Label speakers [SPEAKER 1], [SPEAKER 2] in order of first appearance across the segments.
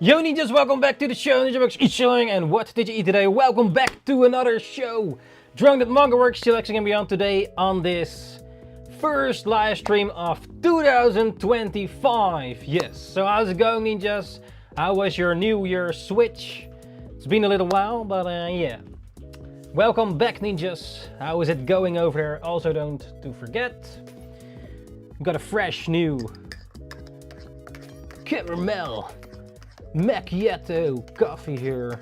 [SPEAKER 1] Yo ninjas, welcome back to the show. NINJABOX ishhh, and what did you eat today? Welcome back to another show. Drunk that manga works, chillaxing and beyond today on this first live stream of 2025. Yes, so how's it going ninjas? How was your New Year switch? It's been a little while, but yeah. Welcome back ninjas. How is it going over there? Also don't forget, we've got a fresh new caramel macchiato coffee here.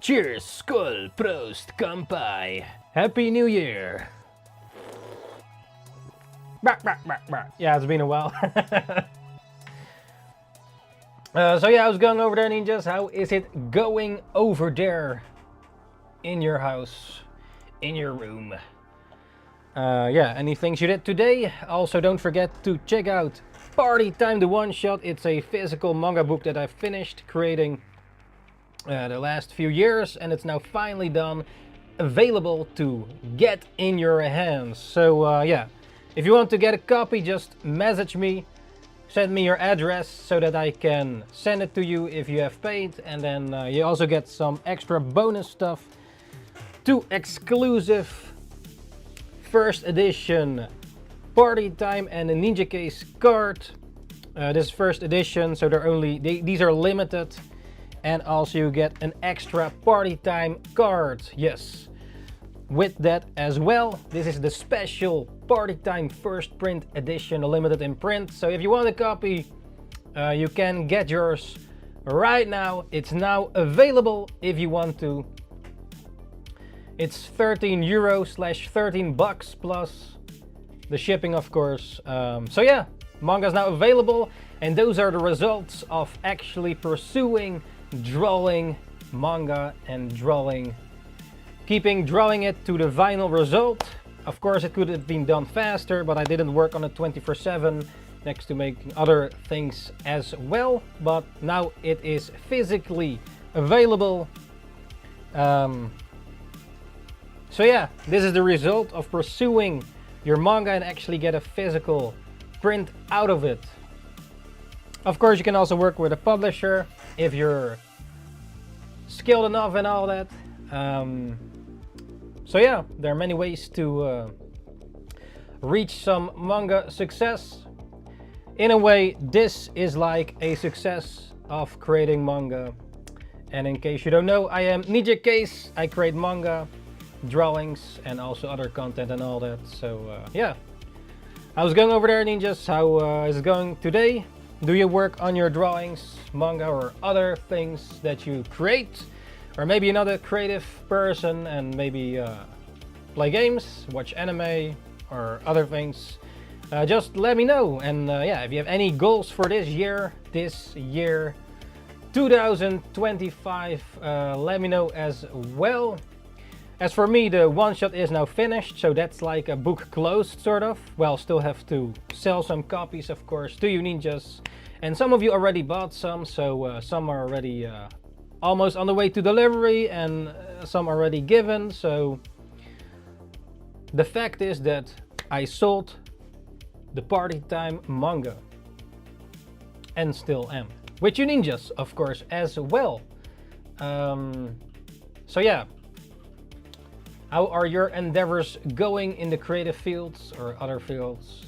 [SPEAKER 1] Cheers, skål, prost, kampai. Happy New Year. Yeah, it's been a while. So yeah, how's it going over there ninjas? How is it going over there in your house, in your room? Yeah, any things you did today? Also don't forget to check out Party Time the One Shot. It's a physical manga book that I finished creating the last few years, and it's now finally done, available to get in your hands. So yeah, if you want to get a copy, just message me, send me your address so that I can send it to you if you have paid, and then you also get some extra bonus stuff, 2 exclusive first edition Party Time and a Ninjakees card. This is first edition, so these are limited, and also you get an extra Party Time card. Yes, with that as well. This is the special Party Time first print edition, limited in print. So if you want a copy, you can get yours right now. It's now available if you want to. It's €13/13 plus the shipping, of course. So yeah, manga is now available, and those are the results of actually pursuing drawing manga and keeping drawing it to the final result. Of course, it could have been done faster, but I didn't work on it 24/7 next to making other things as well. But now it is physically available. So yeah, this is the result of pursuing your manga and actually get a physical print out of it. Of course, you can also work with a publisher if you're skilled enough and all that. So yeah, there are many ways to reach some manga success. In a way, this is like a success of creating manga. And in case you don't know, I am Ninjakees. I create manga, drawings, and also other content and all that. So yeah, how's it going over there ninjas? How is it going today? Do you work on your drawings, manga, or other things that you create? Or maybe another creative person and maybe play games, watch anime, or other things? Just let me know. And yeah, if you have any goals for this year 2025, let me know as well. As for me, the one shot is now finished, so that's like a book closed, sort of. Well, still have to sell some copies, of course, to you ninjas. And some of you already bought some, so some are already almost on the way to delivery, and some already given. So the fact is that I sold the Party Time manga, and still am, with you ninjas, of course, as well. So yeah. How are your endeavors going in the creative fields or other fields?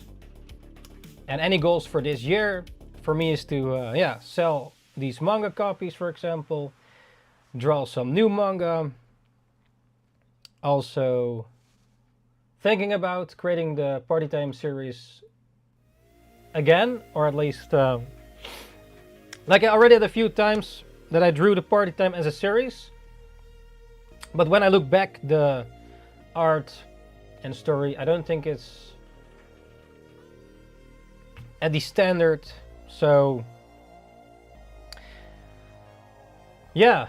[SPEAKER 1] And any goals for this year? For me is to yeah, sell these manga copies, for example, draw some new manga. Also thinking about creating the Party Time series again, or at least like I already had a few times that I drew the Party Time as a series. But when I look back, the art and story, I don't think it's at the standard. So yeah,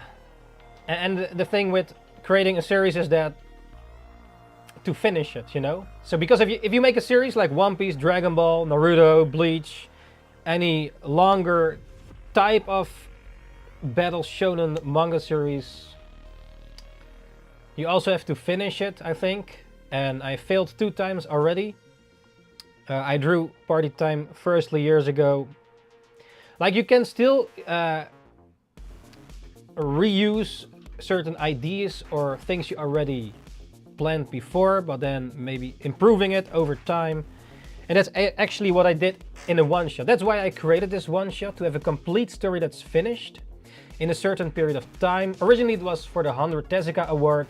[SPEAKER 1] and the thing with creating a series is that to finish it, you know. So because if you make a series like One Piece, Dragon Ball, Naruto, Bleach, any longer type of battle shonen manga series, you also have to finish it, I think. And I failed 2 times already. I drew Party Time firstly years ago. Like, you can still reuse certain ideas or things you already planned before, but then maybe improving it over time. And that's actually what I did in a one-shot. That's why I created this one-shot, to have a complete story that's finished in a certain period of time. Originally it was for the 100 Tezuka award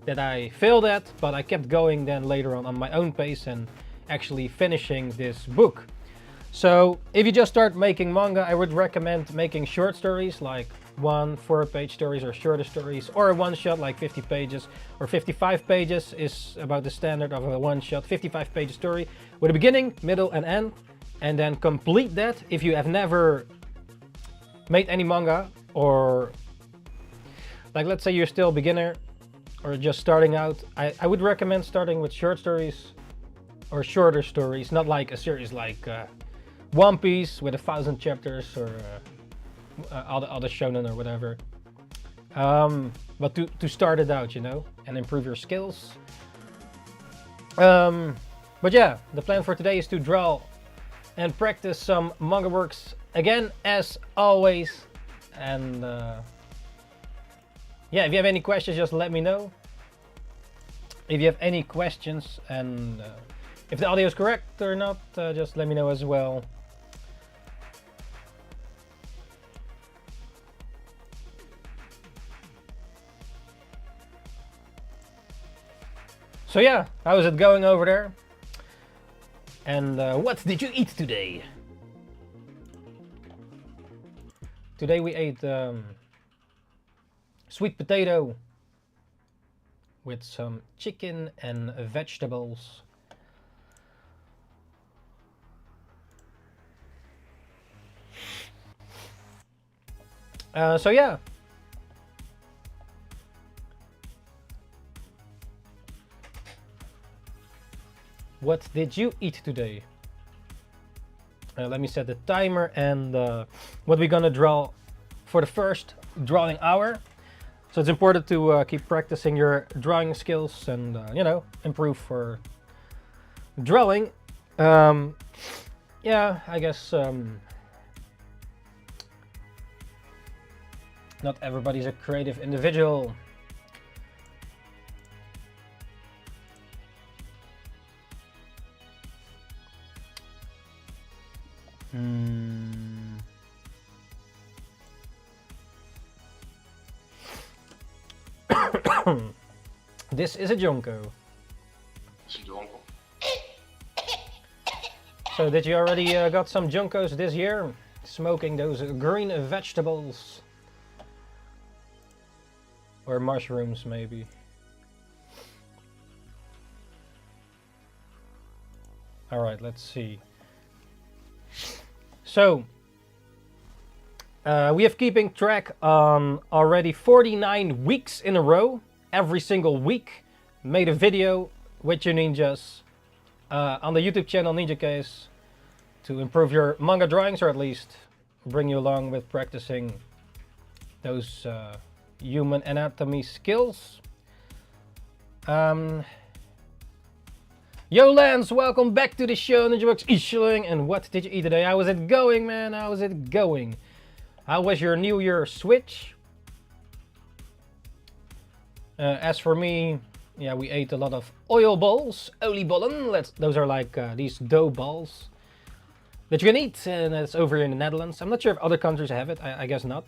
[SPEAKER 1] that I failed at, but I kept going then later on my own pace and actually finishing this book. So if you just start making manga, I would recommend making short stories, like 1 4-page stories or shorter stories, or a one-shot like 50 pages or 55 pages is about the standard of a one-shot 55-page story with a beginning, middle and end, and then complete that. If you have never made any manga, or like, let's say you're still a beginner or just starting out, I would recommend starting with short stories or shorter stories, not like a series like One Piece with 1,000 chapters or other shonen or whatever. But to start it out, you know, and improve your skills. But yeah, the plan for today is to draw and practice some manga works again, as always. And yeah, if you have any questions, just let me know. If you have any questions, and if the audio is correct or not, just let me know as well. So yeah, how is it going over there? And what did you eat today? Today we ate sweet potato with some chicken and vegetables. So yeah. What did you eat today? Let me set the timer, and what we're gonna draw for the first drawing hour. So it's important to keep practicing your drawing skills and you know, improve for drawing. Yeah, I guess not everybody's a creative individual. This is a Junko. So did you already got some Junkos this year? Smoking those green vegetables. Or mushrooms maybe. Alright, let's see. So, we have keeping track on already 49 weeks in a row. Every single week made a video with your ninjas on the YouTube channel Ninjakees to improve your manga drawings, or at least bring you along with practicing those human anatomy skills. Yo Lance, welcome back to the show, NINJABOX ishhh, and what did you eat today? How was it going, man? How was it going? How was your New Year switch? As for me, yeah, we ate a lot of oil balls, oliebollen. Those are like these dough balls that you can eat, and it's over here in the Netherlands. I'm not sure if other countries have it, I guess not.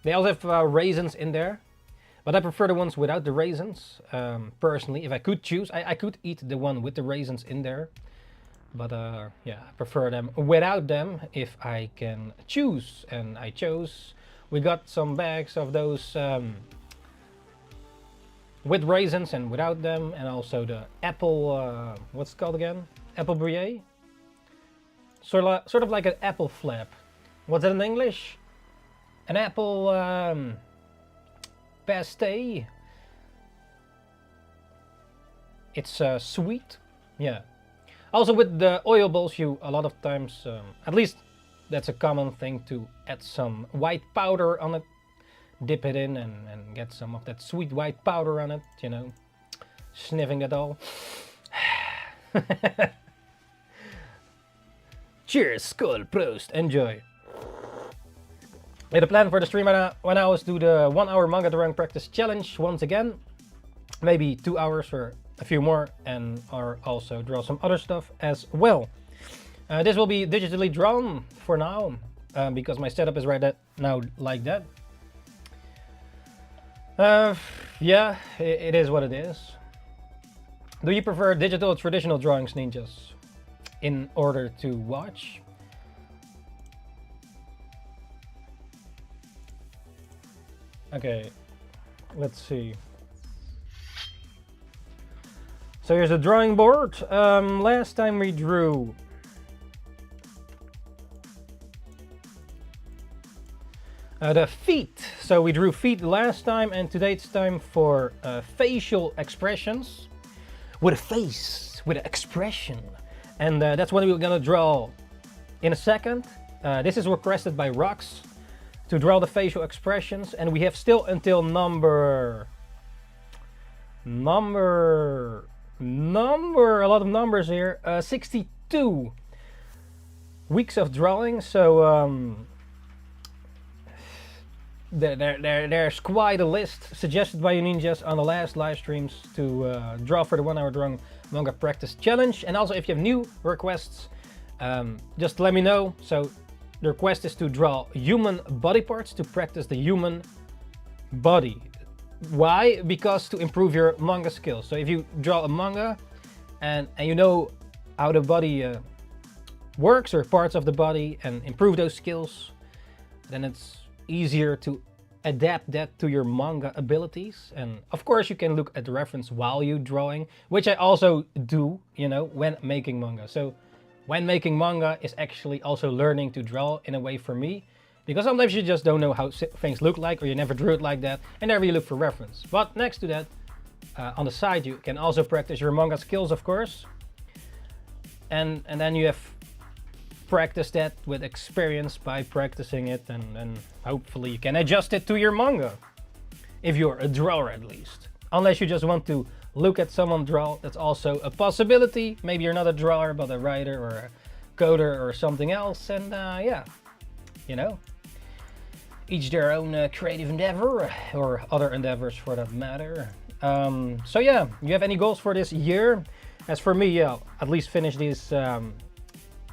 [SPEAKER 1] They also have raisins in there, but I prefer the ones without the raisins. Personally, if I could choose, I could eat the one with the raisins in there. But yeah, I prefer them without them if I can choose. And I chose. We got some bags of those with raisins and without them. And also the apple, what's it called again? Apple brie? Sort of like an apple flap. What's that in English? An apple pastry. It's sweet. Yeah. Also with the oil balls, you a lot of times, at least that's a common thing, to add some white powder on it, dip it in and get some of that sweet white powder on it, you know, sniffing it all. Cheers, skull, prost, enjoy. The plan for the stream when I was do the 1 hour manga drawing practice challenge once again. Maybe 2 hours or a few more, and or also draw some other stuff as well. This will be digitally drawn for now, because my setup is right now like that. Yeah, it is what it is. Do you prefer digital or traditional drawings, ninjas, in order to watch? Okay, let's see. So here's a drawing board. Last time we drew the feet. So we drew feet last time, and today it's time for facial expressions. With a face, with an expression. And that's what we're gonna draw in a second. This is requested by Rox to draw the facial expressions, and we have still until number, a lot of numbers here, 62 weeks of drawing. So there's quite a list suggested by you ninjas on the last live streams to draw for the 1 hour drawing manga practice challenge. And also if you have new requests, just let me know. So the request is to draw human body parts to practice the human body. Why? Because to improve your manga skills. So if you draw a manga and you know how the body works, or parts of the body, and improve those skills, then it's easier to adapt that to your manga abilities. And of course you can look at the reference while you drawing, which I also do, you know, when making manga. So when making manga is actually also learning to draw in a way for me, because sometimes you just don't know how things look like, or you never drew it like that, and never you look for reference. But next to that, on the side, you can also practice your manga skills, of course, and then you have practice that with experience by practicing it, and hopefully you can adjust it to your manga, if you're a drawer at least. Unless you just want to look at someone draw, that's also a possibility. Maybe you're not a drawer but a writer or a coder or something else, and yeah, you know, each their own creative endeavor, or other endeavors for that matter. So yeah, you have any goals for this year? As for me, yeah, at least finish these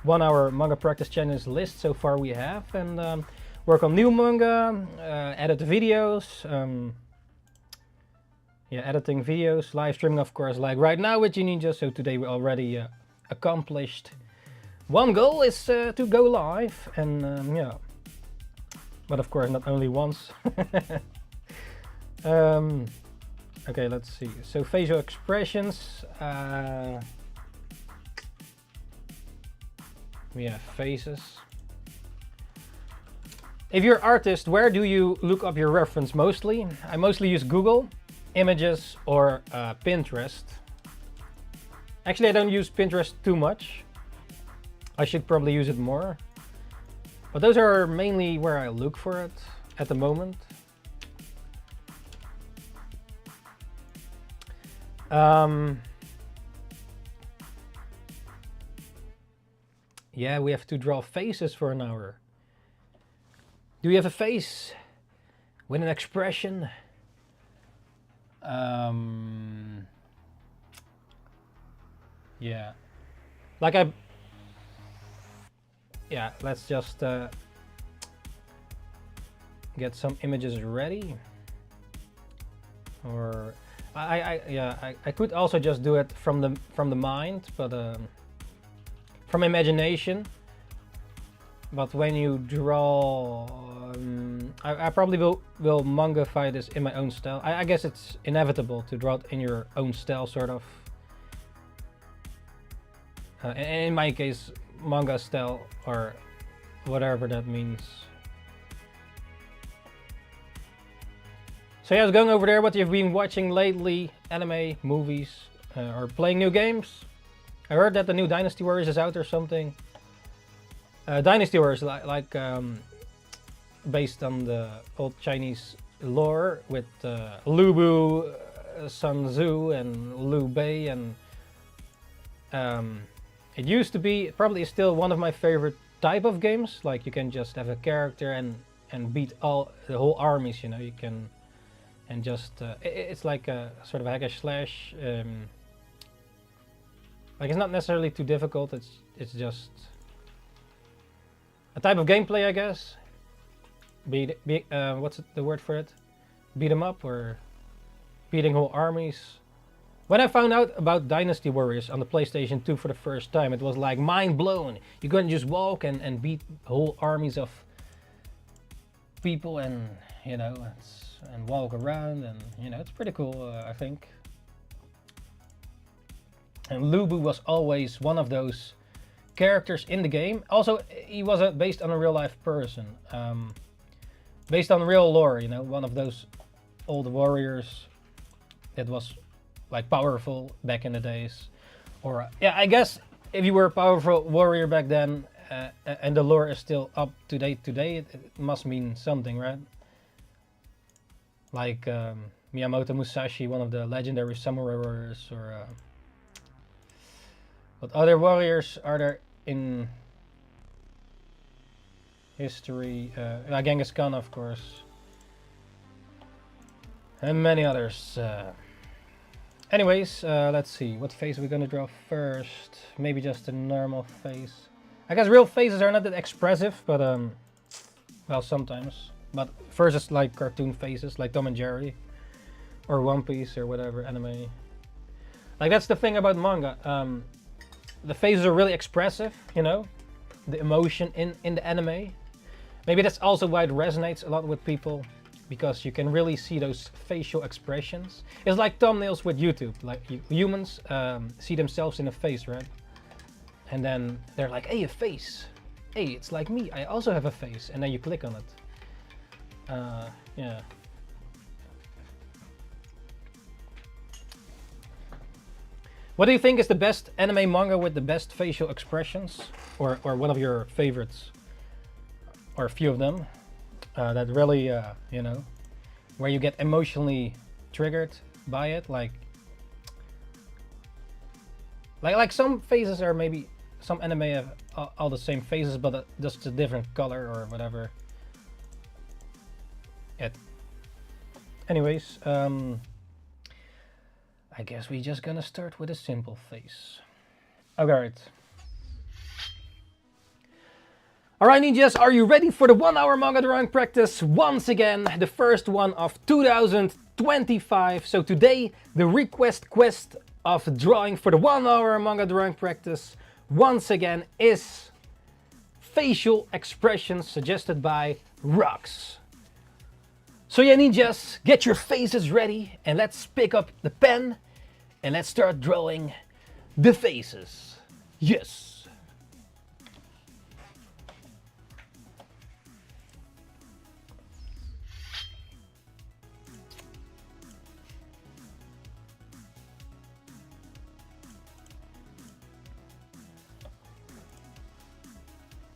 [SPEAKER 1] 1 hour manga practice challenge list so far we have, and work on new manga, edit the videos, yeah, editing videos, live streaming, of course, like right now with you ninjas. So today we already accomplished one goal, is to go live, and yeah, but of course not only once. Okay, let's see. So facial expressions, we have faces. If you're an artist, where do you look up your reference mostly? I mostly use Google Images or Pinterest. Actually, I don't use Pinterest too much. I should probably use it more. But those are mainly where I look for it at the moment. Yeah, we have to draw faces for an hour. Do you have a face with an expression? Yeah, like yeah, let's just get some images ready. Or I could also just do it from the mind, but from imagination. But when you draw, I probably will mangafy this in my own style. I guess it's inevitable to draw it in your own style, sort of. In my case, manga style, or whatever that means. So yeah, I was going over there what you've been watching lately, anime, movies, or playing new games. I heard that the new Dynasty Warriors is out or something. Dynasty Warriors, like based on the old Chinese lore with Lu Bu, Sun Tzu, and Liu Bei, and It used to be, it probably is still one of my favorite type of games. Like you can just have a character and beat the whole armies. You know, you can and just it's like a sort of hack and slash. Like it's not necessarily too difficult. It's just a type of gameplay, I guess. What's the word for it? Beat 'em up or beating whole armies. When I found out about Dynasty Warriors on the PlayStation 2 for the first time, it was like mind blown. You couldn't just walk and beat whole armies of people and, you know, and walk around, and, you know, it's pretty cool, I think. And Lubu was always one of those characters in the game. Also, he was based on a real life person. Based on real lore, you know, one of those old warriors that was like powerful back in the days. Or yeah, I guess if you were a powerful warrior back then and the lore is still up to date today, it must mean something, right? Like Miyamoto Musashi, one of the legendary samurai warriors, or what other warriors are there in history? Genghis Khan, of course, and many others. Anyways, let's see, what face are we gonna draw first? Maybe just a normal face. I guess real faces are not that expressive, but well, sometimes. But first it's like cartoon faces, like Tom and Jerry, or One Piece, or whatever anime. Like that's the thing about manga. The faces are really expressive, you know, the emotion in the anime. Maybe that's also why it resonates a lot with people, because you can really see those facial expressions. It's like thumbnails with YouTube. Like humans see themselves in a face, right? And then they're like, hey, a face. Hey, it's like me. I also have a face. And then you click on it. Yeah. What do you think is the best anime manga with the best facial expressions? Or one of your favorites? Or a few of them? That really, you know, where you get emotionally triggered by it, like some faces are maybe, some anime have all the same faces, but just a different color or whatever. Anyways, I guess we're just gonna start with a simple face. Alright. Alright ninjas, are you ready for the 1 hour manga drawing practice? Once again, the first one of 2025. So today, the request quest of drawing for the 1 hour manga drawing practice, once again, is facial expressions suggested by Rox. So yeah ninjas, get your faces ready and let's pick up the pen and let's start drawing the faces. Yes!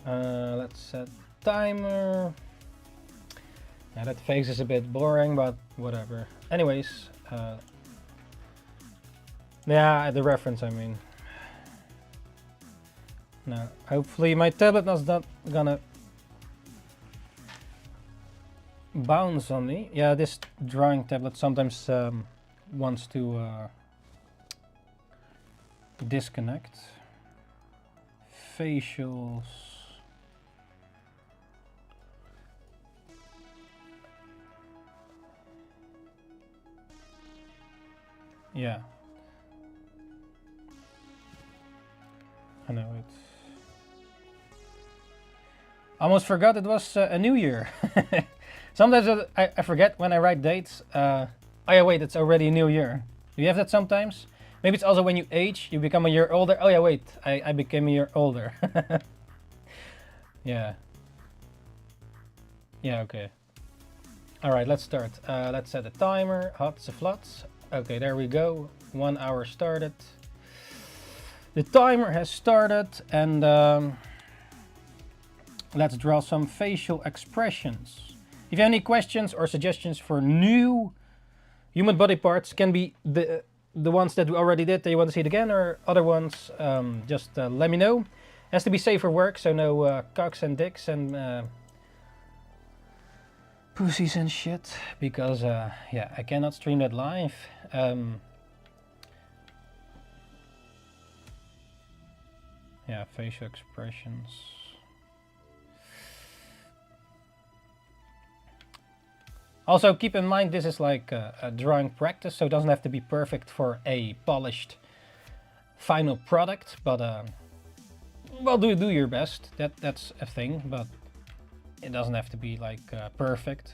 [SPEAKER 1] Let's set timer. Yeah, that face is a bit boring, but whatever. Anyways, yeah, the reference, I mean. Now, hopefully my tablet is not gonna bounce on me. Yeah, this drawing tablet sometimes wants to disconnect. Facials. Yeah. I know it. Almost forgot it was a new year. Sometimes I forget when I write dates. Oh yeah, wait, it's already a new year. Do you have that sometimes? Maybe it's also when you age, you become a year older. Oh yeah, wait, I became a year older. Yeah. Yeah, okay. Alright, let's start. Let's set a timer. Hots of flots. Okay, there we go. 1 hour started. The timer has started, and let's draw some facial expressions. If you have any questions or suggestions for new human body parts, can be the ones that we already did that you want to see it again, or other ones, just let me know. Has to be safe for work, so no cocks and dicks and pussies and shit, because yeah, I cannot stream that live. Yeah, facial expressions. Also, keep in mind this is like a drawing practice, so it doesn't have to be perfect for a polished final product, but well, do your best. That's a thing, but it doesn't have to be like perfect.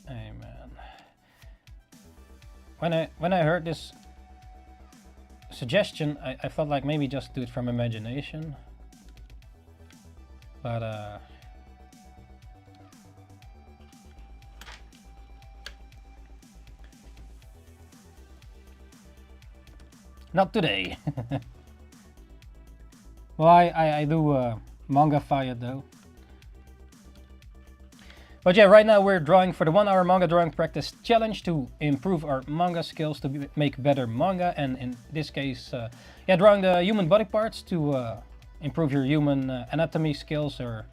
[SPEAKER 1] Hey man, when I heard this suggestion, I felt like maybe just do it from imagination, but not today. Well, I do manga-fy it though. But yeah, right now we're drawing for the 1 hour manga drawing practice challenge to improve our manga skills, to make better manga, and in this case, yeah, drawing the human body parts to improve your human anatomy skills, or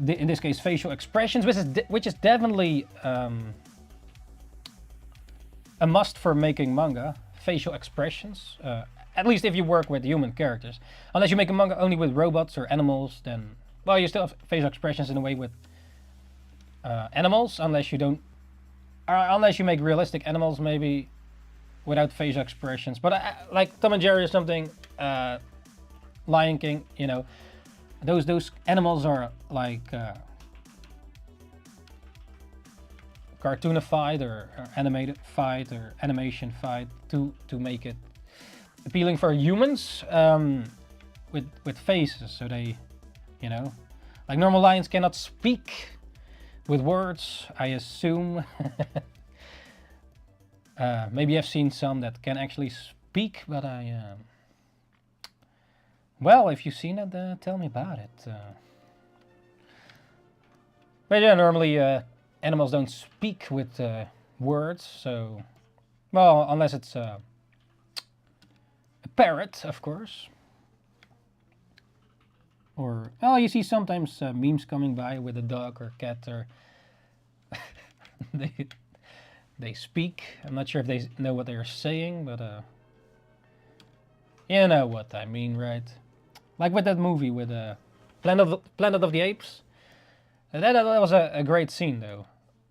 [SPEAKER 1] in this case facial expressions, which is definitely a must for making manga. Facial expressions, at least if you work with human characters. Unless you make a manga only with robots or animals, then, well, you still have facial expressions in a way with animals, unless you don't, unless you make realistic animals, maybe without facial expressions. But like Tom and Jerry or something, Lion King, you know, those animals are like cartoonified or animated-fied or animation-fied to make it appealing for humans, with faces, so they, you know, like normal lions cannot speak with words, I assume. Maybe I've seen some that can actually speak, but well, if you've seen it, tell me about it. But yeah, normally animals don't speak with words, so, well, unless it's a parrot, of course. Or, oh, you see sometimes memes coming by with a dog or cat, or they speak. I'm not sure if they know what they're saying, but you know what I mean, right? Like with that movie with Planet of the Apes. That was a great scene, though.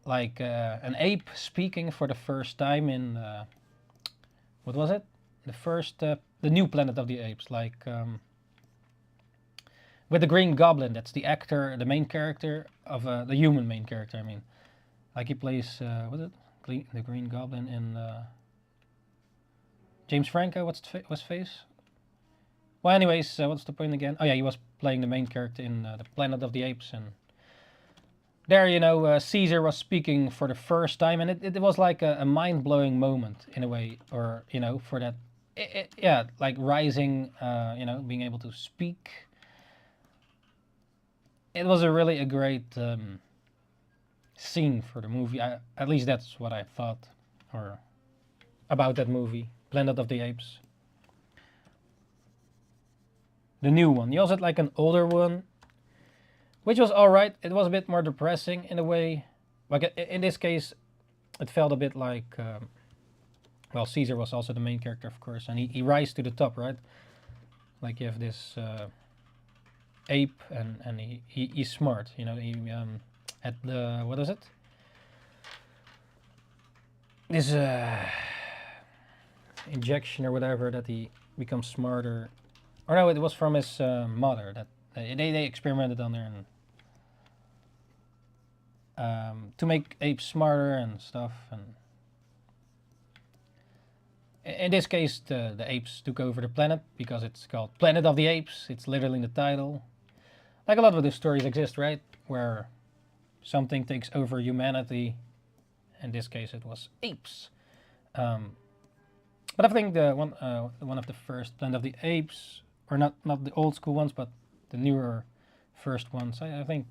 [SPEAKER 1] Like an ape speaking for the first time in what was it? The new Planet of the Apes, like. With the Green Goblin, that's the actor, the main character of the human main character. I mean, like he plays, what is it? The Green Goblin in James Franco. What's his face? Well, anyways, what's the point again? Oh yeah, he was playing the main character in the Planet of the Apes, and there, you know, Caesar was speaking for the first time, and it was like a mind-blowing moment in a way, or you know, for that, yeah, like rising, you know, being able to speak. It was a great scene for the movie. At least that's what I thought, or about that movie, Planet of the Apes. The new one. You also had like an older one, which was alright. It was a bit more depressing in a way. Like in this case, it felt a bit like, well, Caesar was also the main character, of course, and he rises to the top, right? Like you have this ape, and he's smart, you know. He at the, what is it, this injection or whatever, that he becomes smarter, or no, it was from his mother that they experimented on there, and to make apes smarter and stuff. And in this case, the apes took over the planet because it's called Planet of the Apes. It's literally in the title. Like a lot of these stories exist, right? Where something takes over humanity. In this case, it was apes. But I think the one of the first Planet of the Apes, or not the old school ones, but the newer first ones. I think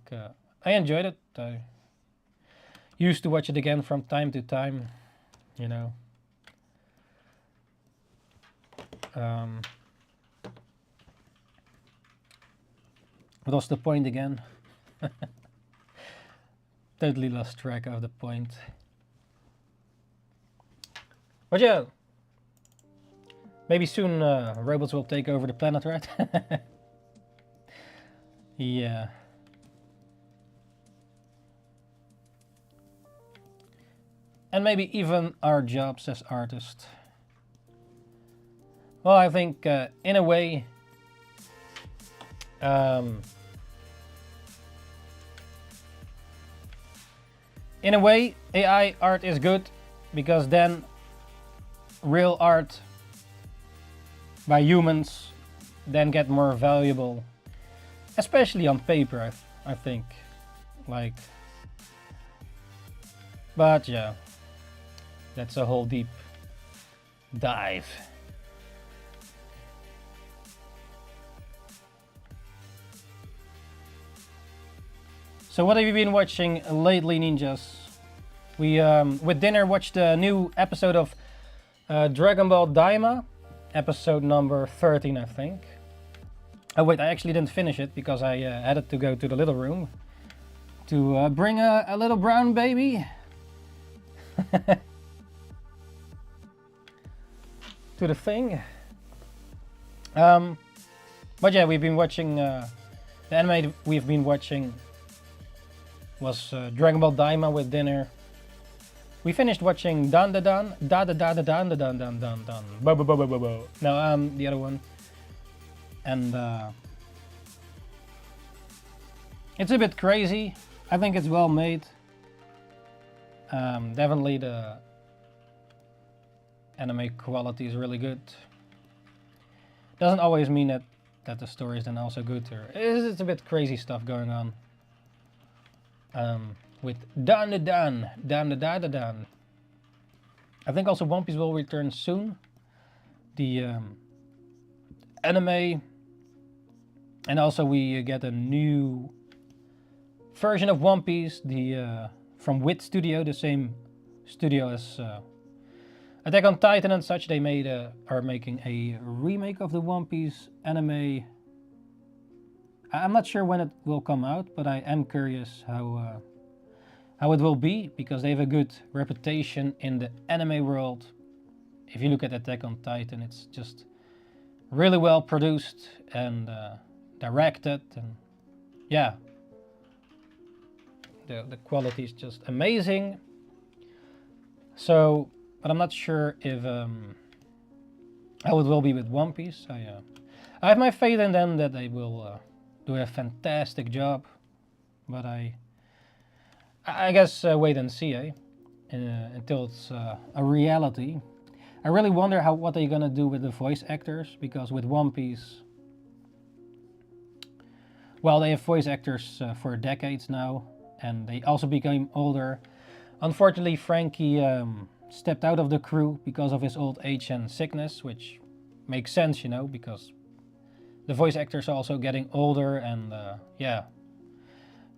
[SPEAKER 1] I enjoyed it. I used to watch it again from time to time, you know. What was the point again? Totally lost track of the point. But yeah, maybe soon robots will take over the planet, right? Yeah. And maybe even our jobs as artists. Well, I think in a way, AI art is good, because then real art by humans then get more valuable, especially on paper, I think. Like, but yeah, that's a whole deep dive. So what have you been watching lately, ninjas? We with dinner watched a new episode of Dragon Ball Daima, episode number 13, I think. Oh wait, I actually didn't finish it because I had to go to the little room to bring a little brown baby to the thing. But yeah, we've been watching the anime we've been watching was Dragon Ball Daima with dinner. We finished watching Dan Da Dan, Da Da Da Da Dan Da Dan Dan Dan Dan, Bo Bo Bo Bo Bo Bo. No, the other one. And it's a bit crazy. I think it's well made. Definitely the anime quality is really good. Doesn't always mean that the story is then also good. It's a bit crazy stuff going on. With Dan Da Dan, Dan Da Da Da Dan. I think also One Piece will return soon. The anime, and also we get a new version of One Piece, the from Wit Studio, the same studio as Attack on Titan and such. They are making a remake of the One Piece anime. I'm not sure when it will come out, but I am curious how it will be, because they have a good reputation in the anime world. If you look at Attack on Titan, it's just really well produced and directed, and yeah, the quality is just amazing. So, but I'm not sure if how it will be with One Piece. I have my faith in them that they will do a fantastic job, but I guess wait and see, until it's a reality. I really wonder what they're gonna do with the voice actors, because with One Piece, well, they have voice actors for decades now, and they also became older. Unfortunately, Frankie stepped out of the crew because of his old age and sickness, which makes sense, you know, because the voice actors are also getting older, and yeah,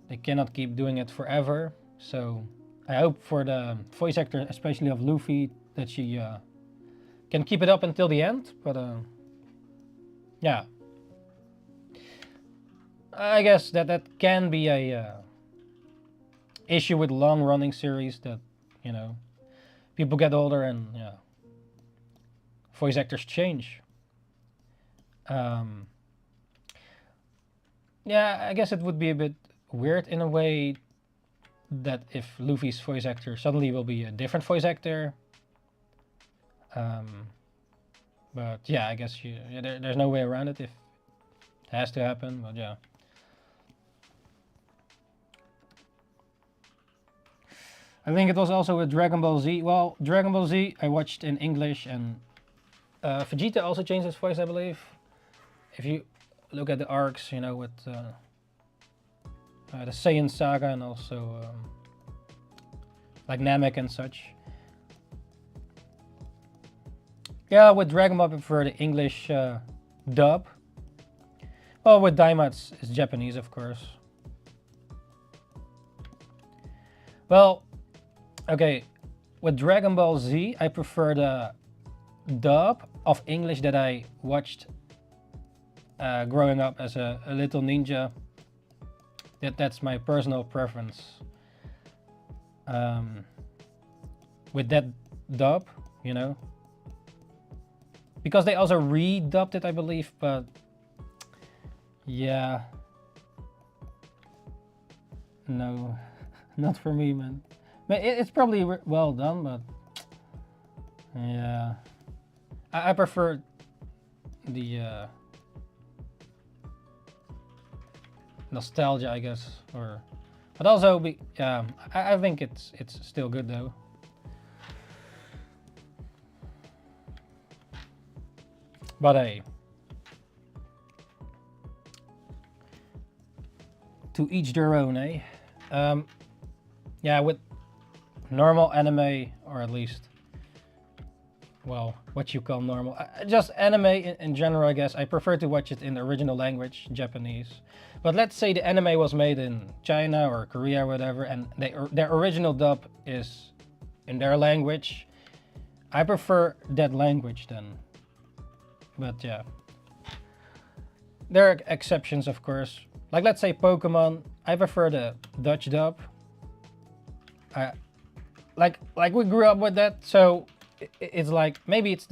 [SPEAKER 1] they cannot keep doing it forever. So I hope for the voice actor, especially of Luffy, that she can keep it up until the end. But yeah, I guess that can be a issue with long-running series, that, you know, people get older and yeah, voice actors change. Yeah, I guess it would be a bit weird in a way that if Luffy's voice actor suddenly will be a different voice actor. But yeah, I guess there's no way around it if it has to happen, but yeah. I think it was also with Dragon Ball Z. Well, Dragon Ball Z I watched in English, and Vegeta also changed his voice, I believe. If you look at the arcs, you know, with the Saiyan Saga, and also like Namek and such. Yeah, with Dragon Ball I prefer the English dub. Well, with Daima, it's Japanese, of course. Well, okay, with Dragon Ball Z, I prefer the dub of English that I watched growing up as a little ninja. That's my personal preference. With that dub, you know, because they also redubbed it, I believe, but yeah, no, not for me, man. It's probably well done, but yeah, I prefer the nostalgia, I guess, or but also I think it's still good though. But hey, to each their own, eh? Yeah, with normal anime, or at least, well, what you call normal, just anime in general, I guess, I prefer to watch it in the original language, Japanese. But let's say the anime was made in China or Korea or whatever, and their original dub is in their language. I prefer that language then. But yeah, there are exceptions, of course. Like, let's say Pokemon, I prefer the Dutch dub. Like we grew up with that, so it's like maybe it's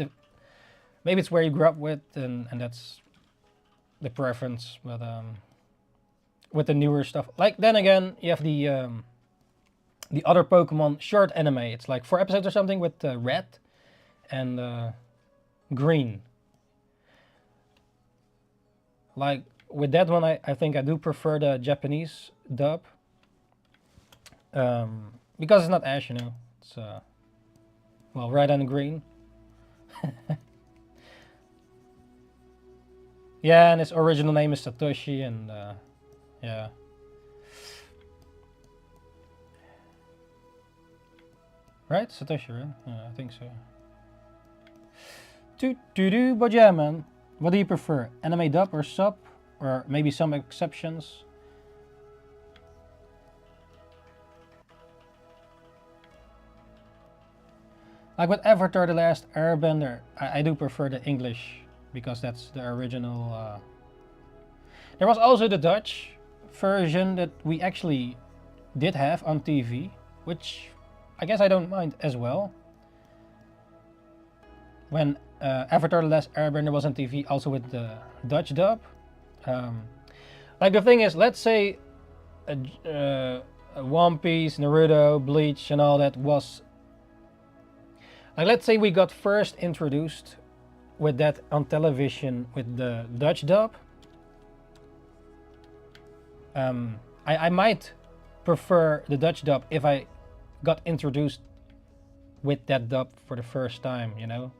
[SPEAKER 1] where you grew up with, and that's the preference. But with the newer stuff, like, then again, you have the other Pokemon short anime. It's like 4 episodes or something with red and green. Like with that one, I think I do prefer the Japanese dub. Because it's not Ash, you know. It's well, red and green. Yeah, and his original name is Satoshi, and yeah. Right, Satoshi, right? Yeah, I think so. But yeah, man. What do you prefer? Anime dub or sub? Or maybe some exceptions? Like with Avatar The Last Airbender, I do prefer the English, because that's the original. There was also the Dutch version that we actually did have on TV, which I guess I don't mind as well. When Avatar The Last Airbender was on TV, also with the Dutch dub. Like, the thing is, let's say One Piece, Naruto, Bleach, and all that was... Like, let's say we got first introduced with that on television with the Dutch dub. I might prefer the Dutch dub if I got introduced with that dub for the first time, you know?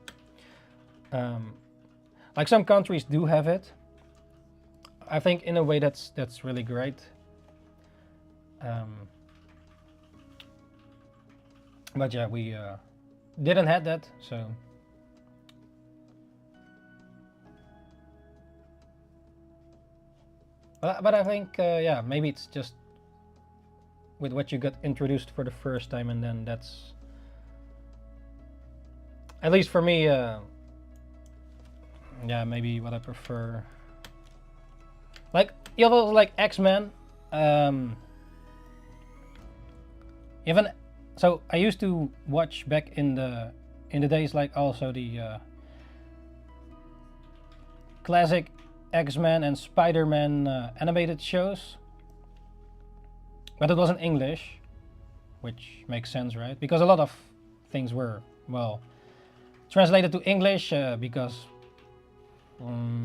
[SPEAKER 1] Like, some countries do have it. I think in a way that's really great. But yeah, we didn't have that, so. But I think, yeah, maybe it's just with what you got introduced for the first time, and then that's, at least for me, yeah, maybe what I prefer. Like, you have also like X-Men. Even so, I used to watch back in the days, like, also the classic X-Men and Spider-Man animated shows, but it was in English, which makes sense, right? Because a lot of things were, well, translated to English, because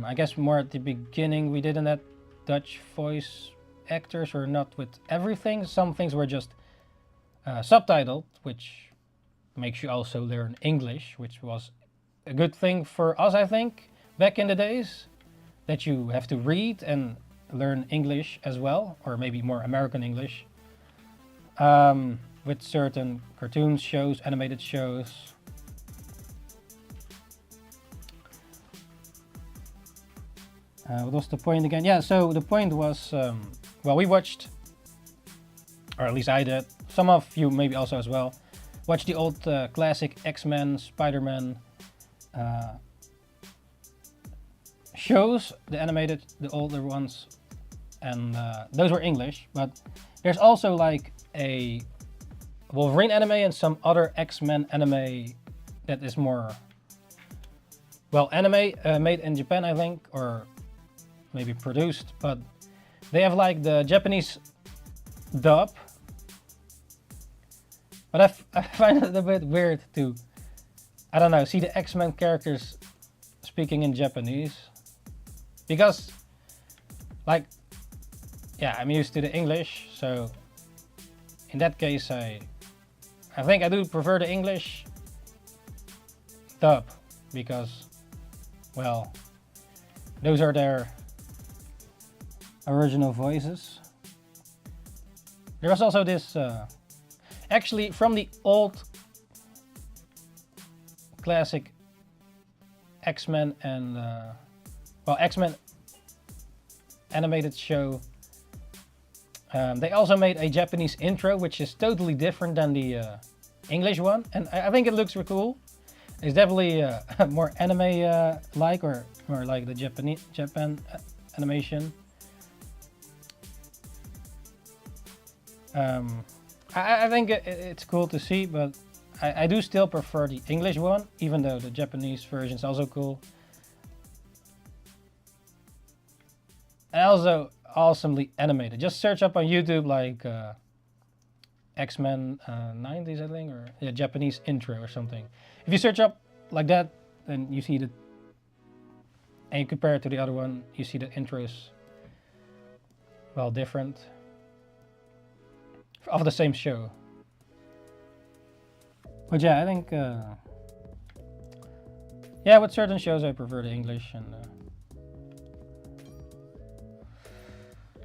[SPEAKER 1] I guess more at the beginning we didn't have Dutch voice actors, or not with everything. Some things were just subtitled, which makes you also learn English, which was a good thing for us, I think, back in the days, that you have to read and learn English as well, or maybe more American English, with certain cartoon shows, animated shows. What was the point again? Yeah, so the point was, well, we watched, or at least I did, some of you maybe also as well, watched the old classic X-Men, Spider-Man shows, the animated, the older ones, and those were English, but there's also like a Wolverine anime and some other X-Men anime that is more, well, anime made in Japan, I think, or maybe produced, but they have like the Japanese dub. But I find it a bit weird to, I don't know, see the X-Men characters speaking in Japanese. Because, like, yeah, I'm used to the English, so in that case I think I do prefer the English dub, because, well, those are their original voices. There was also this, actually from the old classic X-Men and, well, X-Men animated show, they also made a Japanese intro, which is totally different than the English one, and I think it looks really cool. It's definitely more anime like, or more like the Japan animation. I think it's cool to see, but I do still prefer the English one, even though the Japanese version is also cool. And also awesomely animated. Just search up on YouTube like X-Men 90s, I think, or yeah, Japanese intro or something. If you search up like that, then you see the, and you compare it to the other one, you see the intros, well, different, of the same show. But yeah, I think, yeah, with certain shows I prefer the English, and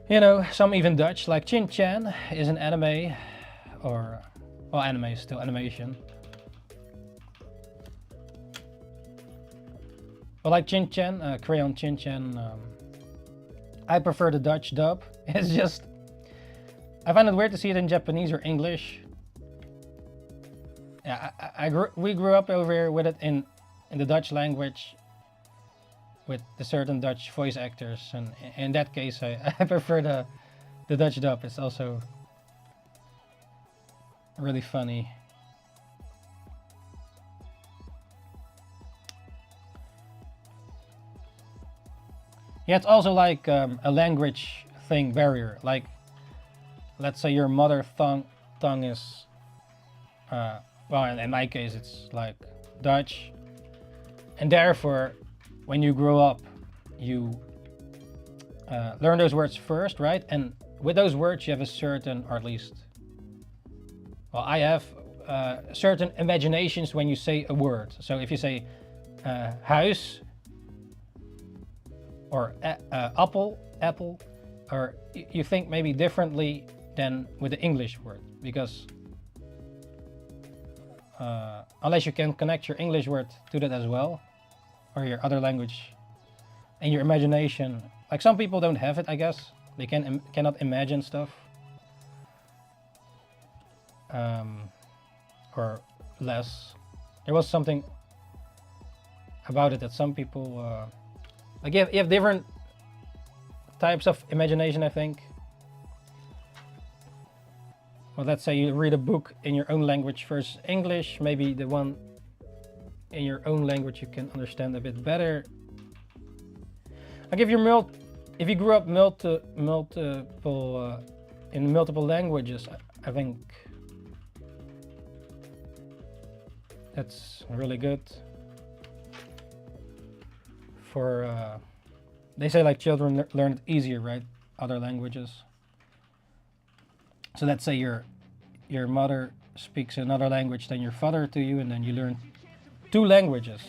[SPEAKER 1] you know, some even Dutch, like Chin-Chan is an anime, or, well, anime is still animation. But like Chin-Chan, Crayon Chin-Chan, I prefer the Dutch dub. It's just, I find it weird to see it in Japanese or English. Yeah, we grew up over here with it in the Dutch language, with the certain Dutch voice actors, and in that case I prefer the Dutch dub. It's also really funny. Yeah, it's also like a language thing barrier. Like, let's say your mother tongue is, well, in my case it's like Dutch, and therefore when you grow up you learn those words first, right? And with those words you have a certain, or at least, well, I have certain imaginations when you say a word. So if you say huis, or apple, or you think maybe differently than with the English word, because unless you can connect your English word to that as well, or your other language, and your imagination, like some people don't have it, I guess. They cannot imagine stuff, or less. There was something about it that some people, like you have different types of imagination, I think. Well, let's say you read a book in your own language versus English, maybe the one in your own language you can understand a bit better. Like if you grew up in multiple languages, I think that's really good. For they say like children learn it easier, right? Other languages. So let's say your mother speaks another language than your father to you, and then you learn 2 languages,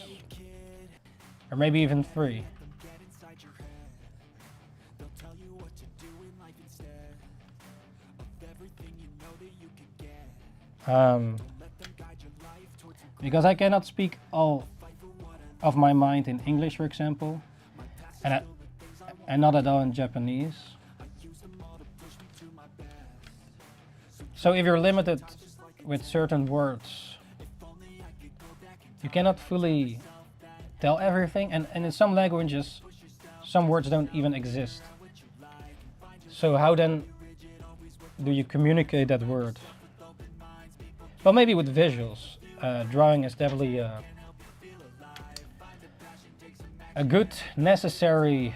[SPEAKER 1] or maybe even 3. Because I cannot speak all of my mind in English, for example, and and not at all in Japanese. So if you're limited with certain words, you cannot fully tell everything, and in some languages, some words don't even exist. So how then do you communicate that word? Well, maybe with visuals. Drawing is definitely a good, necessary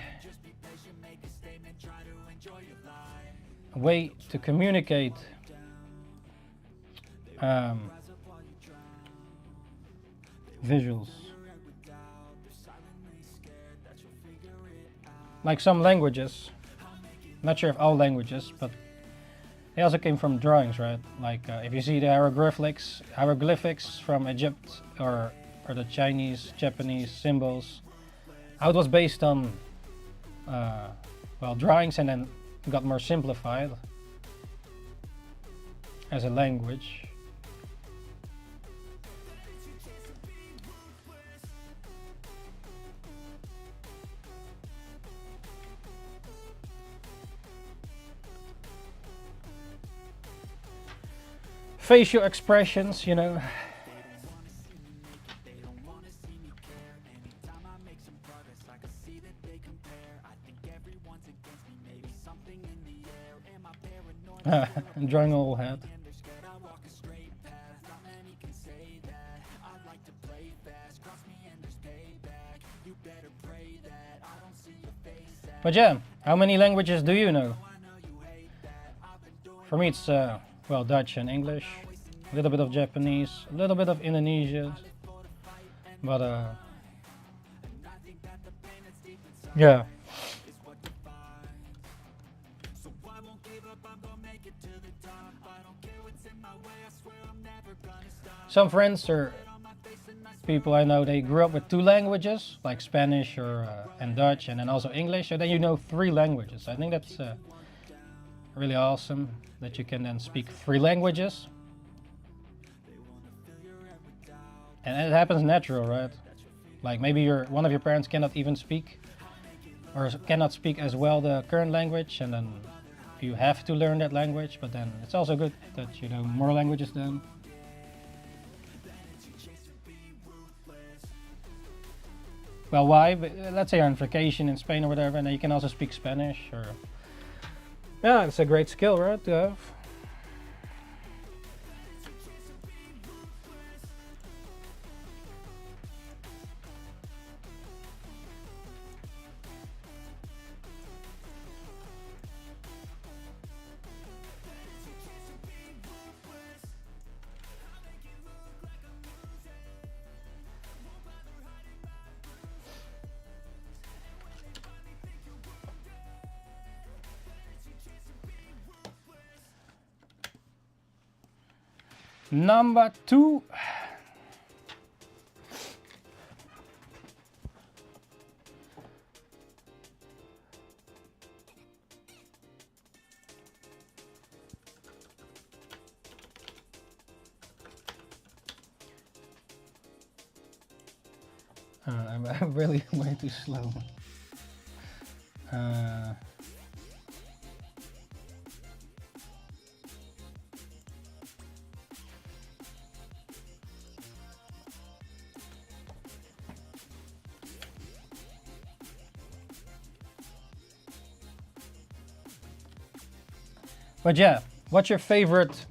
[SPEAKER 1] way to communicate visuals. Like some languages, not sure if all languages, but they also came from drawings, right? Like if you see the hieroglyphics from Egypt or the Chinese, Japanese symbols, how it was based on well, drawings, and then got more simplified as a language. Facial expressions, you know. Drawing a whole head. But yeah, how many languages do you know? For me it's well, Dutch and English, a little bit of Japanese, a little bit of Indonesian, but yeah. Some friends or people I know, they grew up with 2 languages, like Spanish or and Dutch, and then also English, so then you know 3 languages. I think that's really awesome that you can then speak 3 languages, and it happens natural, right? Like maybe one of your parents cannot even speak or cannot speak as well the current language, and then you have to learn that language, but then it's also good that you know more languages then. Well, why? But let's say you're on vacation in Spain or whatever, and then you can also speak Spanish, or yeah, it's a great skill, right, to have. Number 2. I'm really way too slow. But yeah, what's your favorite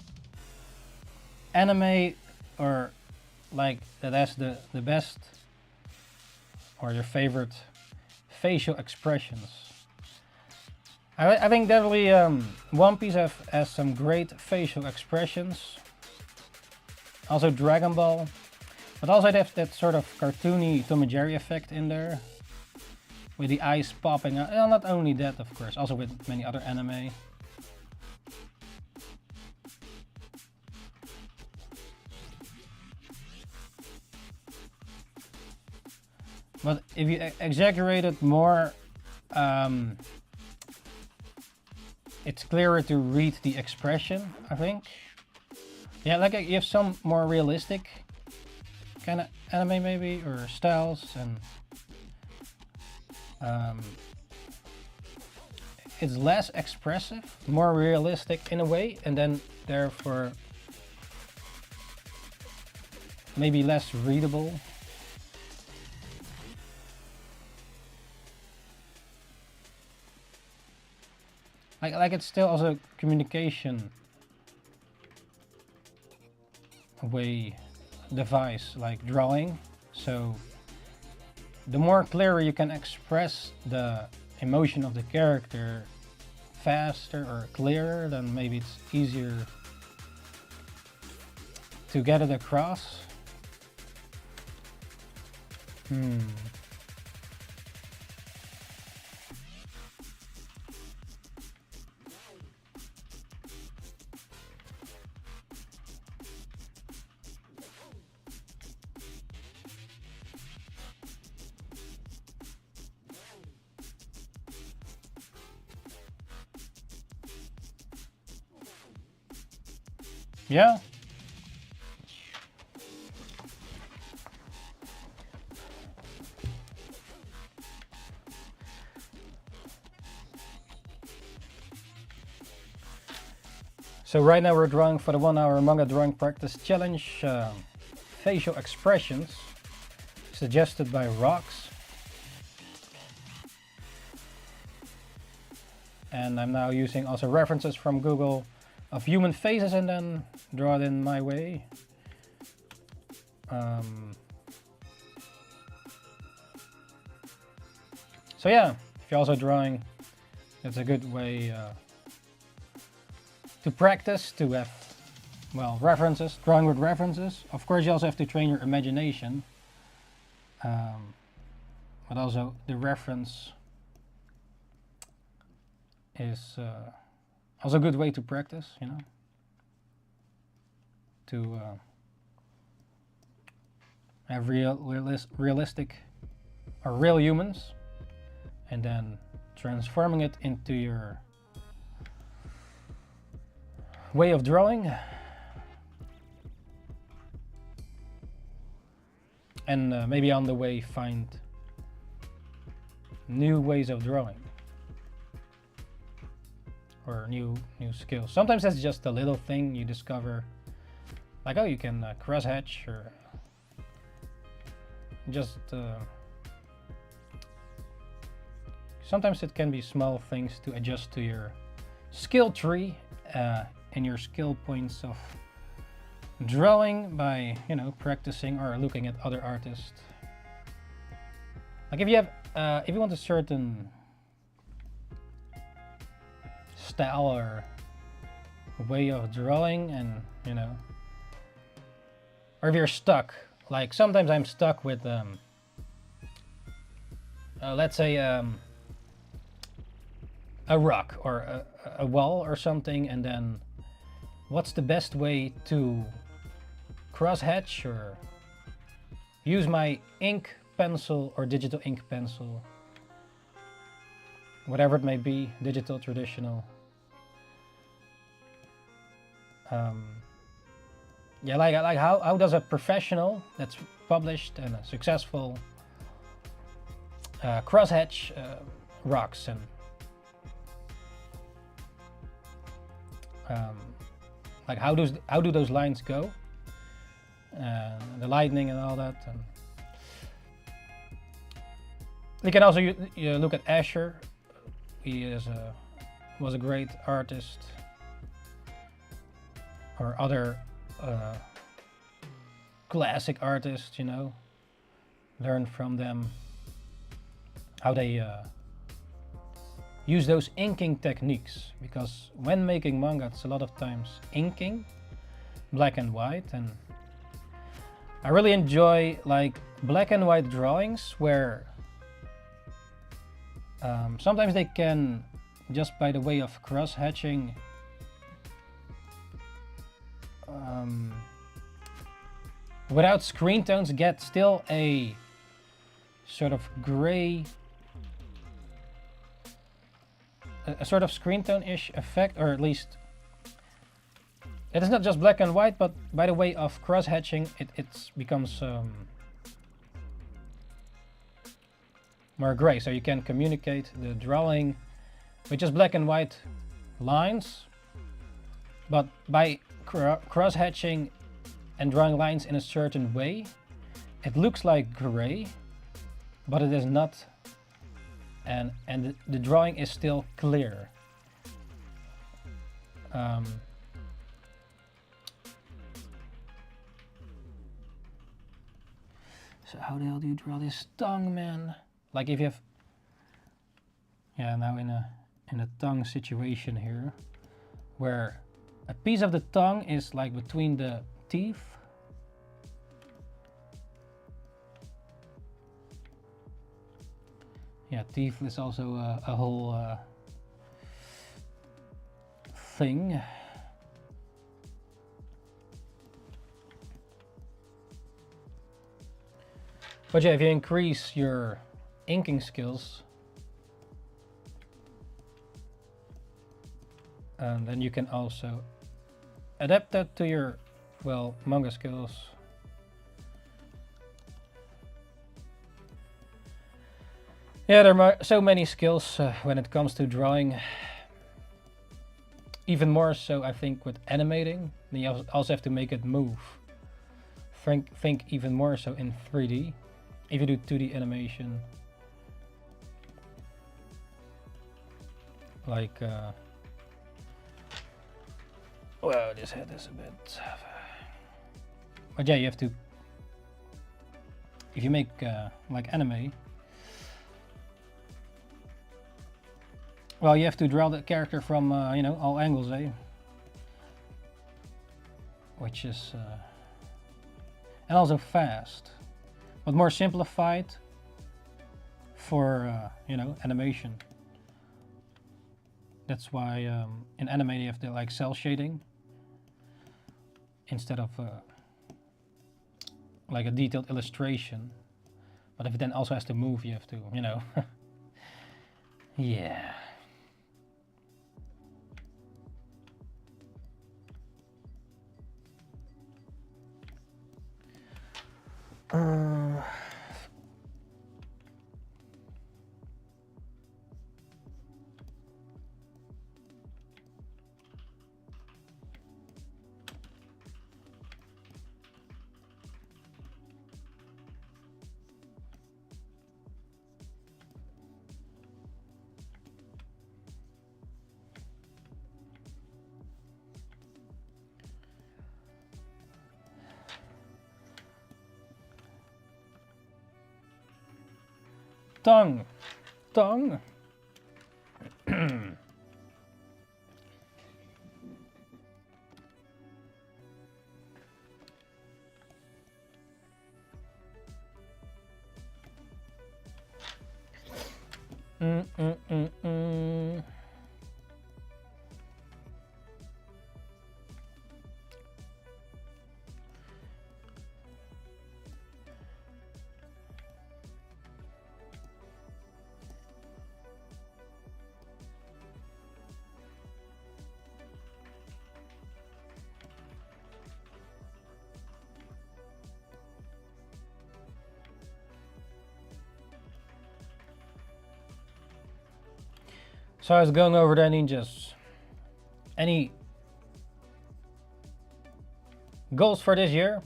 [SPEAKER 1] anime, or like that has the best, or your favorite facial expressions? I think definitely One Piece has some great facial expressions. Also Dragon Ball, but also it has that sort of cartoony Tom and Jerry effect in there, with the eyes popping out. Well, not only that, of course, also with many other anime. But if you exaggerate it more, it's clearer to read the expression, I think. Yeah, like you have some more realistic kind of anime maybe, or styles, and it's less expressive, more realistic in a way, and then therefore maybe less readable. Like it's still also communication way device like drawing, so the more clearer you can express the emotion of the character faster or clearer, then maybe it's easier to get it across. Yeah. So right now we're drawing for the 1 hour manga drawing practice challenge, facial expressions suggested by Rox. And I'm now using also references from Google of human faces and then draw it in my way. So yeah, if you're also drawing, it's a good way to practice, to have, well, references, drawing with references. Of course, you also have to train your imagination, but also the reference is also a good way to practice, you know, to have realistic or real humans, and then transforming it into your way of drawing, and maybe on the way find new ways of drawing or new skills. Sometimes that's just a little thing you discover, like, oh, you can cross hatch, or just sometimes it can be small things to adjust to your skill tree and your skill points of drawing by, you know, practicing or looking at other artists. Like if you have if you want a certain style or way of drawing, and you know, or if you're stuck, like sometimes I'm stuck with let's say a rock or a wall or something, and then what's the best way to cross hatch or use my ink pencil or digital ink pencil, whatever it may be, digital, traditional. Yeah, like how does a professional that's published and a successful crosshatch rocks, and like how do those lines go, the lightning and all that. And you can also you look at Asher. He was a great artist, or other classic artists, you know, learn from them how they use those inking techniques, because when making manga it's a lot of times inking, black and white, and I really enjoy like black and white drawings where sometimes they can, just by the way of cross hatching, without screen tones, get still a sort of gray, a sort of screen tone-ish effect, or at least it is not just black and white, but by the way of cross hatching it becomes more gray, so you can communicate the drawing with just black and white lines, but by cross-hatching and drawing lines in a certain way, it looks like gray, but it is not, and the drawing is still clear. So how the hell do you draw this tongue, man? Like if you have, yeah, now in a tongue situation here, where a piece of the tongue is like between the teeth. Yeah, teeth is also a whole thing. But yeah, if you increase your inking skills, then you can also adapt that to your, well, manga skills. Yeah, there are so many skills when it comes to drawing. Even more so, I think, with animating. Then you also have to make it move. Think even more so in 3D. If you do 2D animation. Like, well, this head is a bit... But yeah, you have to... If you make, like, anime... Well, you have to draw the character from, you know, all angles, eh? Which is... and also fast. But more simplified for, you know, animation. That's why in anime you have to, like, cell shading. Instead of, like, a detailed illustration. But if it then also has to move, you have to, you know... Yeah... Tongue. Tongue. So I was going over there, ninjas. Any goals for this year?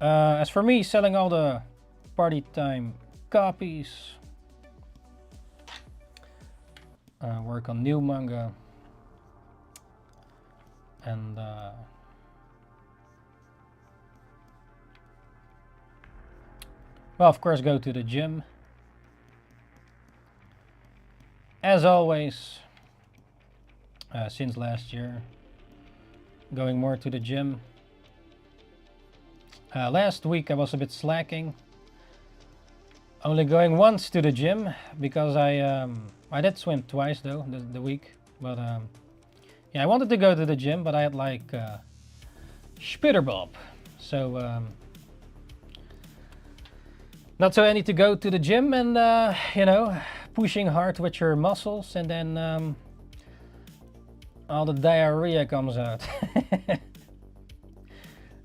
[SPEAKER 1] As for me, selling all the party time copies. Work on new manga. And well, of course, go to the gym. As always, since last year, going more to the gym. Last week I was a bit slacking, only going once to the gym because I did swim twice though the week, but yeah, I wanted to go to the gym, but I had like Spitterbob, so not so I need to go to the gym and you know, pushing hard with your muscles, and then all the diarrhea comes out.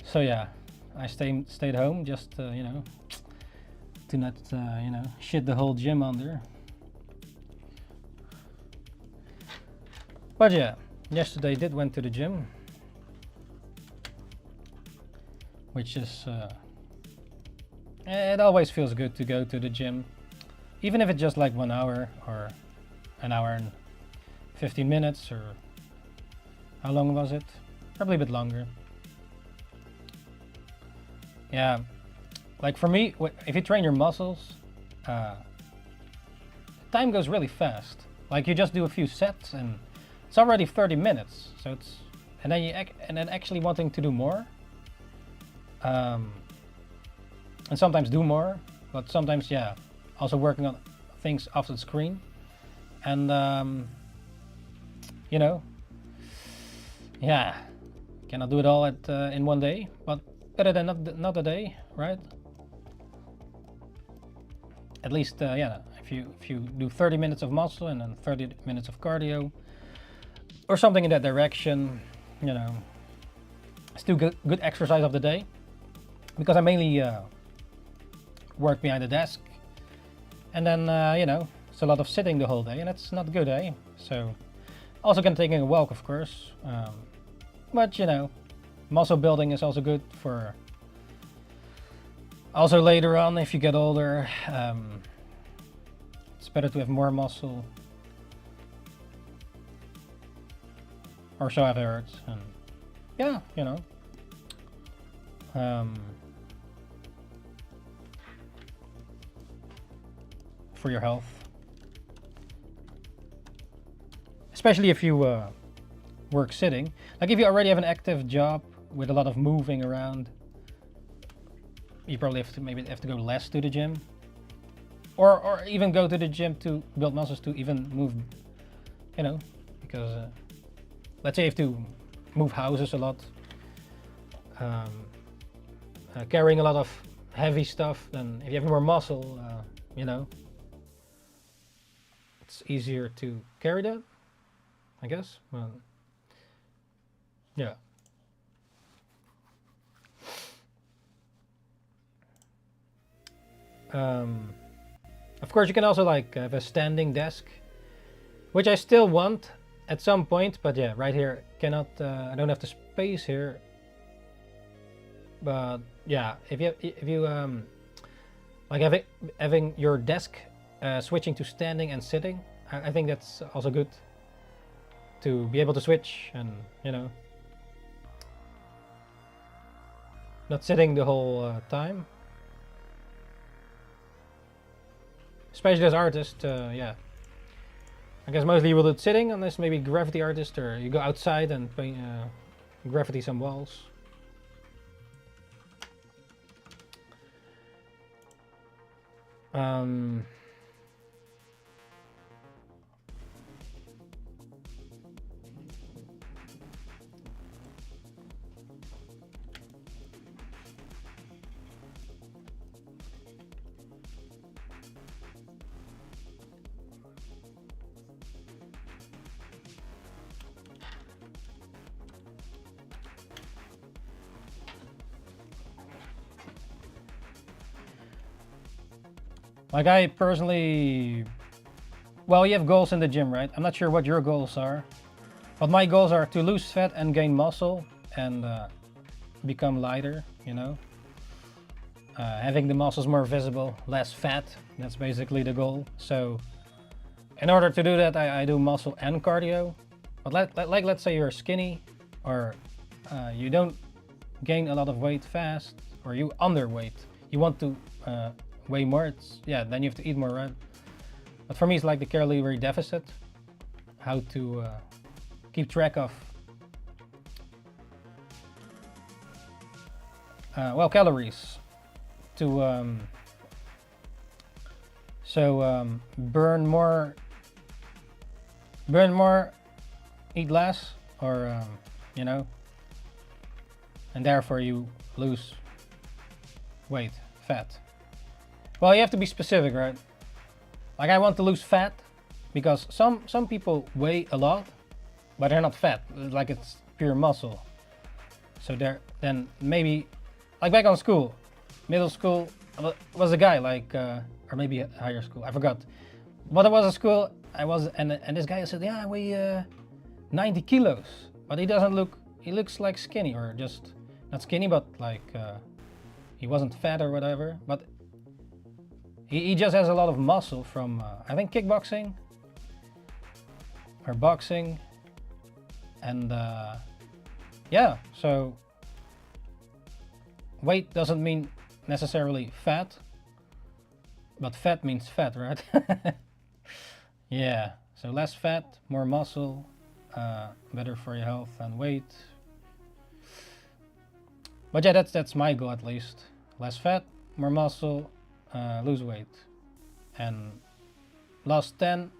[SPEAKER 1] So yeah, I stayed home just you know, to not you know, shit the whole gym under. But yeah, yesterday did went to the gym, which is it always feels good to go to the gym, even if it's just like 1 hour or an hour and 15 minutes, or how long was it? Probably a bit longer. Yeah, like for me, if you train your muscles, time goes really fast. Like you just do a few sets and it's already 30 minutes. So it's and then actually wanting to do more, and sometimes do more, but sometimes also working on things off the screen, and you know, cannot do it all in one day, but better than not a day, right? At least if you do 30 minutes of muscle and then 30 minutes of cardio or something in that direction, you know, still good exercise of the day, because I mainly work behind the desk, and then you know, it's a lot of sitting the whole day, and that's not good, eh? So also can taking a walk, of course, but you know, muscle building is also good for also later on if you get older. It's better to have more muscle, or so I've heard. And yeah, you know, for your health, especially if you work sitting. Like if you already have an active job with a lot of moving around, you probably maybe have to go less to the gym, or even go to the gym to build muscles to even move, you know, because let's say you have to move houses a lot, carrying a lot of heavy stuff, then if you have more muscle, you know, it's easier to carry that, I guess. Well, yeah. Of course, you can also like have a standing desk, which I still want at some point, but yeah, right here cannot. I don't have the space here. But yeah, if you like having your desk switching to standing and sitting, I think that's also good to be able to switch, and you know, not sitting the whole time. Especially as artists, yeah. I guess mostly you will do it sitting, unless maybe graffiti artist, or you go outside and paint, graffiti some walls. Like I personally, well, you have goals in the gym, right? I'm not sure what your goals are, but my goals are to lose fat and gain muscle and become lighter, you know. Having the muscles more visible, less fat, that's basically the goal. So in order to do that, I do muscle and cardio. But let's say you're skinny, or you don't gain a lot of weight fast, or you underweight, you want to weigh more, then you have to eat more, right? But for me, it's like the calorie deficit, how to keep track of well, calories to burn more, eat less, or you know, and therefore you lose weight, fat. Well, you have to be specific, right? Like I want to lose fat because some people weigh a lot, but they're not fat. Like it's pure muscle. So then maybe, like back on school, middle school, was a guy like, or maybe higher school, I forgot. But it was a school I was, and this guy said, yeah, 90 kilos, but he doesn't look, he looks like skinny, or just not skinny, but like he wasn't fat or whatever, but he just has a lot of muscle from I think kickboxing or boxing, and yeah, so weight doesn't mean necessarily fat, but fat means fat, right? Yeah, so less fat, more muscle, better for your health and weight. But yeah, that's my goal at least. Less fat, more muscle, lose weight. And lost 10,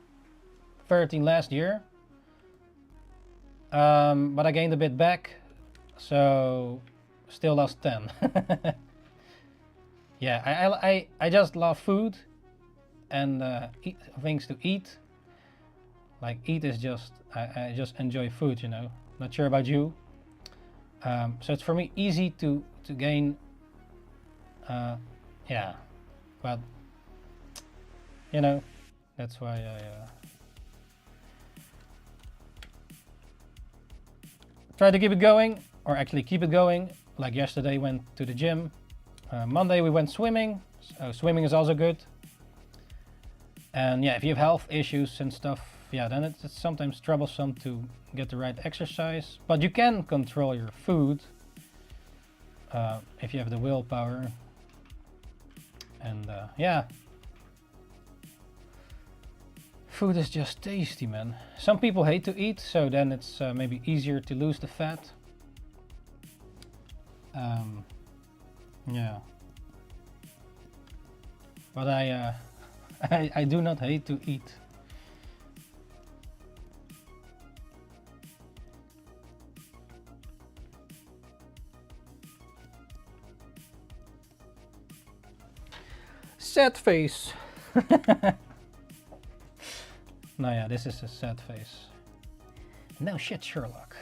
[SPEAKER 1] 13 last year. But I gained a bit back, so still lost 10. Yeah, I just love food and things to eat. Like eat is just, I just enjoy food, you know. Not sure about you. So it's for me easy to gain, yeah, but you know, that's why I try to keep it going, or actually keep it going. Like yesterday went to the gym, Monday we went swimming, so swimming is also good. And yeah, if you have health issues and stuff, yeah, then it's sometimes troublesome to get the right exercise, but you can control your food if you have the willpower. And yeah, food is just tasty, man. Some people hate to eat, so then it's maybe easier to lose the fat. Yeah, but I do not hate to eat. Sad face. No, yeah, this is a sad face. No shit, Sherlock.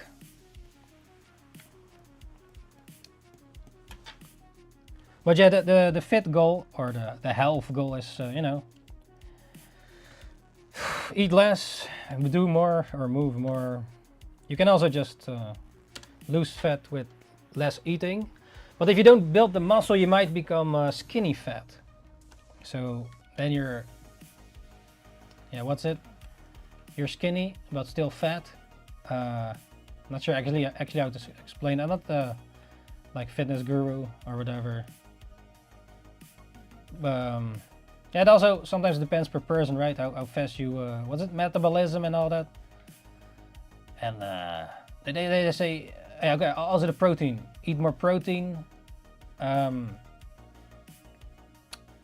[SPEAKER 1] But yeah, the fit goal, or the health goal is, you know, eat less, do more, or move more. You can also just lose fat with less eating. But if you don't build the muscle, you might become skinny fat. So then you're, yeah, what's it? You're skinny but still fat. Not sure actually how to explain. I'm not the like fitness guru or whatever. Yeah, it also sometimes depends per person, right? How fast you what's it, metabolism and all that. And they say, okay, also the protein. Eat more protein.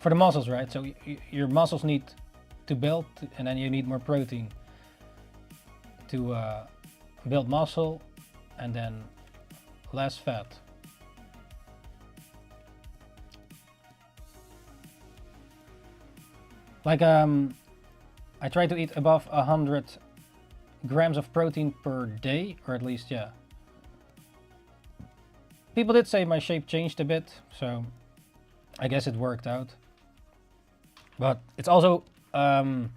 [SPEAKER 1] For the muscles, right? So your muscles need to build, and then you need more protein to build muscle, and then less fat. Like I try to eat above 100 grams of protein per day, or at least, yeah. People did say my shape changed a bit, so I guess it worked out. But it's also like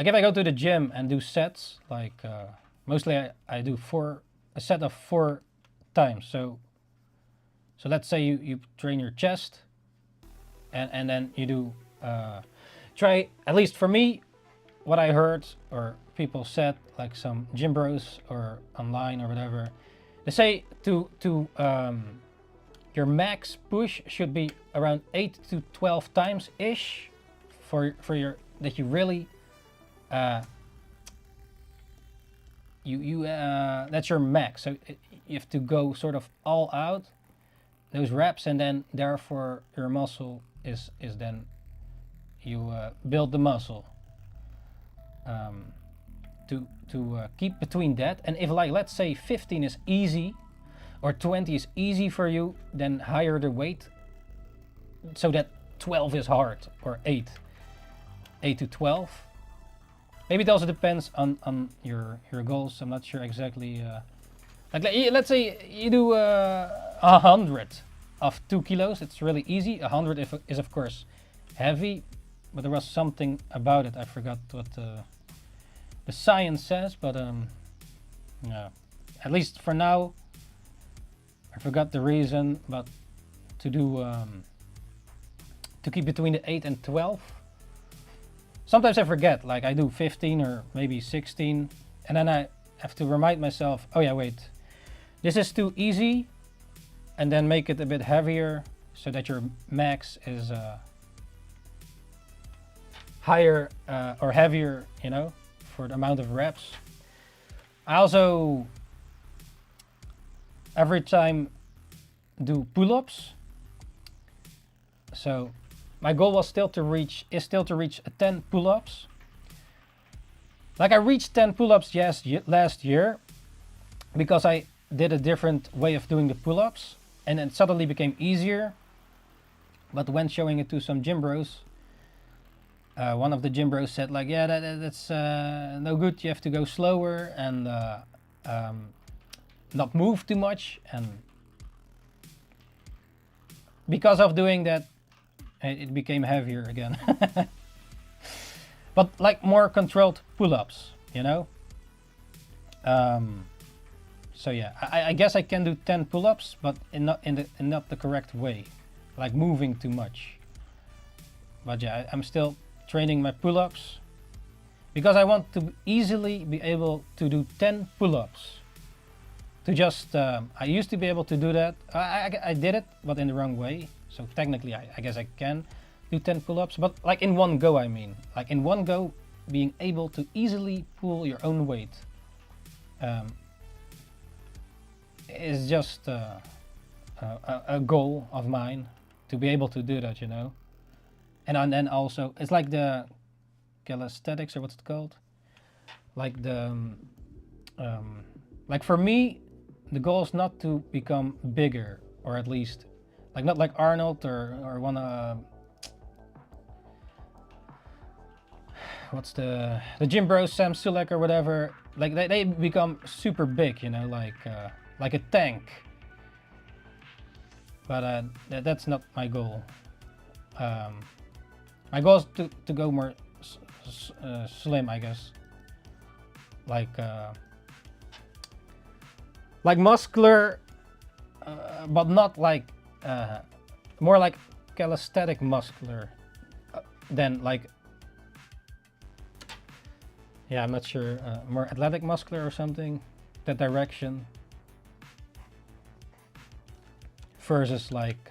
[SPEAKER 1] if I go to the gym and do sets, like mostly I do a set of 4 times. So let's say you train your chest, and then you do try, at least for me, what I heard or people said, like some gym bros or online or whatever, they say to your max push should be around 8 to 12 times ish for your, that you really that's your max. So you have to go sort of all out those reps, and then therefore your muscle is then you build the muscle to keep between that. And if, like, let's say 15 is easy or 20 is easy for you, then higher the weight so that 12 is hard, or 8 to 12. Maybe it also depends on your goals. I'm not sure exactly. Like let's say you do 100 of 2 kilos. It's really easy. 100 is of course heavy, but there was something about it. I forgot the science says, but yeah, at least for now. I forgot the reason, but to do to keep between the 8 and 12. Sometimes I forget, like I do 15 or maybe 16, and then I have to remind myself, oh yeah, wait, this is too easy, and then make it a bit heavier so that your max is higher or heavier, you know, for the amount of reps. I also every time do pull-ups. So my goal was still to reach 10 pull-ups. Like I reached 10 pull-ups last year because I did a different way of doing the pull-ups, and it suddenly became easier. But when showing it to some gym bros, one of the gym bros said like, yeah, that's no good, you have to go slower and not move too much. And because of doing that, it became heavier again. But like more controlled pull-ups, you know. So yeah, I guess I can do 10 pull-ups, but in not the correct way, like moving too much. But yeah, I'm still training my pull-ups because I want to easily be able to do 10 pull-ups. To just, I used to be able to do that. I did it, but in the wrong way. So technically, I guess I can do 10 pull-ups, but like in one go, I mean. Like in one go, being able to easily pull your own weight is just a goal of mine, to be able to do that, you know. And then also, it's like the calisthenics, or what's it called? Like the, like for me, the goal is not to become bigger, or at least, like not like Arnold or one what's the gym bros, Sam Sulek or whatever. Like they become super big, you know, like a tank. But that's not my goal. My goal is to go more slim, I guess. Like muscular, but not like more like calisthenic muscular than like, yeah, I'm not sure, more athletic muscular or something, that direction, versus like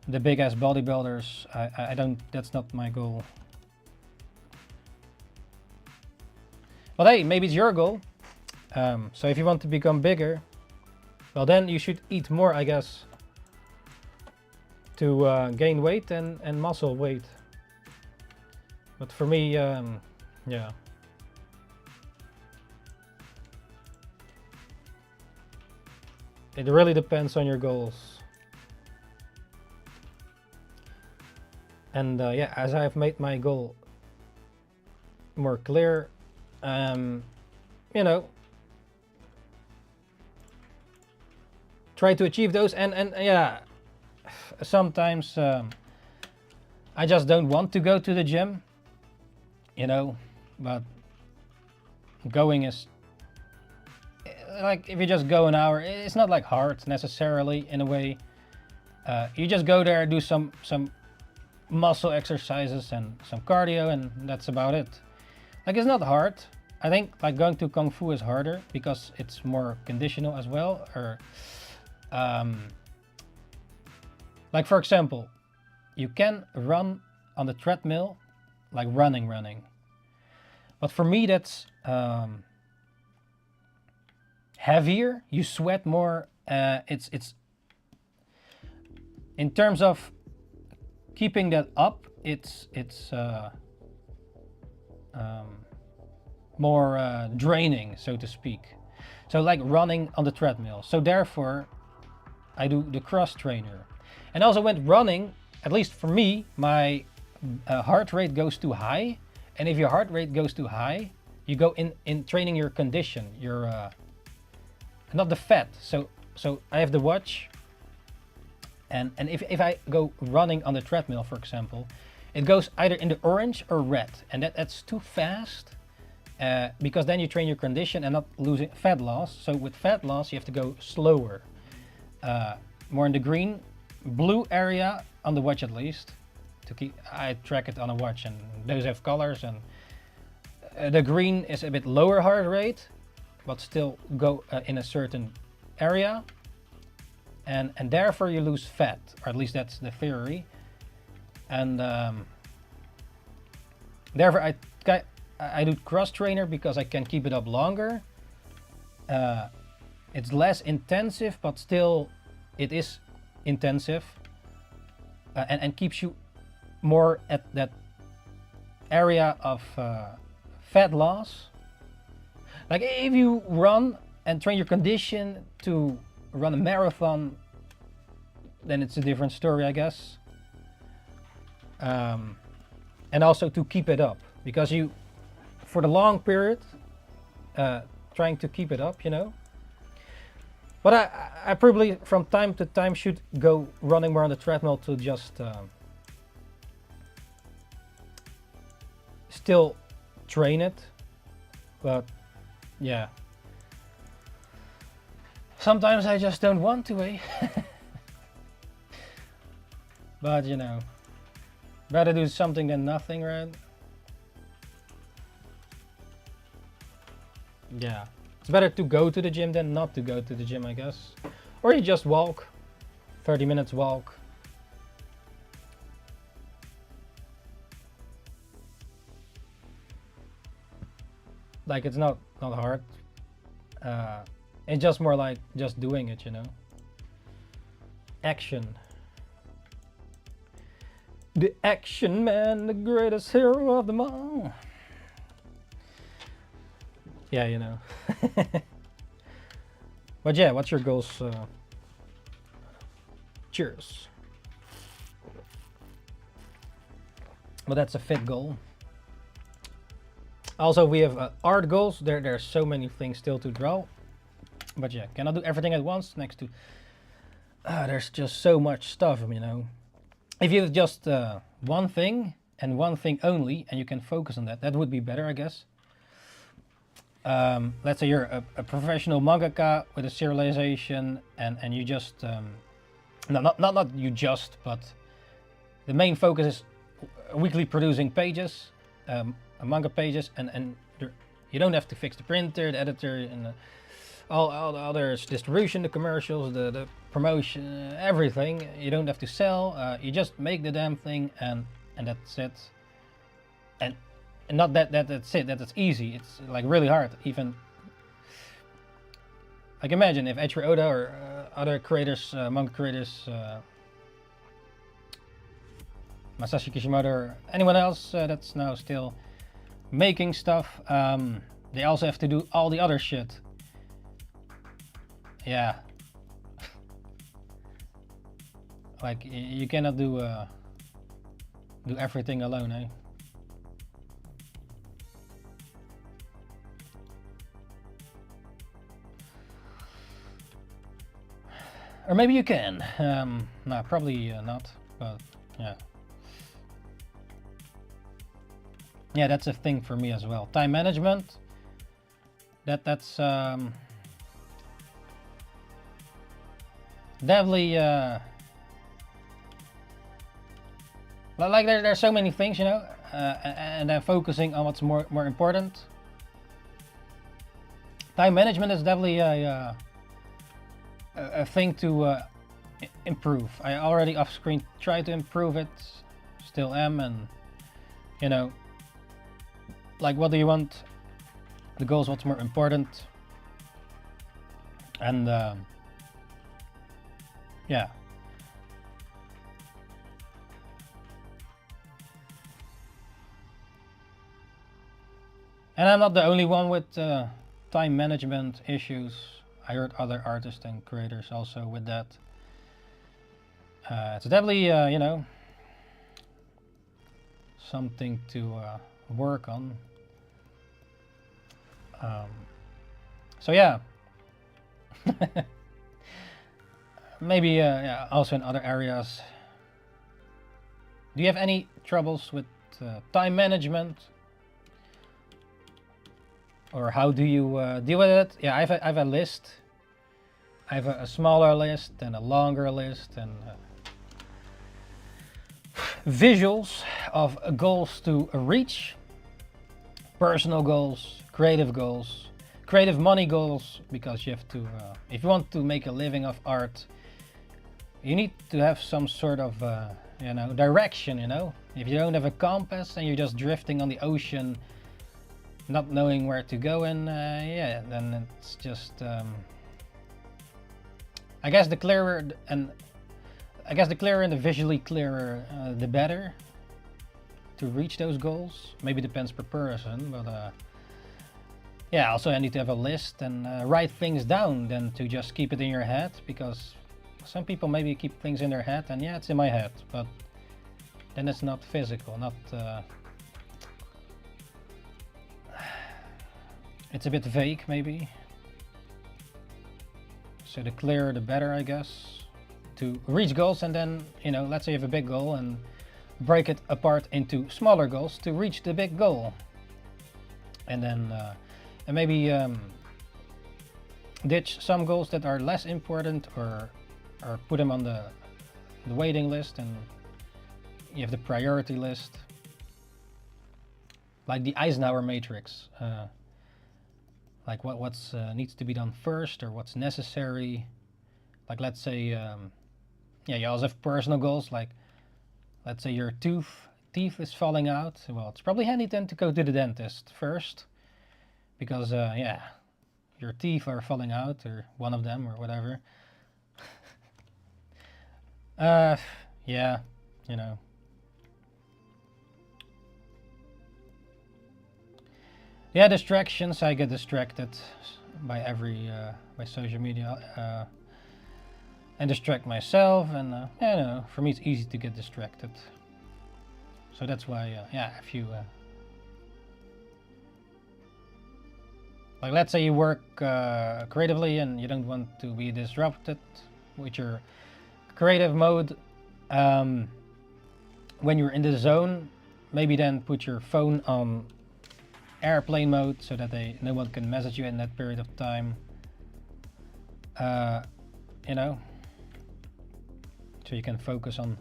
[SPEAKER 1] the big ass bodybuilders. I don't, that's not my goal. But hey, maybe it's your goal. So if you want to become bigger, well then you should eat more, I guess, to gain weight and muscle weight. But for me, yeah. It really depends on your goals. And yeah, as I've made my goal more clear, you know, try to achieve those, and yeah, sometimes I just don't want to go to the gym, you know, but going is like, if you just go an hour, it's not like hard necessarily in a way. You just go there, do some muscle exercises and some cardio, and that's about it. Like, it's not hard. I think like going to Kung Fu is harder because it's more conditional as well. Or like, for example, you can run on the treadmill, like running. But for me, that's heavier. You sweat more. It's in terms of keeping that up, it's more draining, so to speak. So like running on the treadmill. So therefore, I do the cross trainer. And also when running, at least for me, my heart rate goes too high. And if your heart rate goes too high, you go in training your condition, your not the fat. So I have the watch, and if I go running on the treadmill, for example, it goes either in the orange or red, and that's too fast. because then you train your condition and not losing fat loss. So with fat loss, you have to go slower, more in the green, blue area on the watch at least. To keep, I track it on a watch, and those have colors, and the green is a bit lower heart rate, but still go in a certain area, and therefore you lose fat, or at least that's the theory. And therefore I do cross trainer because I can keep it up longer. It's less intensive, but still it is intensive, and keeps you more at that area of fat loss. Like if you run and train your condition to run a marathon, then it's a different story, I guess. And also to keep it up, because you, for the long period, trying to keep it up, you know. But I probably from time to time should go running more on the treadmill to just still train it. But yeah, sometimes I just don't want to, eh? But you know, better do something than nothing, right? Yeah, it's better to go to the gym than not to go to the gym, I guess. Or you just walk, 30 minutes walk. Like it's not hard. It's just more like just doing it, you know. Action. The action man, the greatest hero of them all. Yeah, you know. But yeah, what's your goals? Cheers. Well, that's a fit goal. Also, we have art goals. There's so many things still to draw. But yeah, cannot do everything at once. Next to there's just so much stuff, you know. If you have just one thing and one thing only, and you can focus on that, that would be better, I guess. Let's say you're a professional mangaka with a serialization, and you just not you just, but the main focus is weekly producing pages, manga pages, and you don't have to fix the printer, the editor, and all the others, distribution, the commercials, the promotion, everything. You don't have to sell. You just make the damn thing, and that's it. And not that's it. That's easy. It's like really hard. Even like imagine if Eiichiro Oda or other creators, manga creators, Masashi Kishimoto or anyone else that's now still making stuff, they also have to do all the other shit. Yeah. Like you cannot do everything alone, eh? Or maybe you can. No, probably not. But yeah. Yeah, that's a thing for me as well. Time management. That's definitely like there's so many things, you know, and then focusing on what's more important. Time management is definitely a thing to improve. I already off screen tried to improve it, still am, and you know, like what do you want? The goals, what's more important, and yeah. And I'm not the only one with time management issues. I heard other artists and creators also with that. It's definitely, you know, something to work on. So yeah. Maybe yeah, also in other areas. Do you have any troubles with time management? or how do you deal with it? Yeah, I have a list. I have a smaller list and a longer list, and visuals of goals to reach, personal goals, creative money goals, because you have to, if you want to make a living of art, you need to have some sort of, you know, direction, you know. If you don't have a compass and you're just drifting on the ocean, not knowing where to go, and yeah, then it's just, I guess the clearer and the visually clearer, the better to reach those goals. Maybe depends per person, but yeah, also I need to have a list and write things down than to just keep it in your head, because some people maybe keep things in their head and yeah, it's in my head, but then it's not physical, not it's a bit vague maybe. So the clearer the better, I guess, to reach goals. And then, you know, let's say you have a big goal, and break it apart into smaller goals to reach the big goal. And then and maybe ditch some goals that are less important, or put them on the waiting list, and you have the priority list, like the Eisenhower matrix. Like what's needs to be done first, or what's necessary. Like let's say, yeah, you also have personal goals. Like let's say your teeth is falling out. Well, it's probably handy then to go to the dentist first, because yeah, your teeth are falling out, or one of them, or whatever. Yeah, you know. Yeah, distractions. I get distracted by by social media, and distract myself, and yeah, no, for me it's easy to get distracted. So that's why, yeah, if you like, let's say you work creatively and you don't want to be disrupted with your creative mode, when you're in the zone, maybe then put your phone on airplane mode, so that no one can message you in that period of time, you know, so you can focus on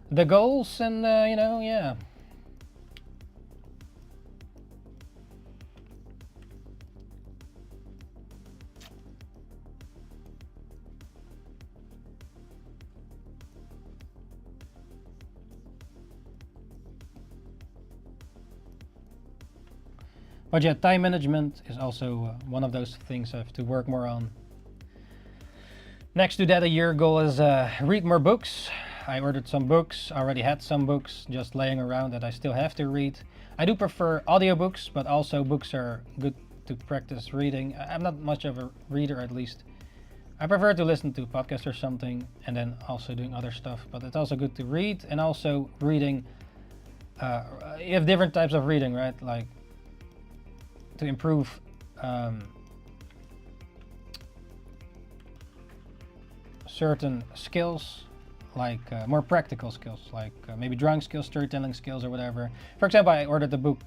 [SPEAKER 1] the goals, and you know, yeah. But yeah, time management is also one of those things I have to work more on. Next to that, a year goal is read more books. I ordered some books, already had some books just laying around that I still have to read. I do prefer audiobooks, but also books are good to practice reading. I'm not much of a reader, at least. I prefer to listen to podcasts or something, and then also doing other stuff, but it's also good to read. And also reading, you have different types of reading, right? Like, to improve certain skills, like more practical skills, like maybe drawing skills, storytelling skills, or whatever. For example, I ordered the book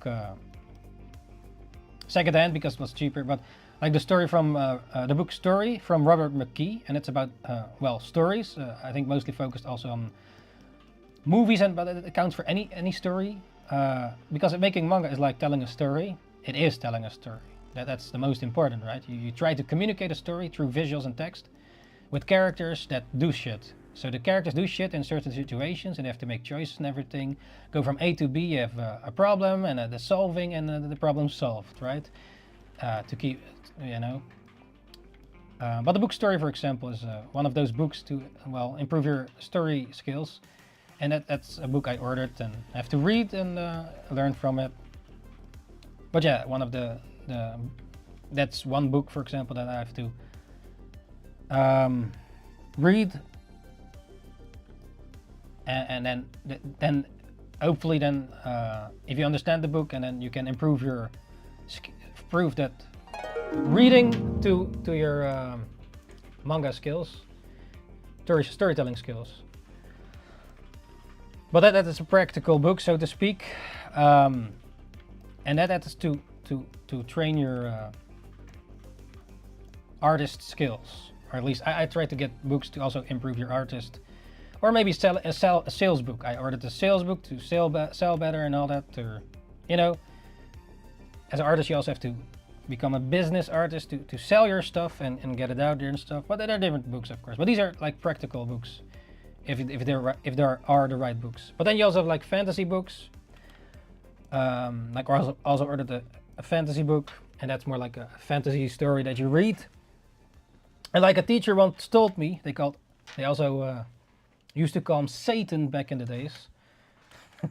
[SPEAKER 1] secondhand because it was cheaper, but like the story from the book Story from Robert McKee, and it's about well, stories. I think mostly focused also on movies, but it counts for any story, because making manga is like telling a story. It is telling a story. That's the most important, right? You try to communicate a story through visuals and text with characters that do shit. So the characters do shit in certain situations, and they have to make choices and everything. Go from A to B, you have a problem, and the solving, and the problem solved, right? To keep, you know. But the book Story, for example, is one of those books to, well, improve your story skills. And that's a book I ordered and have to read and learn from it. But yeah, one of that's one book, for example, that I have to read, and then hopefully then if you understand the book, and then you can improve that reading to your manga skills, storytelling skills. But that is a practical book, so to speak. And that is to to train your artist skills, or at least I try to get books to also improve your artist, or maybe sell a sales book. I ordered a sales book to sell better and all that. Or, you know, as an artist, you also have to become a business artist to sell your stuff and get it out there and stuff. But there are different books, of course. But these are like practical books, if there are the right books. But then you also have like fantasy books. Like I also ordered a fantasy book, and that's more like a fantasy story that you read. And like a teacher once told me, they also used to call him Satan back in the days.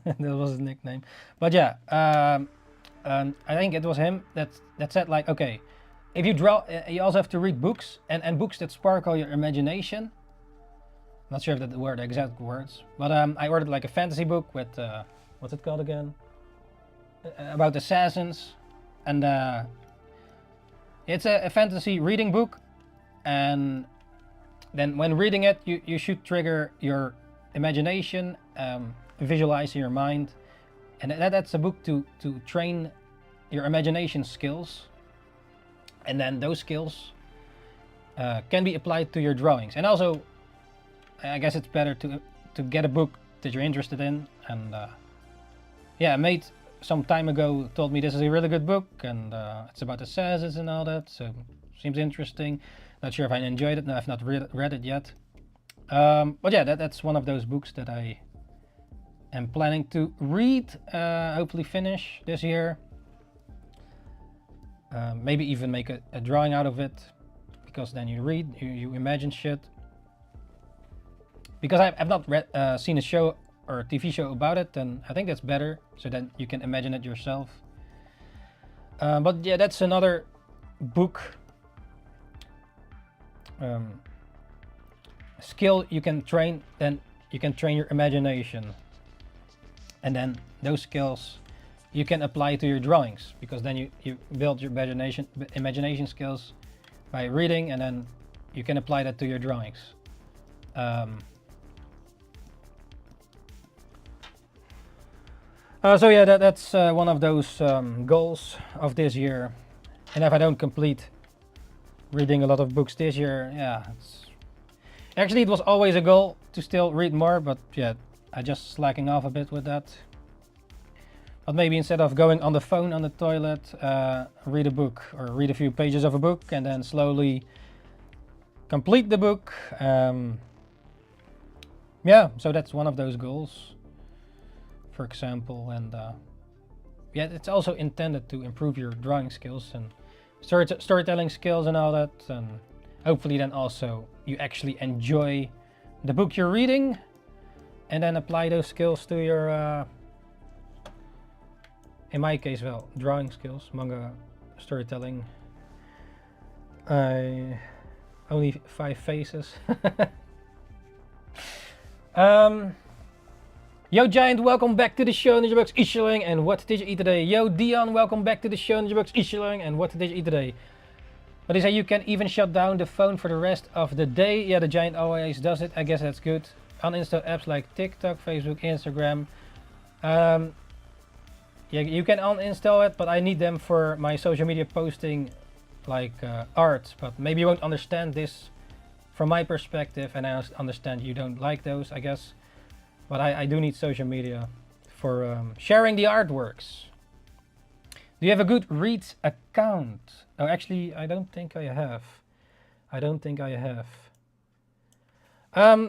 [SPEAKER 1] That was his nickname. But yeah, I think it was him that said like, okay, if you draw, you also have to read books and books that sparkle your imagination. Not sure if that were the exact words, but I ordered like a fantasy book with what's it called again? About assassins, and it's a fantasy reading book, and then when reading it, you should trigger your imagination, visualize in your mind, and that's a book to train your imagination skills, and then those skills can be applied to your drawings. And also, I guess it's better to get a book that you're interested in. And yeah, a mate some time ago told me this is a really good book, and it's about assassins and all that, so seems interesting. Not sure if I enjoyed it. No, I've not read it yet. But yeah, that's one of those books that I am planning to read, hopefully finish this year. Maybe even make a drawing out of it, because then you read, you imagine shit. Because I've not seen a show or a TV show about it, then I think that's better, so then you can imagine it yourself. But yeah, that's another book skill you can train. Then you can train your imagination, and then those skills you can apply to your drawings, because then you build your imagination skills by reading, and then you can apply that to your drawings. So yeah, that's one of those goals of this year. And if I don't complete reading a lot of books this year, yeah, actually it was always a goal to still read more, but yeah, I just slacking off a bit with that. But maybe instead of going on the phone on the toilet, read a book, or read a few pages of a book and then slowly complete the book. Yeah, so that's one of those goals, for example. And yeah, it's also intended to improve your drawing skills and storytelling skills and all that, and hopefully then also you actually enjoy the book you're reading, and then apply those skills to your in my case, well, drawing skills, manga, storytelling. Only 5 faces. Yo Giant, welcome back to the show, NINJABOX ishhh, and what did you eat today? Yo Dion, welcome back to the show, NINJABOX ishhh, and what did you eat today? But they say you can even shut down the phone for the rest of the day. Yeah, the Giant always does it. I guess that's good. Uninstall apps like TikTok, Facebook, Instagram. Yeah, you can uninstall it, but I need them for my social media posting, like art. But maybe you won't understand this from my perspective, and I understand you don't like those, I guess. But I do need social media for sharing the artworks. Do you have a Goodreads account? Oh, actually, I don't think I have.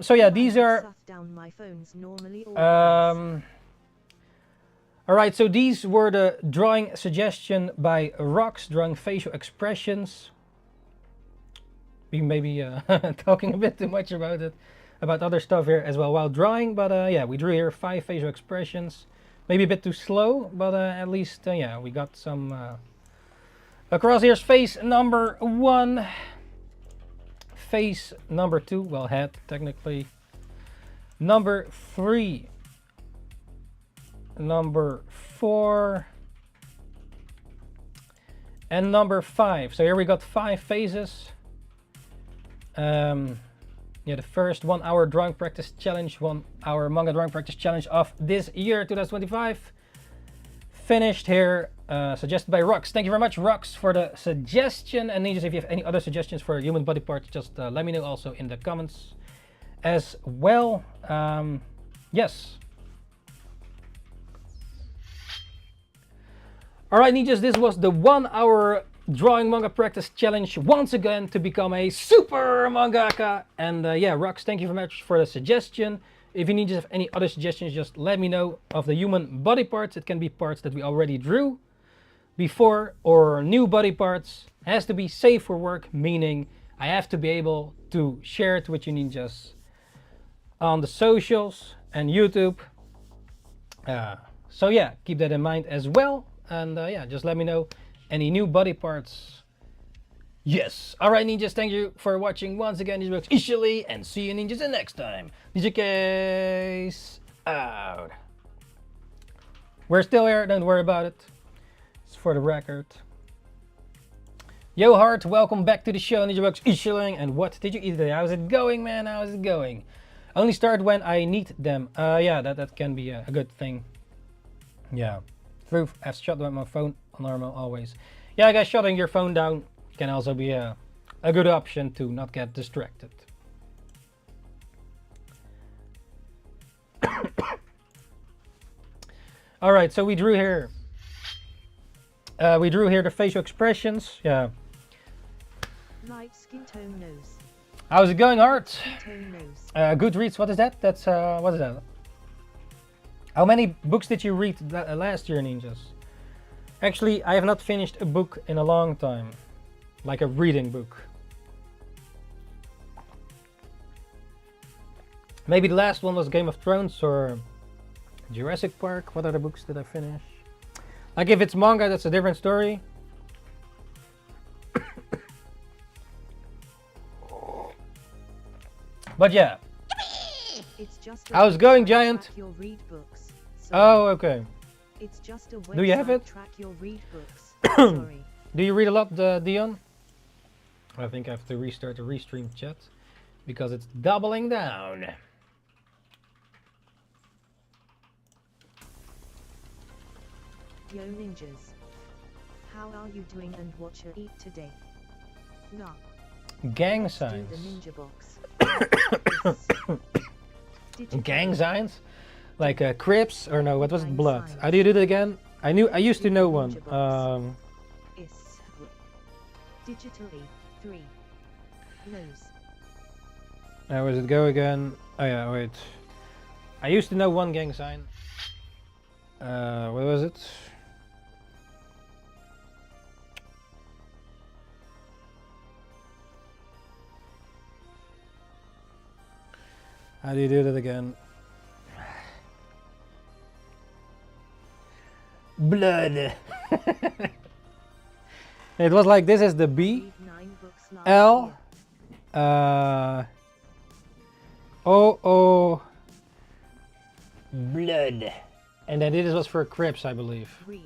[SPEAKER 1] So yeah, these are... Alright, so these were the drawing suggestion by Rox, drawing facial expressions. We may be talking a bit too much about it, about other stuff here as well while drawing, but yeah, we drew here 5 facial expressions. Maybe a bit too slow, but at least, yeah, we got some across. Here's face number 1, face number 2, well, head technically, number 3, number 4, and number 5. So here we got 5 faces. Yeah, the first 1 hour drawing practice challenge, 1 hour manga drawing practice challenge of this year, 2025. finished here. Suggested by Rox. Thank you very much, Rox, for the suggestion. And Ninjas, if you have any other suggestions for human body parts, just let me know also in the comments as well. Yes. Alright, Ninjas, this was the 1 hour drawing manga practice challenge once again to become a super mangaka. And yeah, Rox, thank you very much for the suggestion. If you need to have any other suggestions, just let me know of the human body parts. It can be parts that we already drew before or new body parts. It has to be safe for work, meaning I have to be able to share it with you ninjas on the socials and YouTube. So yeah, keep that in mind as well. And yeah, just let me know any new body parts. Yes. Alright, ninjas, thank you for watching once again. NINJABOX ishhh, and see you ninjas the next time. Ninjakees out. We're still here, don't worry about it. It's for the record. Yo Hart, welcome back to the show. NINJABOX ishhh, and what did you eat today? How's it going, man? How's it going? Only start when I need them. Yeah, that can be a good thing. Yeah. Proof, I've shut down my phone on normal always. Yeah, guys, shutting your phone down can also be a good option to not get distracted. All right, so we drew here. The facial expressions. Yeah.
[SPEAKER 2] Light skin tone nose.
[SPEAKER 1] How's it going, Art?
[SPEAKER 2] Goodreads.
[SPEAKER 1] What is that? That's what is that? How many books did you read last year, ninjas? Actually, I have not finished a book in a long time. Like a reading book. Maybe the last one was Game of Thrones or Jurassic Park. What other books did I finish? Like if it's manga, that's a different story. But yeah.
[SPEAKER 2] It's just
[SPEAKER 1] how's it going, Giant?
[SPEAKER 2] your read books.
[SPEAKER 1] Oh, okay.
[SPEAKER 2] It's just a website.
[SPEAKER 1] Do you have it?
[SPEAKER 2] Track your read books. Sorry.
[SPEAKER 1] Do you read a lot, Dion? I think I have to restart the restream chat because it's doubling down.
[SPEAKER 2] Yo ninjas. How are you doing and what you eat today? No.
[SPEAKER 1] Gang
[SPEAKER 2] Let's
[SPEAKER 1] signs.
[SPEAKER 2] do the NINJABOX.
[SPEAKER 1] Gang signs? Like Crips or no, what was it?
[SPEAKER 2] Gang
[SPEAKER 1] Blood.
[SPEAKER 2] signs.
[SPEAKER 1] How do you do it again? I used to know one.
[SPEAKER 2] Digitally 3 nose.
[SPEAKER 1] Where does it go again? Oh yeah, wait. I used to know one gang sign. What was it? How do you do that again? Blood. It was like this is the B, L, O, blood. And then this was for Crips, I believe.
[SPEAKER 2] Read.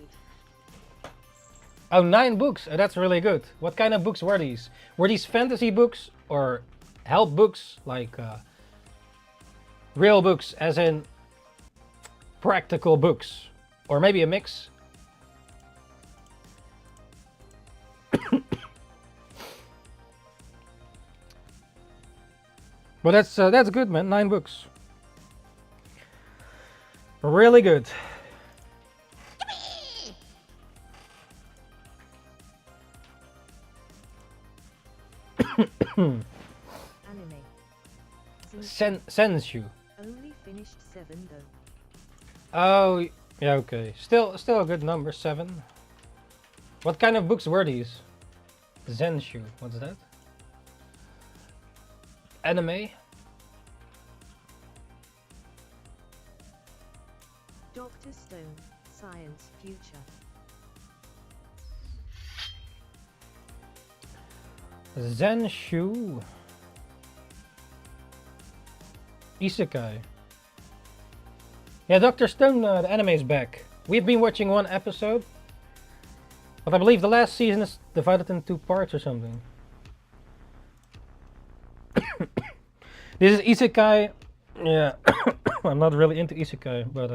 [SPEAKER 1] Oh, 9 books. Oh, that's really good. What kind of books were these? Were these fantasy books or help books? Like real books, as in practical books? Or maybe a mix? Well, that's good, man. 9 books. Really good.
[SPEAKER 2] Anime.
[SPEAKER 1] Senshu.
[SPEAKER 2] Only finished 7 though.
[SPEAKER 1] Oh, yeah, okay. Still a good number, 7. What kind of books were these? Zenshu. What's that? Anime.
[SPEAKER 2] Dr. Stone, Science Future.
[SPEAKER 1] Zenshu. Isekai. Yeah, Dr. Stone, the anime is back. We've been watching 1 episode. But I believe the last season is divided in 2 parts or something. This is Isekai. Yeah, I'm not really into Isekai, but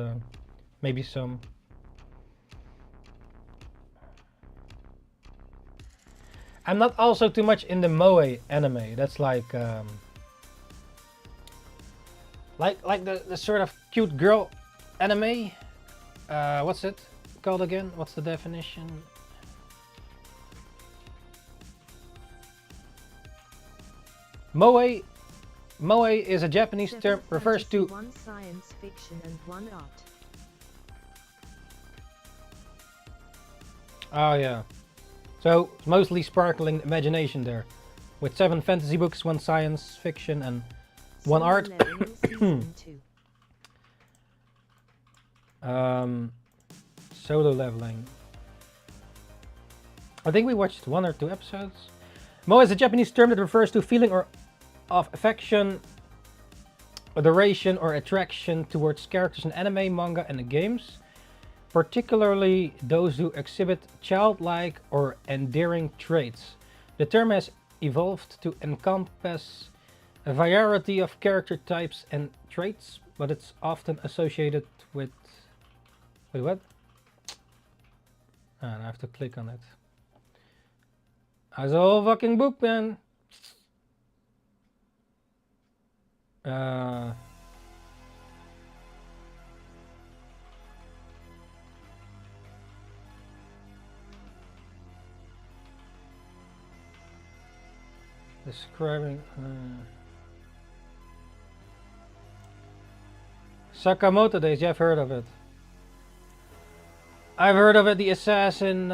[SPEAKER 1] maybe some. I'm not also too much in the moe anime. That's like the sort of cute girl anime. What's it called again? What's the definition? Moe is a Japanese term, refers to
[SPEAKER 2] one science fiction and one art.
[SPEAKER 1] Oh yeah. So it's mostly sparkling imagination there. With 7 fantasy books, 1 science fiction and 1 art. Solo leveling. I think we watched 1 or 2 episodes. Moe is a Japanese term that refers to a feeling or of affection, adoration or attraction towards characters in anime, manga and games. Particularly those who exhibit childlike or endearing traits. The term has evolved to encompass a variety of character types and traits, but it's often associated with... Wait, what? I have to click on it. That's a whole fucking book, man. Describing Sakamoto Days, yeah, I've heard of it. I've heard of it, the assassin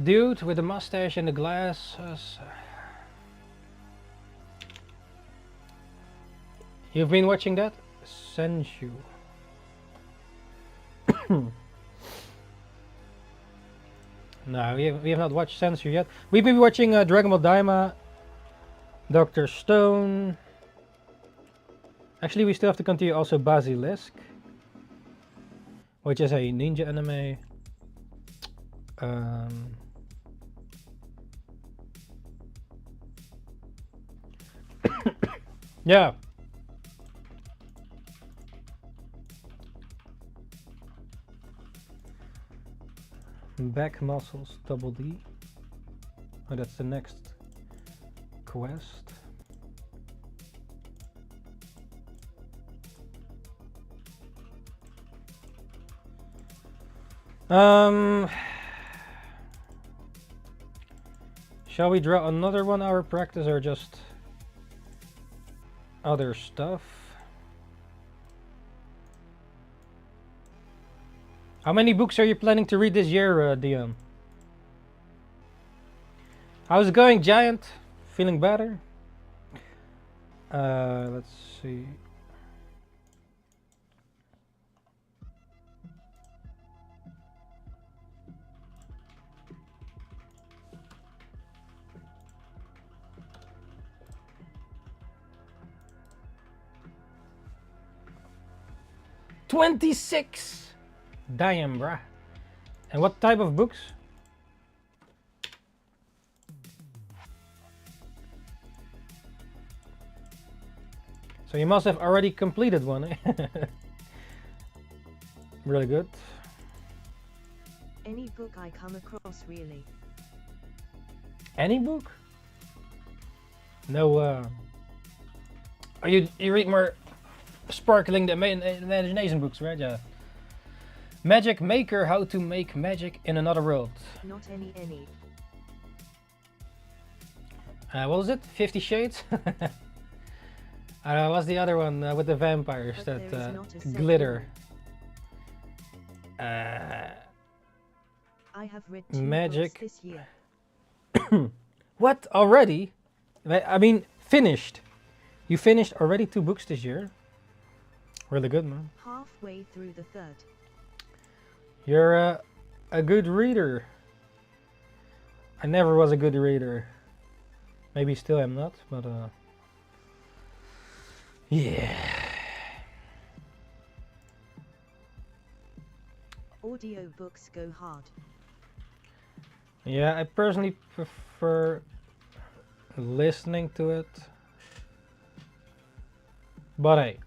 [SPEAKER 1] dude with the mustache and the glasses. You've been watching that? Senshu. No, we have not watched Senshu yet. We've been watching Dragon Ball Daima, Dr. Stone. Actually, we still have to continue also Basilisk, which is a ninja anime. Yeah. Back muscles, double D. Oh, that's the next quest. Shall we draw another 1 hour practice or just other stuff? How many books are you planning to read this year, Dion? How's it going, Giant? Feeling better? Let's see. $26! Damn, bruh. And what type of books? So you must have already completed one, eh? Really good.
[SPEAKER 2] Any book I come across, really.
[SPEAKER 1] Any book? No, oh, you read more sparkling the imagination books, right? Yeah. Magic Maker, how to make magic in another world.
[SPEAKER 2] Not any.
[SPEAKER 1] What was it? 50 Shades? What's the other one with the vampires
[SPEAKER 2] But
[SPEAKER 1] that glitter?
[SPEAKER 2] I have read 2
[SPEAKER 1] Magic.
[SPEAKER 2] books this year.
[SPEAKER 1] What? Already? I mean, finished. You finished already 2 books this year? Really good, man.
[SPEAKER 2] Halfway through the 3rd.
[SPEAKER 1] You're a good reader. I never was a good reader. Maybe still am not, but yeah.
[SPEAKER 2] Audiobooks go hard.
[SPEAKER 1] Yeah, I personally prefer listening to it. But hey,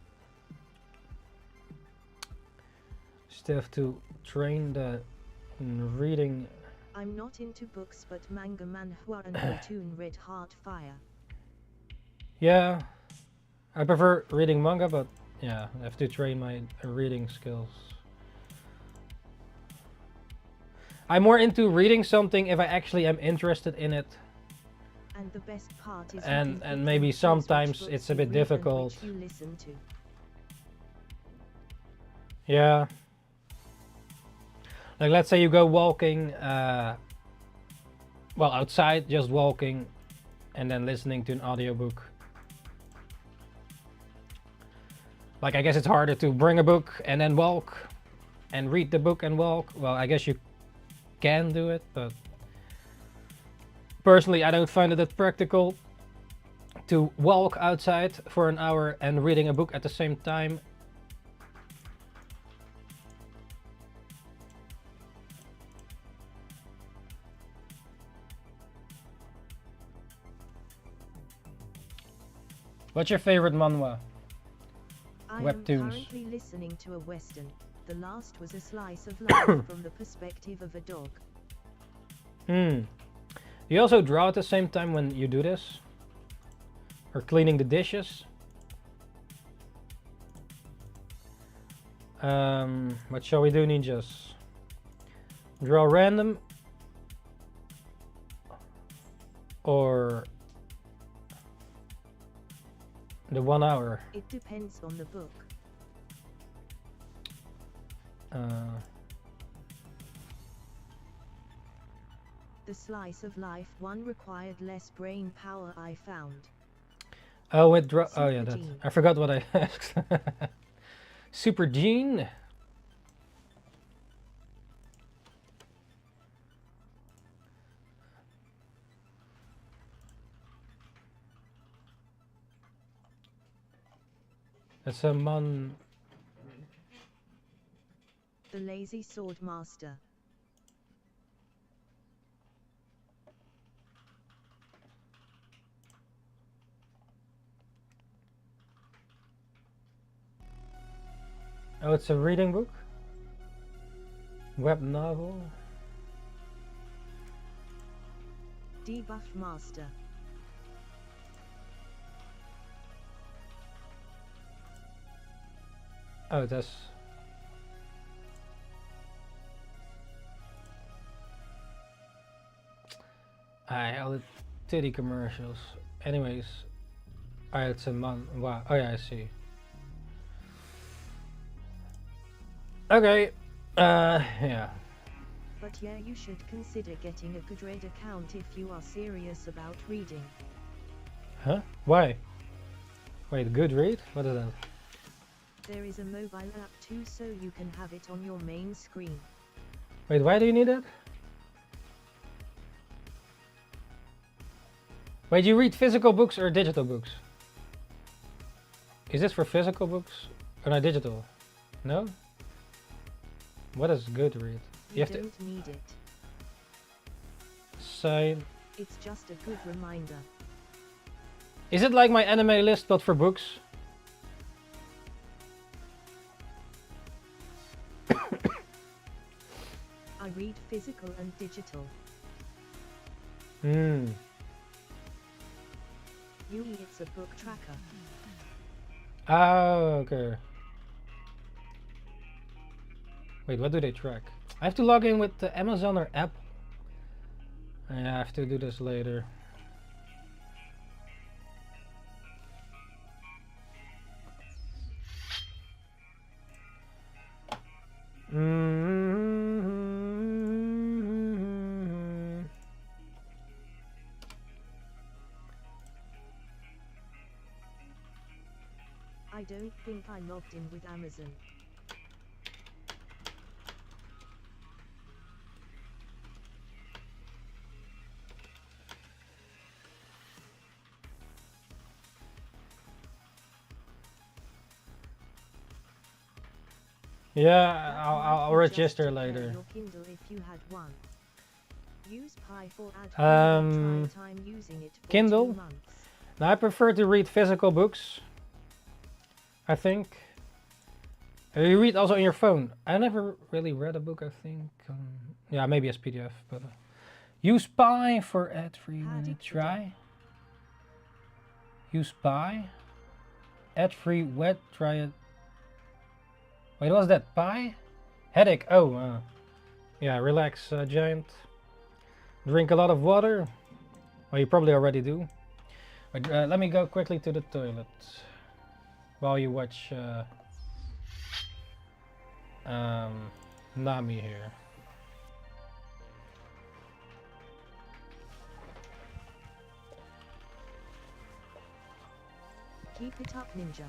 [SPEAKER 1] still have to train the reading.
[SPEAKER 2] I'm not into books, but manga, manhwa and webtoon read hard fire.
[SPEAKER 1] Yeah, I prefer reading manga, but yeah, I have to train my reading skills. I'm more into reading something if I actually am interested in it.
[SPEAKER 2] And the best part is
[SPEAKER 1] And maybe sometimes it's a bit difficult.
[SPEAKER 2] You listen to.
[SPEAKER 1] Yeah. Like let's say you go walking, well, outside, just walking, and then listening to an audiobook. Like I guess it's harder to bring a book and then walk, and read the book and walk. Well, I guess you can do it, but personally I don't find it that practical to walk outside for an hour and reading a book at the same time. What's your favorite manhwa?
[SPEAKER 2] I
[SPEAKER 1] Webtoons.
[SPEAKER 2] am currently listening to a western. The last was a slice of life from the perspective of a dog.
[SPEAKER 1] You also draw at the same time when you do this? Or cleaning the dishes? What shall we do, ninjas? Draw random? Or the 1 hour?
[SPEAKER 2] It depends on the book. The slice of life one required less brain power, I found.
[SPEAKER 1] Oh, it draw. Oh yeah,
[SPEAKER 2] Super
[SPEAKER 1] that.
[SPEAKER 2] Gene.
[SPEAKER 1] I forgot what I asked. Super Gene. That's a man.
[SPEAKER 2] The Lazy Sword Master.
[SPEAKER 1] Oh, it's a reading book? Web novel?
[SPEAKER 2] Debuff Master.
[SPEAKER 1] Oh, that's... all the titty commercials. Anyways. Alright, it's a man. Wow. Oh yeah, I see. Okay. Yeah.
[SPEAKER 2] But yeah, you should consider getting a Goodread account if you are serious about reading.
[SPEAKER 1] Huh? Why? Wait, Goodread? What is that?
[SPEAKER 2] There is a mobile app too, so you can have it on your main screen.
[SPEAKER 1] Wait, why do you need that? Wait, you read physical books or digital books? Is this for physical books or not digital? No? What is Goodread?
[SPEAKER 2] You
[SPEAKER 1] have
[SPEAKER 2] don't need it.
[SPEAKER 1] Sign.
[SPEAKER 2] It's just a good reminder.
[SPEAKER 1] Is it like my anime list but for books?
[SPEAKER 2] I read physical and digital.
[SPEAKER 1] Hmm.
[SPEAKER 2] Yui, it's a book tracker.
[SPEAKER 1] Oh, okay. Wait, what do they track? I have to log in with the Amazon or Apple. Yeah, I have to do this later.
[SPEAKER 2] I don't think I logged in with Amazon.
[SPEAKER 1] Yeah, I'll
[SPEAKER 2] Might just
[SPEAKER 1] register
[SPEAKER 2] declare
[SPEAKER 1] later.
[SPEAKER 2] Your Kindle if you had one. Use Pi for ad free and try time using it for
[SPEAKER 1] Kindle?
[SPEAKER 2] 2 months.
[SPEAKER 1] Now I prefer to read physical books. I think. You read also on your phone. I never really read a book, I think. Yeah, maybe as PDF, but Use pie for ad-free
[SPEAKER 2] Howdy
[SPEAKER 1] minute
[SPEAKER 2] today.
[SPEAKER 1] try. Use pie. Ad-free wet try it. Wait, what was that? Pie? Headache. Oh, yeah, relax, giant. Drink a lot of water. Well, you probably already do. But let me go quickly to the toilet while you watch Nami here.
[SPEAKER 2] Keep it up, Ninja.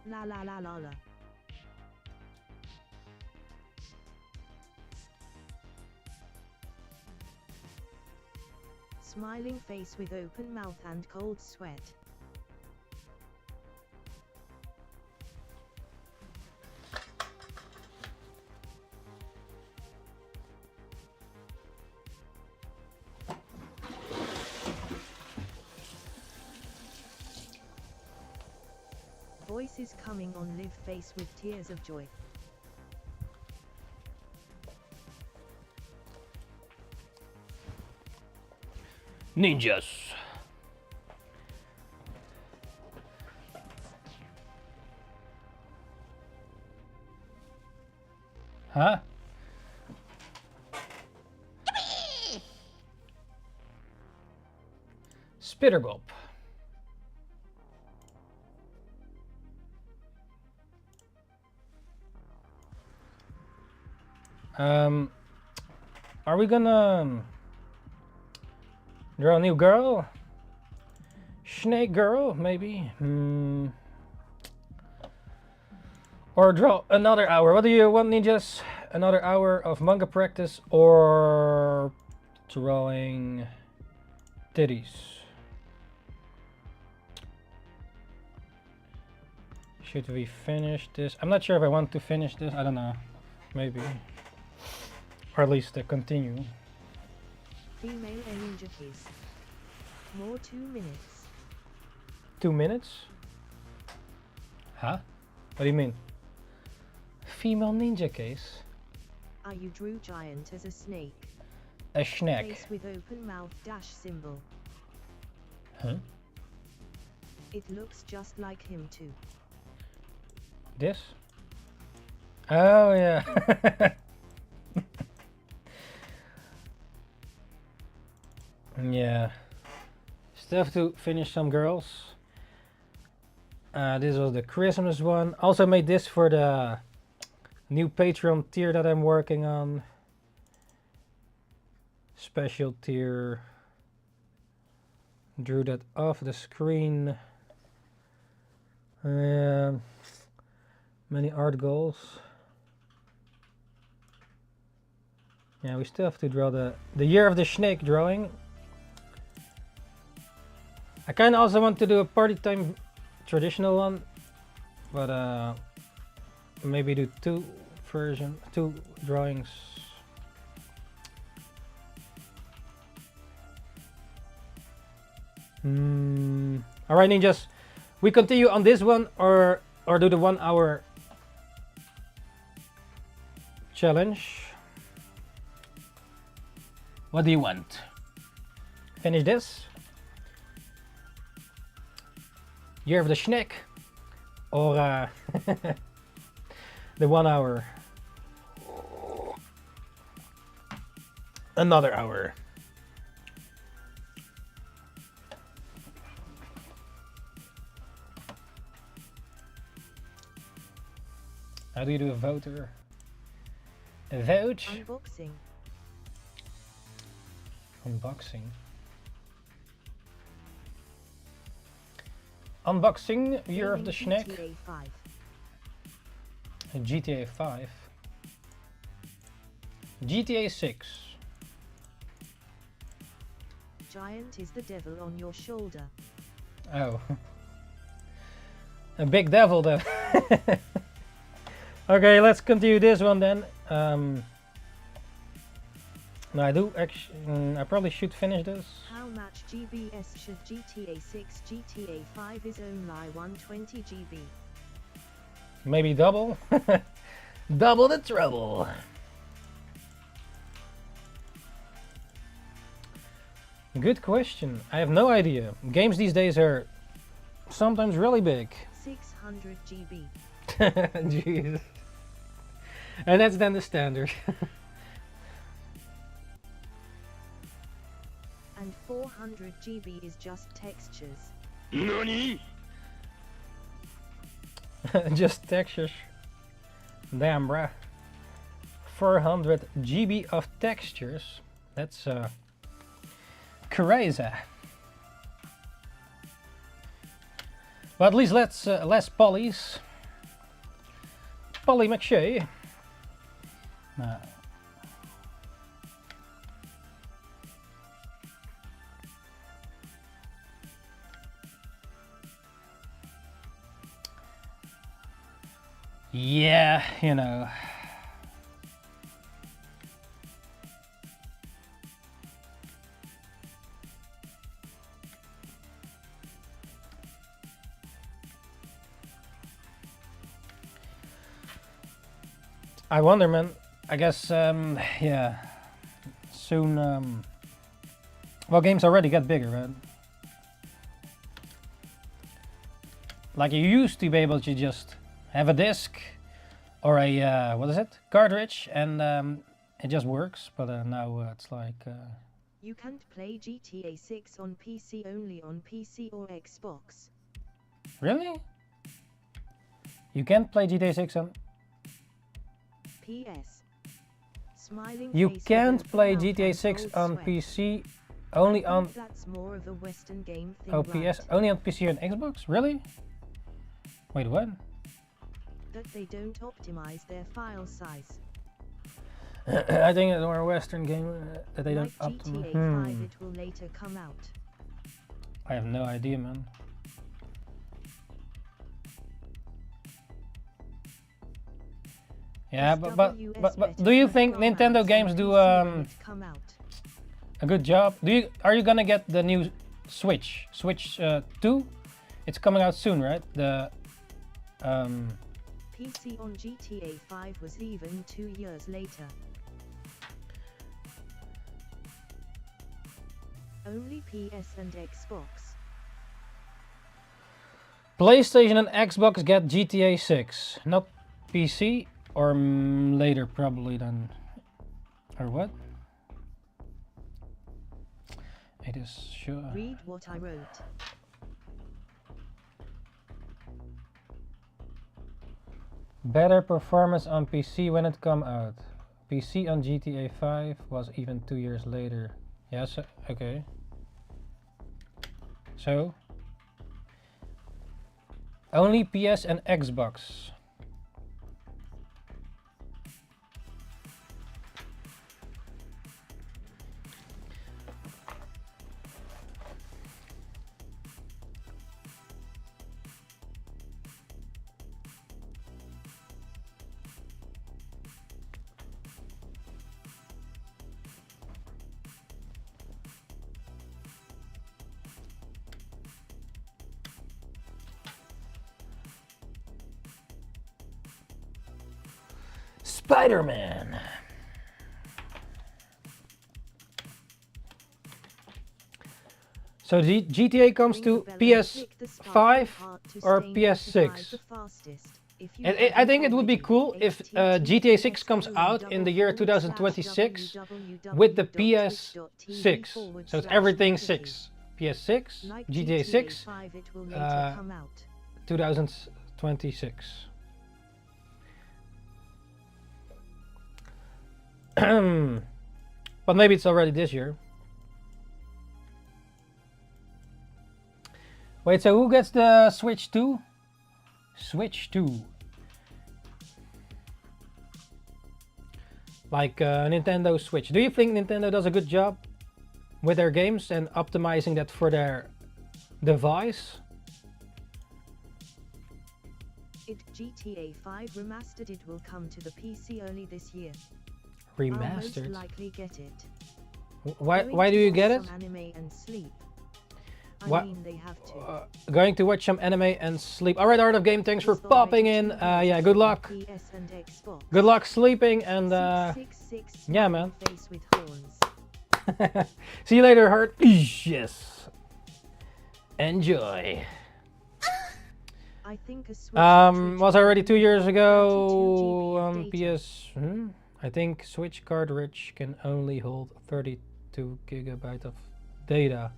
[SPEAKER 2] La la la la la. Smiling face with open mouth and cold sweat. Voice is coming on live face with tears of joy.
[SPEAKER 1] Ninjas. Huh? Spittergulp. Are we gonna draw a new girl? Snake girl, maybe? Or draw another hour. What do you want, ninjas? Another hour of manga practice or drawing titties? Should we finish this? I'm not sure if I want to finish this. I don't know. Maybe. Or at least continue.
[SPEAKER 2] Female Ninjakees. More 2 minutes.
[SPEAKER 1] 2 minutes? Huh? What do you mean? Female Ninjakees?
[SPEAKER 2] Are you drew giant as a snake?
[SPEAKER 1] A snack.
[SPEAKER 2] Face with open mouth dash symbol.
[SPEAKER 1] Huh?
[SPEAKER 2] It looks just like him too.
[SPEAKER 1] This? Oh yeah. Yeah. Still have to finish some girls. This was the Christmas one. Also made this for the new Patreon tier that I'm working on. Special tier. Drew that off the screen. Many art goals. Yeah, we still have to draw the year of the snake drawing. I kind of also want to do a party time traditional one, but maybe do two drawings. All right, ninjas, we continue on this one or do the 1 hour challenge. What do you want? Finish this? Year of the Snake? Or the 1 hour? Another hour. How do you do a voter? Vote.
[SPEAKER 2] Unboxing.
[SPEAKER 1] Unboxing. Unboxing, Year of the Snack.
[SPEAKER 2] GTA 5.
[SPEAKER 1] GTA 5. GTA 6.
[SPEAKER 2] Giant is the devil on your shoulder.
[SPEAKER 1] Oh. A big devil then. Okay, let's continue this one then. No, I probably should finish this.
[SPEAKER 2] How much GBs should GTA 6? GTA 5 is only 120 GB.
[SPEAKER 1] Maybe double? Double the trouble. Good question. I have no idea. Games these days are sometimes really big.
[SPEAKER 2] 600 GB.
[SPEAKER 1] Jeez. And that's then the standard.
[SPEAKER 2] And 400 GB is just textures.
[SPEAKER 3] NANI?!
[SPEAKER 1] Just textures. Damn, bruh. 400 GB of textures. That's crazy. But at least let's less polys. Polly McShay. Yeah, you know. I wonder, man. I guess, yeah. Soon, well, games already get bigger, right? Like, you used to be able to just have a disc or a, what is it? Cartridge, and it just works. But now it's like...
[SPEAKER 2] You can't play GTA 6 on PC, only on PC or Xbox.
[SPEAKER 1] Really? You can't play GTA 6 on...
[SPEAKER 2] PS. Smiling
[SPEAKER 1] You
[SPEAKER 2] face
[SPEAKER 1] can't
[SPEAKER 2] with
[SPEAKER 1] play
[SPEAKER 2] mouth
[SPEAKER 1] GTA
[SPEAKER 2] and
[SPEAKER 1] 6
[SPEAKER 2] cold
[SPEAKER 1] on
[SPEAKER 2] sweat.
[SPEAKER 1] PC, only on
[SPEAKER 2] That's more of a Western game thing,
[SPEAKER 1] OPS,
[SPEAKER 2] right?
[SPEAKER 1] only on PC and Xbox? Really? Wait, what?
[SPEAKER 2] That they don't optimize their file size.
[SPEAKER 1] I think it's more a Western game that they
[SPEAKER 2] Like
[SPEAKER 1] don't
[SPEAKER 2] GTA
[SPEAKER 1] optimize.
[SPEAKER 2] 5, it will later come out.
[SPEAKER 1] I have no idea, man. Yeah, but do you think Nintendo games do
[SPEAKER 2] Come out.
[SPEAKER 1] a good job? Are you gonna get the new Switch 2? It's coming out soon, right? The
[SPEAKER 2] PC on GTA 5 was even 2 years later. Only PS and Xbox.
[SPEAKER 1] PlayStation and Xbox get GTA 6, not PC, or later probably then, or what? It is sure.
[SPEAKER 2] Read what I wrote.
[SPEAKER 1] Better performance on PC when it come out. PC on GTA 5 was even 2 years later. Yes, okay. So only PS and Xbox. Spider-Man. So the GTA comes to PS5 or PS6. I think it would be cool if GTA 6 comes out in the year 2026 with the PS6. So it's everything 6. PS6, GTA 6, 2026. But maybe it's already this year. Wait, so who gets the Switch 2? Switch 2. Like Nintendo Switch. Do you think Nintendo does a good job with their games and optimizing that for their device?
[SPEAKER 2] GTA 5 Remastered. It will come to the PC early this year.
[SPEAKER 1] Remastered?
[SPEAKER 2] I'll most likely get it.
[SPEAKER 1] Why do you get it?
[SPEAKER 2] Anime and sleep.
[SPEAKER 1] What?
[SPEAKER 2] I mean, they have to.
[SPEAKER 1] Going to watch some anime and sleep. Alright, Art of Game, thanks for popping in. Yeah, good luck. Good luck sleeping and yeah, man.
[SPEAKER 2] Face with horns.
[SPEAKER 1] See you later, Heart. Yes. Enjoy.
[SPEAKER 2] I think a Switch
[SPEAKER 1] was already 2 years ago on PS. I think Switch cartridge can only hold 32 GB of data.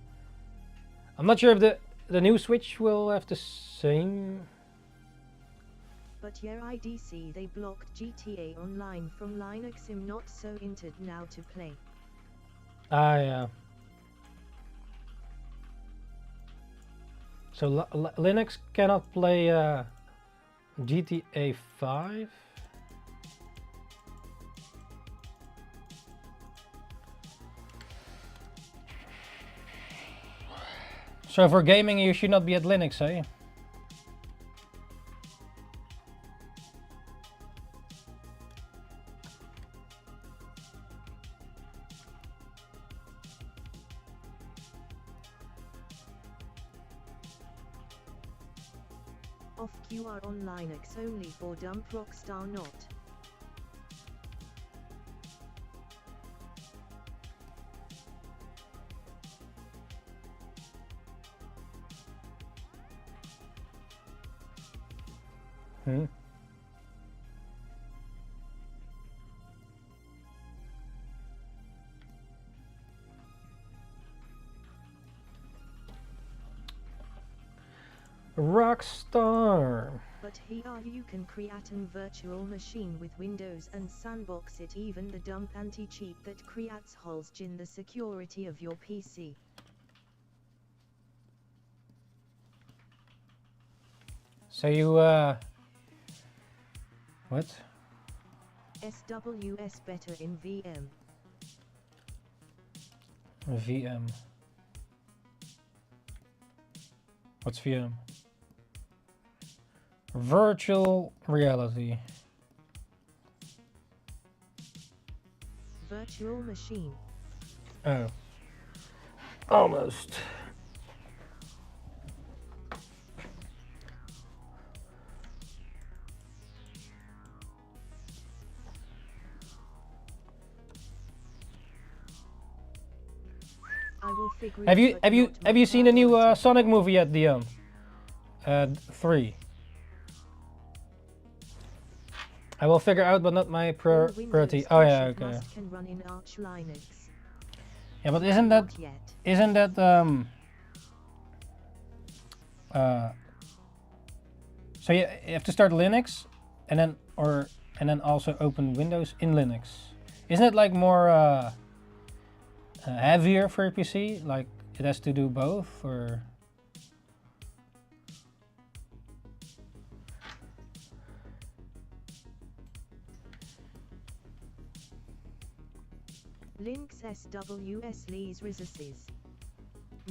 [SPEAKER 1] I'm not sure if the new Switch will have the same.
[SPEAKER 2] But yeah, IDC they blocked GTA Online from Linux. I'm not so entered now to play.
[SPEAKER 1] Ah, yeah. So Linux cannot play GTA 5? So for gaming you should not be at Linux, eh?
[SPEAKER 2] Off QR on Linux only for dump Rockstar not.
[SPEAKER 1] Rockstar.
[SPEAKER 2] But here you can create a virtual machine with Windows and sandbox it. Even the dump anti-cheat that creates holes in the security of your PC.
[SPEAKER 1] So you what?
[SPEAKER 2] SWS better in VM.
[SPEAKER 1] VM. What's VM? Virtual reality.
[SPEAKER 2] Virtual machine.
[SPEAKER 1] Oh. Almost.
[SPEAKER 2] I will figure
[SPEAKER 1] Have you seen the new Sonic movie yet, Dion? 3. I will figure out, but not my priority. Oh yeah, okay.
[SPEAKER 2] Can run in Arch Linux.
[SPEAKER 1] Yeah, but isn't that so you have to start Linux and then also open Windows in Linux. Isn't it like more heavier for your PC? Like it has to do both, or?
[SPEAKER 2] Links SWS lease resources.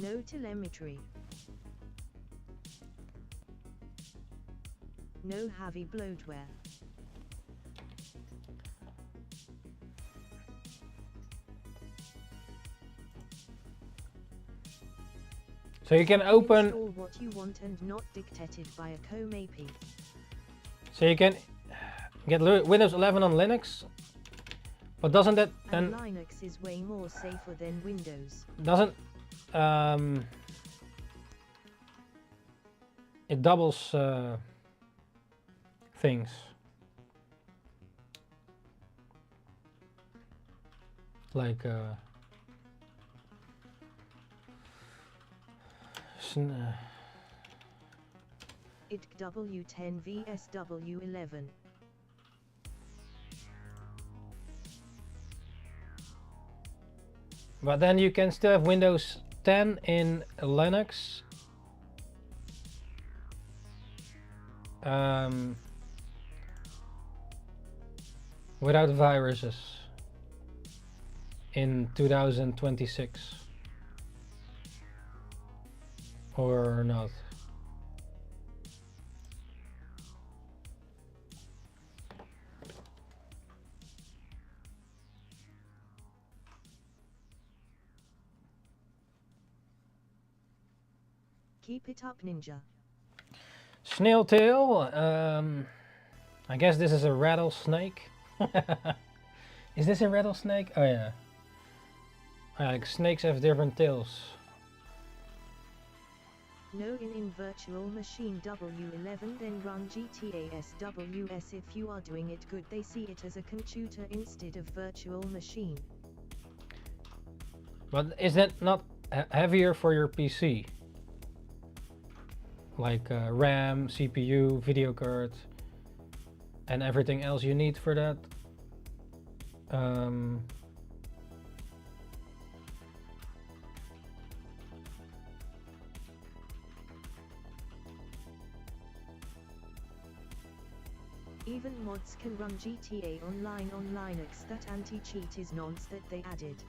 [SPEAKER 2] No telemetry. No heavy bloatware.
[SPEAKER 1] So you can open.
[SPEAKER 2] Install what you want and not dictated by a COMAP.
[SPEAKER 1] So you can get Windows 11 on Linux, but doesn't that then?
[SPEAKER 2] And Linux is way more safer than Windows.
[SPEAKER 1] Doesn't it doubles things? Like
[SPEAKER 2] IT W10 vs W11.
[SPEAKER 1] But then you can still have Windows 10 in Linux. Without viruses in 2026 or not.
[SPEAKER 2] Keep it up, Ninja.
[SPEAKER 1] Snailtail, I guess this is a rattlesnake. Is this a rattlesnake? Oh yeah. Like snakes have different tails.
[SPEAKER 2] No in virtual machine W11, then run GTA SWS. If you are doing it good, they see it as a computer instead of virtual machine.
[SPEAKER 1] But is that not heavier for your PC? Like RAM, CPU, video card, and everything else you need for that.
[SPEAKER 2] Even mods can run GTA Online on Linux. That anti-cheat is nonce that they added.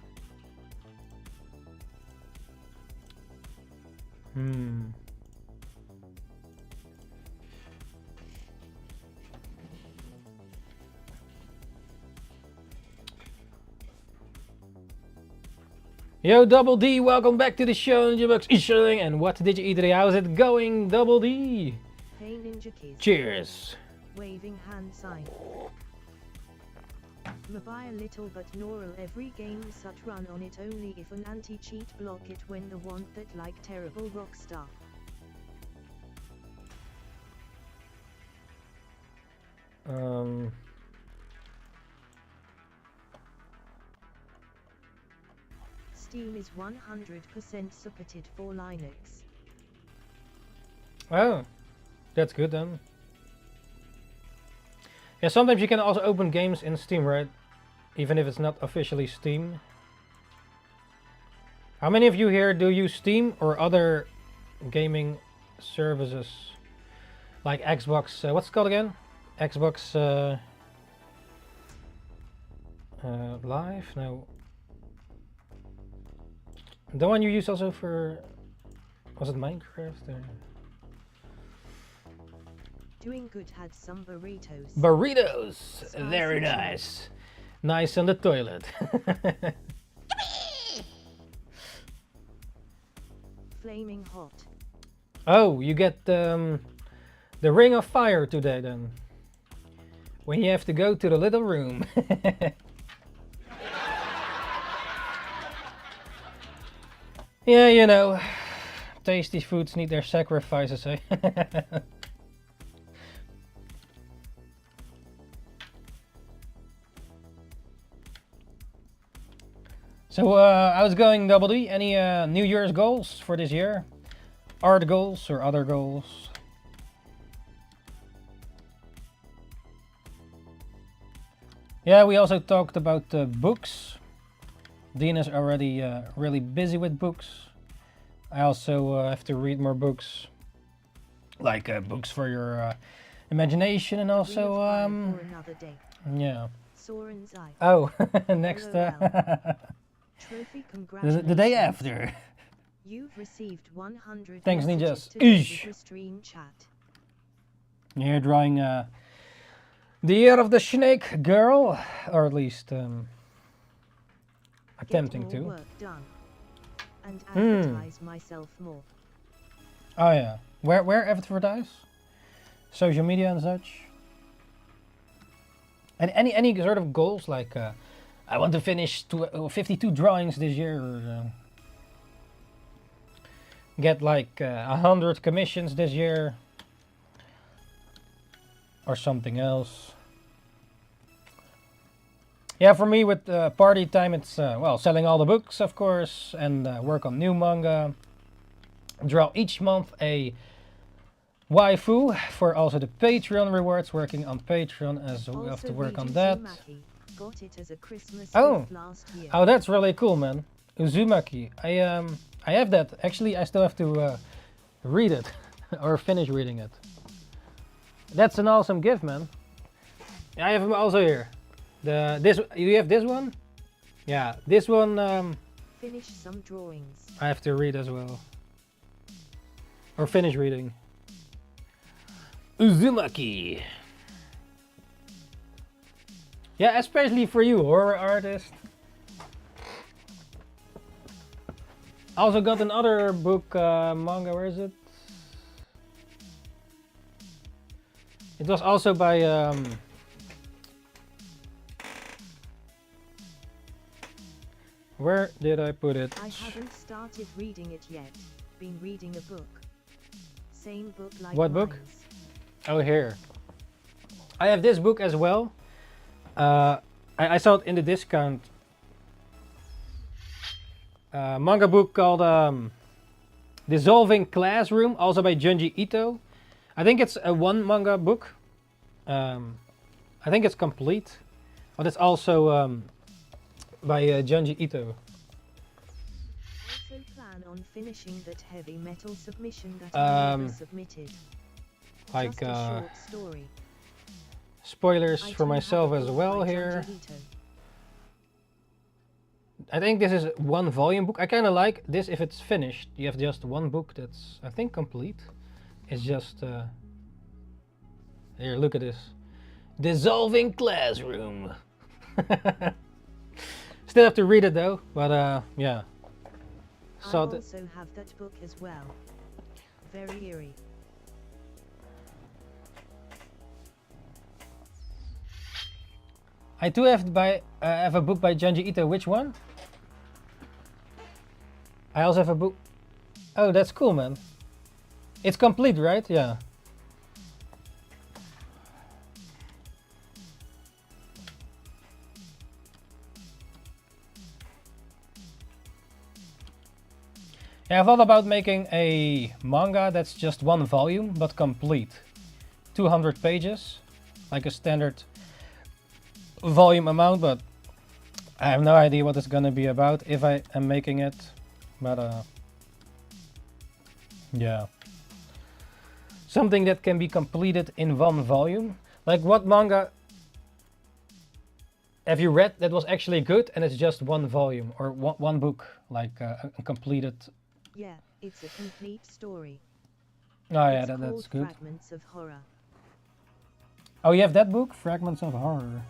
[SPEAKER 1] Yo, Double D, welcome back to the show, NINJABOX, ishhh, and what did you eat today? How's it going, Double D?
[SPEAKER 2] Hey Ninjakees.
[SPEAKER 1] Cheers.
[SPEAKER 2] Waving hand sign. Mobile little but neural, every game such run on it only if an anti-cheat block it when the want that like terrible rockstar. Steam is 100% supported for Linux.
[SPEAKER 1] Oh, that's good then. Yeah, sometimes you can also open games in Steam, right? Even if it's not officially Steam. How many of you here do use Steam or other gaming services? Like Xbox, what's it called again? Xbox Live? No. The one you use also for, was it Minecraft? Or?
[SPEAKER 2] Doing good, had some burritos.
[SPEAKER 1] Burritos! Very nice. Nice on the toilet.
[SPEAKER 2] Flaming hot.
[SPEAKER 1] Oh, you get the Ring of Fire today then. When you have to go to the little room. Yeah, you know, tasty foods need their sacrifices, eh? So, how's it going, Double D? Any New Year's goals for this year? Art goals or other goals? Yeah, we also talked about books. Dean is already really busy with books. I also have to read more books. Like books for your imagination and also...
[SPEAKER 2] for another day.
[SPEAKER 1] Yeah.
[SPEAKER 2] Soren's eye.
[SPEAKER 1] Oh, next...
[SPEAKER 2] Trophy,
[SPEAKER 1] the day after.
[SPEAKER 2] You've received 100
[SPEAKER 1] Thanks,
[SPEAKER 2] messages
[SPEAKER 1] Ninjas.
[SPEAKER 2] today
[SPEAKER 1] Ishh.
[SPEAKER 2] with the stream chat.
[SPEAKER 1] You're drawing the year of the snake girl, or at least attempting
[SPEAKER 2] Get more
[SPEAKER 1] to.
[SPEAKER 2] work done. And advertise myself more.
[SPEAKER 1] Oh yeah, where advertise? Social media and such. And any sort of goals like I want to finish 52 drawings this year, or get like 100 commissions this year, or something else. Yeah, for me with party time, it's well, selling all the books, of course, and work on new manga. Draw each month a waifu for also the Patreon rewards. Working on Patreon as we have to work on that.
[SPEAKER 2] Got it as a Christmas
[SPEAKER 1] Oh,
[SPEAKER 2] gift last year.
[SPEAKER 1] oh, that's really cool, man. Uzumaki. I have that. Actually, I still have to read it or finish reading it. That's an awesome gift, man. I have them also here. This you have this one? Yeah, this one
[SPEAKER 2] Finish some drawings.
[SPEAKER 1] I have to read as well. Or finish reading. Uzumaki. Yeah, especially for you, horror artist. Also got another book, manga, where is it? It was also by where did I put it?
[SPEAKER 2] I haven't started reading it yet. Been reading a book. Same book like
[SPEAKER 1] What book?
[SPEAKER 2] mine's.
[SPEAKER 1] Oh, here. I have this book as well. I saw it in the discount. Manga book called Dissolving Classroom, also by Junji Ito. I think it's a one manga book. I think it's complete, but it's also by Junji Ito.
[SPEAKER 2] Also plan on finishing that heavy metal submission that I never submitted.
[SPEAKER 1] Like
[SPEAKER 2] Just a short story.
[SPEAKER 1] spoilers
[SPEAKER 2] I
[SPEAKER 1] for
[SPEAKER 2] do
[SPEAKER 1] myself
[SPEAKER 2] have a
[SPEAKER 1] as
[SPEAKER 2] book
[SPEAKER 1] well
[SPEAKER 2] by
[SPEAKER 1] here.
[SPEAKER 2] Junji Ito.
[SPEAKER 1] I think this is one volume book. I kind of like this if it's finished. You have just one book that's, I think, complete. It's just here, look at this. Dissolving Classroom. Still have to read it though, but yeah.
[SPEAKER 2] I
[SPEAKER 1] So
[SPEAKER 2] also have that book as well. Very eerie.
[SPEAKER 1] I do have have a book by Junji Ito. Which one? I also have a book. Oh, that's cool, man. It's complete, right? Yeah. Yeah, I thought about making a manga that's just one volume, but complete. 200 pages, like a standard volume amount, but I have no idea what it's gonna be about if I am making it. But yeah. Something that can be completed in one volume. Like, what manga have you read that was actually good and it's just one volume or one book, like a completed?
[SPEAKER 2] Yeah, it's a complete story.
[SPEAKER 1] Oh yeah,
[SPEAKER 2] It's
[SPEAKER 1] that's
[SPEAKER 2] called
[SPEAKER 1] good.
[SPEAKER 2] Fragments of Horror.
[SPEAKER 1] Oh, you have that book, Fragments of Horror.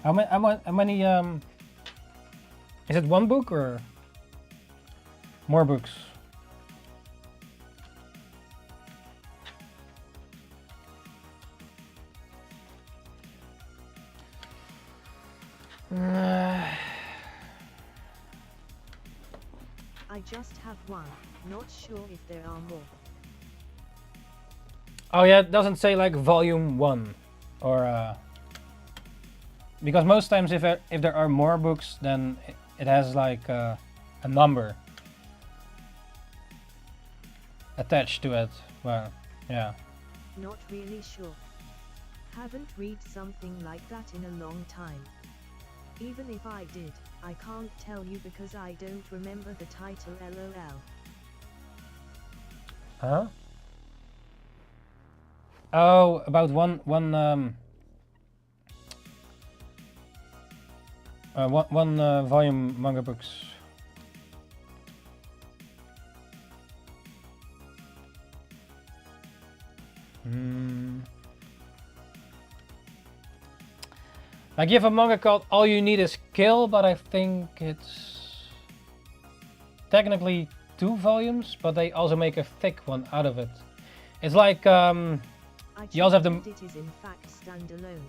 [SPEAKER 1] How many is it one book or more books?
[SPEAKER 2] I just have one, not sure if there are more.
[SPEAKER 1] Oh yeah, it doesn't say like volume 1 or because most times if there are more books, then it has like a number attached to it. Well, yeah.
[SPEAKER 2] Not really sure. Haven't read something like that in a long time. Even if I did, I can't tell you because I don't remember the title, lol.
[SPEAKER 1] Huh? Oh, about one volume manga books. Like, you have a manga called All You Need Is Kill, but I think it's technically 2 volumes, but they also make a thick one out of it. It's like you also have the.
[SPEAKER 2] It is in fact standalone.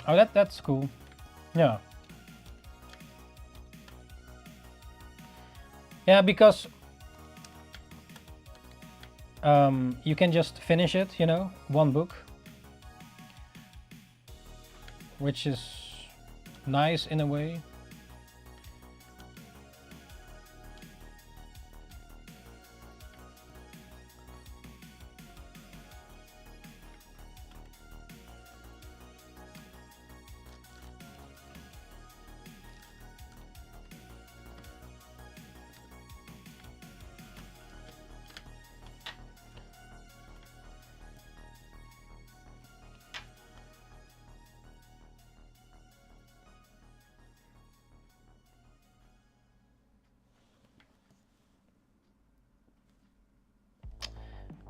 [SPEAKER 1] Oh, that's cool. Yeah. Yeah, because you can just finish it, you know, one book, which is nice in a way.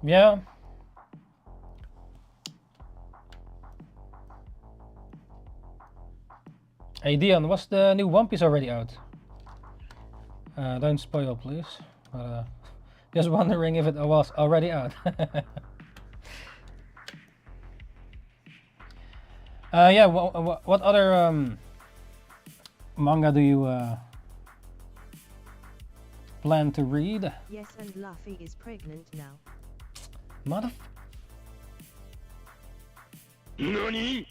[SPEAKER 1] Yeah. Hey Dion, was the new One Piece already out? Don't spoil, please. But, just wondering if it was already out. Yeah. What other manga do you plan to read?
[SPEAKER 2] Yes, and Luffy is pregnant now.
[SPEAKER 1] Mother.
[SPEAKER 3] NANI?!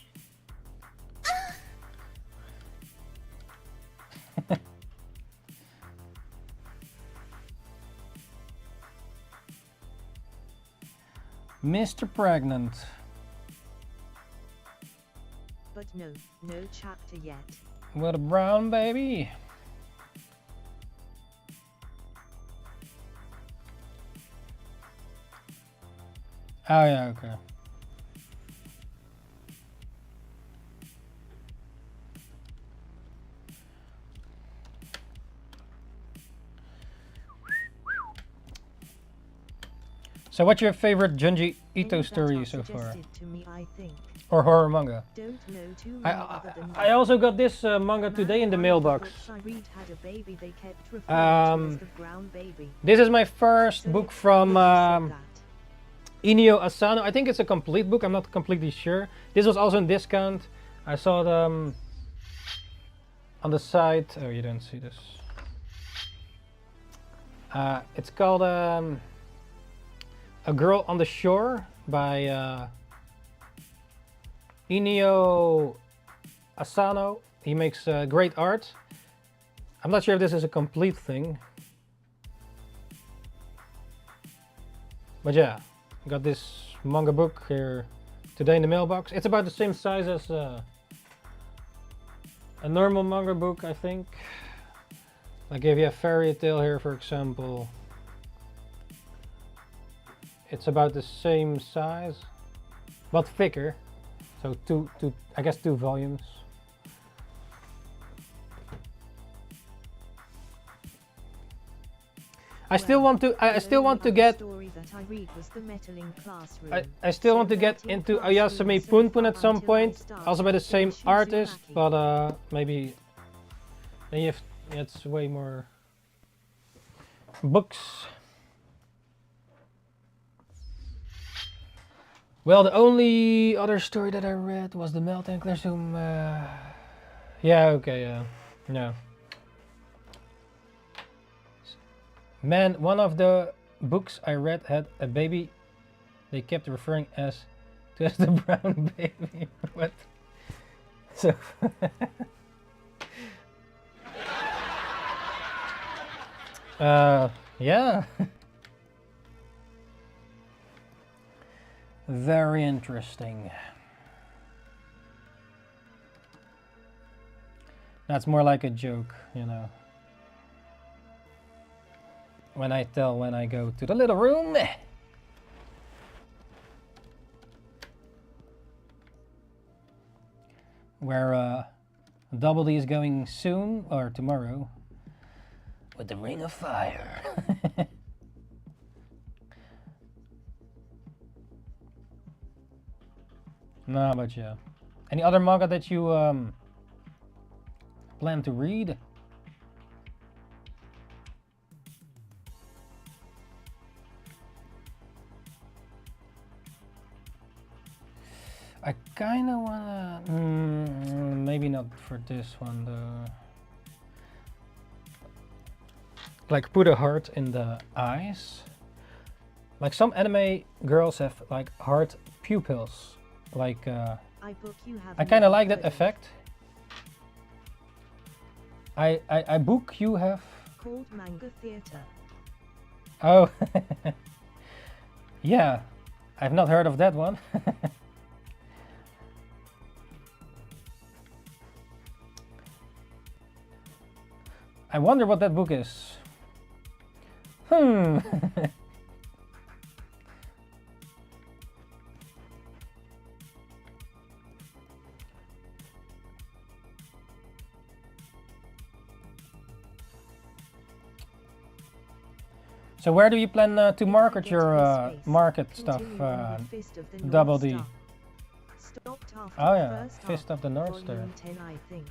[SPEAKER 1] Mr. Pregnant.
[SPEAKER 2] But no chapter yet.
[SPEAKER 1] With a brown baby. Oh yeah, okay. So what's your favorite Junji Ito story so far?
[SPEAKER 2] To me, I think.
[SPEAKER 1] Or horror manga?
[SPEAKER 2] Don't know too many other than
[SPEAKER 1] I also got this manga today in the mailbox.
[SPEAKER 2] I read had a baby they kept referring to as the brown baby.
[SPEAKER 1] This is my first
[SPEAKER 2] So
[SPEAKER 1] book from
[SPEAKER 2] that.
[SPEAKER 1] Inio Asano. I think it's a complete book. I'm not completely sure. This was also in discount. I saw it on the site. Oh, you don't see this. It's called A Girl on the Shore by Inio Asano. He makes great art. I'm not sure if this is a complete thing. But yeah, got this manga book here today in the mailbox. It's about the same size as a normal manga book, I think. Like if you have Fairy Tail here, for example. It's about the same size, but thicker. So I guess two volumes. I still want to get. I still want to get into Ayasumi Punpun at some point. Also by the same artist, but maybe it's way more books. Well, the only other story that I read was the Melting Classroom. Yeah, okay, yeah. Man, one of the books I read had a baby they kept referring to as the brown baby. What? So... yeah. Very interesting. That's more like a joke, you know. When I go to the little room. Where Double D is going soon, or tomorrow. With the Ring of Fire. No, but yeah. Any other manga that you plan to read? I kinda wanna... maybe not for this one though. Like put a heart in the eyes. Like some anime girls have like heart pupils. Like I kind of like that effect. I book you have
[SPEAKER 2] called Manga Theater.
[SPEAKER 1] Oh. Yeah, I've not heard of that one. I wonder what that book is. So where do you plan to market
[SPEAKER 2] Get
[SPEAKER 1] your
[SPEAKER 2] his face.
[SPEAKER 1] market stuff,
[SPEAKER 2] Continue on with Fist of the North
[SPEAKER 1] Double D?
[SPEAKER 2] Star. Stopped after
[SPEAKER 1] Oh
[SPEAKER 2] the
[SPEAKER 1] yeah,
[SPEAKER 2] first
[SPEAKER 1] Fist
[SPEAKER 2] half,
[SPEAKER 1] of the North Star.
[SPEAKER 2] volume 10, I think.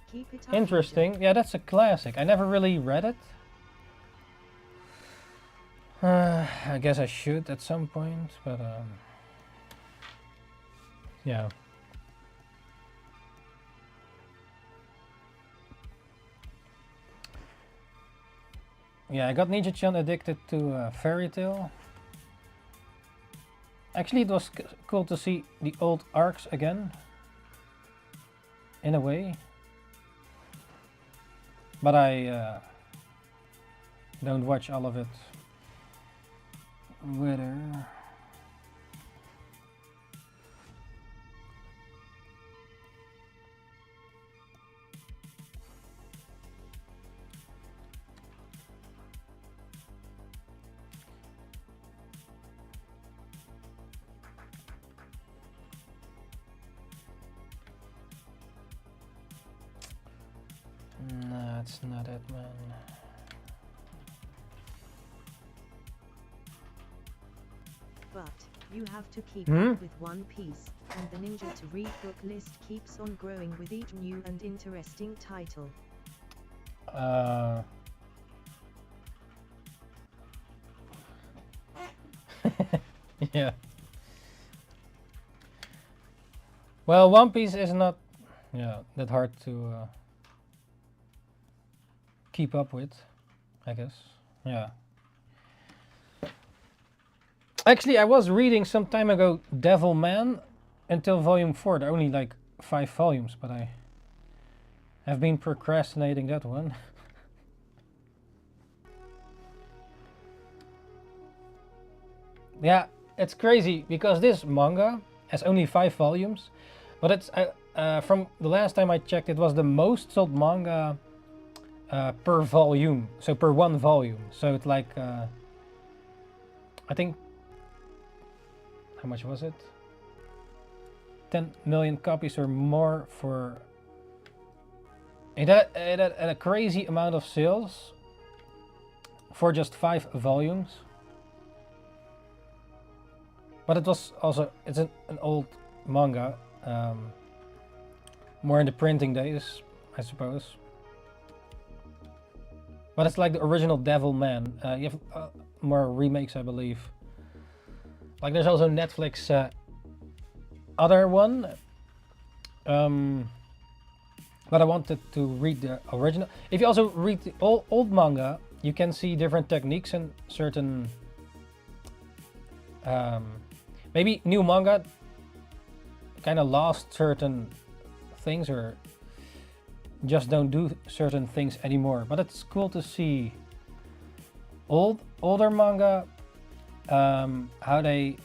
[SPEAKER 2] Keep it up,
[SPEAKER 1] Interesting. Yeah, that's a classic. I never really read it. I guess I should at some point, but yeah. Yeah, I got Ninja-chan addicted to Fairy Tail. Actually, it was cool to see the old arcs again, in a way. But I don't watch all of it with her. No, it's not it, man.
[SPEAKER 2] But you have to keep up with One Piece, and the Ninja to Read book list keeps on growing with each new and interesting title.
[SPEAKER 1] Yeah. Well, One Piece is not, yeah, that hard to keep up with, I guess. Yeah. Actually, I was reading some time ago Devil Man until volume 4. There are only like 5 volumes, but I have been procrastinating that one. Yeah, it's crazy because this manga has only 5 volumes, but it's from the last time I checked, it was the most sold manga per volume, so per one volume. So it's like I think, how much was it? 10 million copies or more for. It had a crazy amount of sales for just 5 volumes. But it was also, it's an old manga, more in the printing days, I suppose. But it's like the original Devil Man. You have more remakes, I believe. Like there's also Netflix other one. But I wanted to read the original. If you also read the old manga, you can see different techniques and certain maybe new manga kind of lost certain things or just don't do certain things anymore. But it's cool to see older manga, how they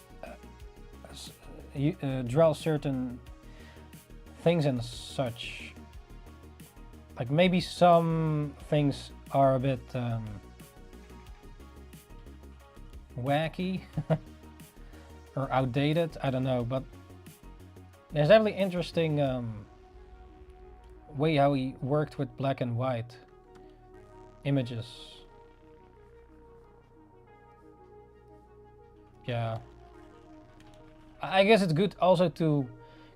[SPEAKER 1] draw certain things and such. Like maybe some things are a bit wacky or outdated, I don't know, but there's definitely interesting way how he worked with black and white images. Yeah, I guess it's good also to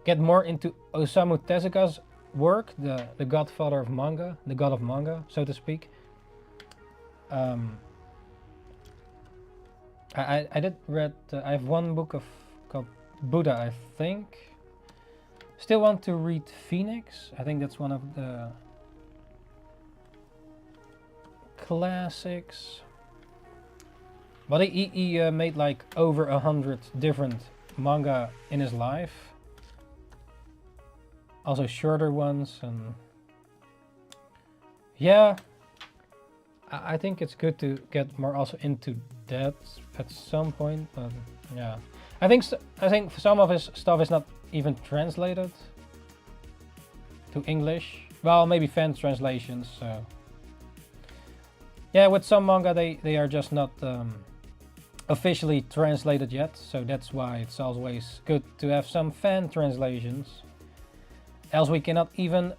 [SPEAKER 1] get more into Osamu Tezuka's work, the godfather of manga, the god of manga, so to speak. I did read, I have one book called Buddha, I think. Still want to read Phoenix. I think that's one of the classics. But he made like over 100 different manga in his life. Also shorter ones, and yeah, I think it's good to get more also into that at some point. But yeah, I think some of his stuff is not even translated to English. Well, maybe fan translations. So yeah, with some manga they are just not officially translated yet. So that's why it's always good to have some fan translations. Else we cannot even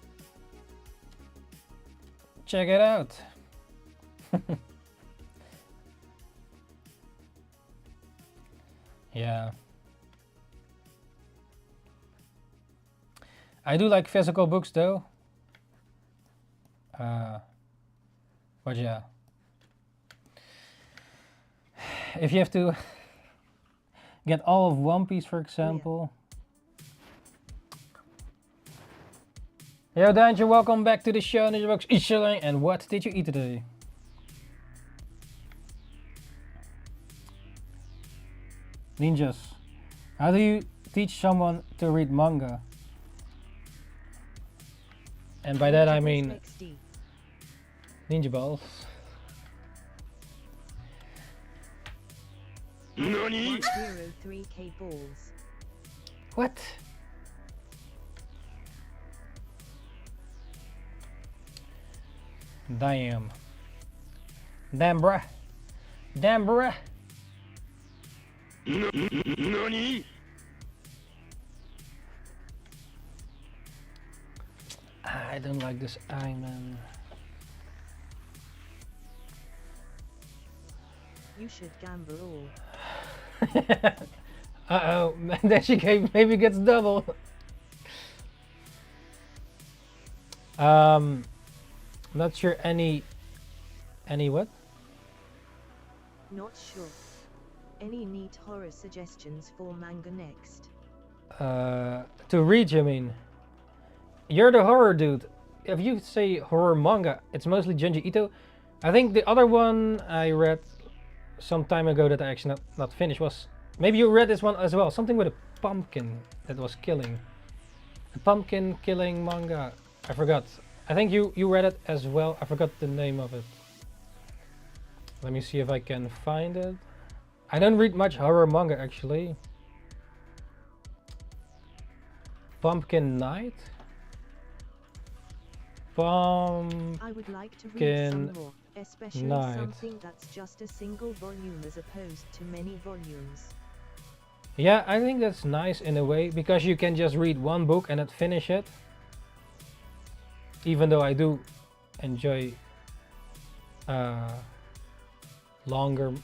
[SPEAKER 1] check it out. Yeah. I do like physical books though. But yeah. If you have to get all of One Piece, for example. Yo, Danger, welcome back to the show. NINJABOX, ishhh, and what did you eat today? Ninjas, how do you teach someone to read manga? And by that I mean ninja balls.
[SPEAKER 3] NANI?
[SPEAKER 2] 103k balls.
[SPEAKER 1] What? Damn. Damn, bruh. Damn, bruh.
[SPEAKER 3] NANI?
[SPEAKER 1] I don't like this eye, man.
[SPEAKER 2] You should gamble all.
[SPEAKER 1] Uh-oh, then she maybe gets double. Not sure any what?
[SPEAKER 2] Not sure. Any neat horror suggestions for manga next?
[SPEAKER 1] To read, you mean? You're the horror dude. If you say horror manga, it's mostly Junji Ito. I think the other one I read some time ago that I actually not finished was, maybe you read this one as well, something with a pumpkin that was killing. A pumpkin killing manga. I forgot. I think you read it as well. I forgot the name of it. Let me see if I can find it. I don't read much horror manga actually. Pumpkin Night?
[SPEAKER 2] I would like to read some more, especially
[SPEAKER 1] Night.
[SPEAKER 2] something that's just a single volume as opposed to many volumes.
[SPEAKER 1] Yeah, I think that's nice in a way because you can just read one book and then finish it. Even though I do enjoy longer.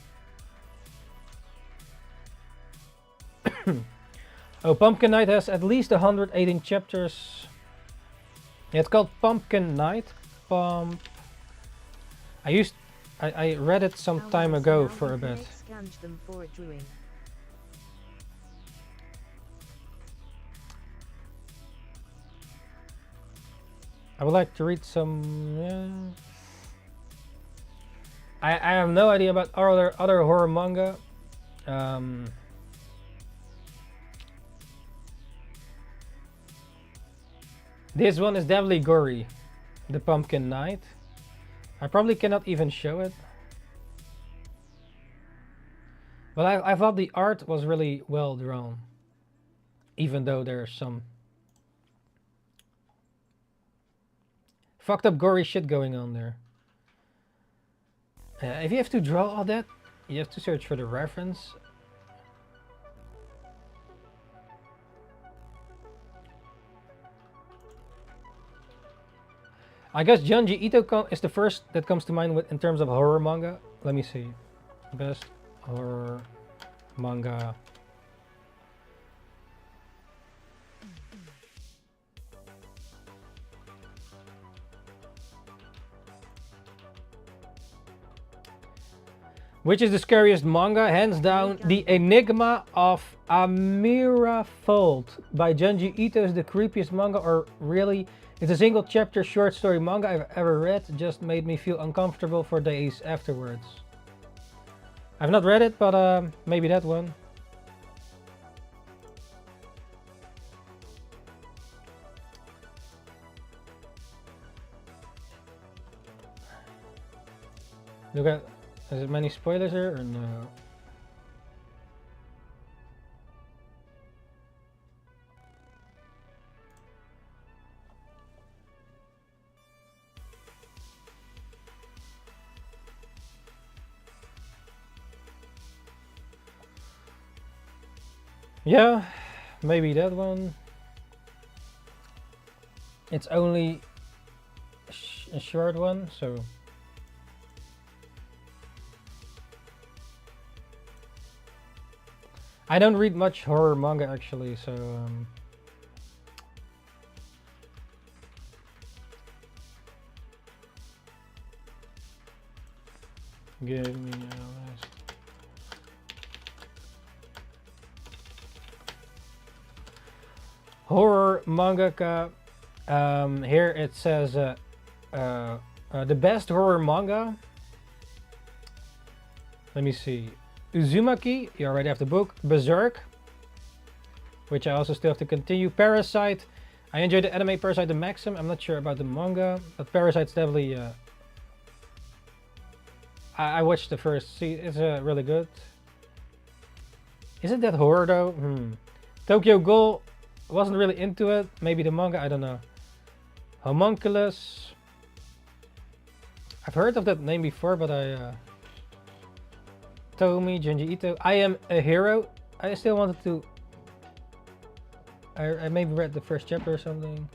[SPEAKER 1] Oh, Pumpkin Night has at least 118 chapters. Yeah, it's called Pumpkin Night. I read it some time ago for a bit.
[SPEAKER 2] Scanned them for a drawing.
[SPEAKER 1] I would like to read some. Yeah. I have no idea about other horror manga. This one is definitely gory. The Pumpkin Night. I probably cannot even show it. But I thought the art was really well drawn. Even though there's some fucked up gory shit going on there. If you have to draw all that, you have to search for the reference. I guess Junji Ito is the first that comes to mind in terms of horror manga. Let me see. Best horror manga. Which is the scariest manga? Hands down, The Enigma of Amira Fold by Junji Ito is the creepiest manga, or really, it's a single chapter short story manga I've ever read. Just made me feel uncomfortable for days afterwards. I've not read it, but maybe that one. Look at, is it many spoilers here or no? Yeah, maybe that one. It's only a short one, so I don't read much horror manga actually, so give me a list. Horror mangaka. Here it says the best horror manga. Let me see. Uzumaki, you already have the book. Berserk, which I also still have to continue. Parasite, I enjoyed the anime Parasite the Maxim. I'm not sure about the manga, but Parasite's definitely. I watched the first season. It's really good. Isn't that horror though? Tokyo Ghoul, wasn't really into it. Maybe the manga, I don't know. Homunculus. I've heard of that name before, but I. Tomi, Junji Ito. I Am a Hero. I still wanted to. I maybe read the first chapter or something.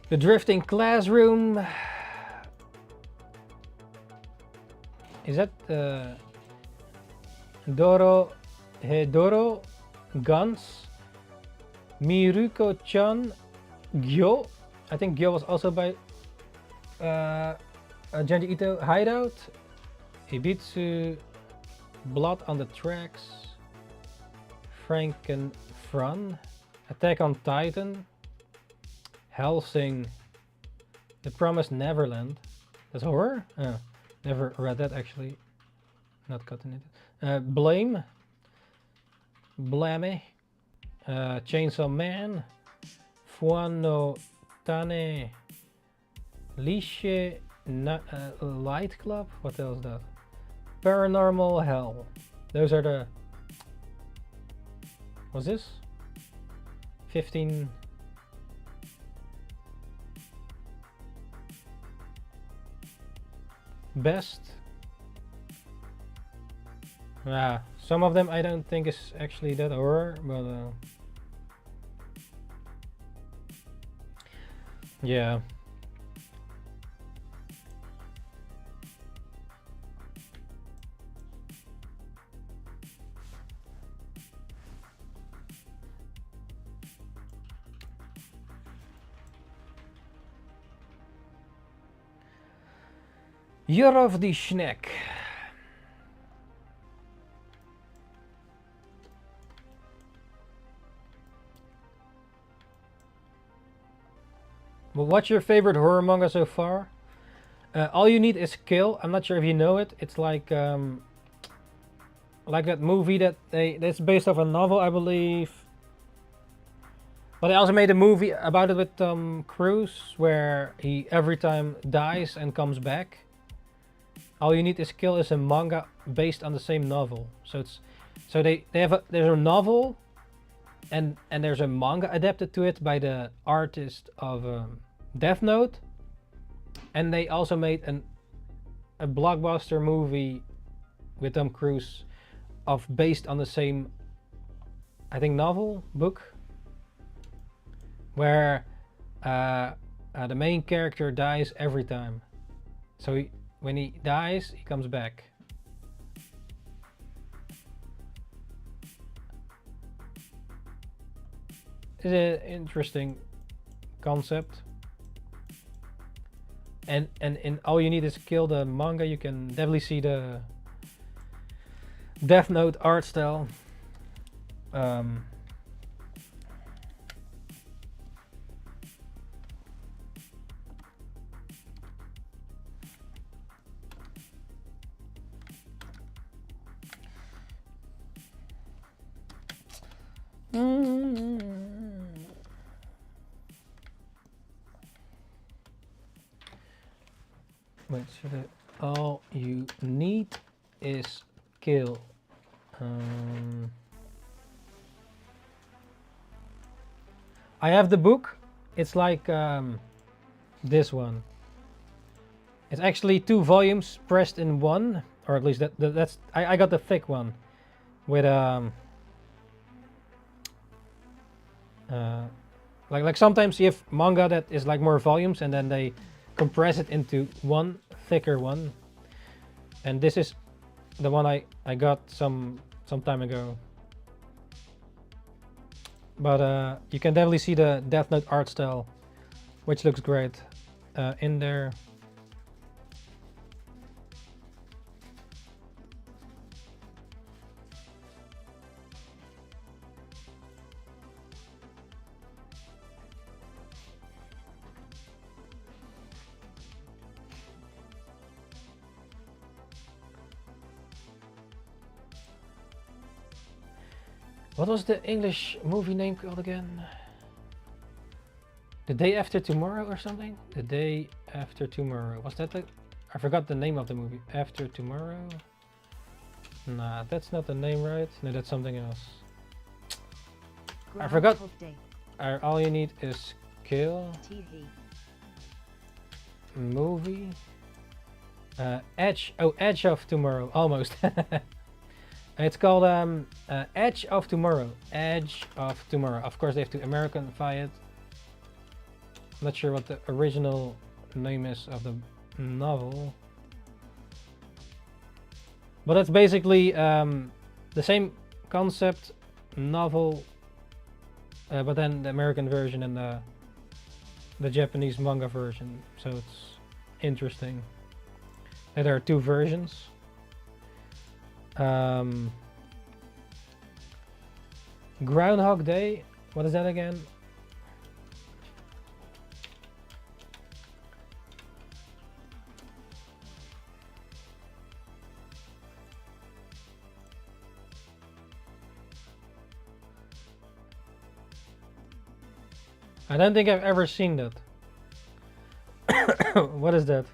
[SPEAKER 1] The Drifting Classroom. Is that Hedoro Guns? Miruko-chan Gyo. I think Gyo was also by Junji Ito. Hideout. Ibitsu, Blood on the Tracks, Frankenfran, Attack on Titan, Hellsing, The Promised Neverland. That's horror? Never read that actually. Not cutting it. Blame, Blame, Chainsaw Man, Fuano Tane, Lishe, Light Club. What else is that? Paranormal Hell. Those are the. What's this? 15. Best. Yeah, some of them I don't think is actually that horror, but yeah. Year of the Schneck. Well, what's your favorite horror manga so far? All You Need Is Kill. I'm not sure if you know it. It's like that movie that's based off a novel, I believe. But they also made a movie about it with Tom Cruise, where he every time dies and comes back. All You Need Is Kill is a manga based on the same novel. So there's a novel, and there's a manga adapted to it by the artist of Death Note, and they also made a blockbuster movie with Tom Cruise based on the same, I think, novel book, where the main character dies every time. So when he dies, he comes back. It's an interesting concept. And in All You Need Is Kill, the manga, you can definitely see the Death Note art style. Wait, should I? All You Need Is Kill. I have the book. It's like this one. It's actually 2 volumes pressed in one, or at least that's. I got the thick one with Like sometimes you have manga that is like more volumes and then they compress it into one thicker one. And this is the one I got some time ago. But you can definitely see the Death Note art style, which looks great in there. What was the English movie name called again? The Day After Tomorrow or something? The Day After Tomorrow. Was that the... I forgot the name of the movie. After Tomorrow? Nah, that's not the name, right? No, that's something else. I forgot. All You Need Is Kill. Movie. Edge. Oh, Edge of Tomorrow. Almost. It's called Edge of Tomorrow. Edge of Tomorrow. Of course, they have to Americanify it. I'm not sure what the original name is of the novel. But it's basically the same concept novel, but then the American version and the Japanese manga version. So it's interesting. And there are two versions. Groundhog Day. What is that again? I don't think I've ever seen that. What is that?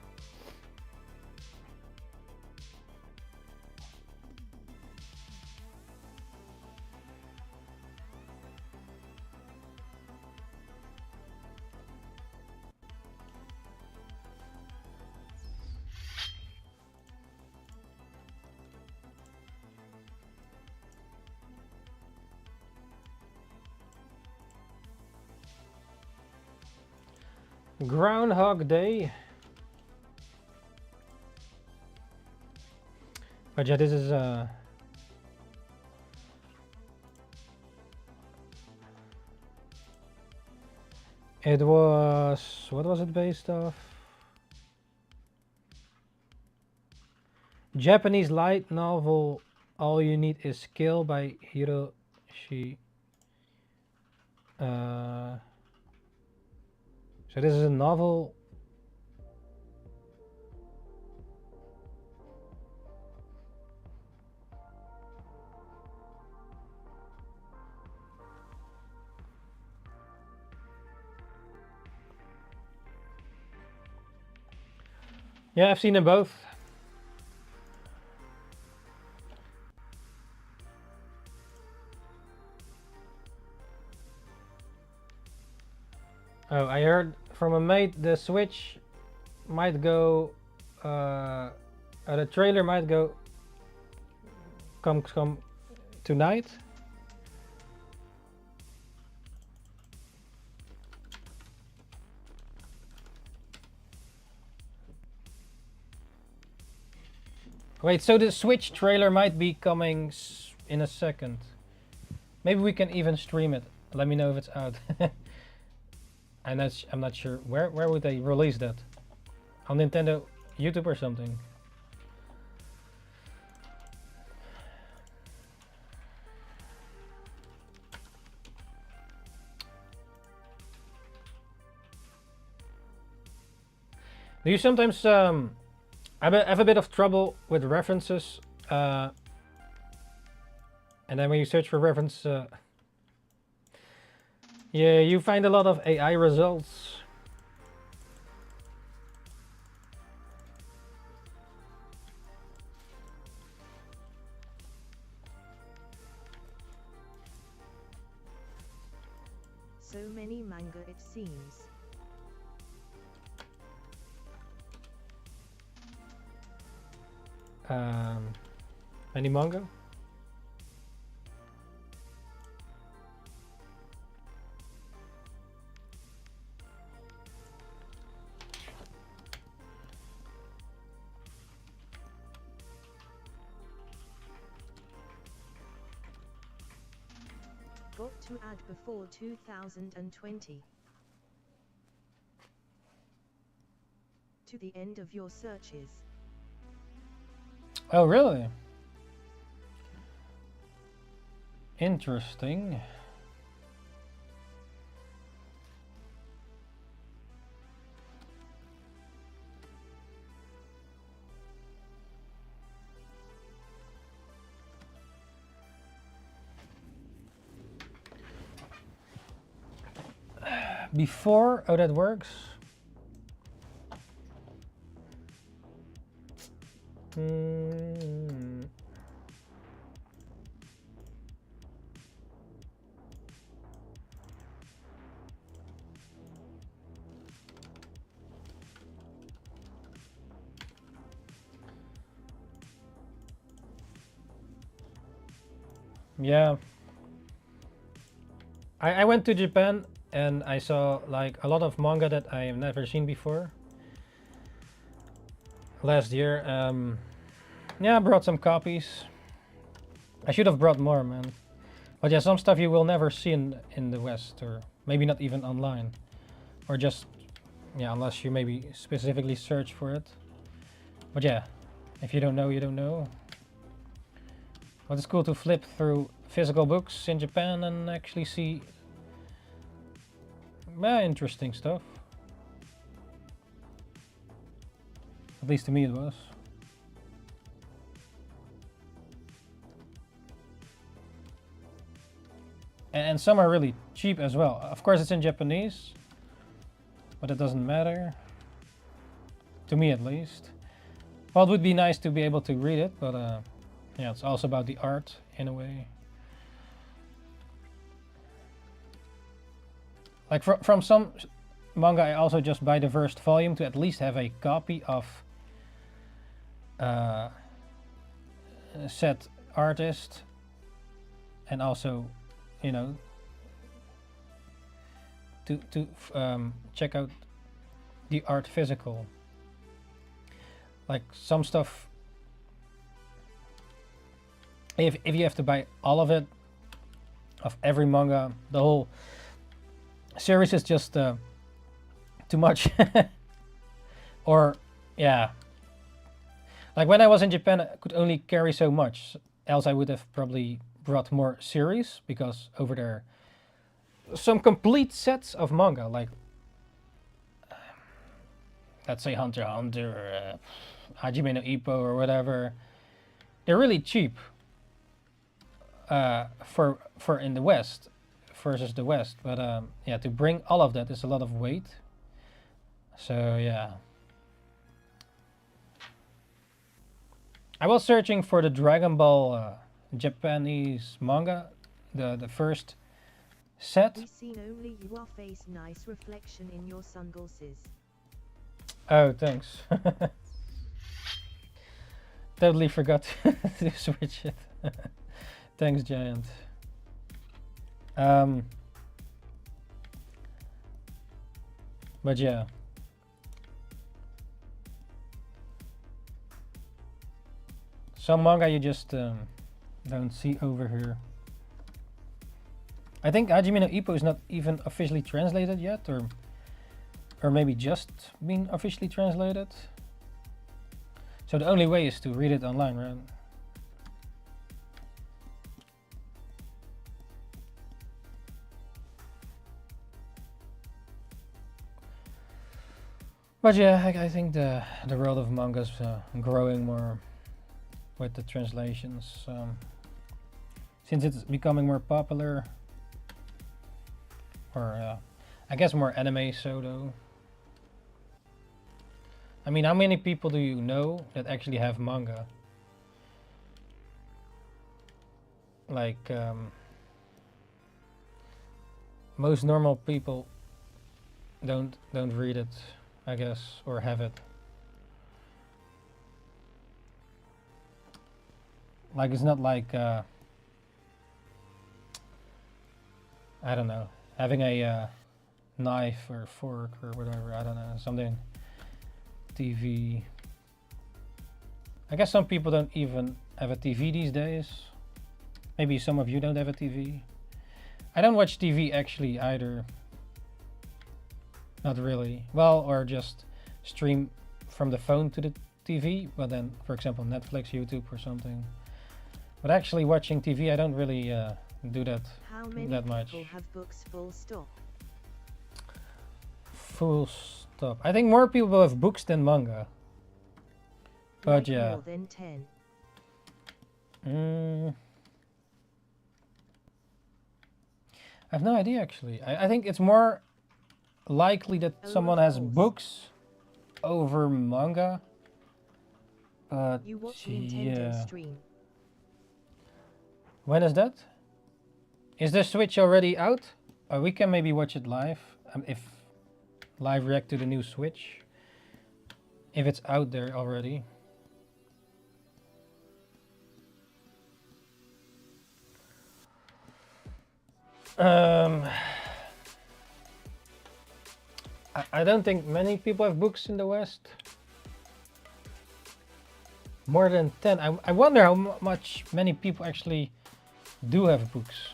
[SPEAKER 1] Groundhog Day. But yeah, this is it was, what was it based off? Japanese light novel All You Need Is Kill by Hiroshi. So this is a novel. Yeah, I've seen them both. Oh, I heard from a mate the Switch might go, the trailer might go come tonight. Wait, so the Switch trailer might be coming in a second. Maybe we can even stream it. Let me know if it's out. I'm not sure. Where would they release that? On Nintendo YouTube or something? Do you sometimes I have a bit of trouble with references, and then when you search for reference, yeah, you find a lot of AI results.
[SPEAKER 2] So many manga it seems.
[SPEAKER 1] Any manga?
[SPEAKER 2] Got to add before 2020. To the end of your searches.
[SPEAKER 1] Oh, really? Interesting. Before, oh, that works. Yeah. I went to Japan and I saw like a lot of manga that I have never seen before. Last year, yeah, I brought some copies. I should have brought more, man. But yeah, some stuff you will never see in the West, or maybe not even online. Or just, yeah, unless you maybe specifically search for it. But yeah, if you don't know, you don't know. But it's cool to flip through physical books in Japan and actually see interesting stuff. At least to me it was. And some are really cheap as well. Of course it's in Japanese, but it doesn't matter. To me at least. Well, it would be nice to be able to read it, but yeah, it's also about the art in a way. Like from some manga, I also just buy the first volume to at least have a copy of said artist, and also, you know, to check out the art physical. Like some stuff, if you have to buy all of it, of every manga, the whole series is just too much. Or yeah, like when I was in Japan, I could only carry so much, else I would have probably brought more series, because over there some complete sets of manga, like let's say Hunter x Hunter, or Hajime no Ippo or whatever, they're really cheap for in the West versus the West. But yeah, to bring all of that is a lot of weight. So yeah, I was searching for the Dragon Ball Japanese manga, the first set.
[SPEAKER 2] We seen only your face, nice reflection in your sunglasses.
[SPEAKER 1] Oh, thanks. Totally forgot to switch it. Thanks, Giant. But yeah. Some manga you just don't see over here. I think Hajime no Ippo is not even officially translated yet, or maybe just been officially translated. So the only way is to read it online, right? But yeah, I think the world of manga is growing more with the translations, since it's becoming more popular, or I guess more anime so though. I mean, how many people do you know that actually have manga? Like most normal people don't read it, I guess, or have it. Like it's not like I don't know, having a knife or fork or whatever, I don't know, something. TV. I guess some people don't even have a TV these days. Maybe some of you don't have a TV. I don't watch TV actually either. Not really. Well, or just stream from the phone to the TV, but then, for example, Netflix, YouTube or something. But actually watching TV, I don't really do that that much.
[SPEAKER 2] How many people have books full stop?
[SPEAKER 1] Full stop. I think more people have books than manga. But
[SPEAKER 2] Like
[SPEAKER 1] yeah.
[SPEAKER 2] more than 10.
[SPEAKER 1] I have no idea actually. I think it's more likely that someone has books over manga. But
[SPEAKER 2] You watch Nintendo stream.
[SPEAKER 1] When is that? Is the Switch already out? We can maybe watch it live. If live react to the new Switch. If it's out there already. I don't think many people have books in the West. More than 10. I wonder how much many people actually do have books.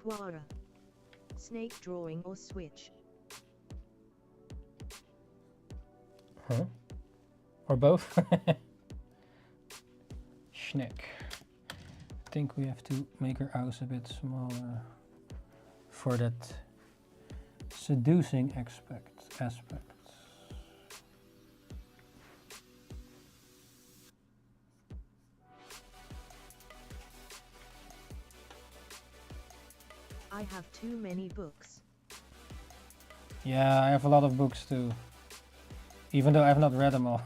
[SPEAKER 2] Huara. Snake drawing or switch.
[SPEAKER 1] Huh? Or both? Schneck. I think we have to make her house a bit smaller for that seducing aspect.
[SPEAKER 2] I have too many books.
[SPEAKER 1] Yeah, I have a lot of books too. Even though I've not read them all.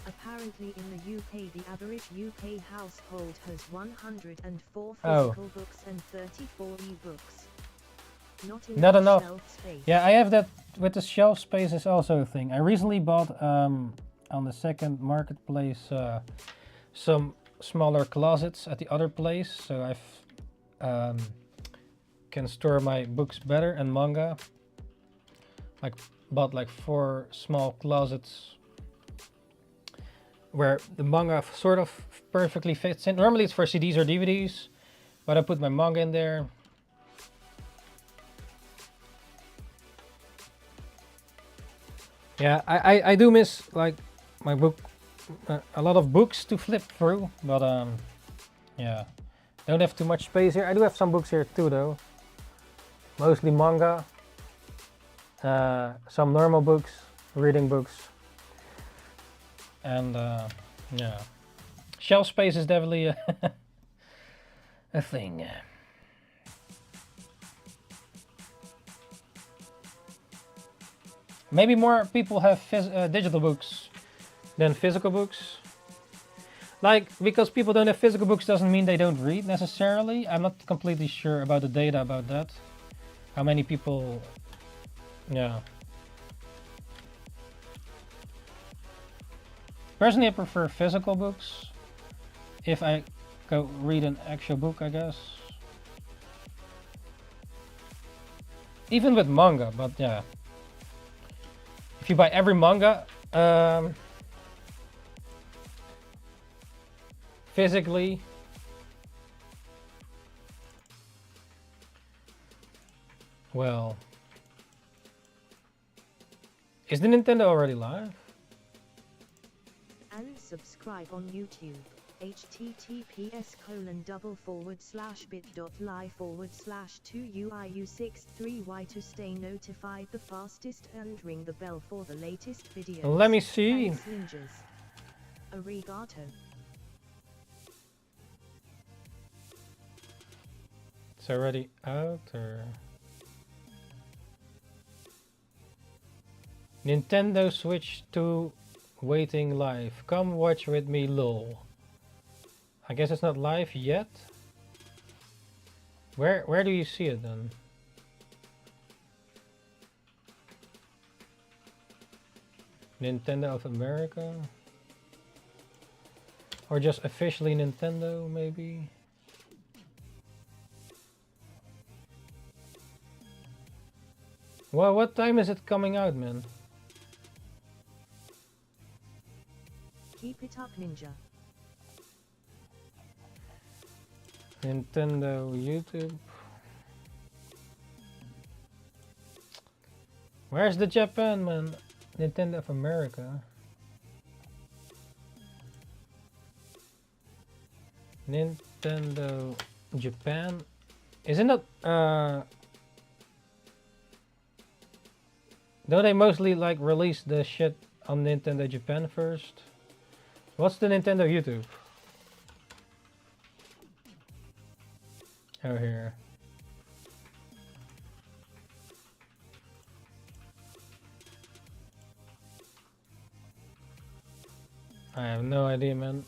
[SPEAKER 2] Apparently in the UK, the average UK household has 104 physical books and 34 e-books. Not
[SPEAKER 1] enough.
[SPEAKER 2] Shelf space.
[SPEAKER 1] Yeah, I have that with the shelf space is also a thing. I recently bought on the second marketplace some smaller closets at the other place, so I've can store my books better and manga. Like bought like 4 small closets where the manga sort of perfectly fits in. Normally it's for CDs or DVDs, but I put my manga in there. Yeah, I do miss like my book, a lot of books to flip through, but yeah, don't have too much space here. I do have some books here too though, mostly manga, some normal books, reading books, and yeah, shelf space is definitely a thing. Maybe more people have digital books than physical books. Like, because people don't have physical books doesn't mean they don't read necessarily. I'm not completely sure about the data about that. How many people, yeah. Personally, I prefer physical books. If I go read an actual book, I guess. Even with manga, but yeah. If you buy every manga physically, well, is the Nintendo already live?
[SPEAKER 2] And subscribe on YouTube. https://bit.ly/2uiu63y to stay notified the fastest and ring the bell for the latest videos.
[SPEAKER 1] Let me see.
[SPEAKER 2] Thanks, ninjas. Arigato.
[SPEAKER 1] It's already out, or Nintendo Switch 2 waiting live. Come watch with me, lol. I guess it's not live yet. Where do you see it then? Nintendo of America? Or just officially Nintendo, maybe? Well, what time is it coming out, man?
[SPEAKER 2] Keep it up, Ninja.
[SPEAKER 1] Nintendo YouTube. Where's the Japan, man? Nintendo of America. Nintendo Japan. Isn't that don't they mostly like release the shit on Nintendo Japan first? What's the Nintendo YouTube? Oh, here. I have no idea, man.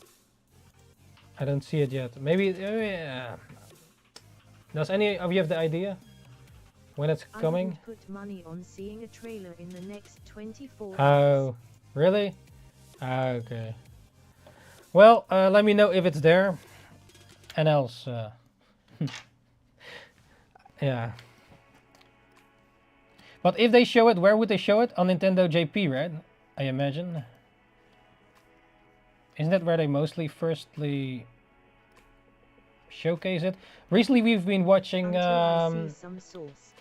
[SPEAKER 1] I don't see it yet. Maybe, yeah. Does any of you have the idea when it's coming?
[SPEAKER 2] I would put money on seeing a trailer in the next 24 hours.
[SPEAKER 1] Oh, really? Okay. Well, let me know if it's there. And else, yeah. But if they show it, where would they show it? On Nintendo JP, right? I imagine. Isn't that where they mostly firstly showcase it? Recently we've been watching
[SPEAKER 2] Until I see some source.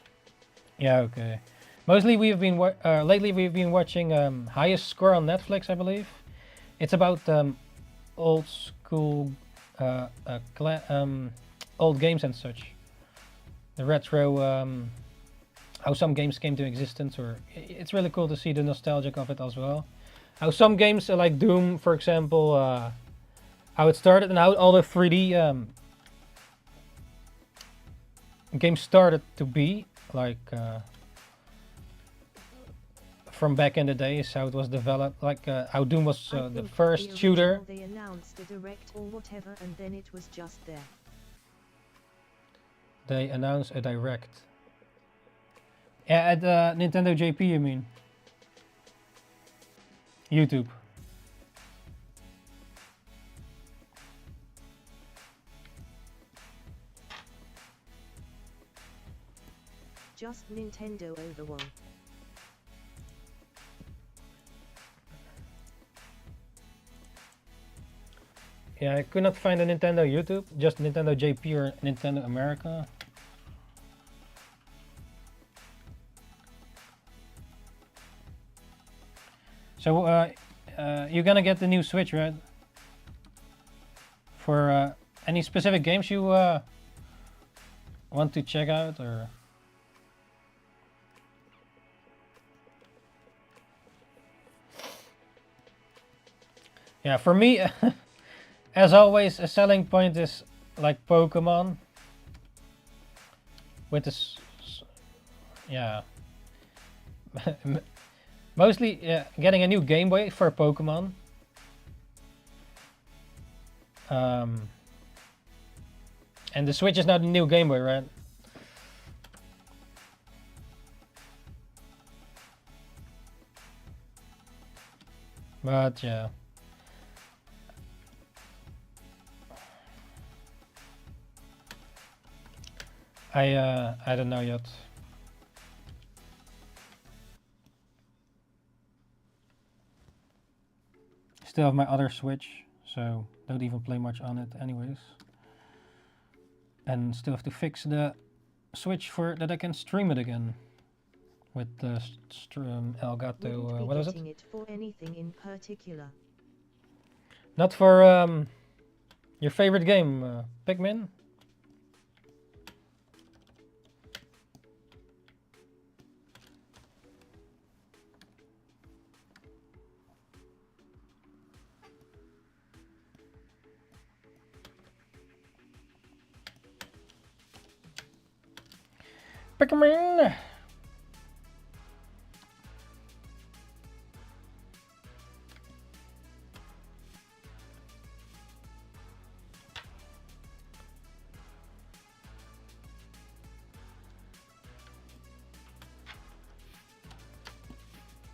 [SPEAKER 1] yeah, okay. Mostly we've been lately we've been watching Highest Score on Netflix, I believe. It's about old school old games and such. The retro how some games came to existence, or it's really cool to see the nostalgic of it as well. How some games like Doom, for example, how it started and how all the 3D games started to be, like from back in the days, how it was developed, like how Doom was the first shooter.
[SPEAKER 2] They announced a direct or whatever, and then it was just there.
[SPEAKER 1] They announced a direct. Yeah, at Nintendo JP, you mean? YouTube.
[SPEAKER 2] Just Nintendo Overwatch.
[SPEAKER 1] Yeah, I could not find a Nintendo YouTube, just Nintendo JP or Nintendo America. So, you're gonna get the new Switch, right? For any specific games you want to check out, or? Yeah, for me, as always, a selling point is like Pokemon. With this, yeah. Mostly getting a new Game Boy for Pokemon. And the Switch is now the new Game Boy, right? But yeah. I don't know yet. Still have my other Switch, so don't even play much on it anyways. And still have to fix the Switch for that I can stream it again. With the Elgato, what is it?
[SPEAKER 2] It for anything in particular.
[SPEAKER 1] Not for your favorite game, Pikmin? Pikmin!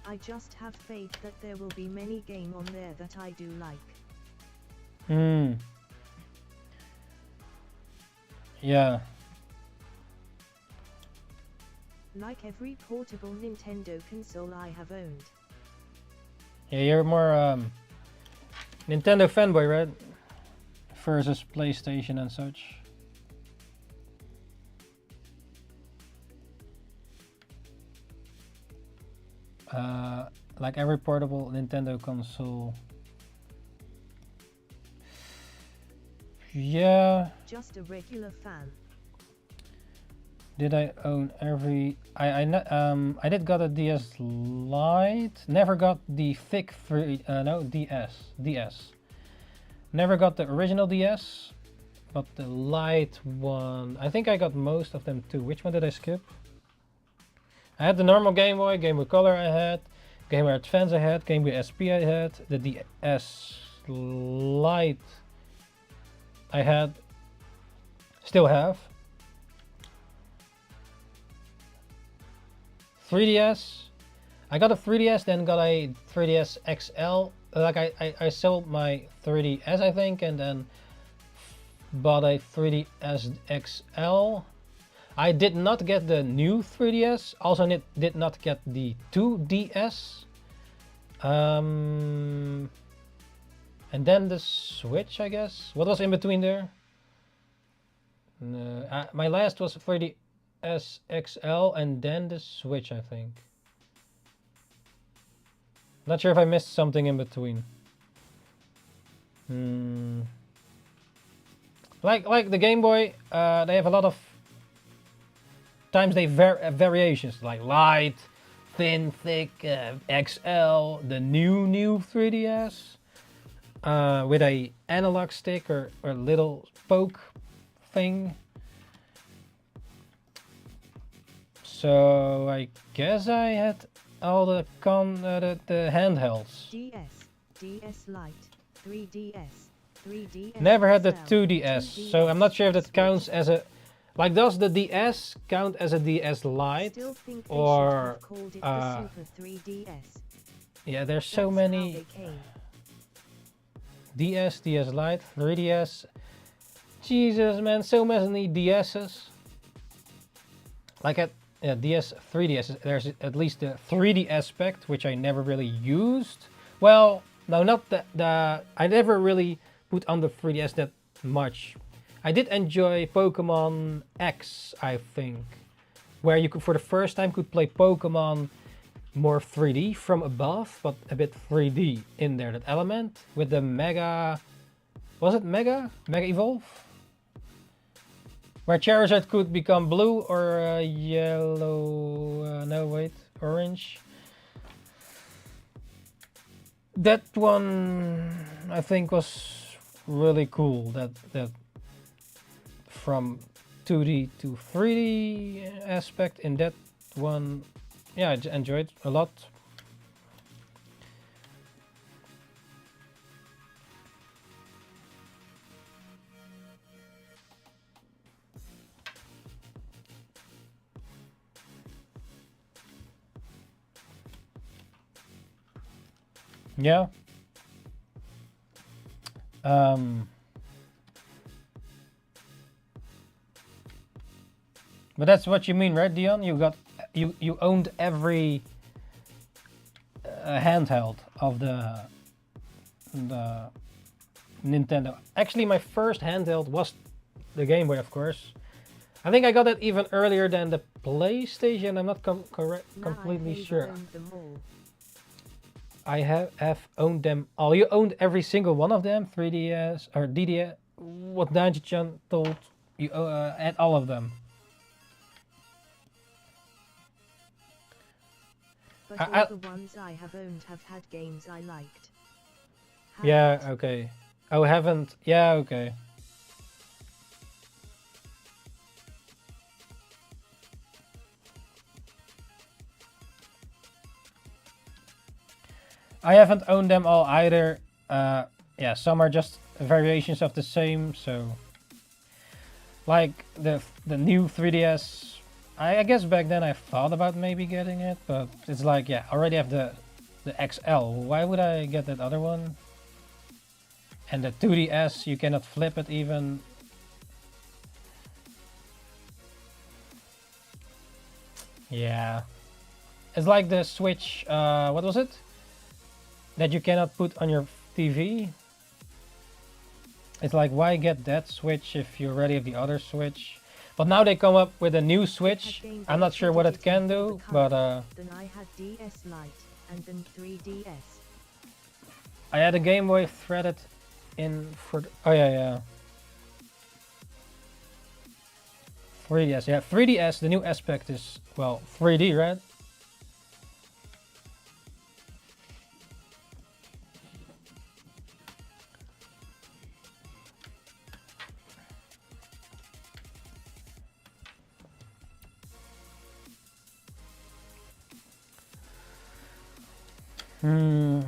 [SPEAKER 2] I just have faith that there will be many games on there that I do like.
[SPEAKER 1] Yeah.
[SPEAKER 2] Like every portable Nintendo console I have owned.
[SPEAKER 1] Yeah, you're more Nintendo fanboy, right? Versus PlayStation and such. Like every portable Nintendo console. Yeah.
[SPEAKER 2] Just a regular fan.
[SPEAKER 1] Did I own every? I did got a DS Lite. Never got the thick no DS. Never got the original DS, but the light one. I think I got most of them too. Which one did I skip? I had the normal Game Boy, Game Boy Color I had, Game Boy Advance I had, Game Boy SP I had, the DS Lite I had, still have. 3DS. I got a 3DS, then got a 3DS XL. Like I sold my 3DS I think, and then bought a 3DS XL. I did not get the new 3DS. Also did not get the 2DS. And then the Switch, I guess. What was in between there? My last was 3DS XL and then the Switch, I think. Not sure if I missed something in between. Like the Game Boy, they have a lot of times they variations like light, thin, thick, XL, the new 3DS with a analog stick or little poke thing. So I guess I had all the handhelds.
[SPEAKER 2] DS Lite, 3DS, 3DS.
[SPEAKER 1] Never had the
[SPEAKER 2] XL,
[SPEAKER 1] 2DS, so I'm not sure if that counts as a. Like, does the DS count as a DS Lite?
[SPEAKER 2] Still think they
[SPEAKER 1] or
[SPEAKER 2] should have called it the Super 3DS.
[SPEAKER 1] Yeah, there's so
[SPEAKER 2] That's
[SPEAKER 1] many.
[SPEAKER 2] how they came.
[SPEAKER 1] DS, DS Lite, 3DS. Jesus, man, so many DSs. Like at DS, 3DS, there's at least the 3D aspect, which I never really used. Well, no, not the I never really put on the 3DS that much. I did enjoy Pokemon X, I think, where you could, for the first time, could play Pokemon more 3D from above, but a bit 3D in there. That element with the Mega, was it Mega Evolve, where Charizard could become blue or yellow. No, wait, orange. That one I think was really cool. That from 2D to 3D aspect in that one, yeah, I enjoyed a lot. Yeah. But that's what you mean, right, Dion? You owned every handheld of the Nintendo. Actually, my first handheld was the Game Boy, of course. I think I got it even earlier than the PlayStation. I'm not completely sure. I have owned them all. You owned every single one of them, 3DS or DDS. What Ninja told you at all of them.
[SPEAKER 2] But all the ones I have owned have had games I liked.
[SPEAKER 1] Yeah, okay. Oh, haven't. Yeah, okay. I haven't owned them all either. Yeah, some are just variations of the same. So, like the new 3DS. I guess back then I thought about maybe getting it, but it's like, yeah, I already have the XL. Why would I get that other one? And the 2DS, you cannot flip it even. Yeah. It's like the Switch, what was it? That you cannot put on your TV. It's like, why get that Switch if you already have the other Switch? But now they come up with a new Switch. I'm not sure what it can do, but
[SPEAKER 2] Then I had DS Lite, and then 3DS.
[SPEAKER 1] I had a Game Boy threaded in for... Oh yeah, yeah. 3DS, yeah. 3DS, the new aspect is, well, 3D, right? Hmm.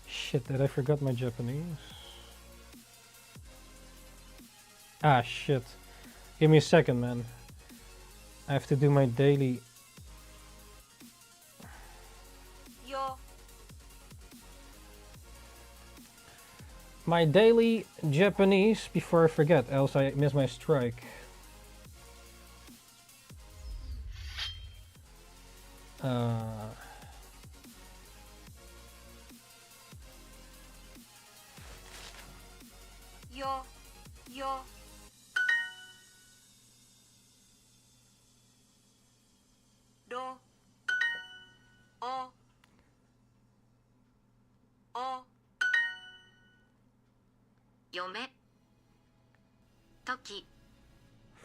[SPEAKER 1] Shit, did I forgot my Japanese? Ah, shit. Give me a second, man. I have to do my daily... My daily Japanese before I forget, else I miss my strike.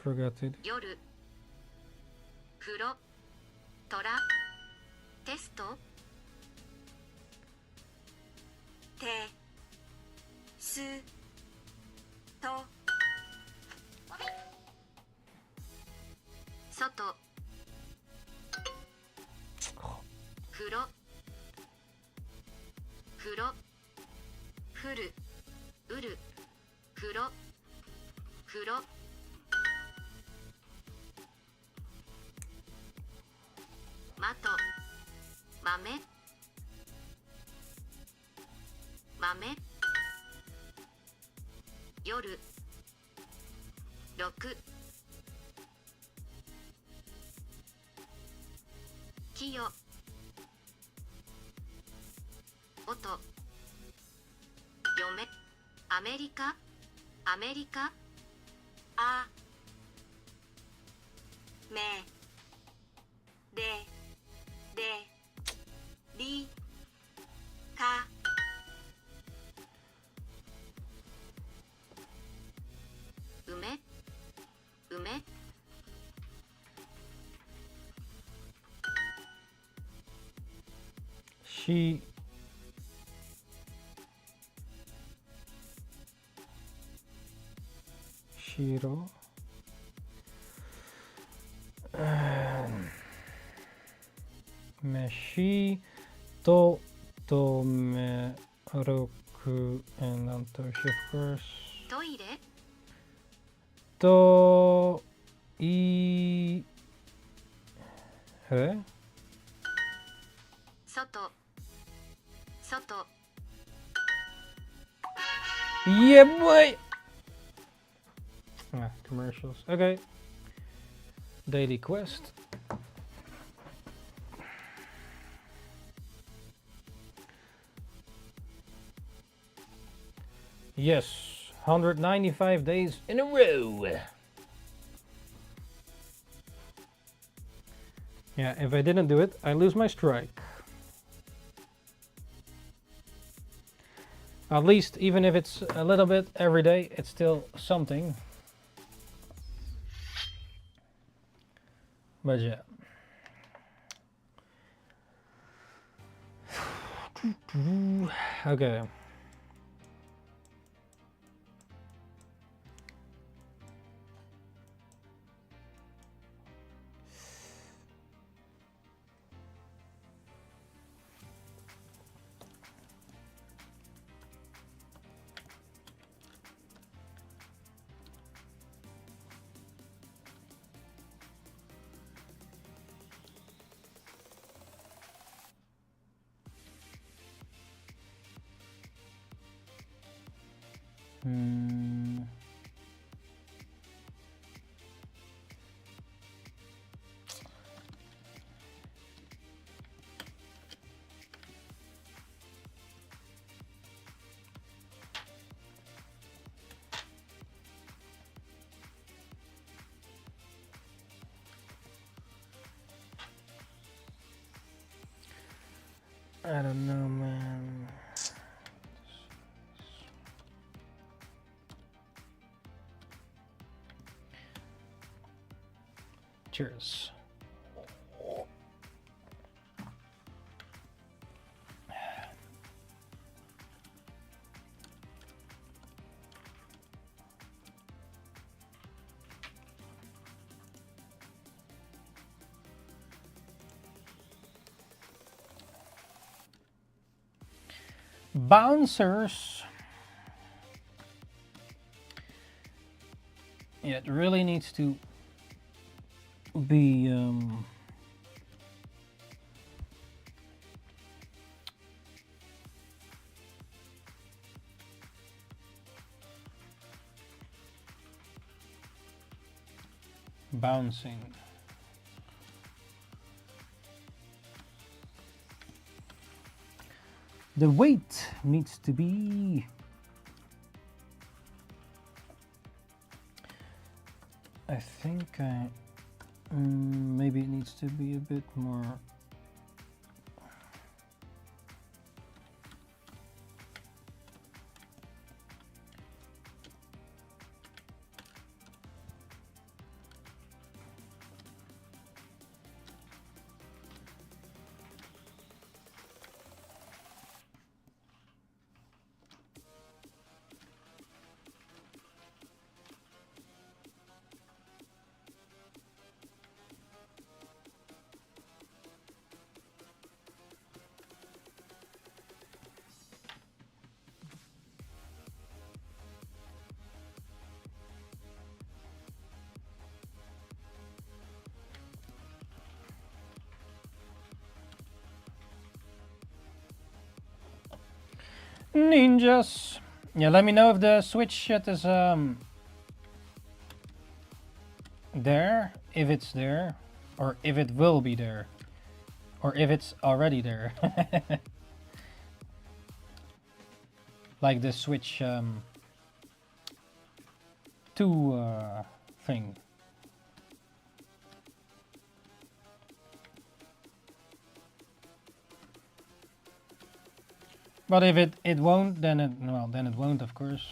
[SPEAKER 1] Forgot it.
[SPEAKER 4] 夜風呂トラテストテスト外風呂風呂降るうる風呂風呂まと豆豆夜6きよ音嫁アメリカアメリカあめででりか梅梅
[SPEAKER 1] しろ飯とめろく en dan shift
[SPEAKER 4] トイレ
[SPEAKER 1] といえ
[SPEAKER 4] 外外
[SPEAKER 1] Yeah, boy! Ah, commercials. Okay. Daily quest. Yes, 195 days in a row. Yeah, if I didn't do it, I lose my strike. At least, even if it's a little bit every day, it's still something. But yeah. Okay. Hmm. I don't know, man. Cheers. Bouncers. Yeah, it really needs to be bouncing. The weight needs to be I think maybe it needs to be a bit more. Ninjas. Yeah, let me know if the Switch shit is there, if it's there, or if it will be there, or if it's already there. Like the Switch 2 thing. But if it won't, then it won't, of course.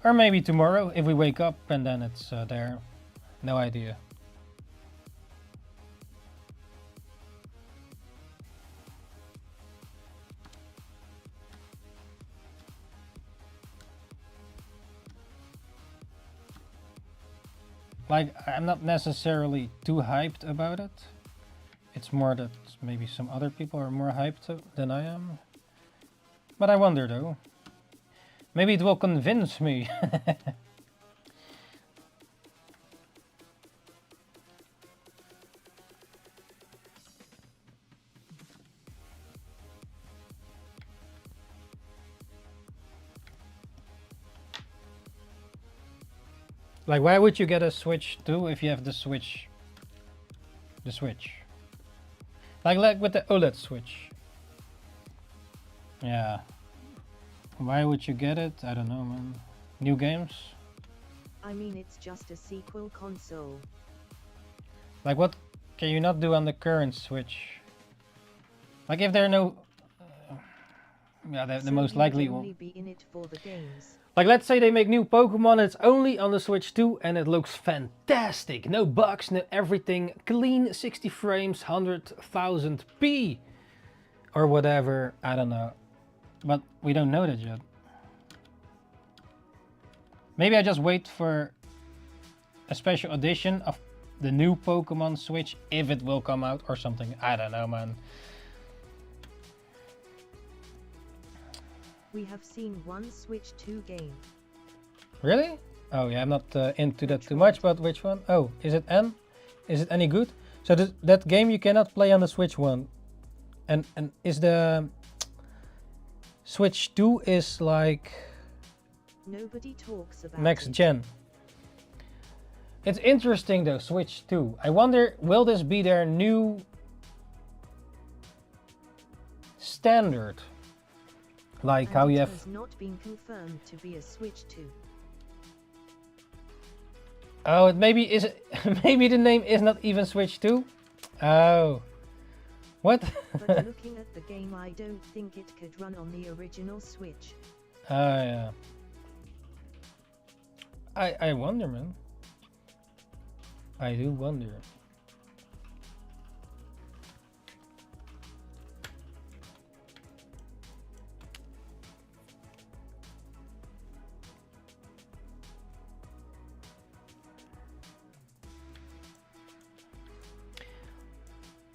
[SPEAKER 1] Or maybe tomorrow if we wake up and then it's there. No idea. Like, I'm not necessarily too hyped about it. It's more that maybe some other people are more hyped than I am. But I wonder though. Maybe it will convince me. Like, why would you get a Switch 2 if you have the Switch? The Switch. Like with the OLED Switch. Yeah. Why would you get it? I don't know, man. New games?
[SPEAKER 2] I mean, it's just a sequel console.
[SPEAKER 1] Like, what can you not do on the current Switch? Like, if there are no... yeah, the most likely
[SPEAKER 2] only
[SPEAKER 1] one.
[SPEAKER 2] Be in it for the games.
[SPEAKER 1] Like, let's say they make new Pokemon, it's only on the Switch 2 and it looks fantastic. No bugs, no everything. Clean 60 frames, 100,000p. Or whatever, I don't know. But we don't know that yet. Maybe I just wait for a special edition of the new Pokemon Switch, if it will come out or something. I don't know, man.
[SPEAKER 2] We have seen one Switch 2 game.
[SPEAKER 1] Really? Oh yeah, I'm not into that too much, but which one? Oh, is it N? Is it any good? So that game you cannot play on the Switch one And is the Switch 2 is like
[SPEAKER 2] Nobody talks about
[SPEAKER 1] next
[SPEAKER 2] it.
[SPEAKER 1] gen? It's interesting though, Switch 2. I wonder, will this be their new standard? Like
[SPEAKER 2] And
[SPEAKER 1] how
[SPEAKER 2] it
[SPEAKER 1] you have...
[SPEAKER 2] has not been confirmed to be a Switch 2.
[SPEAKER 1] Oh, it maybe is. Maybe the name is not even Switch 2. Oh, what?
[SPEAKER 2] But looking at the game, I don't think it could run on the original Switch.
[SPEAKER 1] Oh yeah. I wonder, man. I do wonder.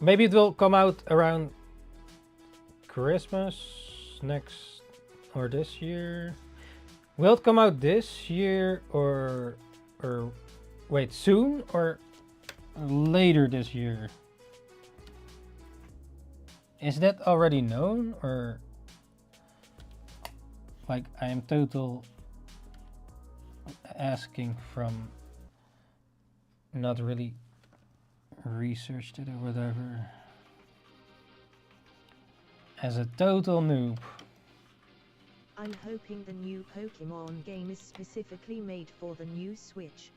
[SPEAKER 1] Maybe it will come out around Christmas next or this year. Will it come out this year or wait, soon or later this year? Is that already known, or like I am total asking from not really researched it or whatever, as a total noob.
[SPEAKER 2] I'm hoping the new Pokemon game is specifically made for the new Switch.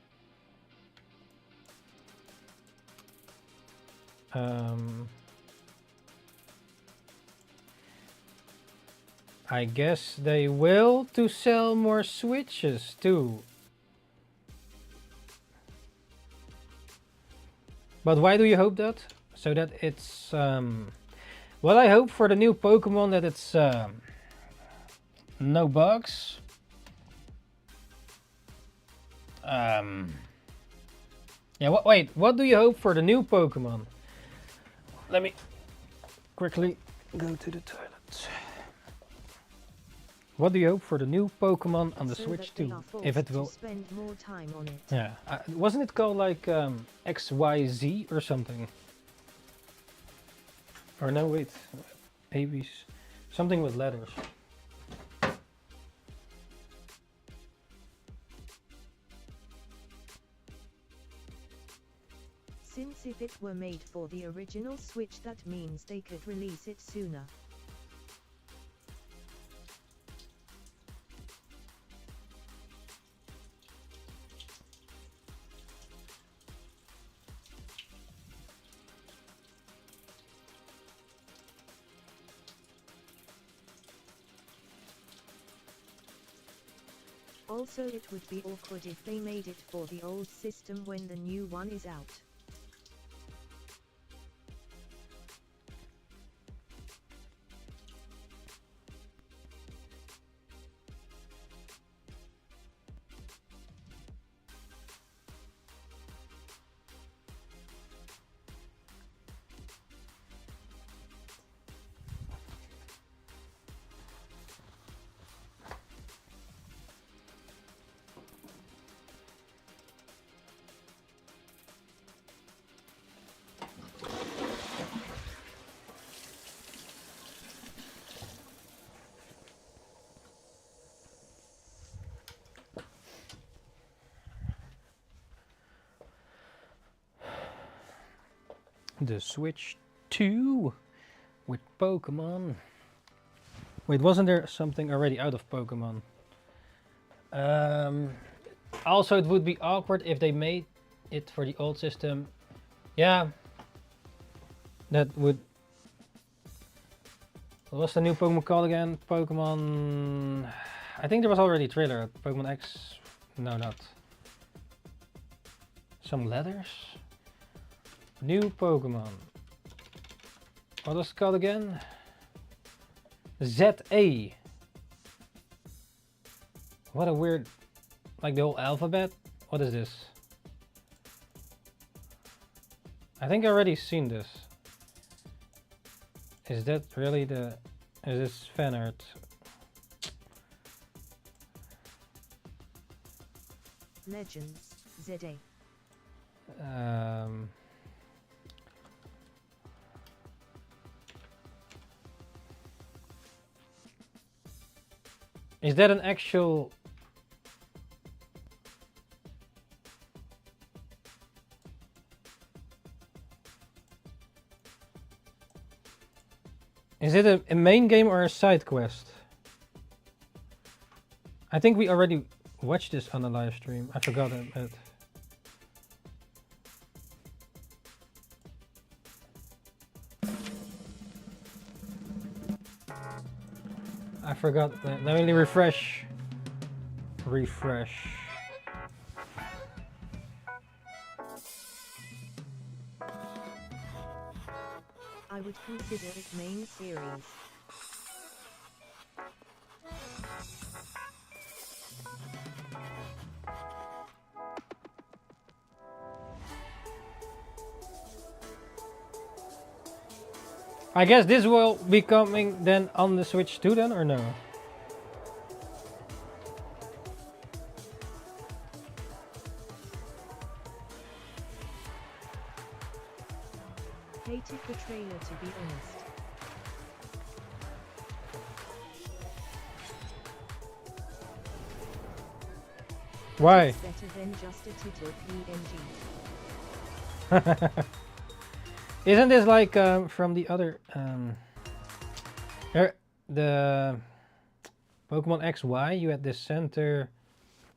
[SPEAKER 1] I guess they will to sell more Switches too. But why do you hope that? So that it's well, I hope for the new Pokemon that it's no bugs. Yeah, wait, what do you hope for the new Pokemon? Let me quickly go to the toilet. What do you hope for the new Pokemon on the
[SPEAKER 2] So
[SPEAKER 1] Switch
[SPEAKER 2] that they
[SPEAKER 1] 2?
[SPEAKER 2] are
[SPEAKER 1] If
[SPEAKER 2] forced
[SPEAKER 1] it will...
[SPEAKER 2] to spend more time on it.
[SPEAKER 1] Yeah, wasn't it called like XYZ or something? Or no, wait, ABs, something with letters.
[SPEAKER 2] Since if it were made for the original Switch, that means they could release it sooner. Also, it would be awkward if they made it for the old system when the new one is out.
[SPEAKER 1] The Switch 2 with Pokemon. Wait, wasn't there something already out of Pokemon? Also, it would be awkward if they made it for the old system. Yeah, that would... What's the new Pokemon called again? Pokemon... I think there was already a trailer. Pokemon X... No, not. Some letters? New Pokemon. What was it called again? ZA. What a weird... Like the whole alphabet? What is this? I think I already seen this. Is that really the... Is this fan art?
[SPEAKER 2] Legends, ZA.
[SPEAKER 1] Is that an actual... Is it a main game or a side quest? I think we already watched this on a live stream. I forgot it. I forgot. Let me refresh. Refresh.
[SPEAKER 2] I would consider it main series.
[SPEAKER 1] I guess this will be coming then on the Switch too then, or no?
[SPEAKER 2] Hated the trailer, to be honest.
[SPEAKER 1] Why?
[SPEAKER 2] It's better than just a title PNG.
[SPEAKER 1] Isn't this like from the other the Pokemon XY? You had this center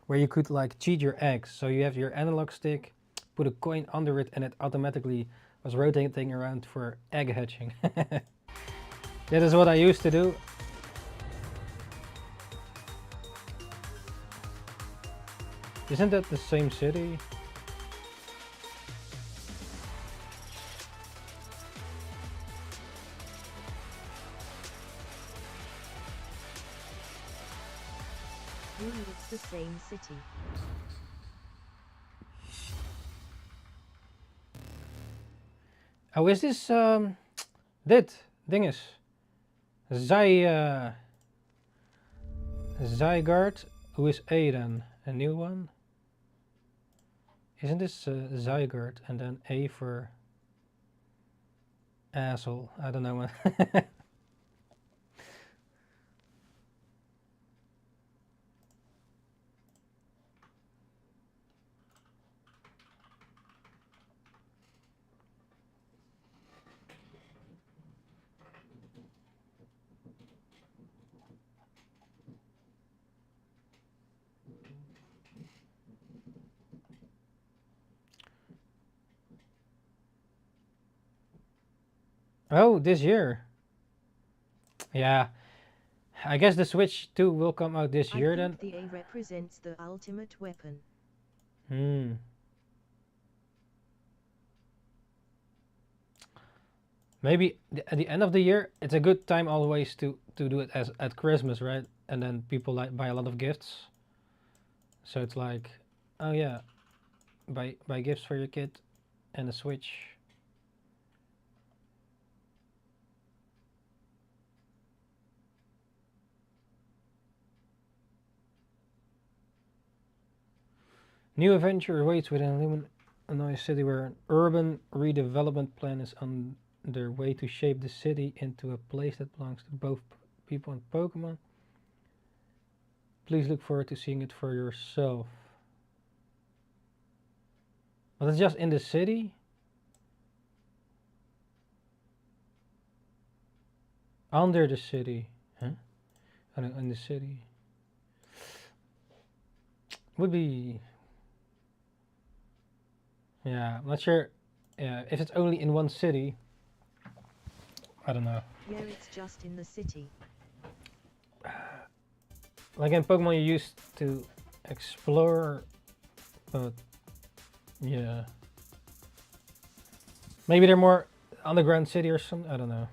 [SPEAKER 1] where you could like cheat your eggs. So you have your analog stick, put a coin under it, and it automatically was rotating around for egg hatching. That is what I used to do. Isn't that the same city?
[SPEAKER 2] It's the same city.
[SPEAKER 1] Oh, is this dit dinges? Zygarde, who is A then? A new one? Isn't this Zygarde and then A for asshole? I don't know. Oh, this year. Yeah. I guess the Switch 2 will come out this year then.
[SPEAKER 2] The A represents the ultimate weapon.
[SPEAKER 1] Hmm. Maybe at the end of the year, it's a good time always to do it as at Christmas, right? And then people like buy a lot of gifts. So it's like, oh yeah, buy gifts for your kid and a Switch. New adventure awaits within Illinois City, where an urban redevelopment plan is underway to shape the city into a place that belongs to both people and Pokemon. Please look forward to seeing it for yourself. But it's just in the city? Under the city. Huh? I don't know, in the city. Would be... Yeah, I'm not sure. Yeah, if it's only in one city, I don't know.
[SPEAKER 2] Yeah, it's just in the city.
[SPEAKER 1] Like in Pokemon, you used to explore, but yeah. Maybe they're more underground city or something. I don't know.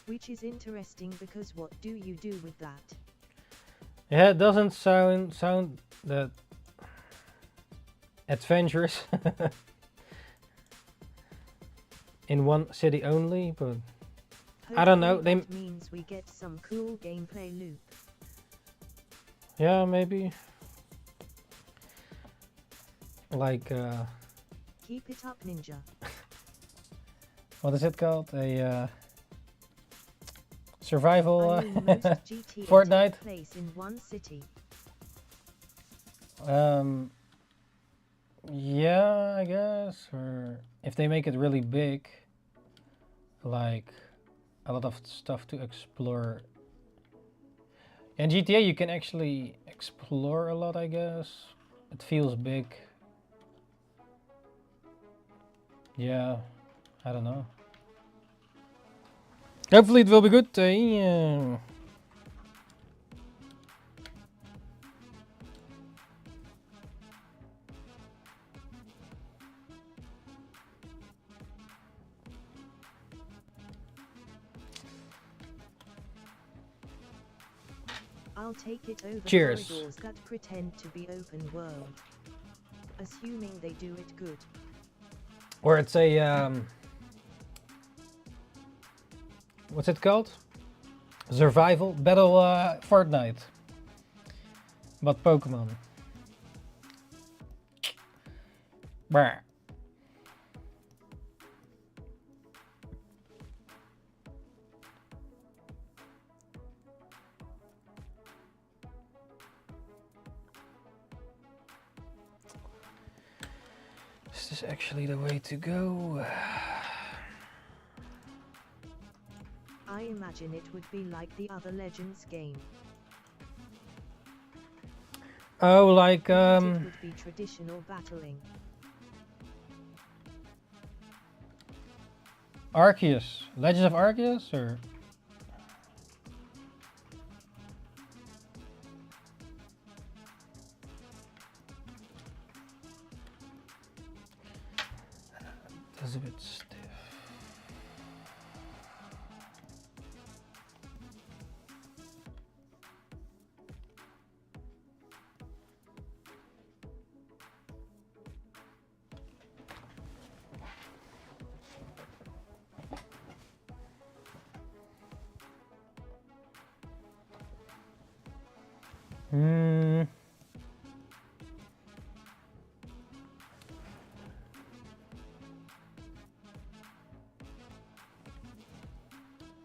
[SPEAKER 2] Which is interesting because what do you do with that?
[SPEAKER 1] Yeah, it doesn't sound that adventurous in one city only, but
[SPEAKER 2] Hopefully
[SPEAKER 1] I don't know. They
[SPEAKER 2] that means we get some cool gameplay loop.
[SPEAKER 1] yeah, maybe like
[SPEAKER 2] Keep it up, Ninja.
[SPEAKER 1] What is it called? A survival
[SPEAKER 2] I mean, most GTA
[SPEAKER 1] Fortnite?
[SPEAKER 2] take place in one city.
[SPEAKER 1] Yeah, I guess. Or if they make it really big, like a lot of stuff to explore. In GTA, you can actually explore a lot, I guess. It feels big. Yeah, I don't know. Hopefully it will be good. Yeah.
[SPEAKER 2] I'll take it over
[SPEAKER 1] Cheers.
[SPEAKER 2] corridors that pretend to be open world. Assuming they do it good.
[SPEAKER 1] Or it's a what's it called? Survival battle Fortnite. But Pokemon. Brr. Is this actually the way to go?
[SPEAKER 2] I imagine it would be like the other Legends game.
[SPEAKER 1] Oh, like
[SPEAKER 2] It would be traditional battling.
[SPEAKER 1] Arceus. Legends of Arceus, or that's a bit stiff. Hmm.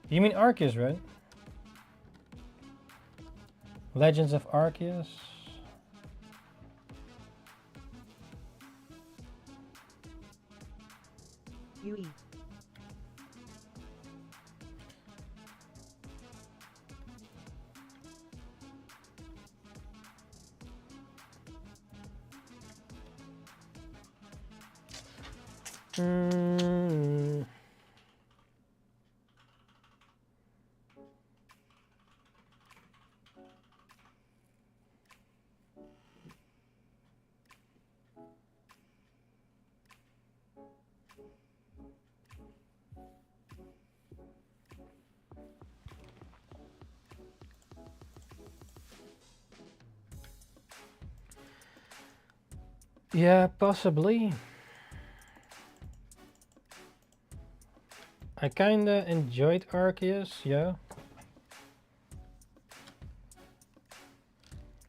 [SPEAKER 1] You mean Arceus, right? Legends of Arceus.
[SPEAKER 2] UE.
[SPEAKER 1] Hmm. Yeah, possibly. I kinda enjoyed Arceus, yeah.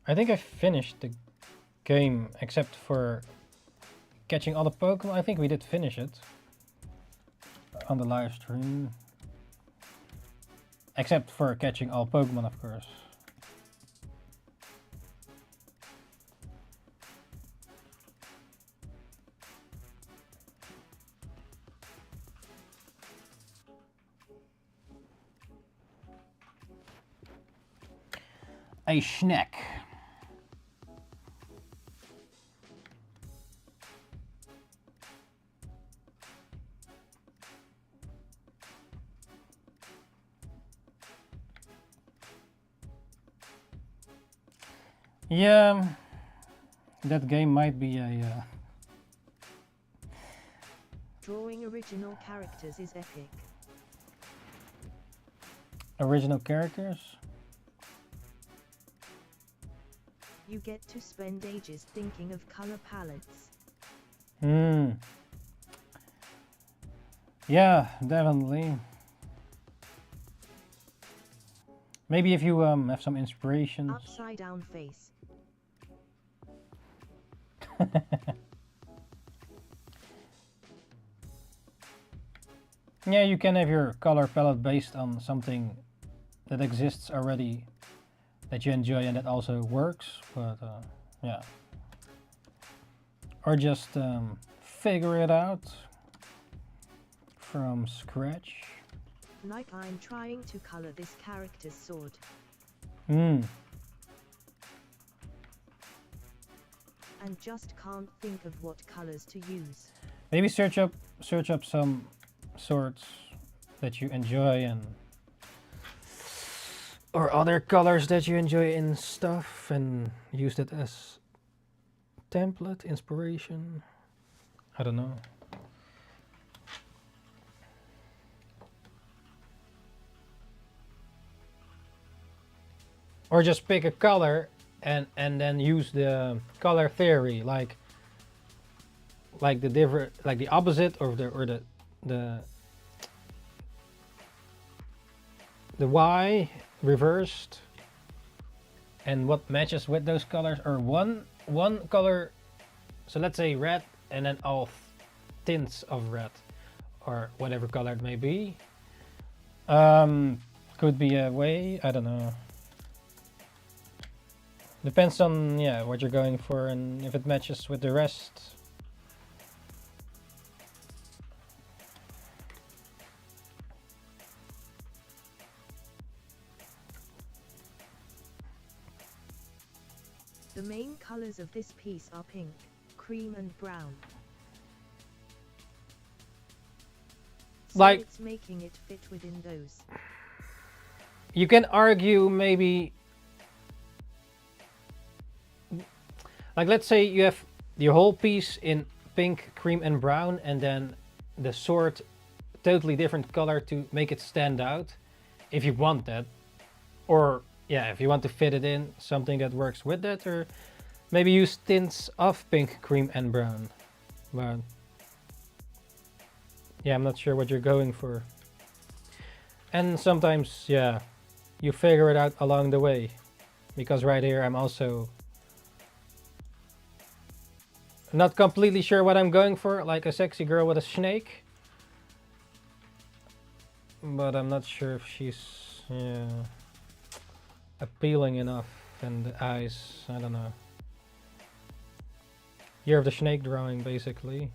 [SPEAKER 1] I think I finished the game except for catching all the Pokemon. I think we did finish it on the live stream. Except for catching all Pokemon, of course. A snack. Yeah, that game might be a
[SPEAKER 2] Drawing original characters is epic.
[SPEAKER 1] original characters.
[SPEAKER 2] You get to spend ages thinking of color palettes.
[SPEAKER 1] Hmm. Yeah, definitely. Maybe if you have some inspirations.
[SPEAKER 2] Upside down face.
[SPEAKER 1] Yeah, you can have your color palette based on something that exists already that you enjoy and that also works, but yeah. Or just figure it out from scratch.
[SPEAKER 2] Like I'm trying to color this character's sword.
[SPEAKER 1] Hmm.
[SPEAKER 2] And just can't think of what colors to use.
[SPEAKER 1] Maybe search up some swords that you enjoy and or other colors that you enjoy in stuff and use that as template, inspiration. I don't know. Or just pick a color and then use the color theory, like the different, like the opposite or the Y reversed, and what matches with those colors, or one color. So let's say red, and then all tints of red, or whatever color it may be. Could be a way. I don't know. Depends on, yeah, what you're going for and if it matches with the rest.
[SPEAKER 2] The main colors of this piece are pink, cream and brown. So
[SPEAKER 1] Like,
[SPEAKER 2] it's making it fit within those.
[SPEAKER 1] you can argue maybe, like let's say you have your whole piece in pink, cream and brown, and then the sword totally different color to make it stand out, if you want that. Or yeah, if you want to fit it in, something that works with that, or maybe use tints of pink, cream and brown. But yeah, I'm not sure what you're going for. And sometimes, yeah, you figure it out along the way. Because right here I'm also not completely sure what I'm going for, like a sexy girl with a snake. But I'm not sure if she's, yeah, appealing enough, and the eyes, I don't know. Year of the Snake drawing, basically.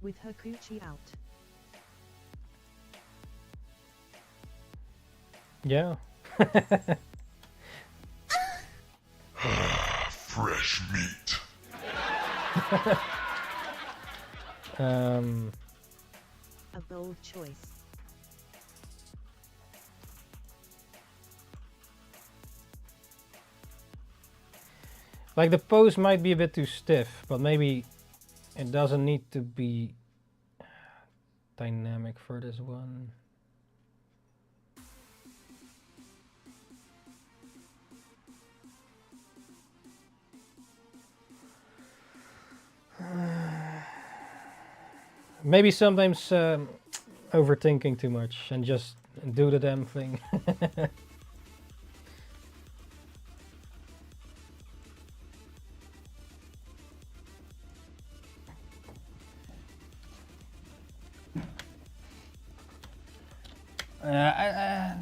[SPEAKER 2] With her coochie out.
[SPEAKER 1] Yeah.
[SPEAKER 3] Fresh meat.
[SPEAKER 2] A bold choice.
[SPEAKER 1] Like the pose might be a bit too stiff, but maybe it doesn't need to be dynamic for this one. Maybe sometimes overthinking too much and just do the damn thing.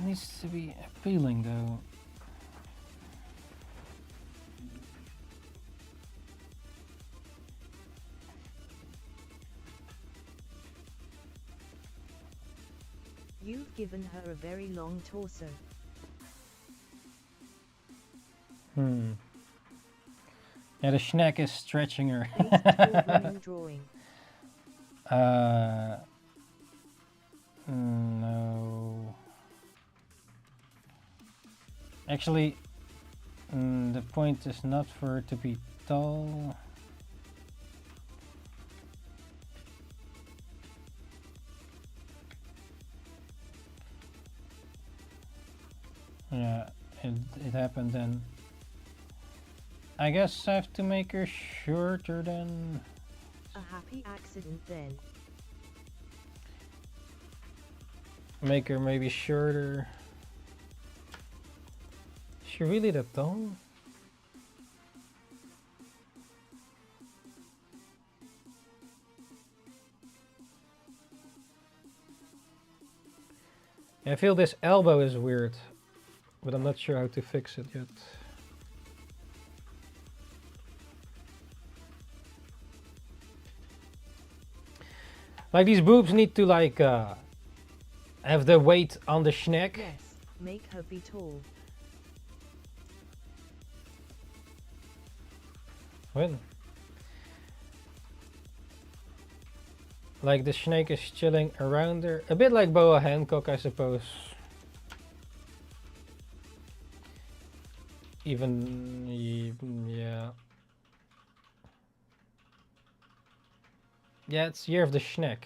[SPEAKER 1] Needs to be appealing though.
[SPEAKER 2] You've given her a very long torso.
[SPEAKER 1] Yeah, the snack is stretching her.
[SPEAKER 2] Drawing.
[SPEAKER 1] No. Actually, the point is not for her to be tall. Yeah, it happened then. I guess I have to make her shorter then.
[SPEAKER 2] A happy accident then.
[SPEAKER 1] Make her maybe shorter. Is she really that tall? I feel this elbow is weird, but I'm not sure how to fix it yet. Like these boobs need to like have the weight on the schneck.
[SPEAKER 2] Yes, make her be tall.
[SPEAKER 1] When? Like the snake is chilling around her. A bit like Boa Hancock, I suppose. Yeah. Yeah, it's Year of the Schneck.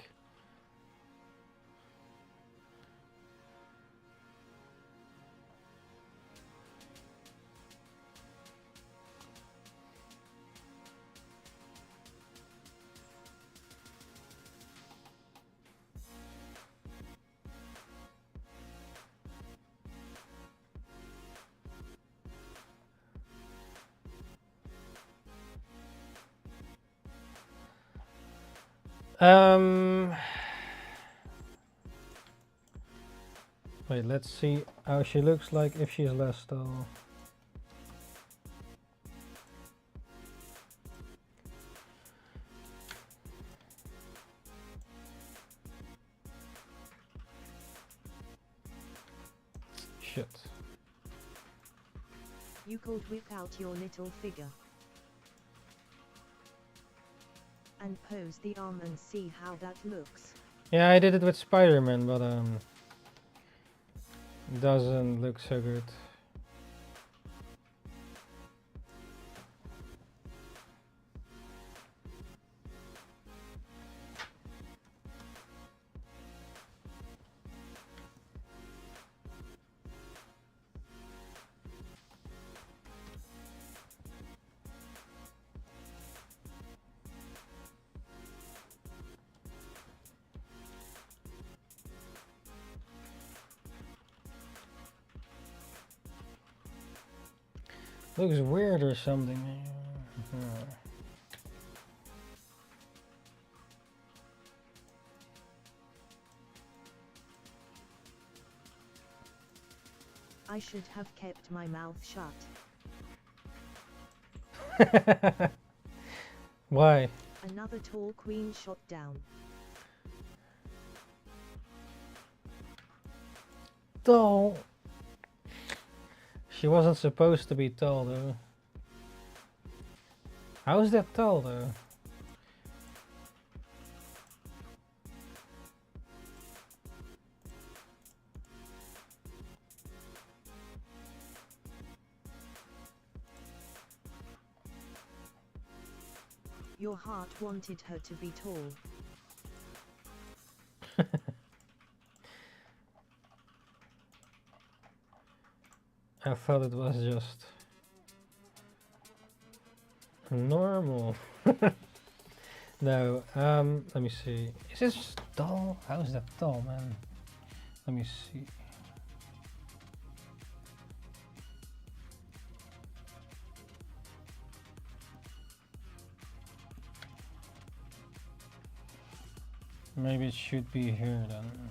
[SPEAKER 1] Wait, let's see how she looks like if she's less tall. Shit.
[SPEAKER 2] You could whip out your little figure and pose the arm and see how that looks.
[SPEAKER 1] Yeah, I did it with Spider-Man, but doesn't look so good. Looks weird or something.
[SPEAKER 2] I should have kept my mouth shut.
[SPEAKER 1] Why?
[SPEAKER 2] Another tall queen shot down.
[SPEAKER 1] Tall. She wasn't supposed to be tall though. How is that tall though?
[SPEAKER 2] Your heart wanted her to be tall.
[SPEAKER 1] I thought it was just normal. No, let me see. Is this tall? How is that tall, man? Let me see. Maybe it should be here then.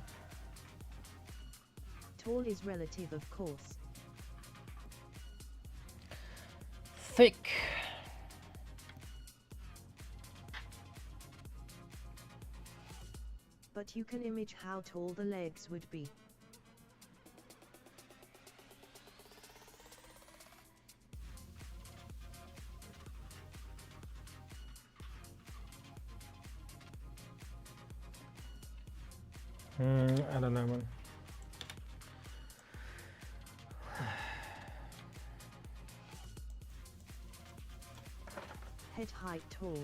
[SPEAKER 2] Tall is relative, of course.
[SPEAKER 1] Thick.
[SPEAKER 2] But you can imagine how tall the legs would be.
[SPEAKER 1] I don't know, man.
[SPEAKER 2] Head height tall.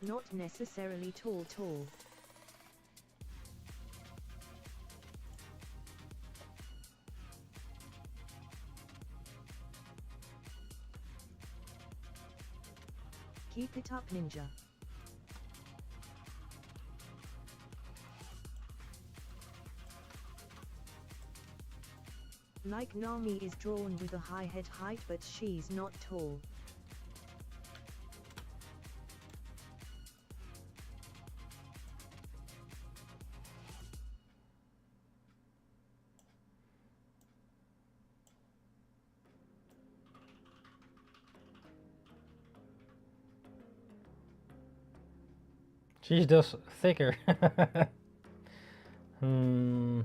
[SPEAKER 2] Not necessarily tall. Keep it up, Ninja. Like Nami is drawn with a high head height but she's not tall.
[SPEAKER 1] She's just thicker. Hmm.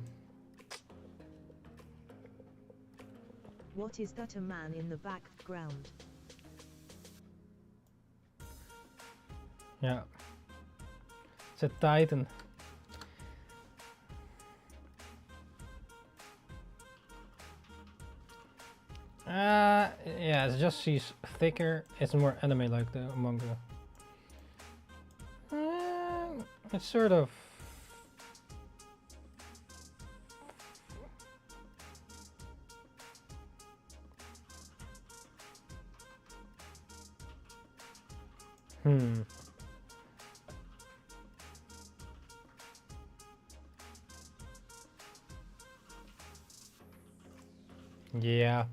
[SPEAKER 2] What is that, a man in the background?
[SPEAKER 1] Yeah. It's a Titan. Yeah, it's just she's thicker. It's more anime like the manga. It's sort of. Hmm. Yeah.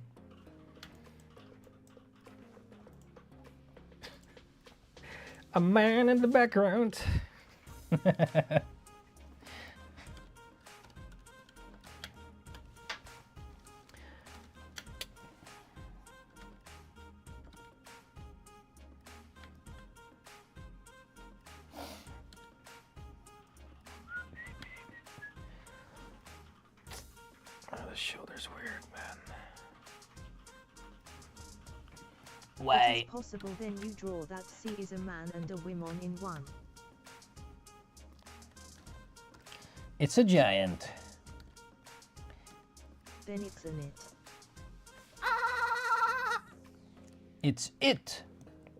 [SPEAKER 1] A man in the background. The shoulder's weird, man.
[SPEAKER 2] It is possible then you draw that C is a man and a woman in one.
[SPEAKER 1] It's a giant.
[SPEAKER 2] Then it's an it.
[SPEAKER 1] It's it,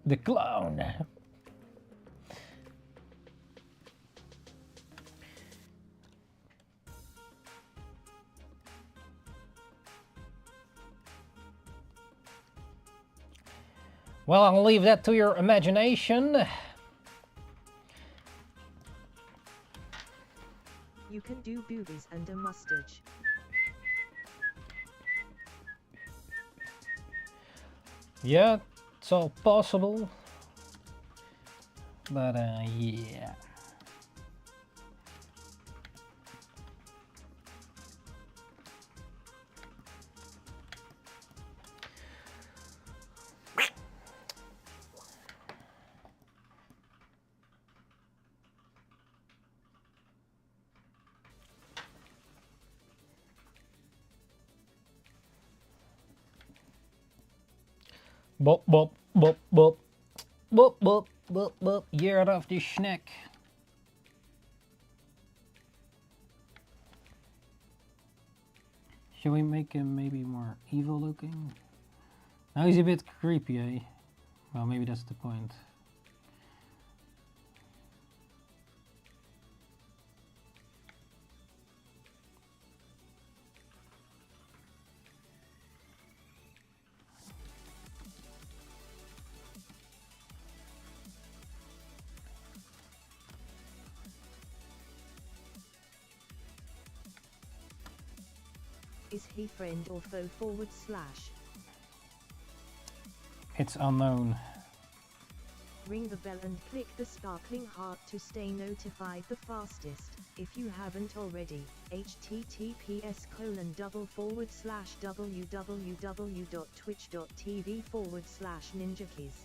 [SPEAKER 1] the clown. Well, I'll leave that to your imagination.
[SPEAKER 2] You can do boobies and a mustache.
[SPEAKER 1] Yeah, it's all possible. But yeah. Bop, bop, bop, bop. Bop, bop, bop, bop. Get off the snack. Shall we make him maybe more evil looking? Now he's a bit creepy, eh? Well, maybe that's the point.
[SPEAKER 2] Is he friend or foe /?
[SPEAKER 1] It's unknown.
[SPEAKER 2] Ring the bell and click the sparkling heart to stay notified the fastest. If you haven't already, https://www.twitch.tv/Ninjakees.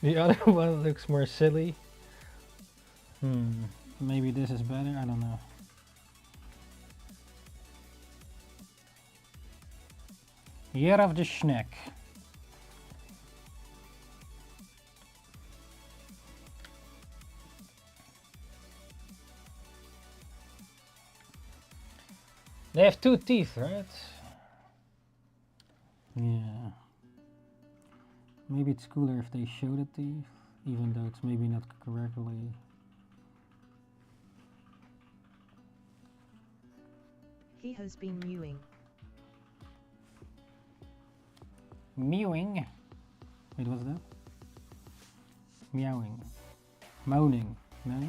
[SPEAKER 2] The other one looks more silly.
[SPEAKER 1] Maybe this is better, I don't know. Year of the Schneck. They have 2 teeth, right? Yeah. Maybe it's cooler if they show the teeth, even though it's maybe not correctly.
[SPEAKER 2] He has been mewing.
[SPEAKER 1] Mewing. Wait, what's that? Meowing. Moaning. No?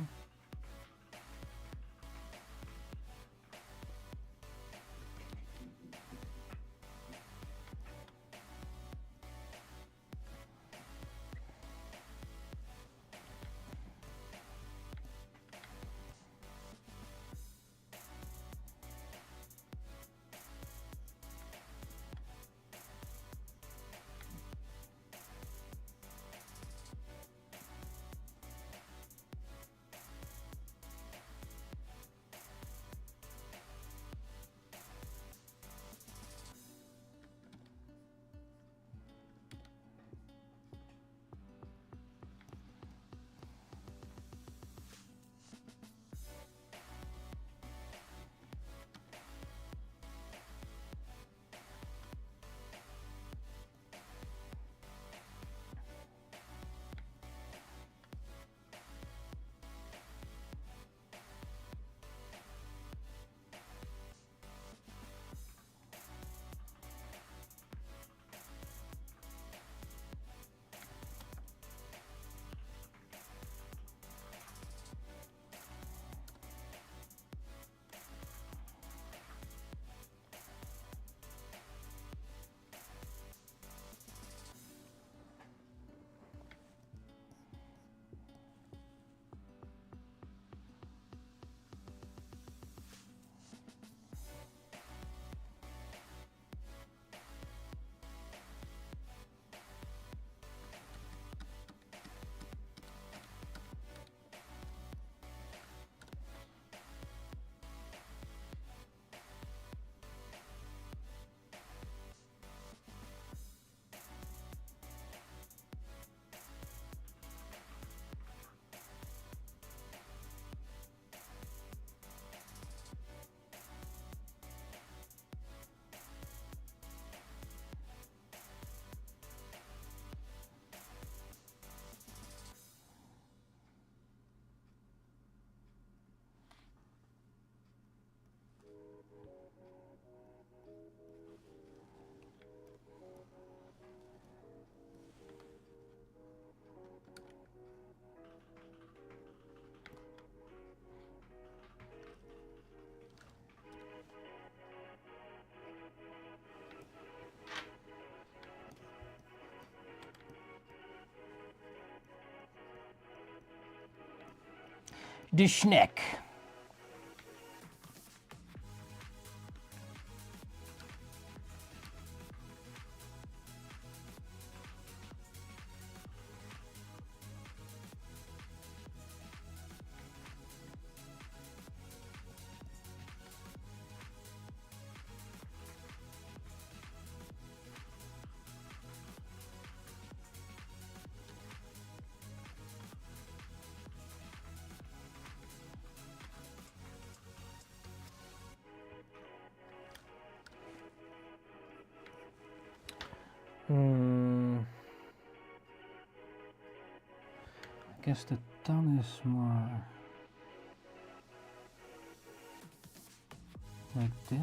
[SPEAKER 1] The Schneck. I guess the tongue is more like this.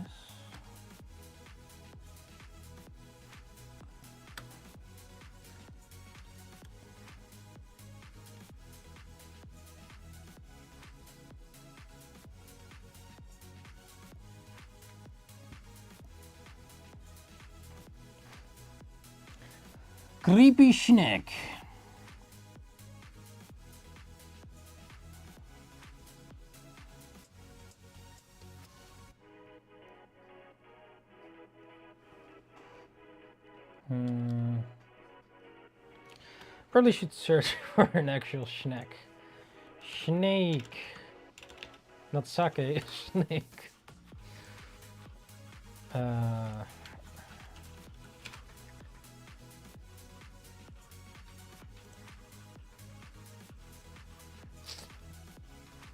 [SPEAKER 1] Creepy Schneck. Probably should search for an actual Schneck. Snake. Not sake, snake.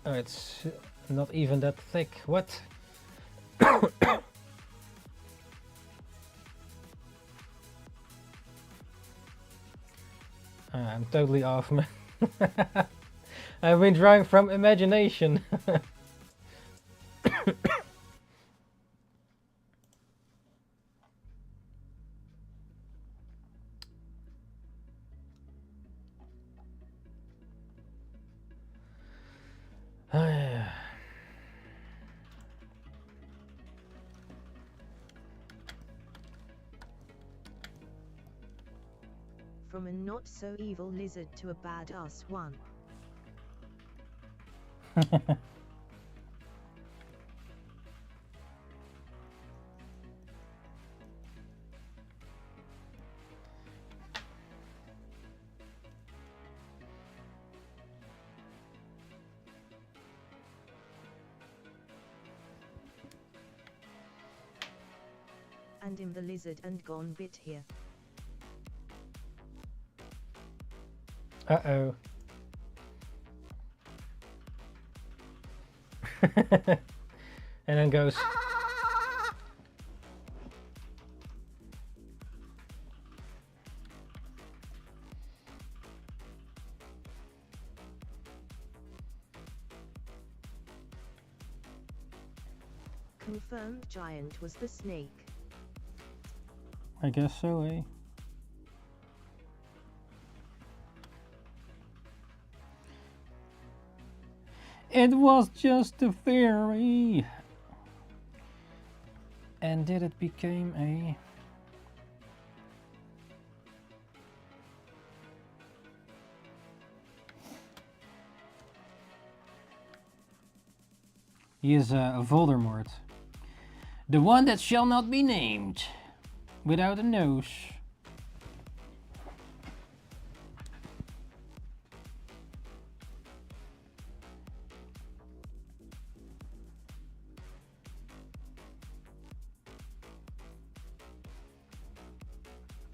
[SPEAKER 1] Oh, it's not even that thick. What? I'm totally off, man. I've been drawing from imagination.
[SPEAKER 2] From a not so evil lizard to a badass one. And I'm the lizard and gone bit here.
[SPEAKER 1] Uh-oh. And then goes.
[SPEAKER 2] Confirmed giant was the snake.
[SPEAKER 1] I guess so, eh? It was just a theory. And did it become a... He is Voldemort. The one that shall not be named. Without a nose.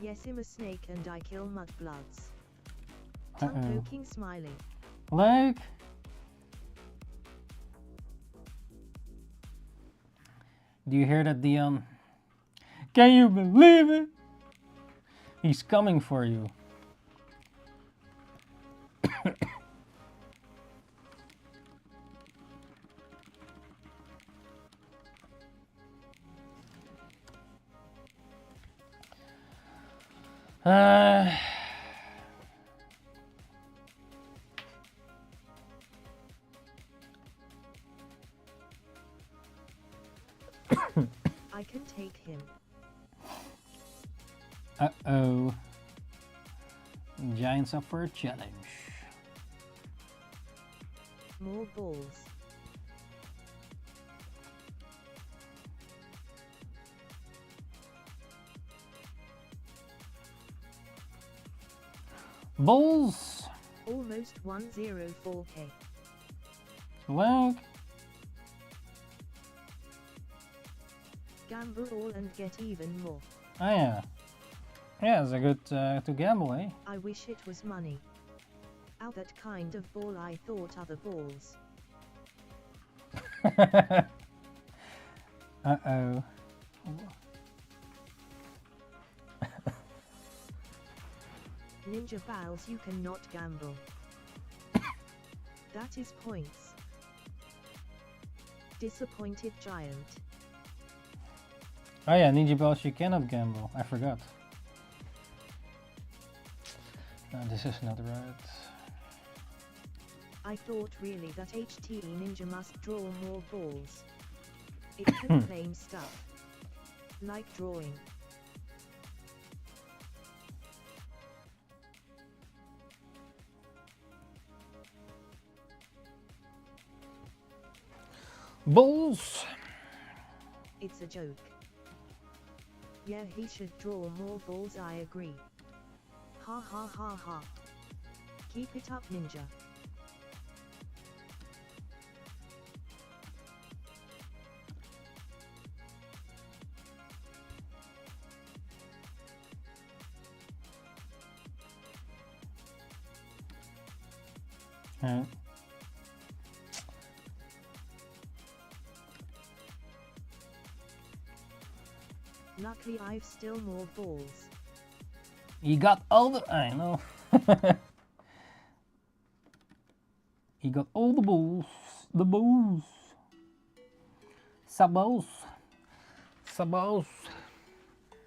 [SPEAKER 2] Yes, I'm a snake and I kill mudbloods.
[SPEAKER 1] Uh-oh.
[SPEAKER 2] Tongue poking smiley.
[SPEAKER 1] Like... Do you hear that, Dion? Can you believe it? He's coming for you.
[SPEAKER 2] I can take him.
[SPEAKER 1] Uh-oh. Giant's up for a challenge.
[SPEAKER 2] More balls.
[SPEAKER 1] Balls.
[SPEAKER 2] Almost 104k.
[SPEAKER 1] Like.
[SPEAKER 2] Gamble all and get even more.
[SPEAKER 1] Oh yeah. Yeah, it's a good to gamble, eh?
[SPEAKER 2] I wish it was money. Ow, that kind of ball, I thought other balls.
[SPEAKER 1] Uh-oh.
[SPEAKER 2] Ninja Bowls, you cannot gamble. That is points. Disappointed giant.
[SPEAKER 1] Oh yeah, Ninjakees, you cannot gamble. I forgot. No, this is not right.
[SPEAKER 2] I thought really that HT Ninja must draw more balls. It can claim stuff. Like drawing.
[SPEAKER 1] Balls!
[SPEAKER 2] It's a joke. Yeah, he should draw more balls, I agree. Ha ha ha ha. Keep it up, Ninja. Luckily I've still more balls.
[SPEAKER 1] He got all the... I know. He got all the balls. The balls. Sabos. Sabos.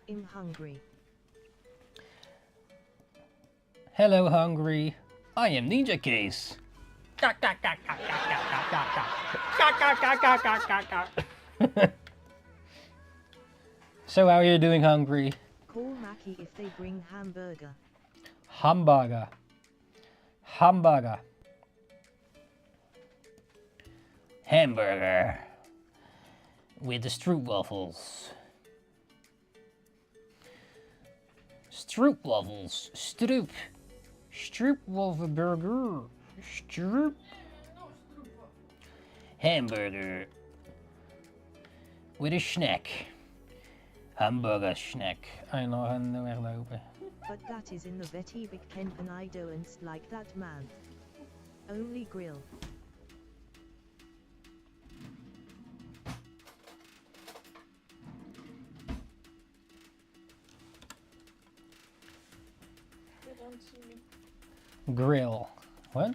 [SPEAKER 2] I'm hungry.
[SPEAKER 1] Hello, hungry. I am Ninjakees. So how are you doing, hungry?
[SPEAKER 2] Call Mackie if they bring hamburger.
[SPEAKER 1] Hamburger. Hamburger. Hamburger. With the stroopwafels. Stroopwafels. Stroop. Stroopwafelburger. Stroop. Hamburger. With a snack. Hamburger snack. I know, gaan nu weglopen.
[SPEAKER 2] But that is in the Vetty Big Ken and I don't like that man. Only grill.
[SPEAKER 1] Grill. What?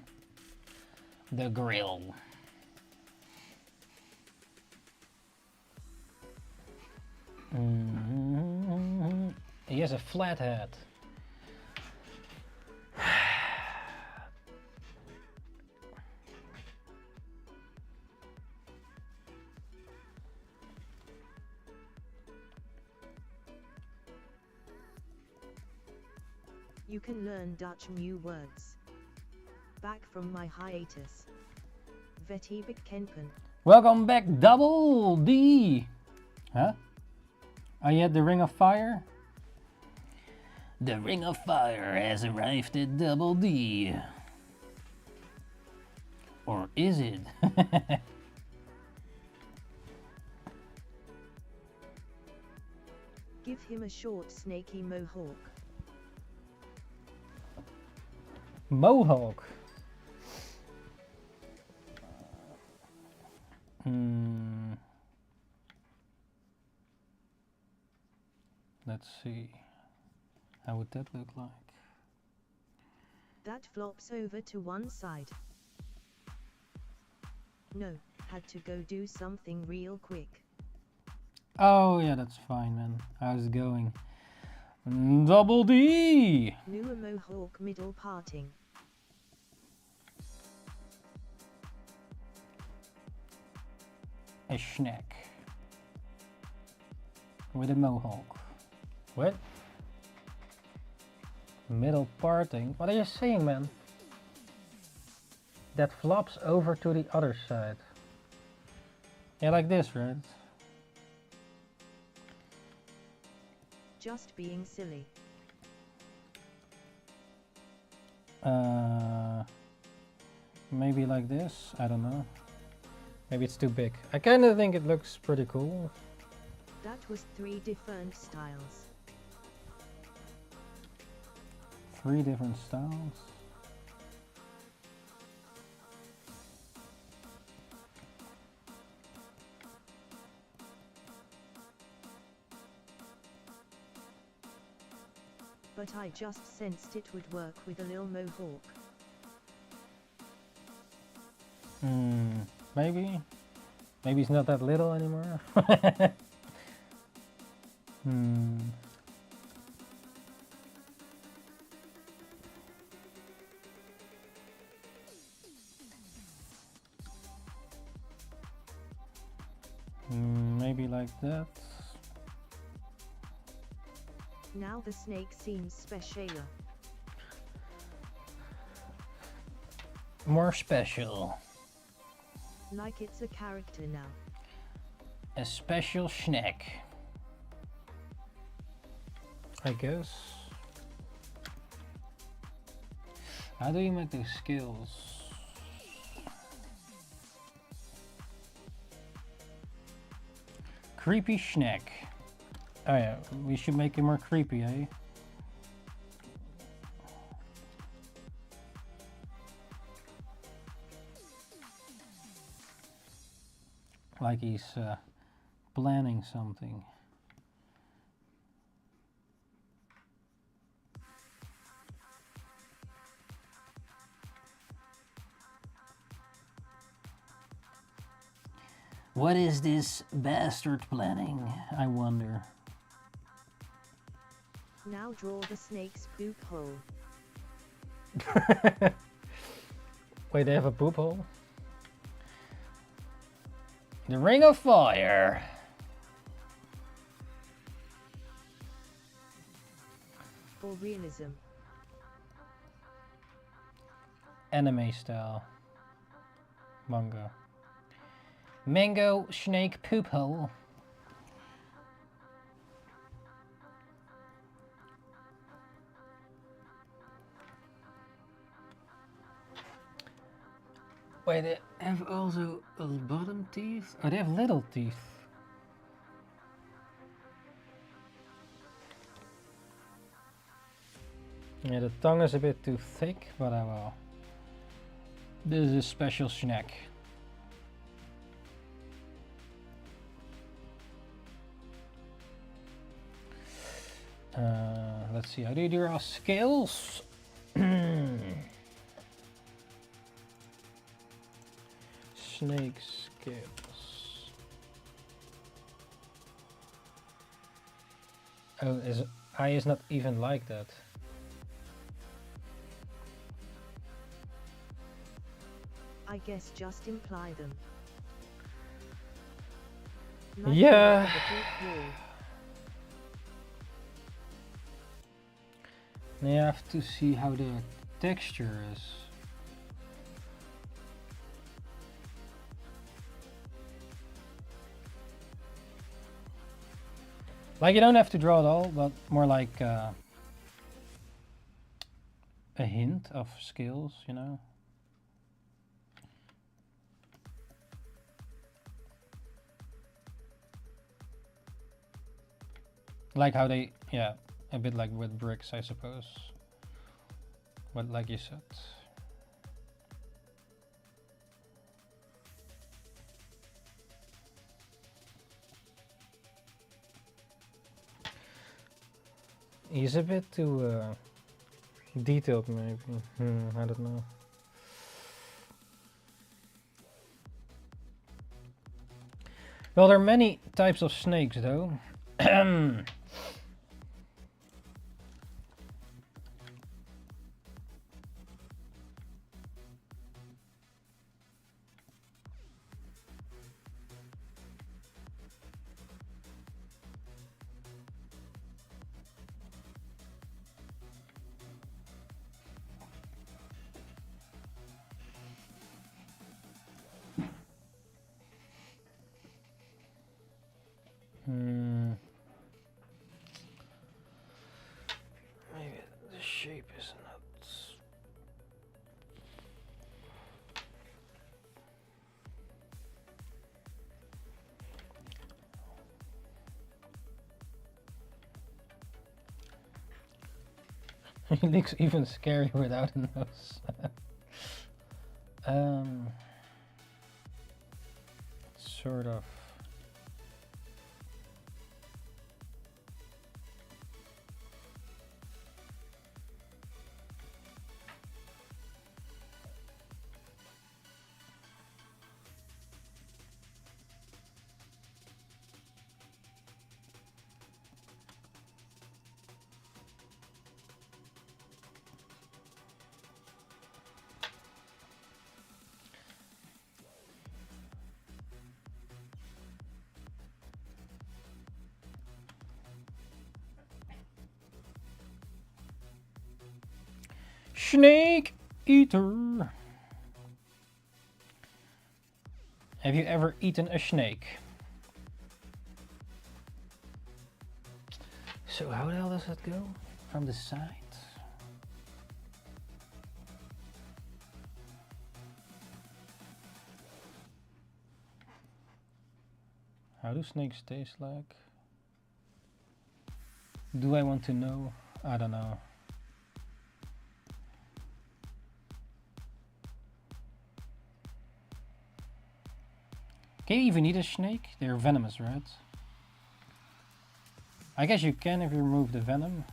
[SPEAKER 1] The grill. He has a flat hat.
[SPEAKER 2] You can learn Dutch new words. Back from my hiatus. Vetty Big Kenpen.
[SPEAKER 1] Welcome back, Double D! Huh? Are you at the Ring of Fire? The Ring of Fire has arrived at Double D. Or is it?
[SPEAKER 2] Give him a short snaky mohawk.
[SPEAKER 1] Mohawk. Let's see. How would that look like?
[SPEAKER 2] That flops over to one side. No, had to go do something real quick.
[SPEAKER 1] Oh yeah, that's fine, man. How's it going? Double D!
[SPEAKER 2] New mohawk middle parting.
[SPEAKER 1] A snack. With a mohawk. What? Middle parting? What are you saying, man? That flops over to the other side. Yeah, like this, right?
[SPEAKER 2] Just being silly.
[SPEAKER 1] Maybe like this? I don't know. Maybe it's too big. I kind of think it looks pretty cool.
[SPEAKER 2] That was 3 different styles.
[SPEAKER 1] 3 different styles.
[SPEAKER 2] But I just sensed it would work with a little mohawk.
[SPEAKER 1] Maybe. Maybe it's not that little anymore. Maybe like that.
[SPEAKER 2] Now the snake seems special.
[SPEAKER 1] More special.
[SPEAKER 2] Like it's a character now.
[SPEAKER 1] A special snack. I guess. How do you make those skills? Creepy snack. Oh yeah, we should make it more creepy, eh? Like he's planning something. What is this bastard planning, I wonder?
[SPEAKER 2] Now draw the snake's poop hole.
[SPEAKER 1] Wait, they have a poop hole? The Ring of Fire.
[SPEAKER 2] For realism.
[SPEAKER 1] Anime style. Manga. Mango snake poop hole. Wait, they have also bottom teeth? Oh, they have little teeth. Yeah, the tongue is a bit too thick, but I will. This is a special snack. Let's see, how do you do our scales? Snake scales. Oh, eye is not even like that.
[SPEAKER 2] I guess just imply them.
[SPEAKER 1] Yeah.
[SPEAKER 2] The poop hole.
[SPEAKER 1] Now you have to see how the texture is. Like, you don't have to draw it all, but more like a hint of skills, you know? Like how they, yeah, a bit like with bricks, I suppose. But like you said. He's a bit too detailed, maybe. I don't know. Well, there are many types of snakes, though. Maybe the shape is not. He looks even scary without a nose. Sort of. Snake eater. Have you ever eaten a snake? So how the hell does that go? From the side? How do snakes taste like? Do I want to know? I don't know. Can you even eat a snake? They're venomous, right? I guess you can if you remove the venom.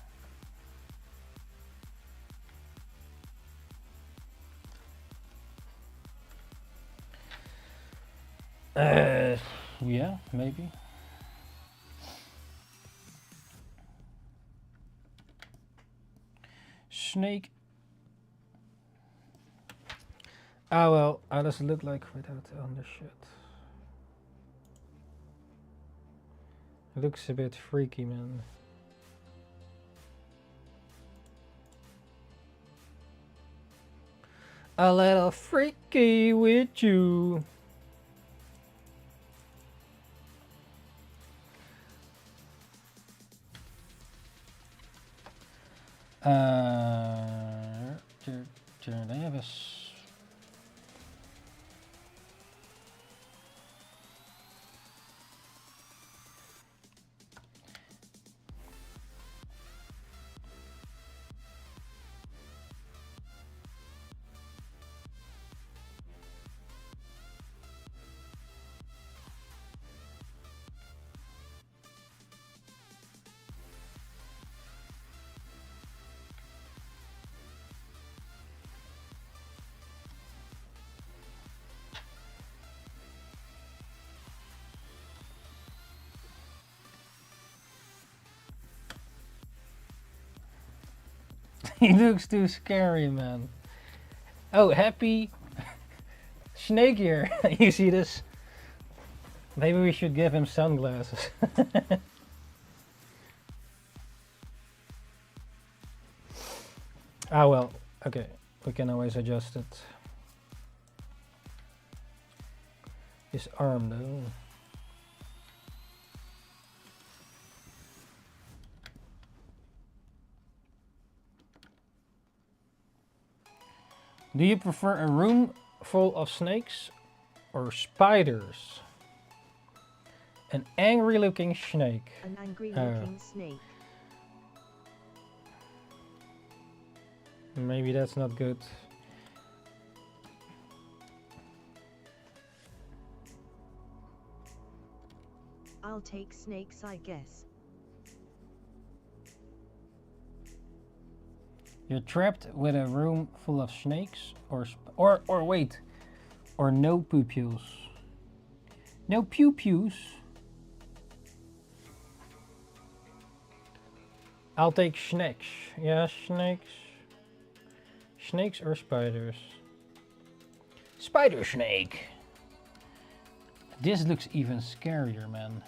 [SPEAKER 1] Yeah, maybe. Snake. Ah well, how does it look like without the undershit? It looks a bit freaky, man. A little freaky with you. They have a He looks too scary, man. Oh, happy snake here. You see this? Maybe we should give him sunglasses. Ah well, okay. We can always adjust it. His arm though. Do you prefer a room full of snakes or spiders? An angry looking snake.
[SPEAKER 2] An angry looking snake.
[SPEAKER 1] Maybe that's not good.
[SPEAKER 2] I'll take snakes, I guess.
[SPEAKER 1] You're trapped with a room full of snakes or wait, or no pupils. No pew-pews. I'll take snakes. Yeah, snakes. Snakes or spiders? Spider snake. This looks even scarier, man.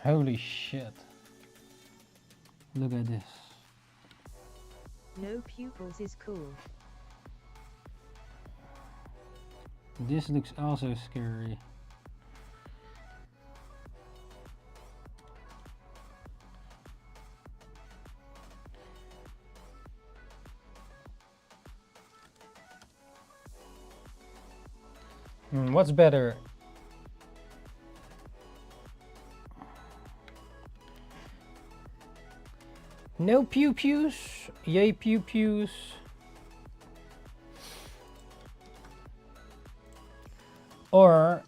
[SPEAKER 1] Holy shit. Look at this.
[SPEAKER 2] No pupils is cool.
[SPEAKER 1] This looks also scary. What's better? No pew-pews? Yay pew-pews. Or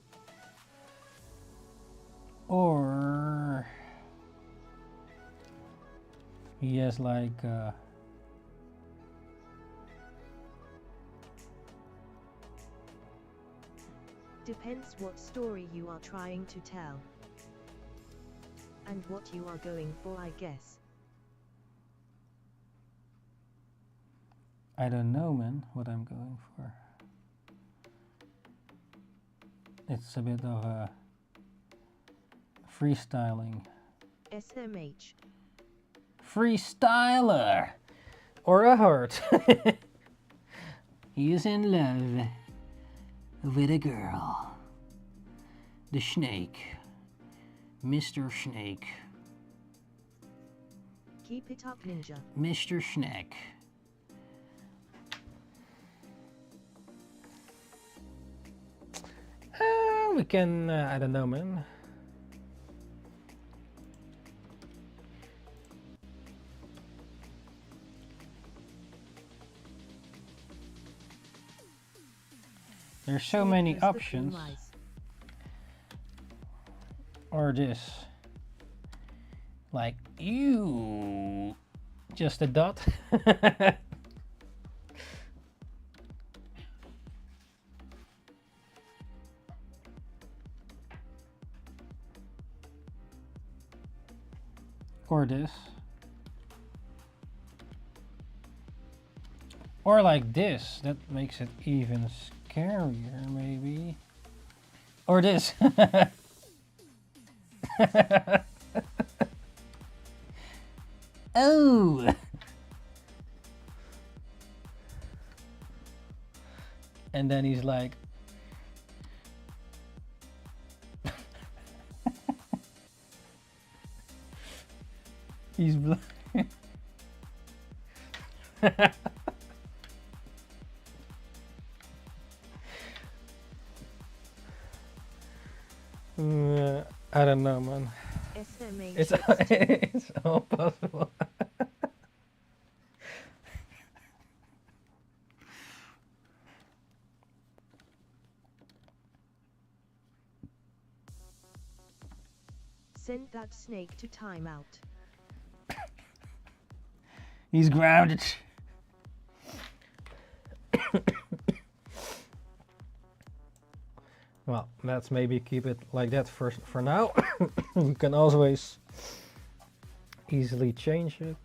[SPEAKER 1] he has like
[SPEAKER 2] Depends what story you are trying to tell. And what you are going for, I guess.
[SPEAKER 1] I don't know, man, what I'm going for. It's a bit of a freestyling.
[SPEAKER 2] SMH.
[SPEAKER 1] Freestyler! Or a heart. He is in love with a girl. The snake. Mr. Snake.
[SPEAKER 2] Keep it up, Ninja.
[SPEAKER 1] Mr. Snake. We can, I don't know, man. There's so many options. Or this. Like, ew. Just a dot. Or this. Or like this. That makes it even scarier, maybe. Or this. Oh! And then he's like... he's I don't know, man. It's it's all possible.
[SPEAKER 2] Send that snake to timeout.
[SPEAKER 1] He's grounded. Well, let's maybe keep it like that for now. We can always easily change it.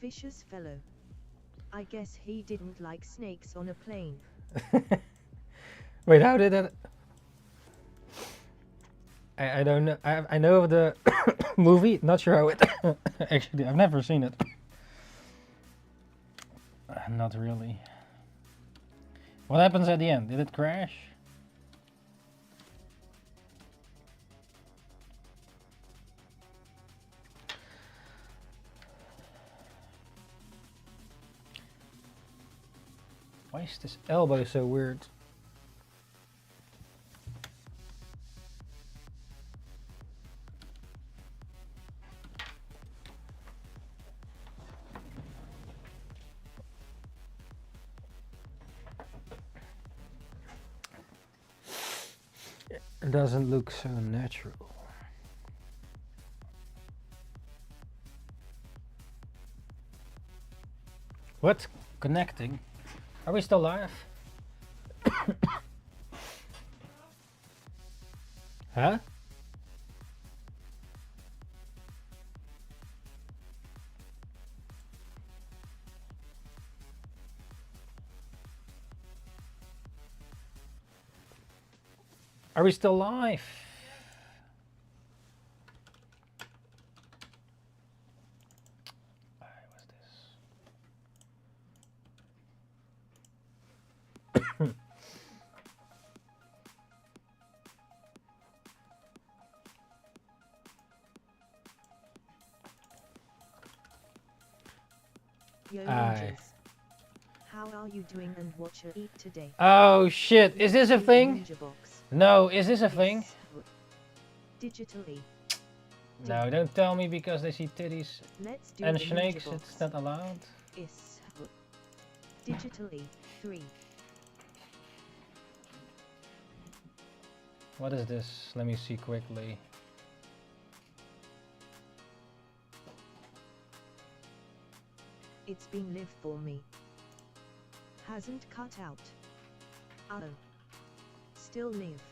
[SPEAKER 2] Vicious fellow. I guess he didn't like snakes on a plane.
[SPEAKER 1] Wait, how did that? I don't know. I know of the movie. Not sure how it. Actually, I've never seen it. Not really. What happens at the end? Did it crash? Why is this elbow so weird? It doesn't look so natural. What? Connecting? Are we still live? Huh? Are we still live? What's this?
[SPEAKER 2] Yo
[SPEAKER 1] Aye.
[SPEAKER 2] ninjas. How are you doing and what you eat today?
[SPEAKER 1] Oh shit, is this a thing?
[SPEAKER 2] NINJABOX.
[SPEAKER 1] No, is this a thing?
[SPEAKER 2] Digitally.
[SPEAKER 1] No, don't tell me because they see titties
[SPEAKER 2] Let's do
[SPEAKER 1] and
[SPEAKER 2] the
[SPEAKER 1] snakes,
[SPEAKER 2] NINJABOX.
[SPEAKER 1] it's not allowed.
[SPEAKER 2] Is digitally 3.
[SPEAKER 1] What is this? Let me see quickly.
[SPEAKER 2] It's been live for me. Hasn't cut out. Oh. Still live.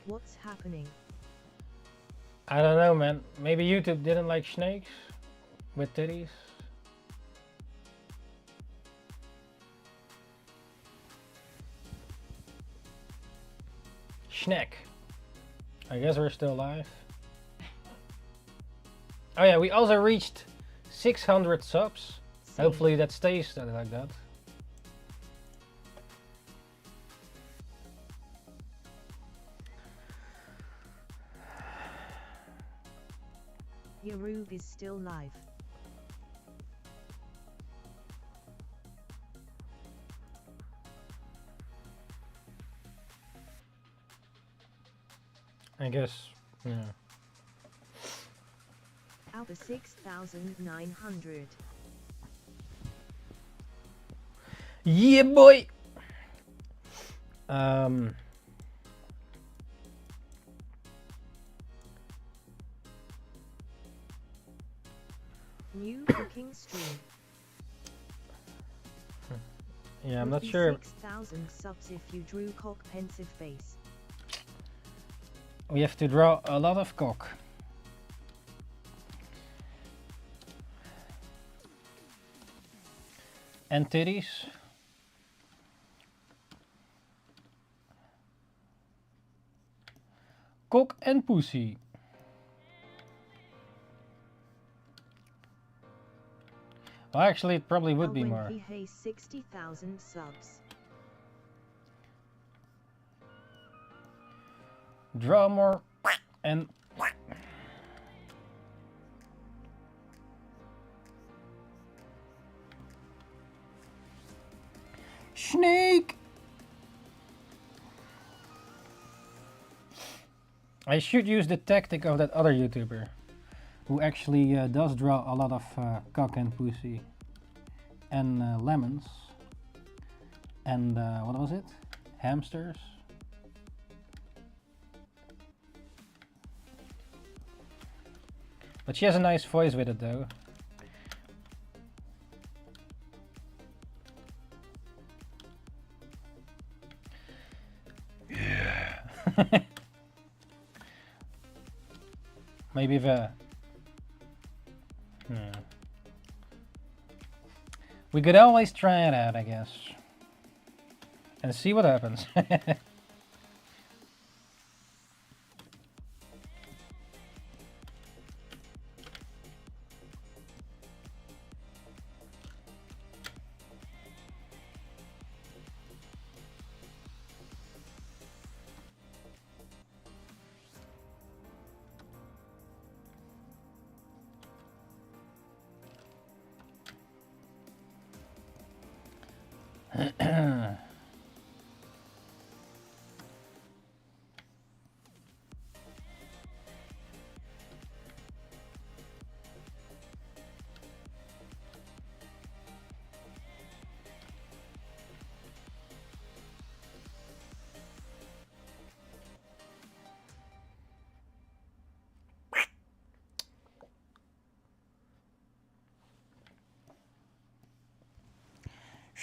[SPEAKER 2] What's happening?
[SPEAKER 1] I don't know, man. Maybe YouTube didn't like snakes with titties. Snack. I guess we're still live. Oh yeah, we also reached 600 subs.
[SPEAKER 2] Same.
[SPEAKER 1] Hopefully that stays like that.
[SPEAKER 2] Yarub is still live.
[SPEAKER 1] I guess, yeah.
[SPEAKER 2] Alpha 6900.
[SPEAKER 1] Yeah, boy!
[SPEAKER 2] New cooking stream.
[SPEAKER 1] Yeah, I'm
[SPEAKER 2] Would
[SPEAKER 1] not
[SPEAKER 2] be
[SPEAKER 1] sure.
[SPEAKER 2] 6,000 subs if you drew cock pensive face.
[SPEAKER 1] We have to draw a lot of cock. And titties. Cock and pussy. Well, actually, it probably would be more.
[SPEAKER 2] He has 60,000 subs.
[SPEAKER 1] Draw more and snake. I should use the tactic of that other YouTuber who actually does draw a lot of cock and pussy and lemons and what was it? Hamsters. But she has a nice voice with it though. Yeah. Maybe the... We could always try it out, I guess. And see what happens.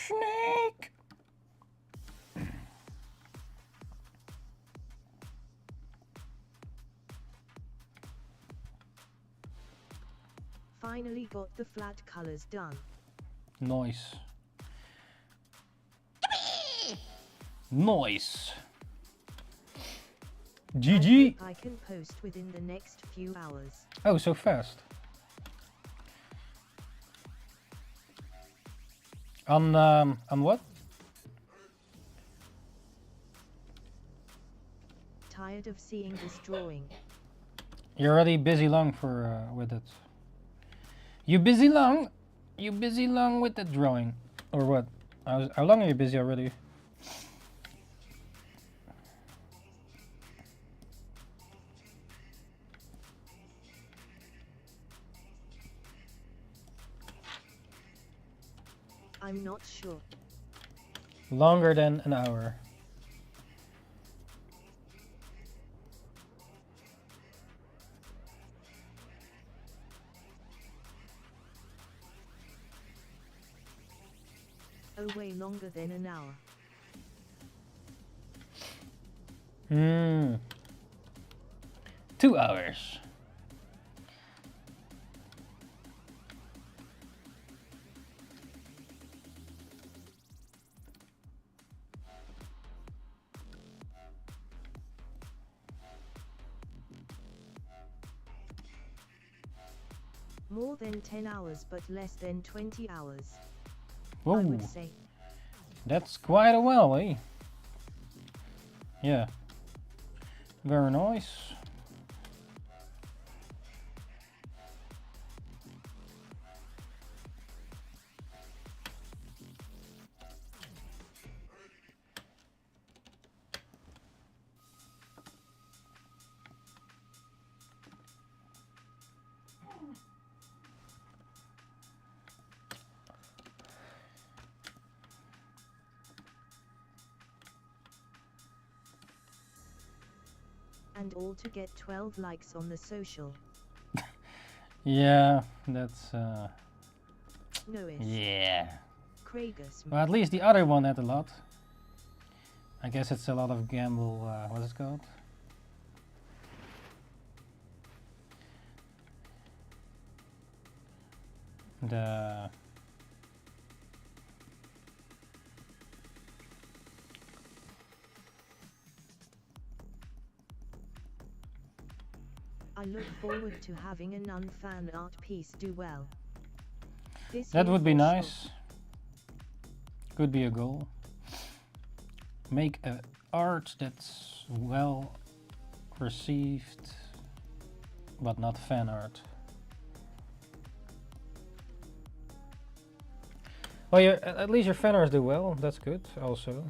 [SPEAKER 1] Snake!
[SPEAKER 2] Finally got the flat colors done.
[SPEAKER 1] Nice. Nice. GG.
[SPEAKER 2] I can post within the next few hours.
[SPEAKER 1] Oh, so fast. On what?
[SPEAKER 2] Tired of seeing this drawing.
[SPEAKER 1] You're already busy long for with it. You busy long? You busy long with the drawing, or what? How long are you busy already?
[SPEAKER 2] I'm not sure.
[SPEAKER 1] Longer than an hour.
[SPEAKER 2] Oh, way longer than an hour.
[SPEAKER 1] 2 hours.
[SPEAKER 2] More than 10 hours but less than 20 hours.
[SPEAKER 1] Whoa.
[SPEAKER 2] I would say.
[SPEAKER 1] That's quite a while, eh? Yeah. Very nice.
[SPEAKER 2] and all to get 12 likes on the social.
[SPEAKER 1] Yeah, that's
[SPEAKER 2] No is.
[SPEAKER 1] yeah.
[SPEAKER 2] Kragus.
[SPEAKER 1] Well, at least the other one had a lot. I guess it's a lot of gamble. What's it called? The
[SPEAKER 2] I look forward to having a non-fan art piece do well. This
[SPEAKER 1] that
[SPEAKER 2] year
[SPEAKER 1] would be
[SPEAKER 2] for sure.
[SPEAKER 1] nice. Could be a goal. Make a art that's well received, but not fan art. Well, at least your fan arts do well. That's good. Also.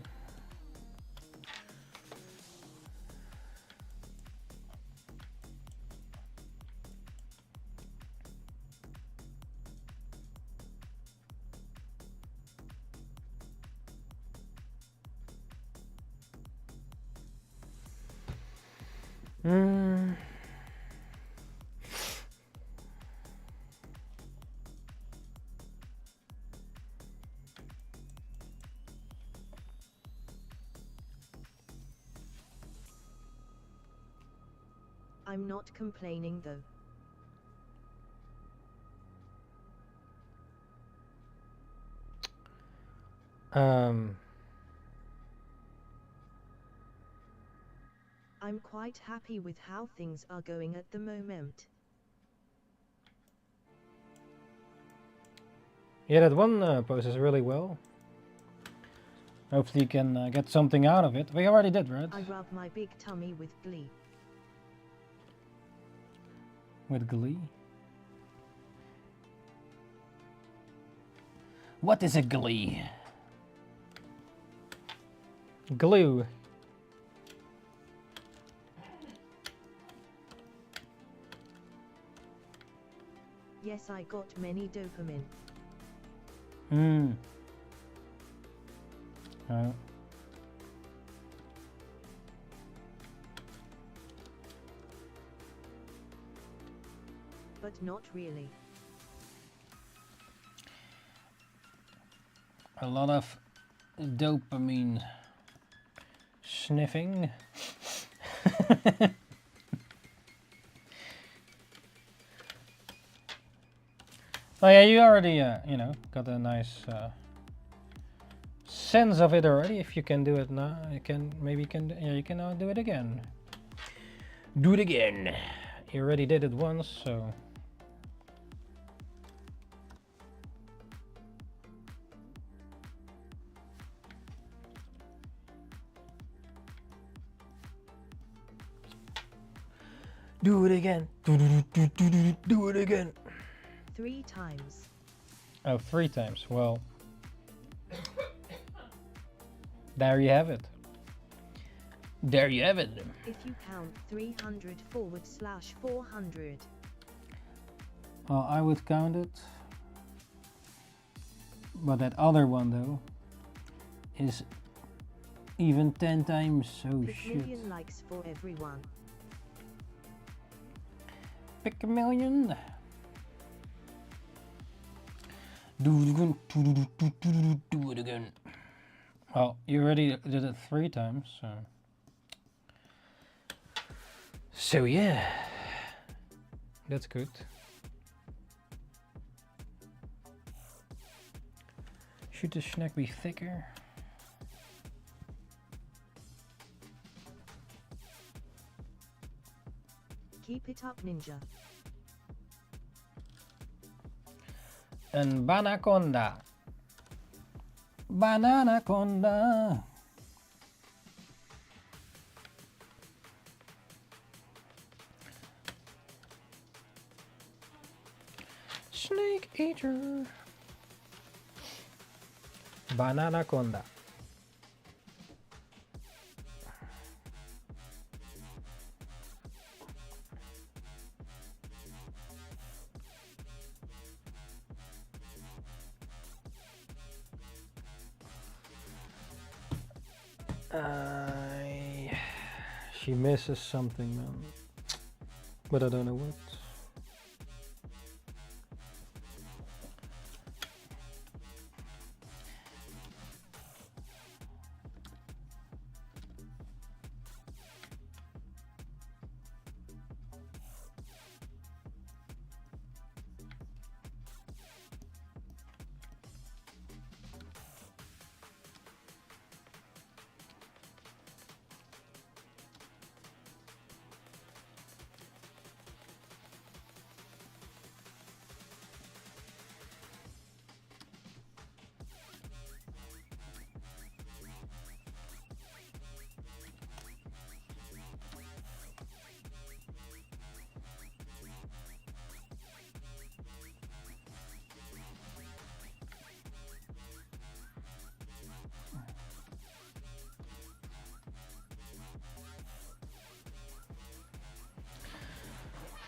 [SPEAKER 2] I'm not complaining though. I'm quite happy with how things are going at the moment.
[SPEAKER 1] Yeah, that one poses really well. Hopefully you can get something out of it. We already did, right?
[SPEAKER 2] I rub my big tummy with glee.
[SPEAKER 1] With glee. What is a glee? Glue.
[SPEAKER 2] Yes, I got many dopamine. But not really.
[SPEAKER 1] A lot of dopamine sniffing. Oh yeah, you already, you know, got a nice sense of it already. If you can do it now, you can maybe yeah, you can do it again. Do it again. You already did it once, so. Do it again. Do it again.
[SPEAKER 2] 3 times.
[SPEAKER 1] Oh, 3 times. Well, there you have it. There you have it.
[SPEAKER 2] If you count 300/400.
[SPEAKER 1] Well, I would count it. But that other one, though, is even 10 times. So shit.
[SPEAKER 2] Million likes for everyone.
[SPEAKER 1] Pick a million. Do it again. Do it again. Well, you already did it 3 times, so. So yeah, that's good. Should the snack be thicker?
[SPEAKER 2] Keep it up, Ninja.
[SPEAKER 1] And Banaconda. Bananaconda. Snake eater. Bananaconda. She misses something, man. But I don't know what.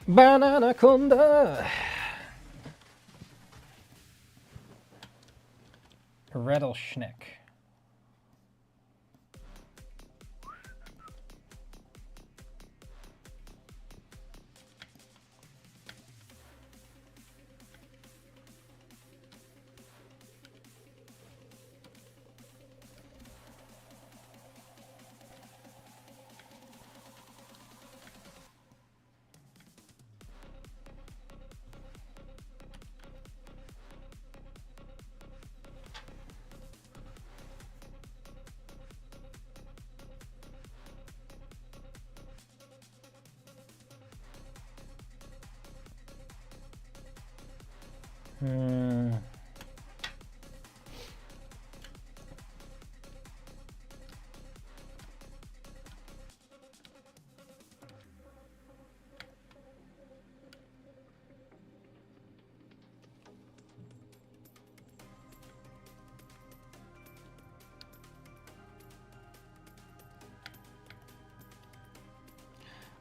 [SPEAKER 1] Banana conda. Rattlesnake.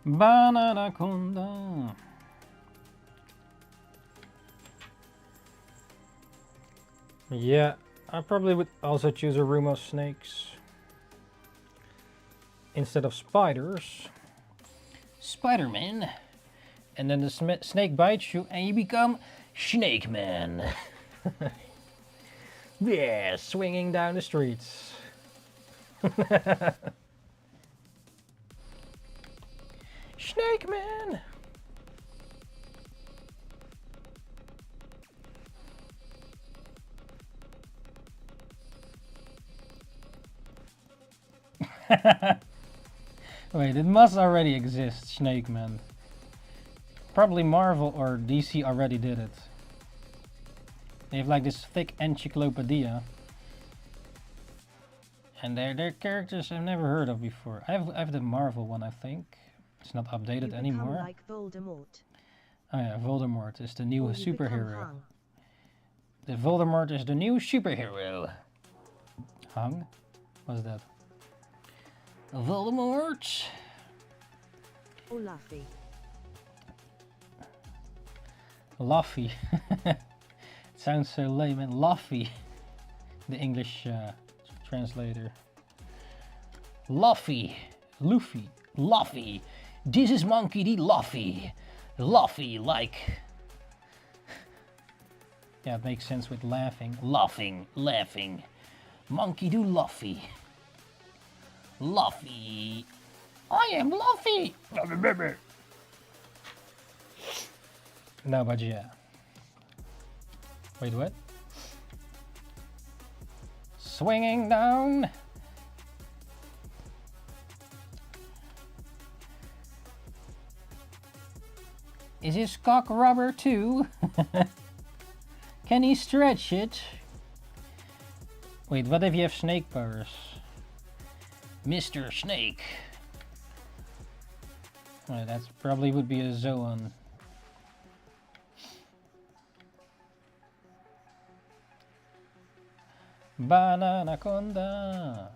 [SPEAKER 1] Banana conda. Yeah, I probably would also choose a room of snakes instead of spiders. Spider-Man. And then the snake bites you and you become Snake Man. Yeah, swinging down the streets. Snake Man. Wait, it must already exist, Snake Man. Probably Marvel or DC already did it. They have like this thick encyclopedia. And they're characters I've never heard of before. I have the Marvel one, I think. It's not updated anymore.
[SPEAKER 2] Like Voldemort.
[SPEAKER 1] Oh yeah, Voldemort is the new
[SPEAKER 2] Or you
[SPEAKER 1] superhero.
[SPEAKER 2] hung.
[SPEAKER 1] The Voldemort is the new superhero. Hung? What's that? Voldemort.
[SPEAKER 2] Or Luffy.
[SPEAKER 1] Luffy. It sounds so lame, and Luffy. The English translator. Luffy. Luffy. Luffy. This is Monkey D. Luffy. Luffy, like... Yeah, it makes sense with laughing. Laughing. Monkey do Luffy. Luffy. I am Luffy. No, but yeah. Wait, what? Swinging down. Is his cock rubber too? Can he stretch it? Wait, what if you have snake powers? Mr. Snake. Well, that probably would be a Zoan. Bananaconda.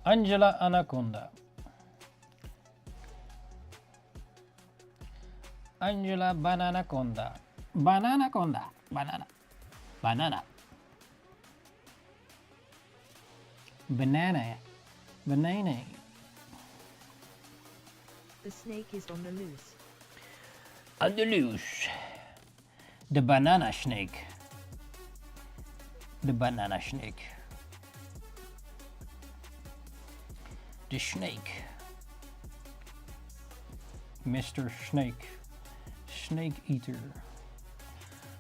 [SPEAKER 1] Angela Anaconda. Angela Bananaconda. Bananaconda. Banana. Banana. Banana. Banana.
[SPEAKER 2] The snake is on the loose.
[SPEAKER 1] On the loose. The banana snake. The banana snake. The snake. Mr. Snake. Snake eater.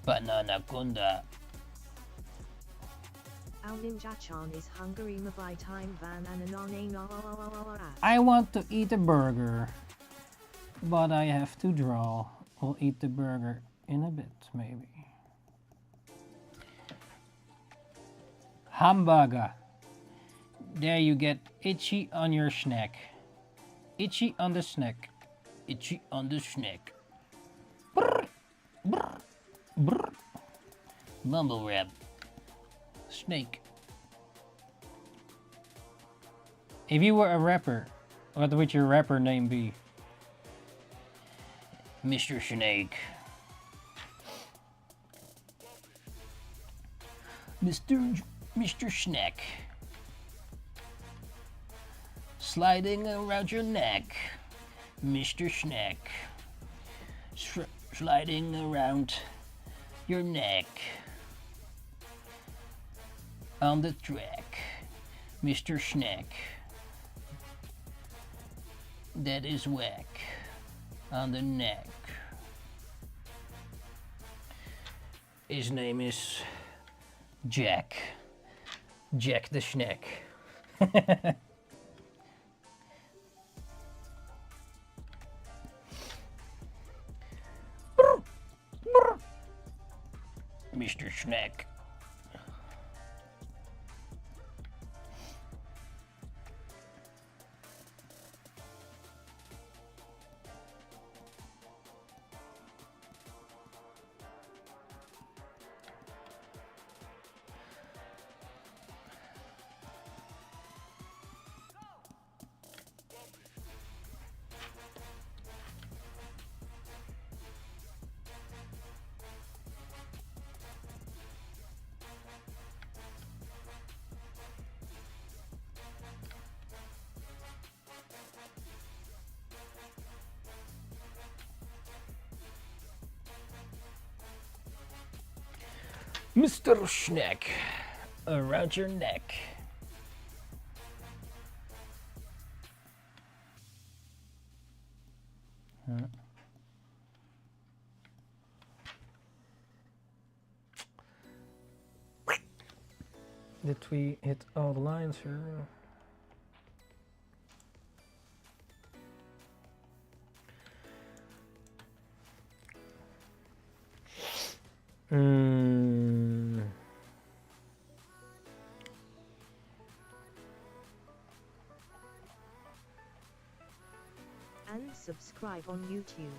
[SPEAKER 1] Banana Kunda.
[SPEAKER 2] Our Ninja-chan is hungry by time van and
[SPEAKER 1] I want to eat a burger, but I have to draw. We'll eat the burger in a bit, maybe. Hamburger. There you get itchy on your snack. Itchy on the snack. Itchy on the snack. Brr, brr, brr. Mumble rap. Snake. If you were a rapper, what would your rapper name be? Mr. Snake. Mr. Snack. Sliding around your neck. Mr. Snack. Sliding around your neck. On the track. Mr. Snack. That is whack. On the neck. His name is Jack. Jack the Snack. Mr. Snack. Mr. Snack, around your neck. Did we hit all the lines here?
[SPEAKER 2] And subscribe on YouTube.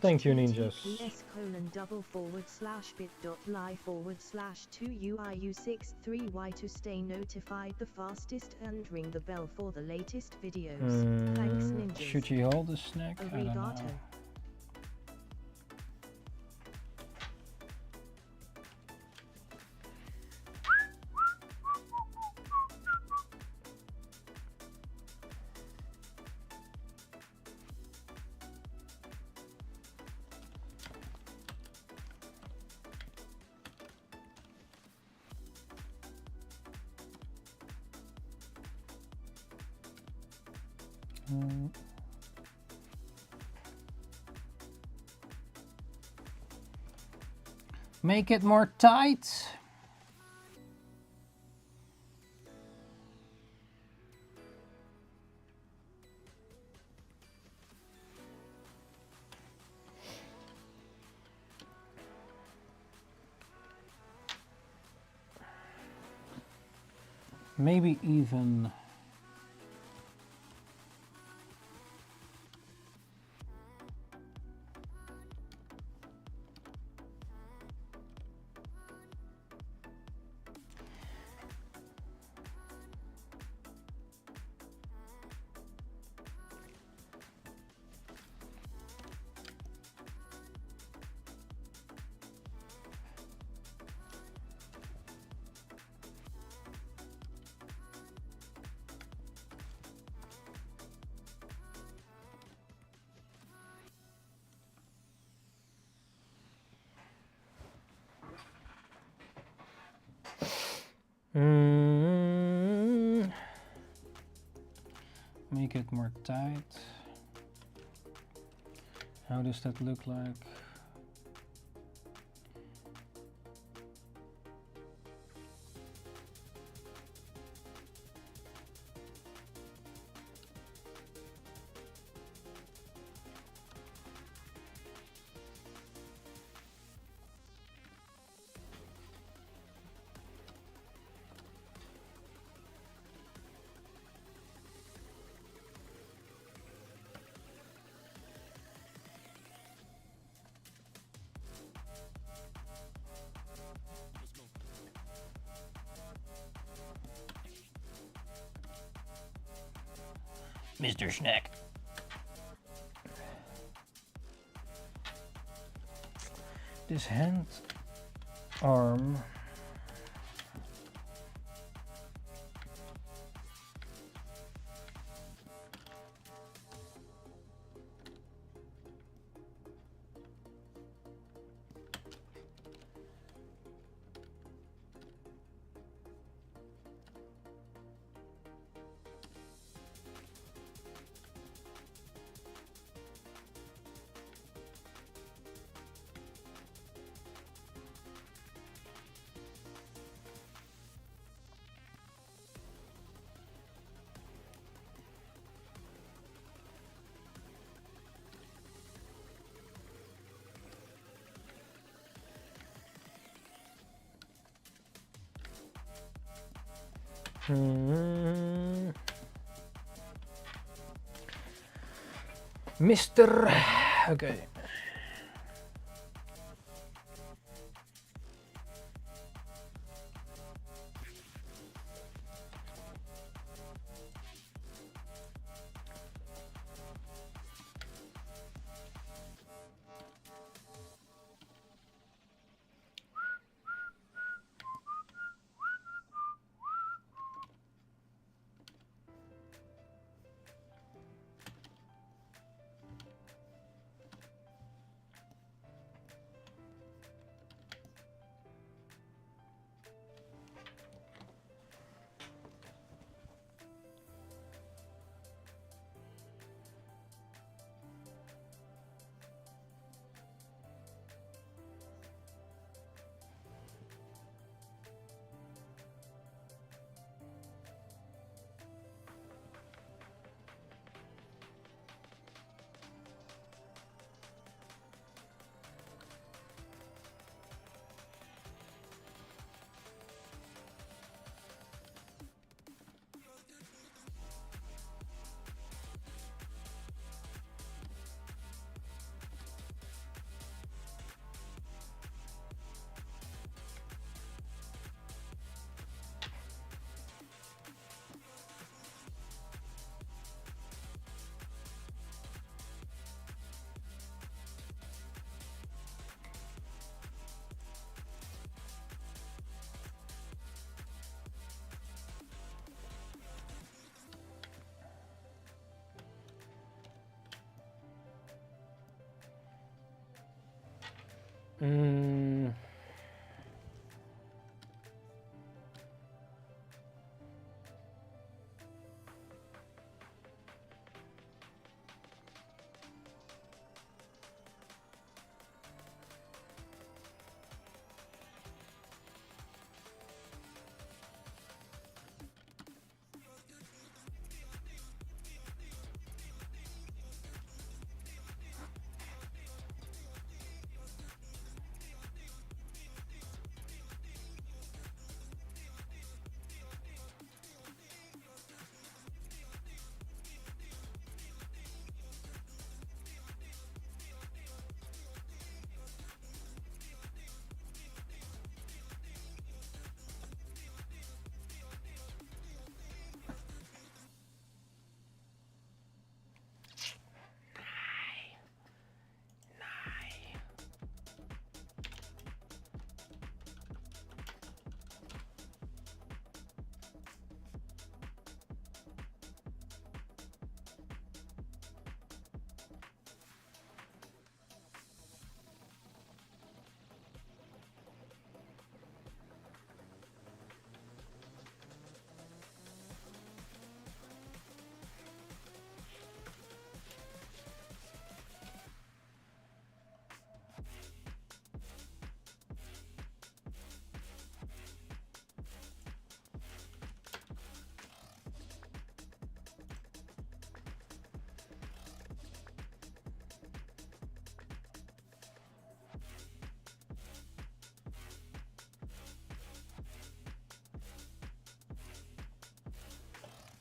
[SPEAKER 1] Thank you, ninjas.
[SPEAKER 2] https://bit.ly/2uiu63y to stay notified the fastest and ring the bell for the latest videos. Thanks, ninjas.
[SPEAKER 1] Should you hold the snack? I don't know.
[SPEAKER 2] Arigato.
[SPEAKER 1] Make it more tight. Maybe even bit more tight. How does that look like? Mr. Snack. This hand arm Mr. Okay.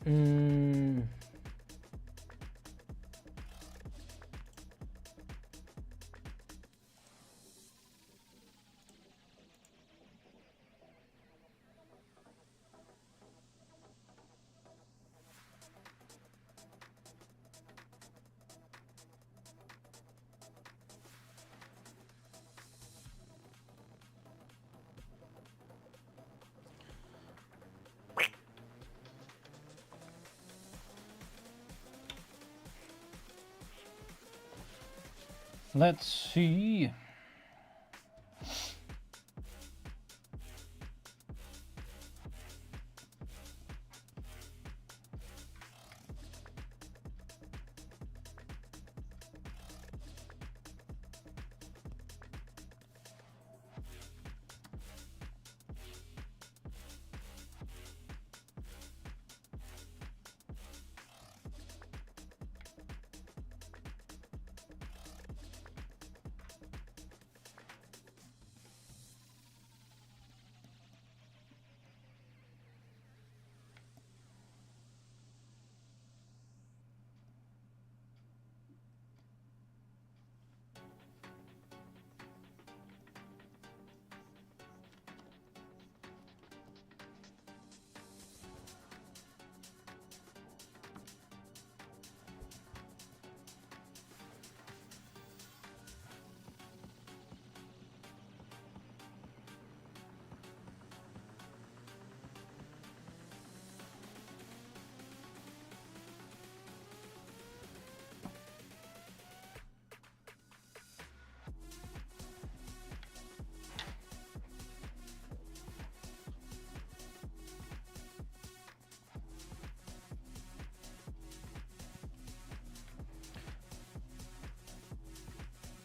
[SPEAKER 1] Mm. Let's see.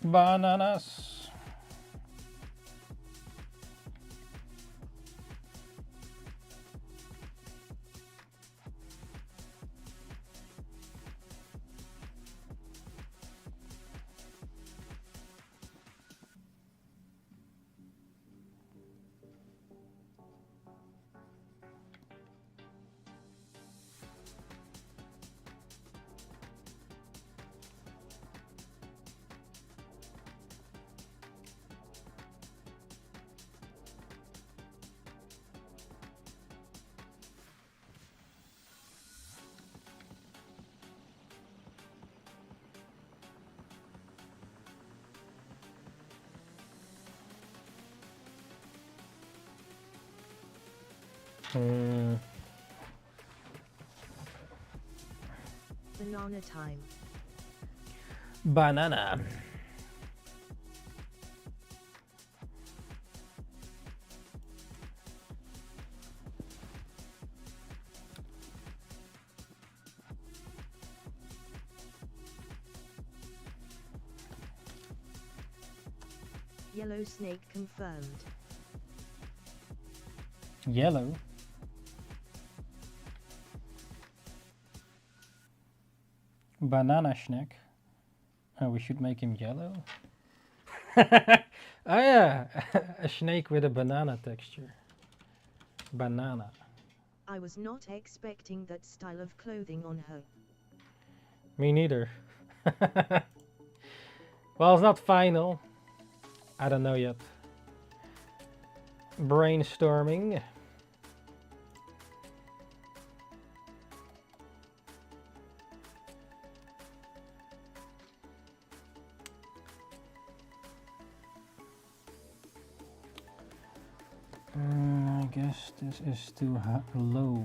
[SPEAKER 1] Bananas.
[SPEAKER 2] Banana time.
[SPEAKER 1] Banana.
[SPEAKER 2] Yellow snake confirmed.
[SPEAKER 1] Yellow. Banana snack. Oh, we should make him yellow. Oh yeah, a snake with a banana texture. Banana.
[SPEAKER 2] I was not expecting that style of clothing on her.
[SPEAKER 1] Me neither. Well, it's not final. I don't know yet. Brainstorming. I guess this is too low.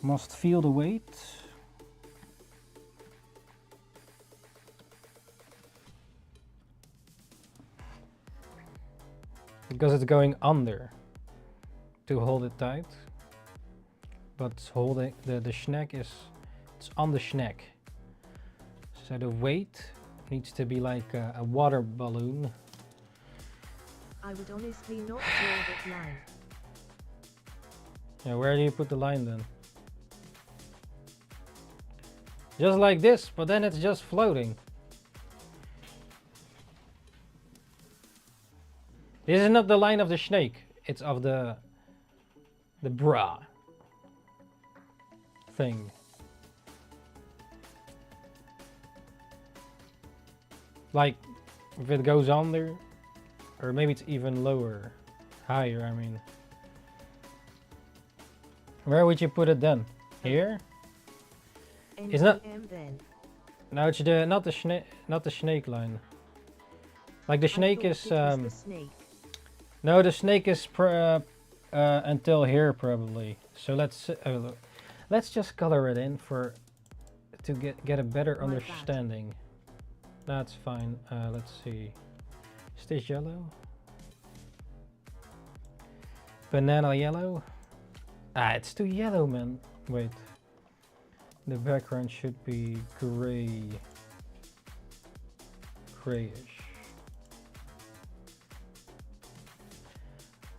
[SPEAKER 1] Must feel the weight. Because it's going under to hold it tight. But holding the snack is, it's on the snack. So the weight needs to be like a water balloon.
[SPEAKER 2] I would honestly not draw that line.
[SPEAKER 1] Yeah, where do you put the line then? Just like this, but then it's just floating. This is not the line of the snake, it's of the bra. thing. Like, if it goes under, or maybe it's even lower, higher, I mean. Where would you put it then? Here? Is that?
[SPEAKER 2] Then.
[SPEAKER 1] No, it's the not the snake line. Like the snake is
[SPEAKER 2] The snake.
[SPEAKER 1] no, the snake is until here probably. So let's just color it in to get a better
[SPEAKER 2] My
[SPEAKER 1] understanding. That's fine. Let's see. Is this yellow? Banana yellow? Ah, it's too yellow, man. Wait. The background should be gray. Grayish.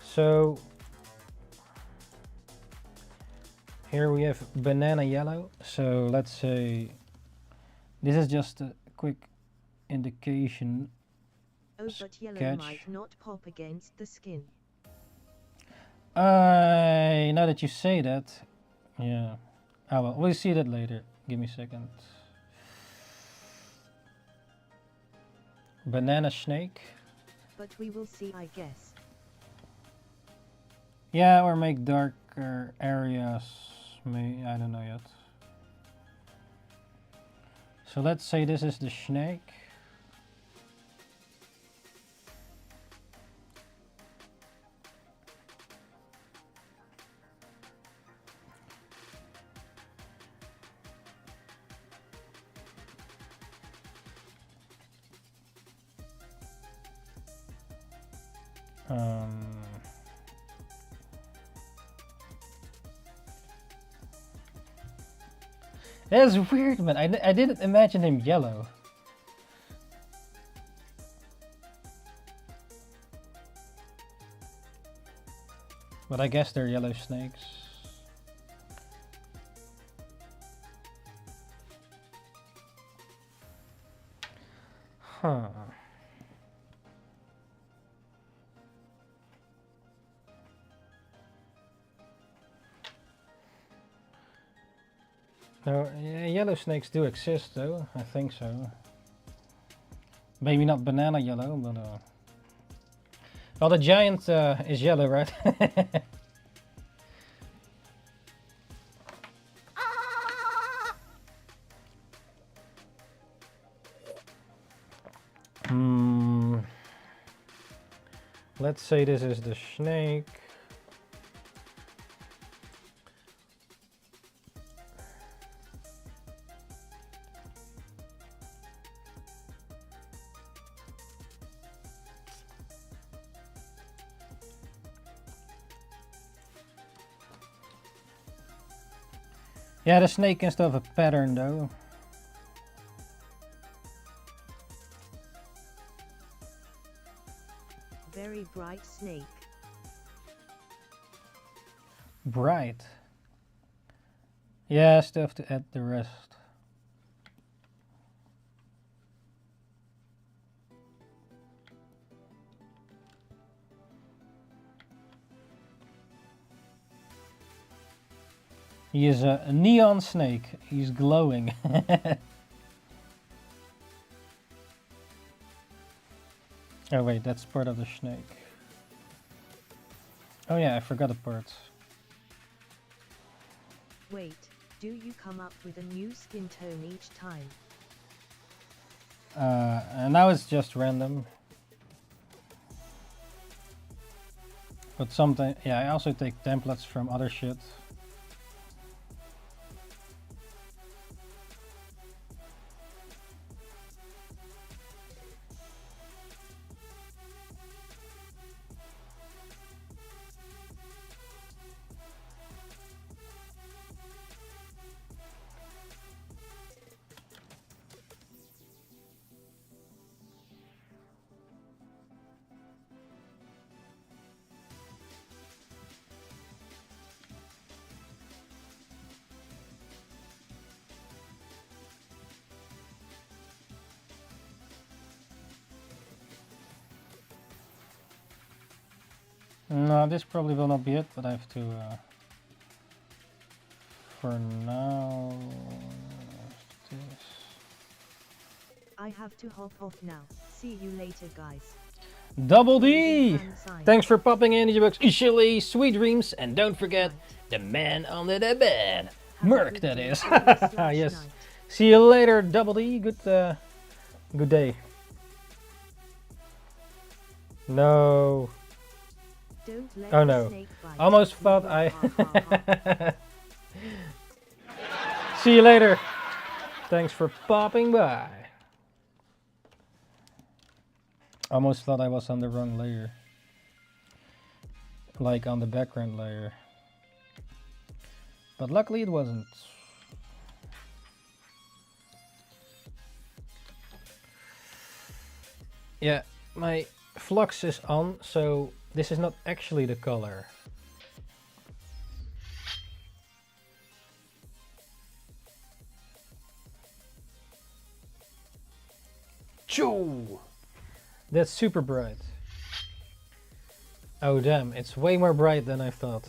[SPEAKER 1] So here we have banana yellow. So let's say this is just a quick indication.
[SPEAKER 2] Oh, but yellow
[SPEAKER 1] Sketch.
[SPEAKER 2] might not pop against the skin.
[SPEAKER 1] Now that you say that, yeah. Ah well, we'll see that later. Give me a second. Banana snake.
[SPEAKER 2] But we will see, I guess.
[SPEAKER 1] Yeah, or make darker areas. I don't know yet. So let's say this is the snake. That's weird, man. I didn't imagine him yellow. But I guess they're yellow snakes. Huh. No, yeah, yellow snakes do exist though, I think so. Maybe not banana yellow, but well, the giant is yellow, right? Let's say this is the snake. Yeah, the snake can still have a pattern though.
[SPEAKER 2] Very bright snake.
[SPEAKER 1] Bright. Yeah, still have to add the rest. He is a neon snake. He's glowing. Oh wait, that's part of the snake. Oh yeah, I forgot a part.
[SPEAKER 2] Wait, do you come up with a new skin tone each time?
[SPEAKER 1] And now it's just random. But sometimes, yeah, I also take templates from other shit. No, this probably will not be it, but I have to for now.
[SPEAKER 2] I have to hop off now. See you later, guys.
[SPEAKER 1] Double D!
[SPEAKER 2] Fan sign.
[SPEAKER 1] Thanks for popping in, NINJABOX. Ishhh, sweet dreams, and don't forget
[SPEAKER 2] Night.
[SPEAKER 1] the man under the bed.
[SPEAKER 2] Have a
[SPEAKER 1] Merc,
[SPEAKER 2] good
[SPEAKER 1] that
[SPEAKER 2] day,
[SPEAKER 1] is.
[SPEAKER 2] slash
[SPEAKER 1] Yes.
[SPEAKER 2] night.
[SPEAKER 1] See you later, Double D. Good day. No.
[SPEAKER 2] Don't let
[SPEAKER 1] Oh
[SPEAKER 2] the
[SPEAKER 1] no.
[SPEAKER 2] snake bite.
[SPEAKER 1] Almost thought
[SPEAKER 2] Ha, ha, ha.
[SPEAKER 1] See you later. Thanks for popping by. Almost thought I was on the wrong layer. Like on the background layer. But luckily it wasn't. Yeah, my flux is on, so this is not actually the color. Choo! That's super bright. Oh damn, it's way more bright than I thought.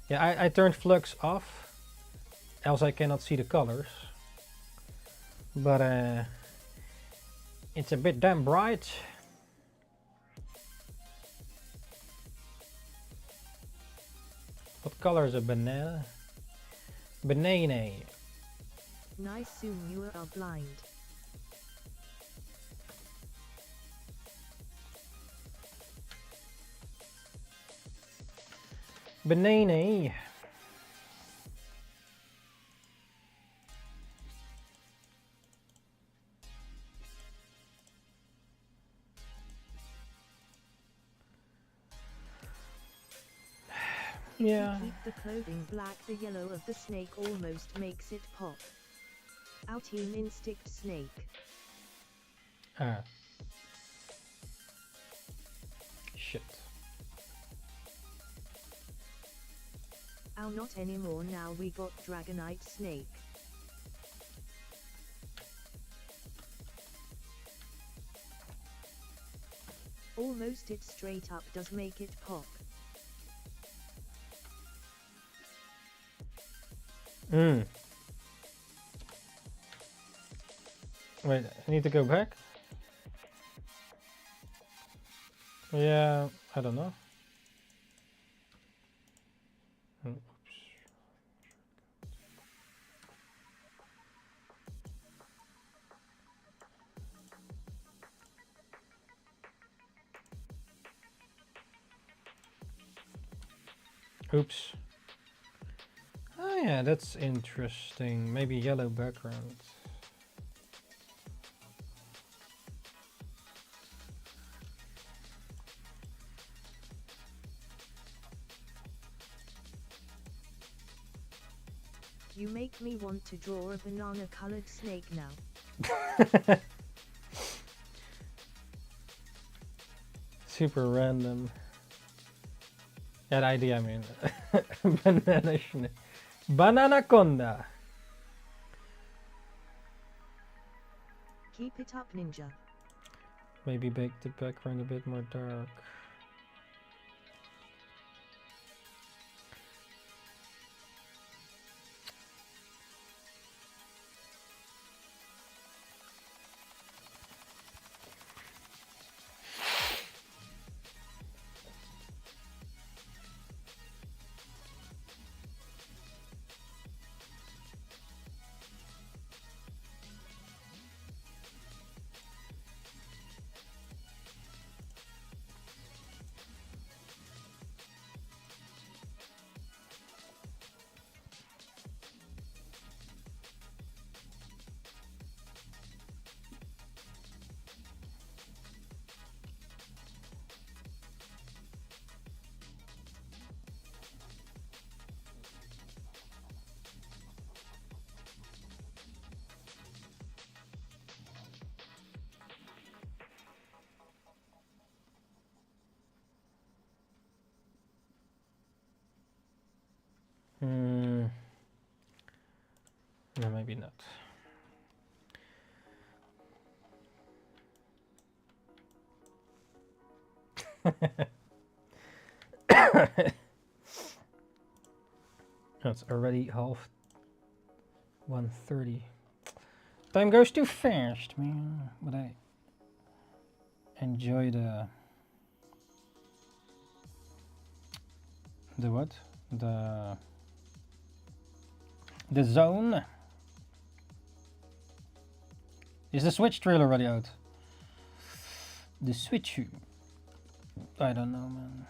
[SPEAKER 1] Yeah, I turned flux off, else I cannot see the colors. But it's a bit damn bright. What color is a banana? Banana.
[SPEAKER 2] Nice, soon you are blind.
[SPEAKER 1] Banana.
[SPEAKER 2] If
[SPEAKER 1] Yeah.
[SPEAKER 2] you keep the clothing black, the yellow of the snake almost makes it pop. Our team instinct snake.
[SPEAKER 1] Ah. Shit.
[SPEAKER 2] Our not anymore, now we got Dragonite snake. Almost it straight up does make it pop.
[SPEAKER 1] Hmm. Wait, I need to go back? Yeah, I don't know. Oops. Oops. Oh yeah, that's interesting. Maybe yellow background.
[SPEAKER 2] You make me want to draw a banana colored snake now.
[SPEAKER 1] Super random. That idea, I mean. Banana snake. Banana conda.
[SPEAKER 2] Keep it up, ninja.
[SPEAKER 1] Maybe make the background a bit more dark. Hmm. No, maybe not. It's already half 1:30. Time goes too fast, man. But I enjoy the what? The zone. Is the Switch trailer already out? The Switch. I don't know, man.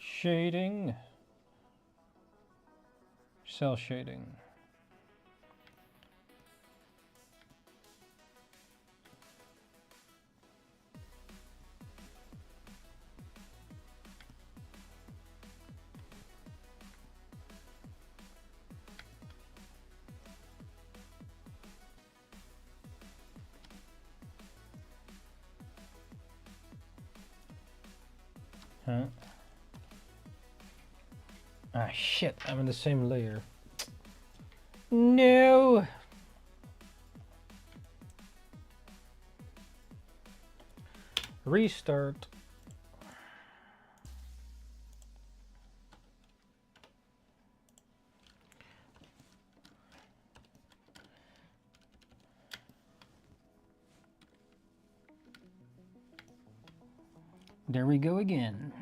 [SPEAKER 1] Shading. Cell shading. Huh? Ah, shit, I'm in the same layer. No! Restart. There we go again.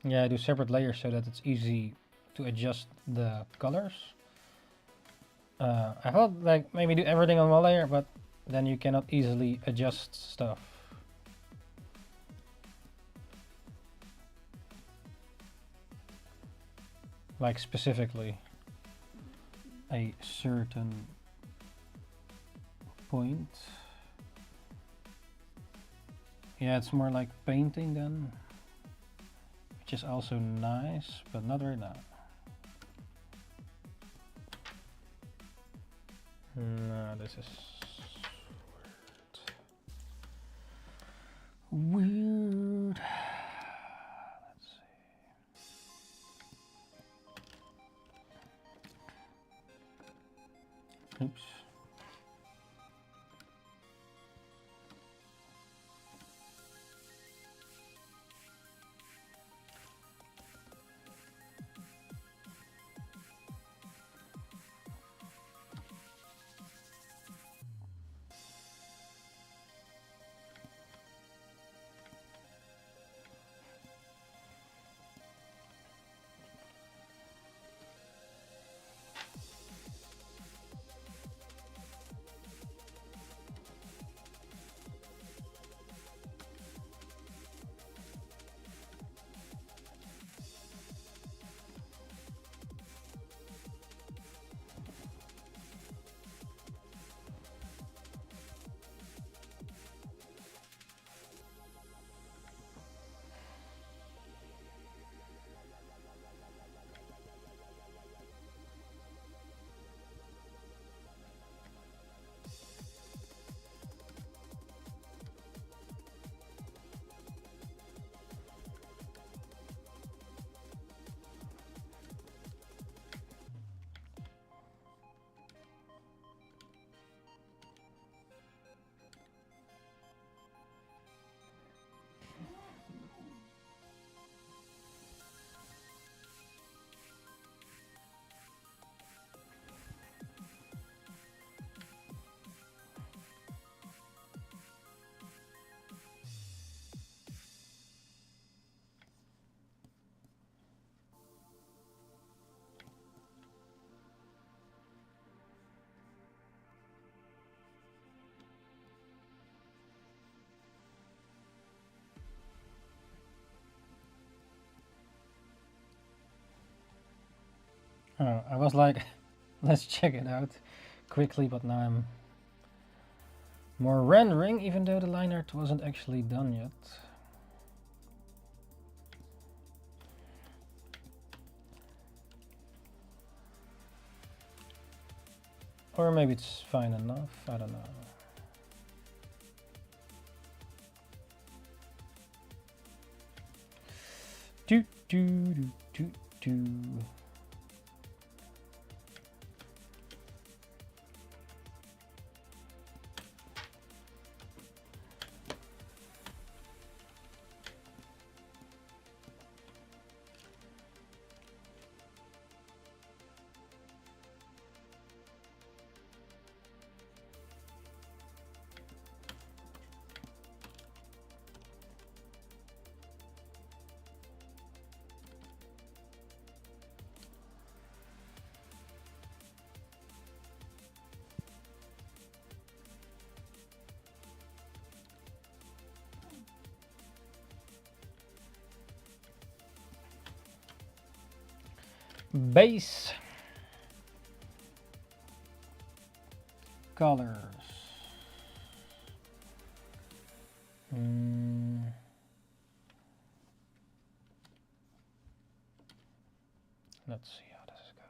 [SPEAKER 1] Yeah, I do separate layers so that it's easy to adjust the colors. I thought like maybe do everything on one layer, but then you cannot easily adjust stuff. Like specifically a certain point. Yeah, it's more like painting then, which is also nice, but not right now. No, this is weird. Let's see. Oops. Oh, I was like, let's check it out quickly, but now I'm more rendering, even though the line art wasn't actually done yet. Or maybe it's fine enough, I don't know. Do do do do do. Base colors. Let's see how this goes.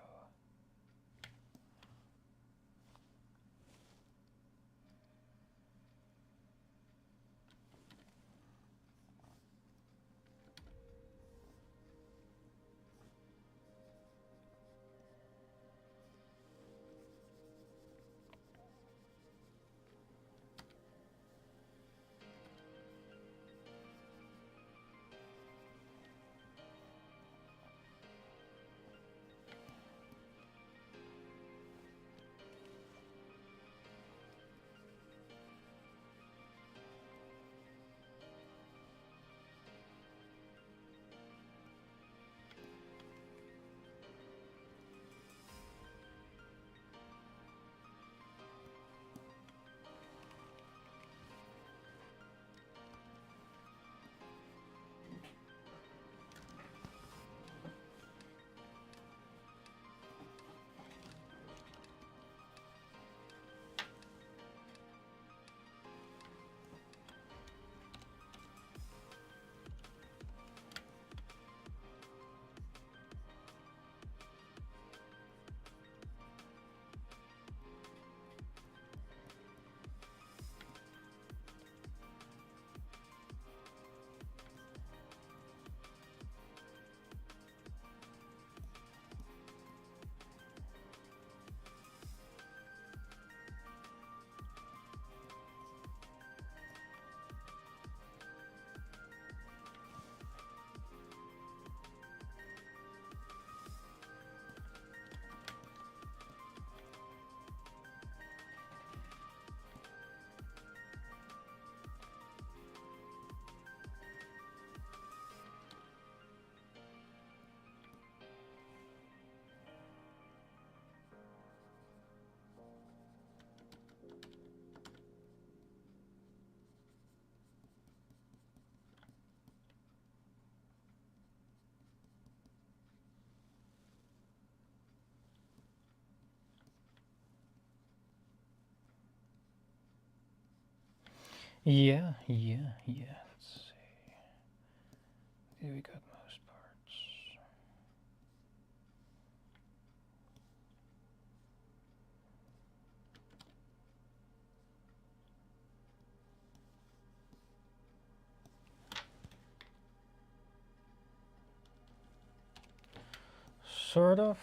[SPEAKER 1] Yeah. Let's see. Here we got most parts. Sort of.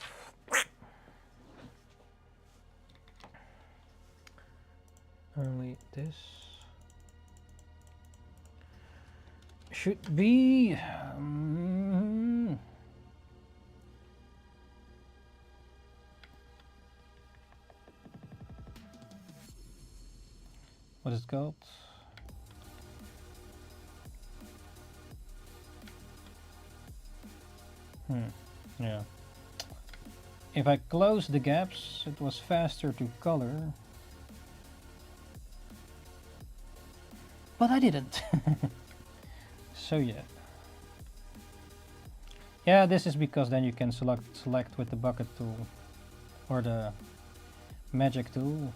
[SPEAKER 1] Only this should be what is it called? Yeah. If I close the gaps, it was faster to color. But I didn't. So yeah. Yeah, this is because then you can select with the bucket tool or the magic tool.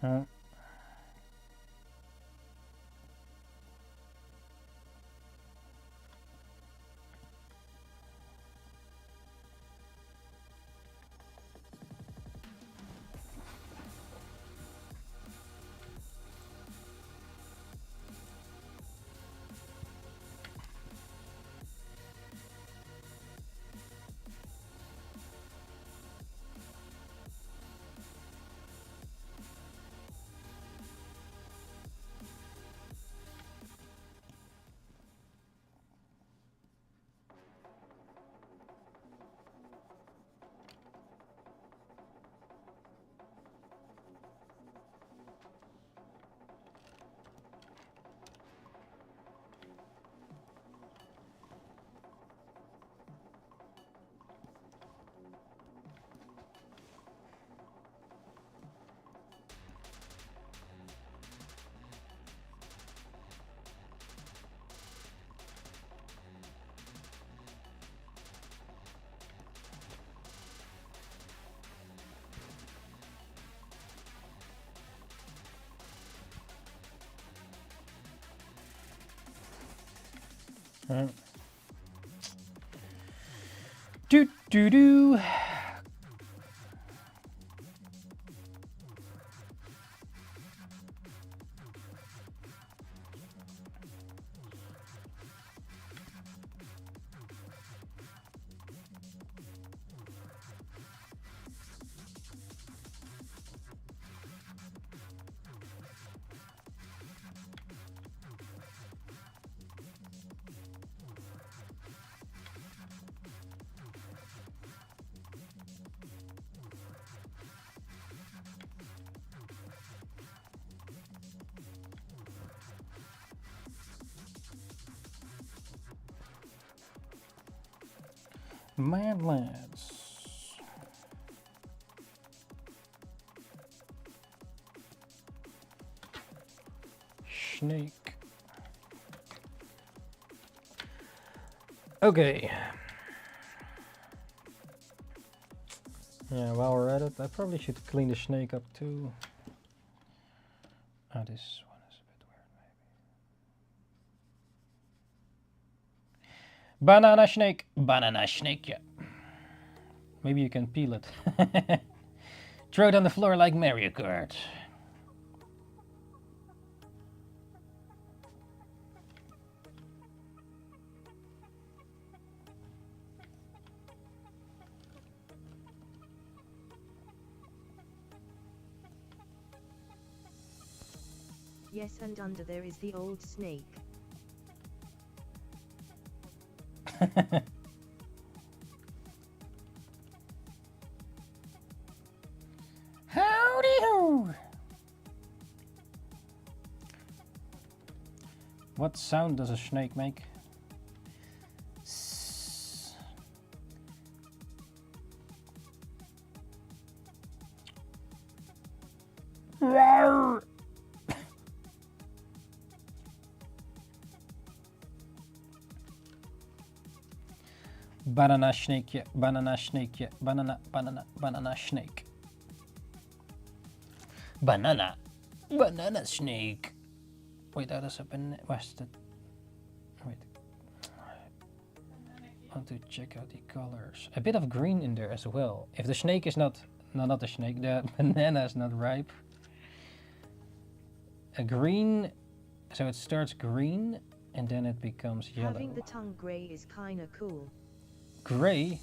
[SPEAKER 1] Uh, uh. Do do do. Mad lads. Snake. Okay. Yeah, while we're at it, I probably should clean the snake up too. Oh, this one is a bit weird, maybe. Banana snake, yeah. Maybe you can peel it. Throw it on the floor like Mario Kart.
[SPEAKER 2] Yes, and under there is the old snake.
[SPEAKER 1] Howdy ho! What sound does a snake make? Rawr! Banana snake, yeah. Banana snake, yeah. Banana snake. Banana snake. Wait, that is a banana. Where's the? Wait. I want to check out the colors. A bit of green in there as well. If the snake is not the snake. The banana is not ripe. A green So it starts green and then it becomes yellow.
[SPEAKER 2] Having the tongue grey is kinda cool.
[SPEAKER 1] Grey?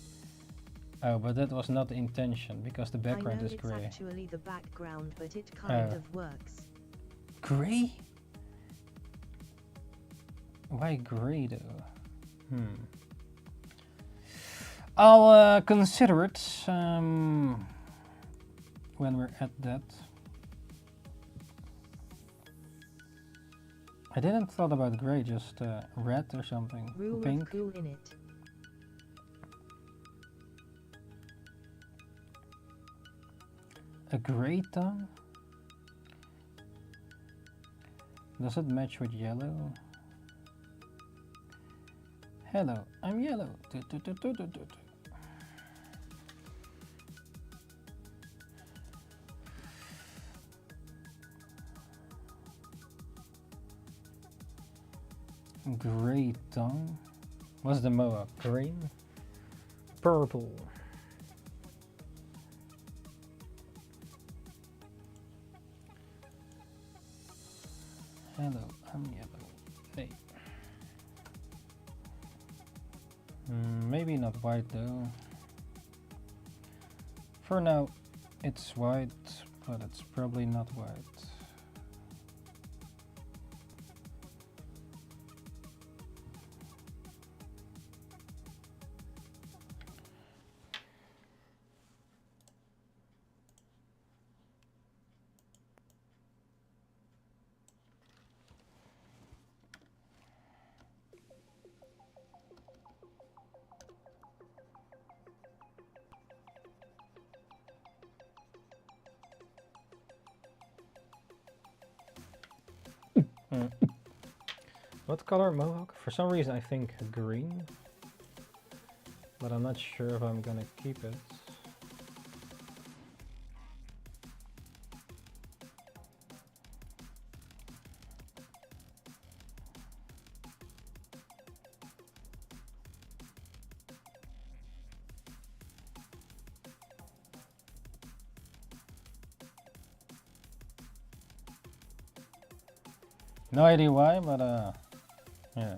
[SPEAKER 1] Oh, but that was not the intention because the
[SPEAKER 2] I
[SPEAKER 1] background
[SPEAKER 2] know
[SPEAKER 1] is
[SPEAKER 2] it's
[SPEAKER 1] grey.
[SPEAKER 2] actually the background, but it kind
[SPEAKER 1] Oh.
[SPEAKER 2] of works.
[SPEAKER 1] Grey? Why grey though? I'll consider it when we're at that. I didn't thought about grey, just red or something.
[SPEAKER 2] Rule
[SPEAKER 1] Pink.
[SPEAKER 2] of cool in it.
[SPEAKER 1] A grey tongue? Does it match with yellow? Hello, I'm yellow. Grey tongue. What's the mohawk? Green? Purple. Hello, I'm yellow. Hey. Maybe not white though. For now, it's white, but it's probably not white. What color mohawk? For some reason I think green, but I'm not sure if I'm gonna keep it. No idea why, but yeah.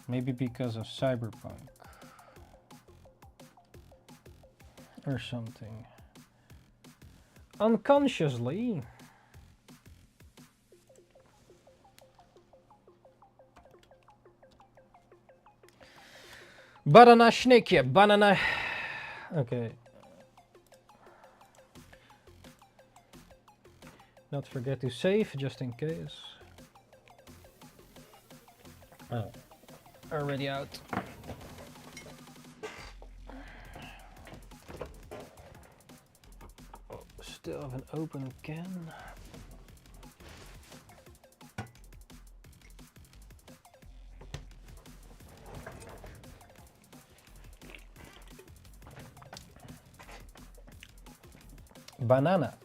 [SPEAKER 1] Maybe because of cyberpunk or something. Unconsciously. Banana sneakje, banana. Okay. Not forget to save, just in case. Oh, already out. Oh, still have an open can. Banana.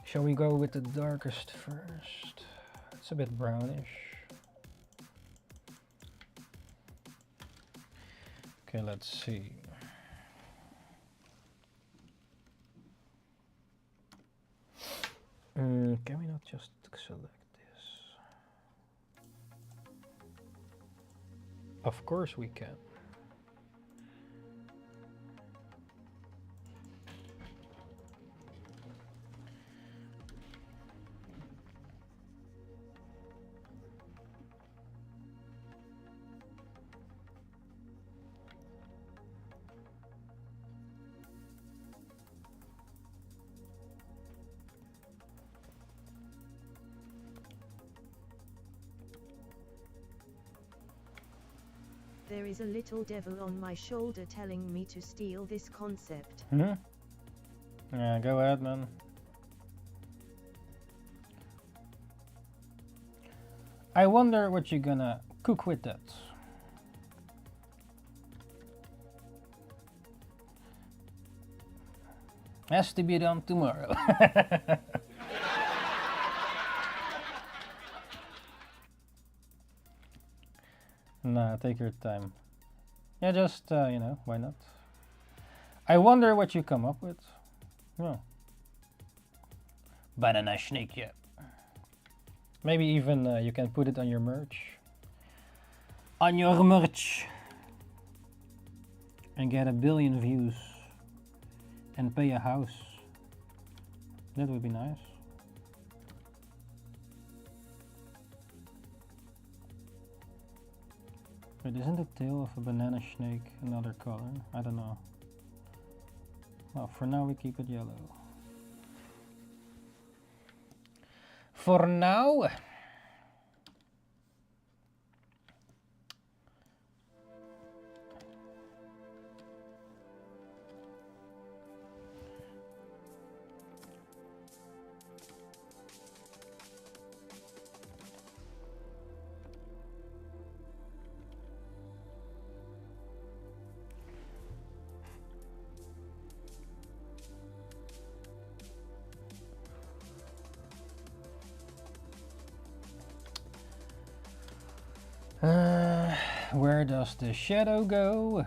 [SPEAKER 1] Shall we go with the darkest first? It's a bit brownish. Okay, let's see. Can we not just select this? Of course we can.
[SPEAKER 2] There is a little devil on my shoulder telling me to steal this concept.
[SPEAKER 1] Yeah, go ahead, man. I wonder what you're gonna cook with that. Has to be done tomorrow. Nah, take your time. Yeah, just, you know, why not? I wonder what you come up with. No. Banana snake, yeah. Maybe even you can put it on your merch. On your merch. And get 1 billion views. And pay a house. That would be nice. Wait, isn't the tail of a banana snake another color? I don't know. Well, for now we keep it yellow. For now. Where does the shadow go?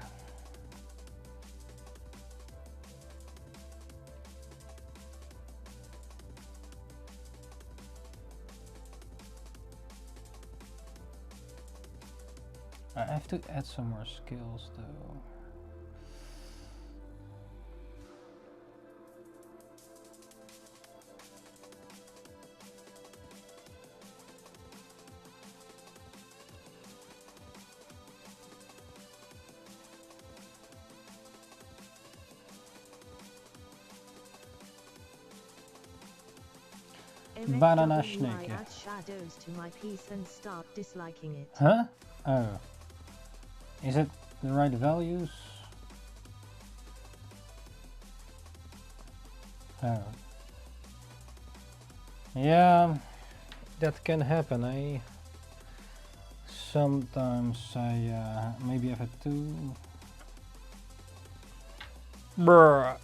[SPEAKER 1] I have to add some more skills though. Banana snake.
[SPEAKER 2] Add shadows to my piece and start disliking it.
[SPEAKER 1] Huh? Oh. Is it the right values? Oh. Yeah, that can happen. Sometimes I maybe have it too. Bruh.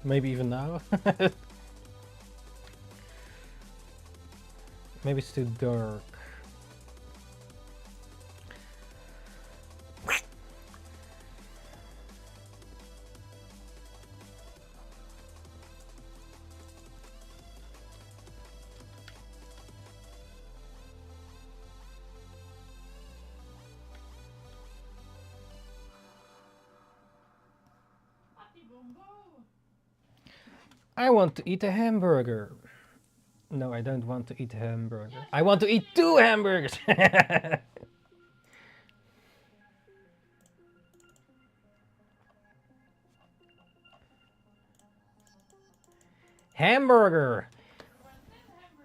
[SPEAKER 1] Maybe even now. Maybe it's too dark. I want to eat a hamburger. No, I don't want to eat a hamburger. I want to eat 2 hamburgers. Hamburger.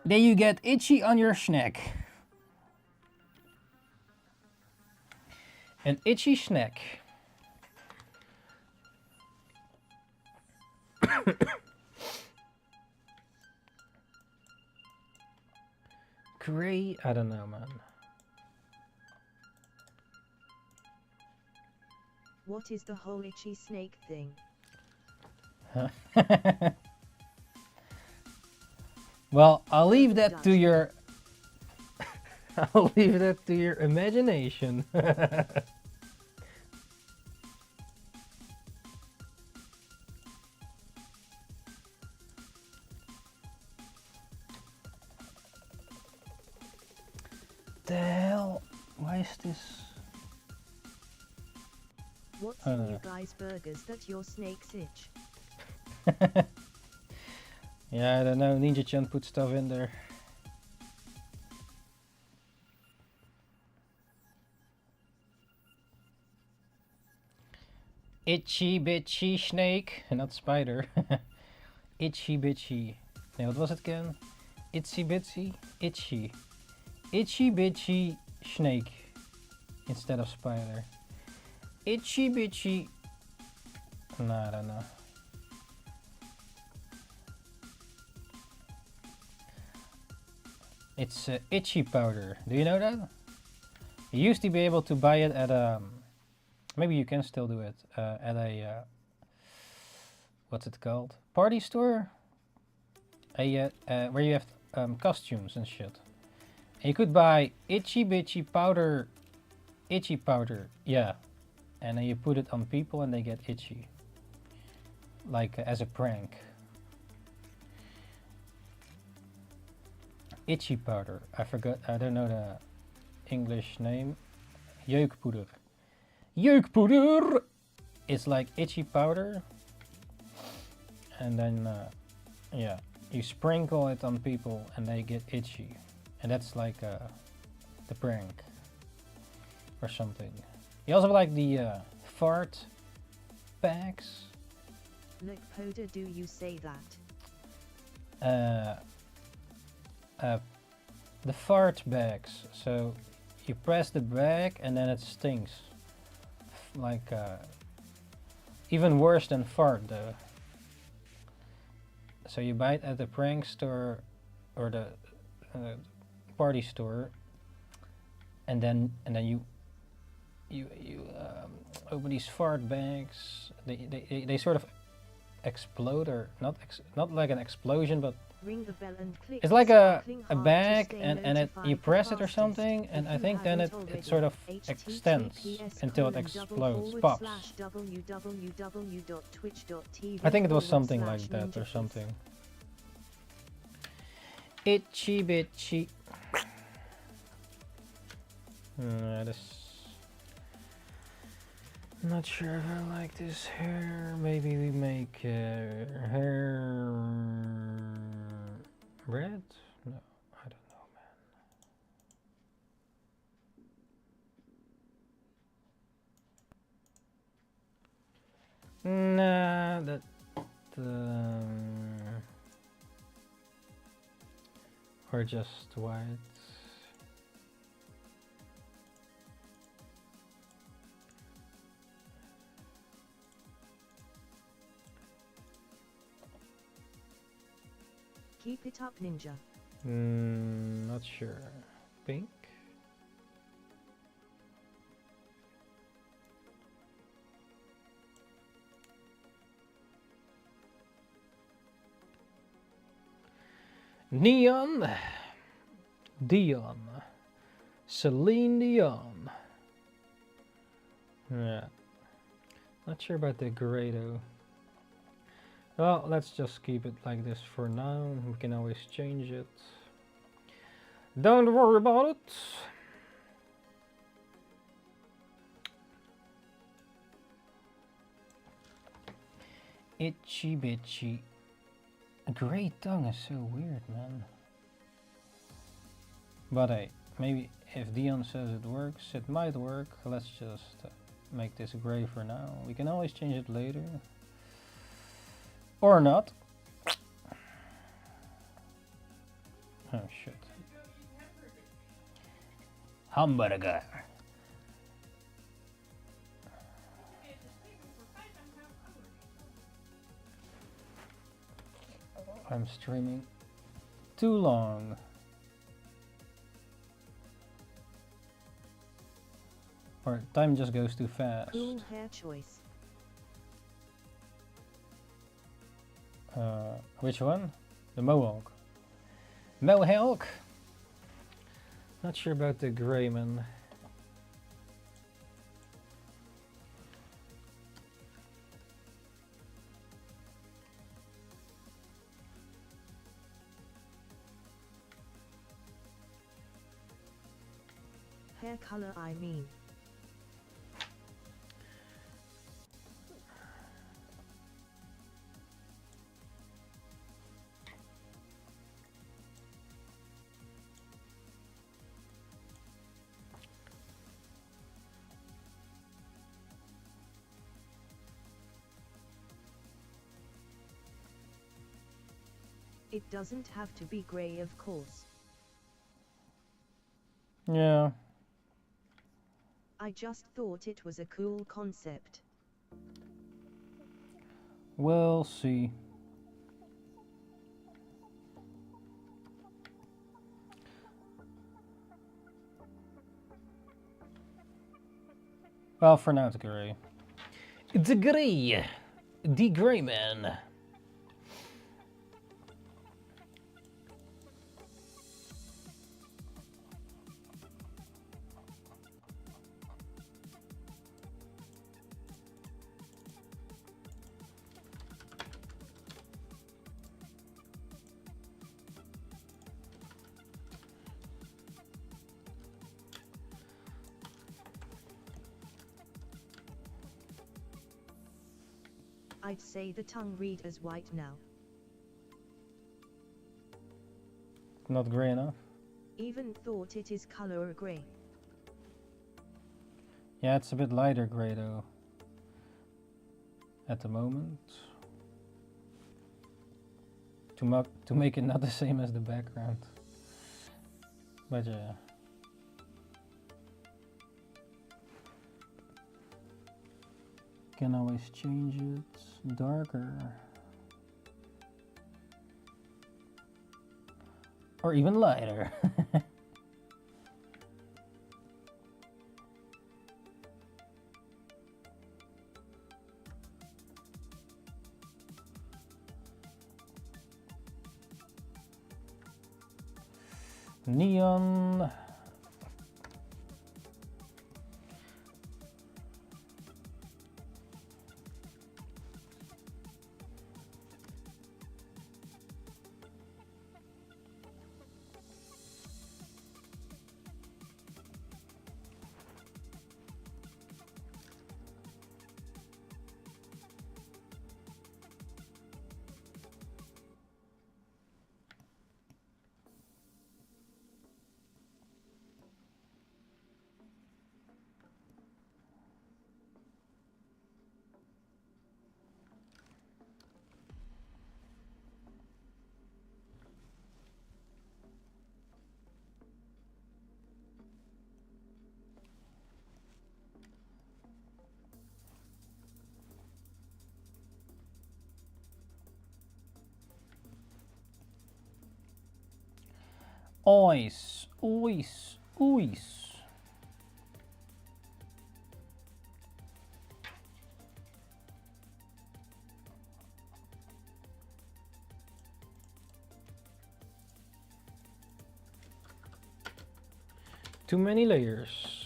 [SPEAKER 1] Then you get itchy on your snack. An itchy snack. Gray? I don't know, man.
[SPEAKER 2] What is the whole itchy snake thing?
[SPEAKER 1] Well, I'll leave that to your... I'll leave that to your imagination. The hell? Why is this?
[SPEAKER 2] What's in you guys' burgers that your snakes itch?
[SPEAKER 1] Yeah, I don't know. Ninja-chan put stuff in there. Itchy bitchy snake, not spider. Itchy bitchy. Nee, wat was het again? Itsy bitsy, itchy. Itchy bitchy snake instead of spider. Itchy bitchy. No, I don't know. It's itchy powder. Do you know that? You used to be able to buy it at a... Maybe you can still do it at a... what's it called? Party store? Where you have costumes and shit. And you could buy itchy bitchy powder, itchy powder, yeah. And then you put it on people and they get itchy. Like as a prank. Itchy powder. I forgot, I don't know the English name. Jeukpoeder. Jeukpoeder! It's like itchy powder. And then, yeah, you sprinkle it on people and they get itchy. And that's like the prank. Or something. You also have like the fart bags.
[SPEAKER 2] Look, Poda, do you say that?
[SPEAKER 1] The fart bags. So you press the bag and then it stinks. Like even worse than fart though. So you buy it at the prank store or the party store, and then you open these fart bags. They sort of explode, or not like an explosion, but
[SPEAKER 2] Ring the bell and click
[SPEAKER 1] it's like
[SPEAKER 2] the
[SPEAKER 1] a
[SPEAKER 2] sparkling heart to
[SPEAKER 1] bag,
[SPEAKER 2] stay
[SPEAKER 1] and you
[SPEAKER 2] notified
[SPEAKER 1] press
[SPEAKER 2] the
[SPEAKER 1] it or
[SPEAKER 2] fastest.
[SPEAKER 1] something, and
[SPEAKER 2] If
[SPEAKER 1] I
[SPEAKER 2] you
[SPEAKER 1] think then
[SPEAKER 2] haven't
[SPEAKER 1] it
[SPEAKER 2] already,
[SPEAKER 1] sort of extends until it explodes, pops.
[SPEAKER 2] https://www.twitch.tv
[SPEAKER 1] I think it was something like that or
[SPEAKER 2] /ninjakees.
[SPEAKER 1] something. Itchy bitchy. Not sure if I like this hair. Maybe we make hair red? No, I don't know, man. Nah, that or just white.
[SPEAKER 2] Keep it up, Ninja.
[SPEAKER 1] Not sure. Pink? Neon? Dion. Celine Dion. Yeah. Not sure about the gray though. Well, let's just keep it like this for now. We can always change it. Don't worry about it. Itchy bitchy. Gray tongue is so weird, man. But hey, maybe if Dion says it works, it might work. Let's just make this gray for now. We can always change it later. Or not. Oh shit. Hamburger. I'm streaming too long. Or time just goes too fast.
[SPEAKER 2] Cool hair choice.
[SPEAKER 1] Which one? The Mohawk. Mohawk? Not sure about the gray, man.
[SPEAKER 2] Hair color, I mean. It doesn't have to be grey, of course.
[SPEAKER 1] Yeah.
[SPEAKER 2] I just thought it was a cool concept.
[SPEAKER 1] We'll see. Well, for now it's gray. It's a gray. The gray man.
[SPEAKER 2] I'd say the tongue read as white now.
[SPEAKER 1] Not grey enough.
[SPEAKER 2] Even thought it is color grey.
[SPEAKER 1] Yeah, it's a bit lighter grey though. At the moment. To make it not the same as the background. But yeah. Can always change it darker. Or even lighter. Neon. Ois, ois, ois. Too many layers.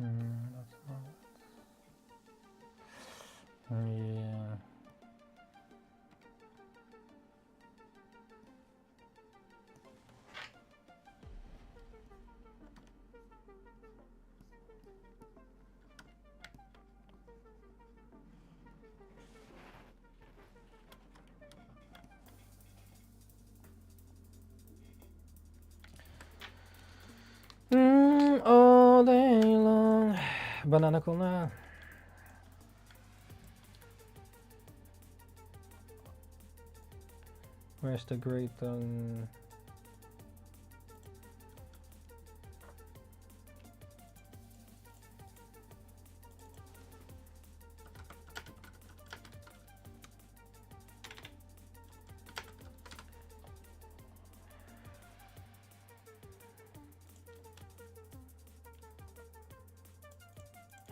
[SPEAKER 1] That's not it. Yeah. All day long. Banana cola. Where's the great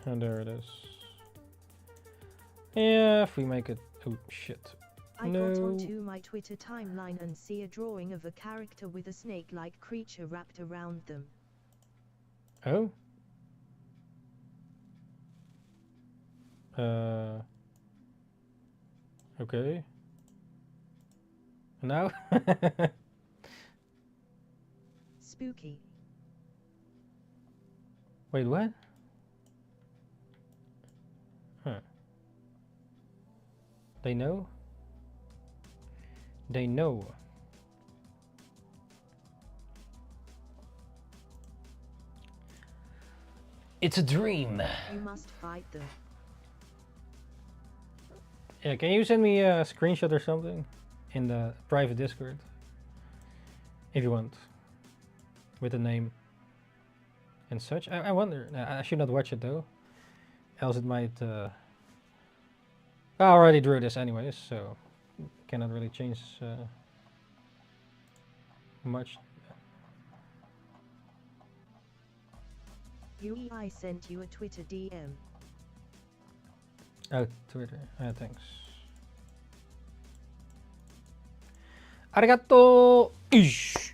[SPEAKER 1] and there it is. Yeah, if we make it. Oh shit.
[SPEAKER 2] I
[SPEAKER 1] No.
[SPEAKER 2] got onto my Twitter timeline and see a drawing of a character with a snake-like creature wrapped around them.
[SPEAKER 1] Oh? Okay. Now?
[SPEAKER 2] Spooky.
[SPEAKER 1] Wait, what? Huh. They know? They know. It's a dream.
[SPEAKER 2] You must fight them.
[SPEAKER 1] Yeah, can you send me a screenshot or something in the private Discord? If you want. With the name and such. I wonder. I should not watch it though. Else it might... I already drew this anyways, so cannot really change much.
[SPEAKER 2] I sent you a Twitter DM.
[SPEAKER 1] Oh, Twitter. Thanks. Arigato! Ish!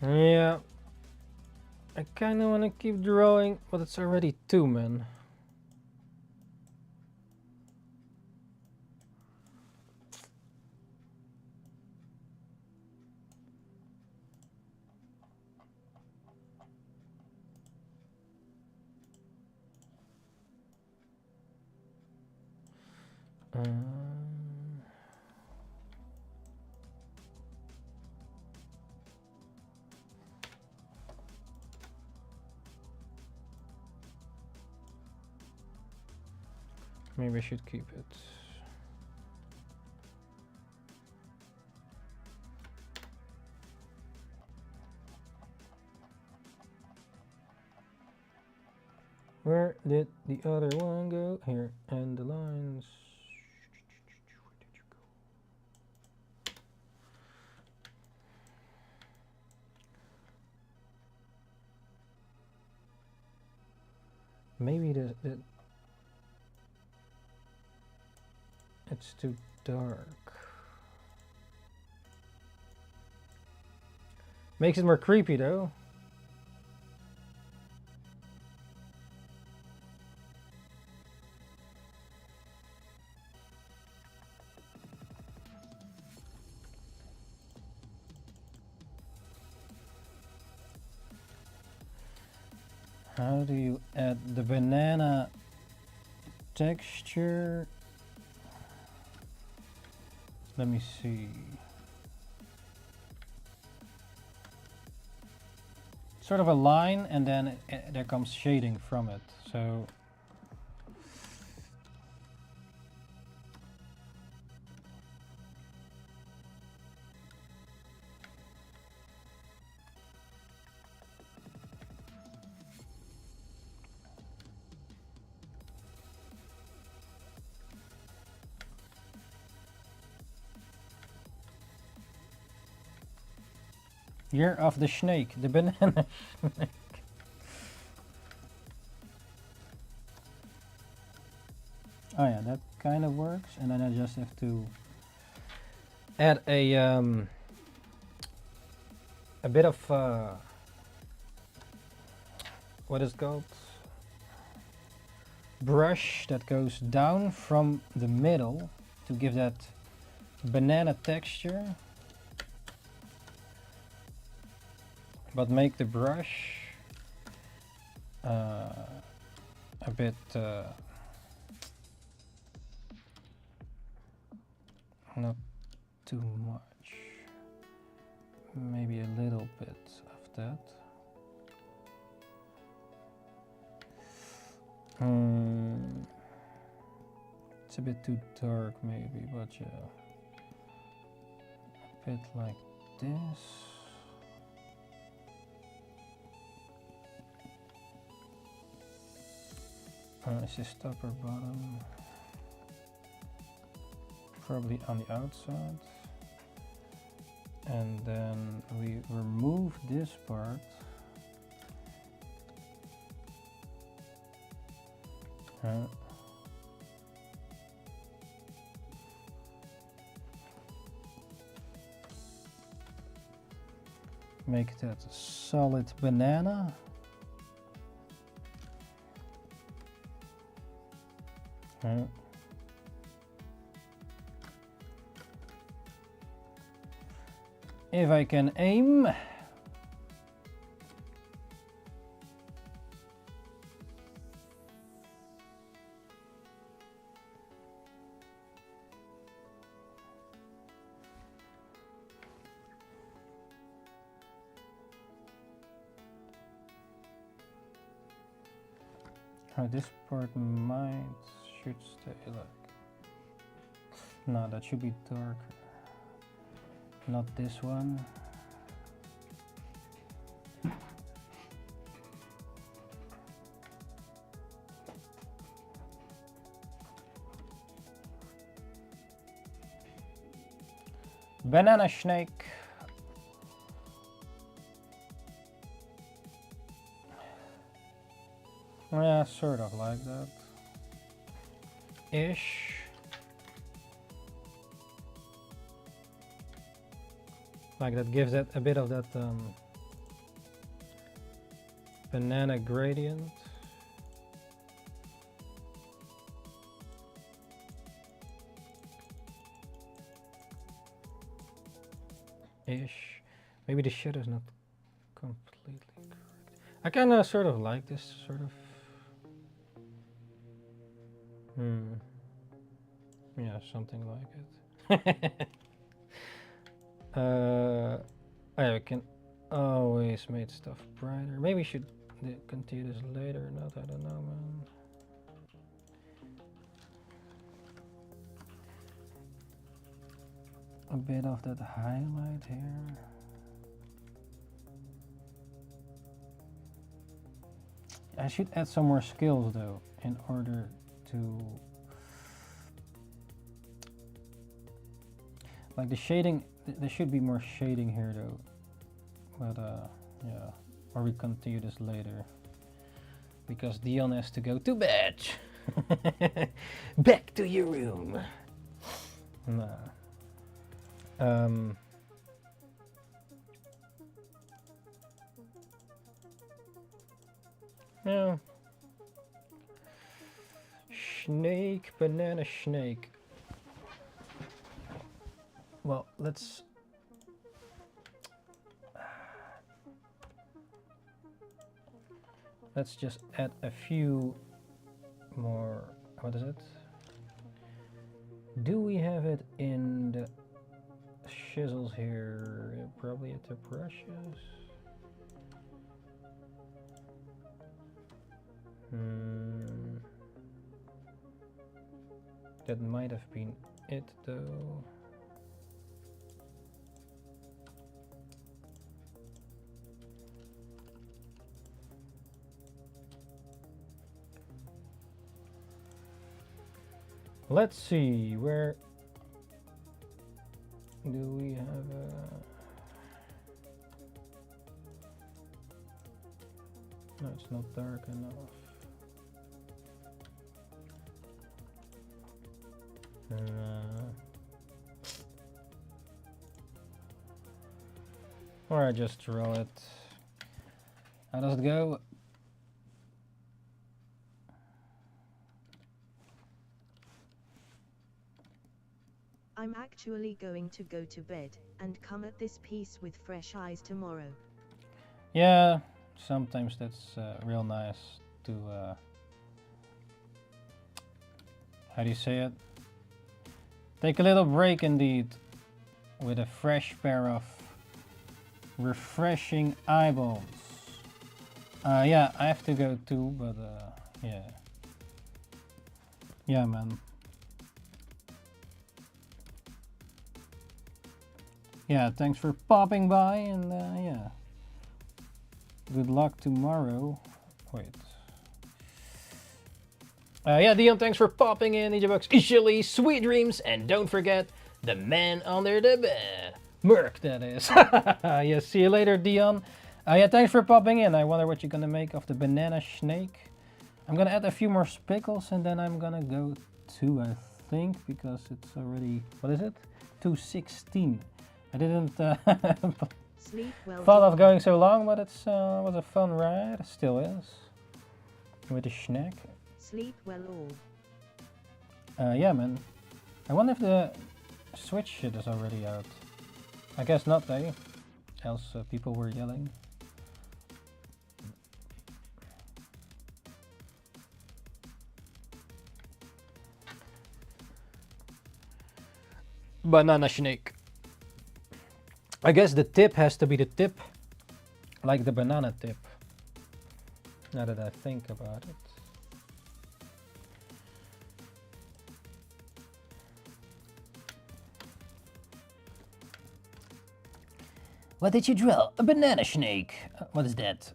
[SPEAKER 1] Yeah. I kinda wanna keep drawing, but it's already 2, man. Maybe I should keep it. Where did the other one go? Here, and the lines. Where did you go? Maybe it's too dark. Makes it more creepy though. How do you add the banana texture? Let me see. Sort of a line, and then there comes shading from it. So year of the snake, the banana snake. Oh yeah, that kind of works, and then I just have to add a bit of what is it called? Brush that goes down from the middle to give that banana texture. But make the brush a bit not too much, maybe a little bit of that. It's a bit too dark maybe, but yeah, a bit like this. Is this top or bottom? Probably on the outside. And then we remove this part. Make that a solid banana. If I can aim. This part should stay like. No, that should be darker. Not this one. Banana snake. Yeah, sort of like that. Ish. Like that gives it a bit of that banana gradient. Ish. Maybe the shadow's not completely correct. I kind of sort of like this sort of. Yeah, something like it. I can always make stuff brighter. Maybe we should continue this later or not. I don't know, man. A bit of that highlight here. I should add some more skills though in order to like the shading. There should be more shading here though, but yeah, or we continue this later because Dion has to go to bed. Back to your room. Nah. Yeah. Snake, banana snake. Well, let's just add a few more. What is it? Do we have it in the chisels here? Probably at the brushes. That might have been it though. Let's see, where do we have a... No, it's not dark enough. Or I just draw it. How does it go?
[SPEAKER 2] I'm actually going to go to bed and come at this piece with fresh eyes tomorrow.
[SPEAKER 1] Yeah, sometimes that's real nice to how do you say it? Take a little break indeed with a fresh pair of refreshing eyeballs. Yeah, I have to go too, but yeah. Yeah, man. Yeah, thanks for popping by, and yeah. Good luck tomorrow. Wait. Yeah, Dion, thanks for popping in. NINJABOX, Ishili, sweet dreams, and don't forget the man under the bed. Merc, that is. Yeah, see you later, Dion. Yeah, thanks for popping in. I wonder what you're gonna make of the banana snake. I'm gonna add a few more spickles, and then I'm gonna go to, I think, because it's already, what is it? 2:16. I didn't
[SPEAKER 2] Sleep well,
[SPEAKER 1] thought of going so long, but it's was a fun ride. It still is. With the snack.
[SPEAKER 2] Sleep well all.
[SPEAKER 1] Yeah, man. I wonder if the Switch shit is already out. I guess not, eh? Else people were yelling. Banana snake. I guess the tip has to be the tip, like the banana tip. Now that I think about it. What did you draw? A banana snake. What is that?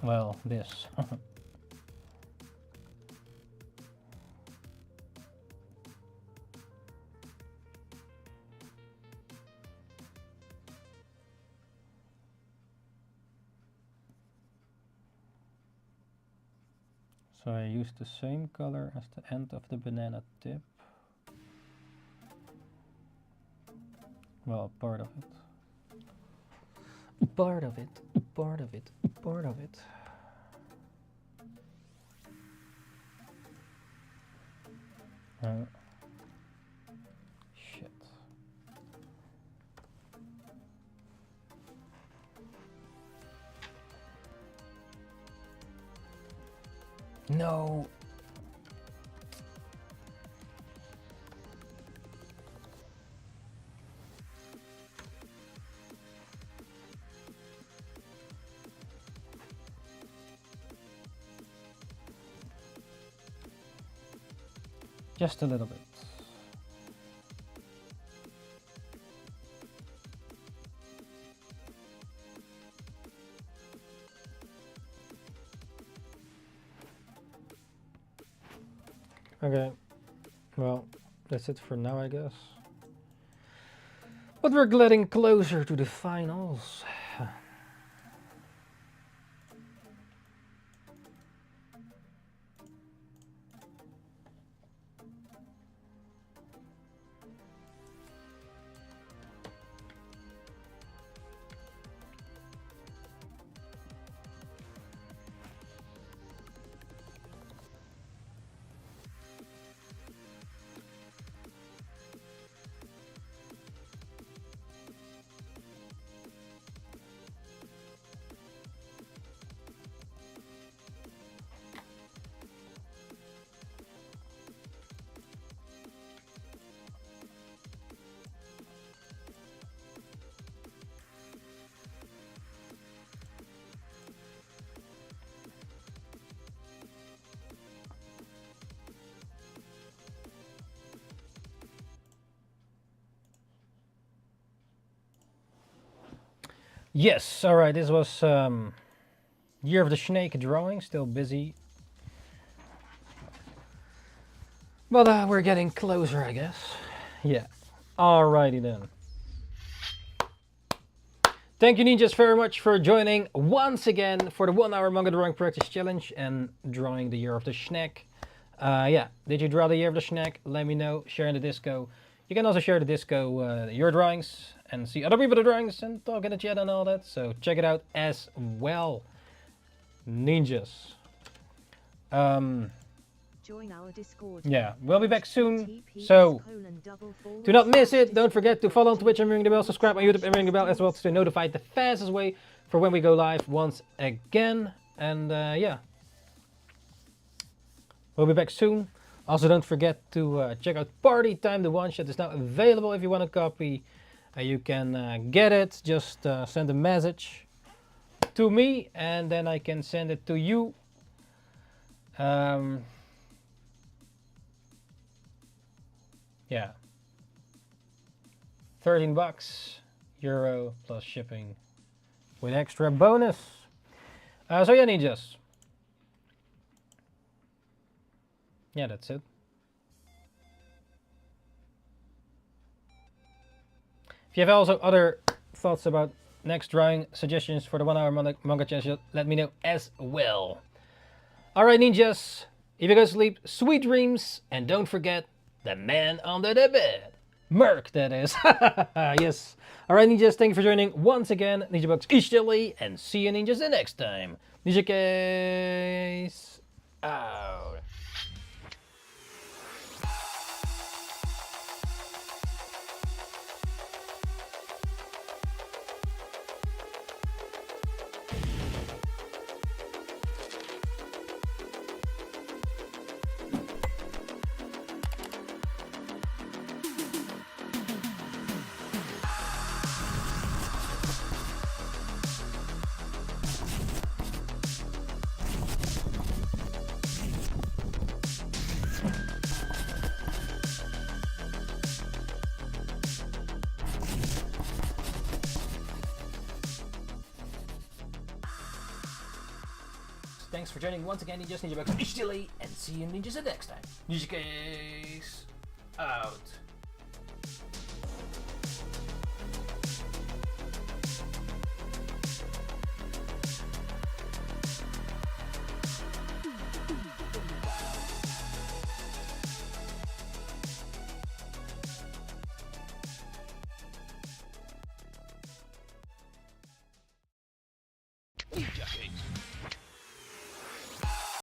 [SPEAKER 1] Well, this. So I use the same color as the end of the banana tip. Well, part of it. Part of it, part of it, part of it. Shit. No. Just a little bit. Okay, well, that's it for now, I guess. But we're getting closer to the finals. Yes, alright, this was Year of the Snake drawing, still busy. But we're getting closer, I guess. Yeah, alrighty then. Thank you ninjas very much for joining once again for the 1 hour manga drawing practice challenge and drawing the Year of the Snack. Yeah, did you draw the Year of the Snack? Let me know, share in the Disco. You can also share the Disco your drawings and see other people's drawings and talk in the chat and all that. So check it out as well, ninjas.
[SPEAKER 2] Join our Discord.
[SPEAKER 1] Yeah, we'll be back soon. So do not miss it. Don't forget to follow on Twitch and ring the bell. Subscribe on YouTube and ring the bell as well to stay notified the fastest way for when we go live once again. And yeah, we'll be back soon. Also, don't forget to check out Party Time, the one shot is now available. If you want a copy, you can get it. Just send a message to me and then I can send it to you. Yeah, $13 euro plus shipping with extra bonus. So yeah, ninjas. Yeah, that's it. If you have also other thoughts about next drawing suggestions for the 1 hour manga challenge, let me know as well. Alright ninjas, if you go to sleep, sweet dreams, and don't forget the man under the bed. Merc, that is. Yes. Alright ninjas, thank you for joining once again. NINJABOX ishhh, and see you ninjas the next time. Ninjakees out. Thanks for joining once again, ninjas. NINJABOX ishhh, and see you ninjas the next time. Ninjakees out.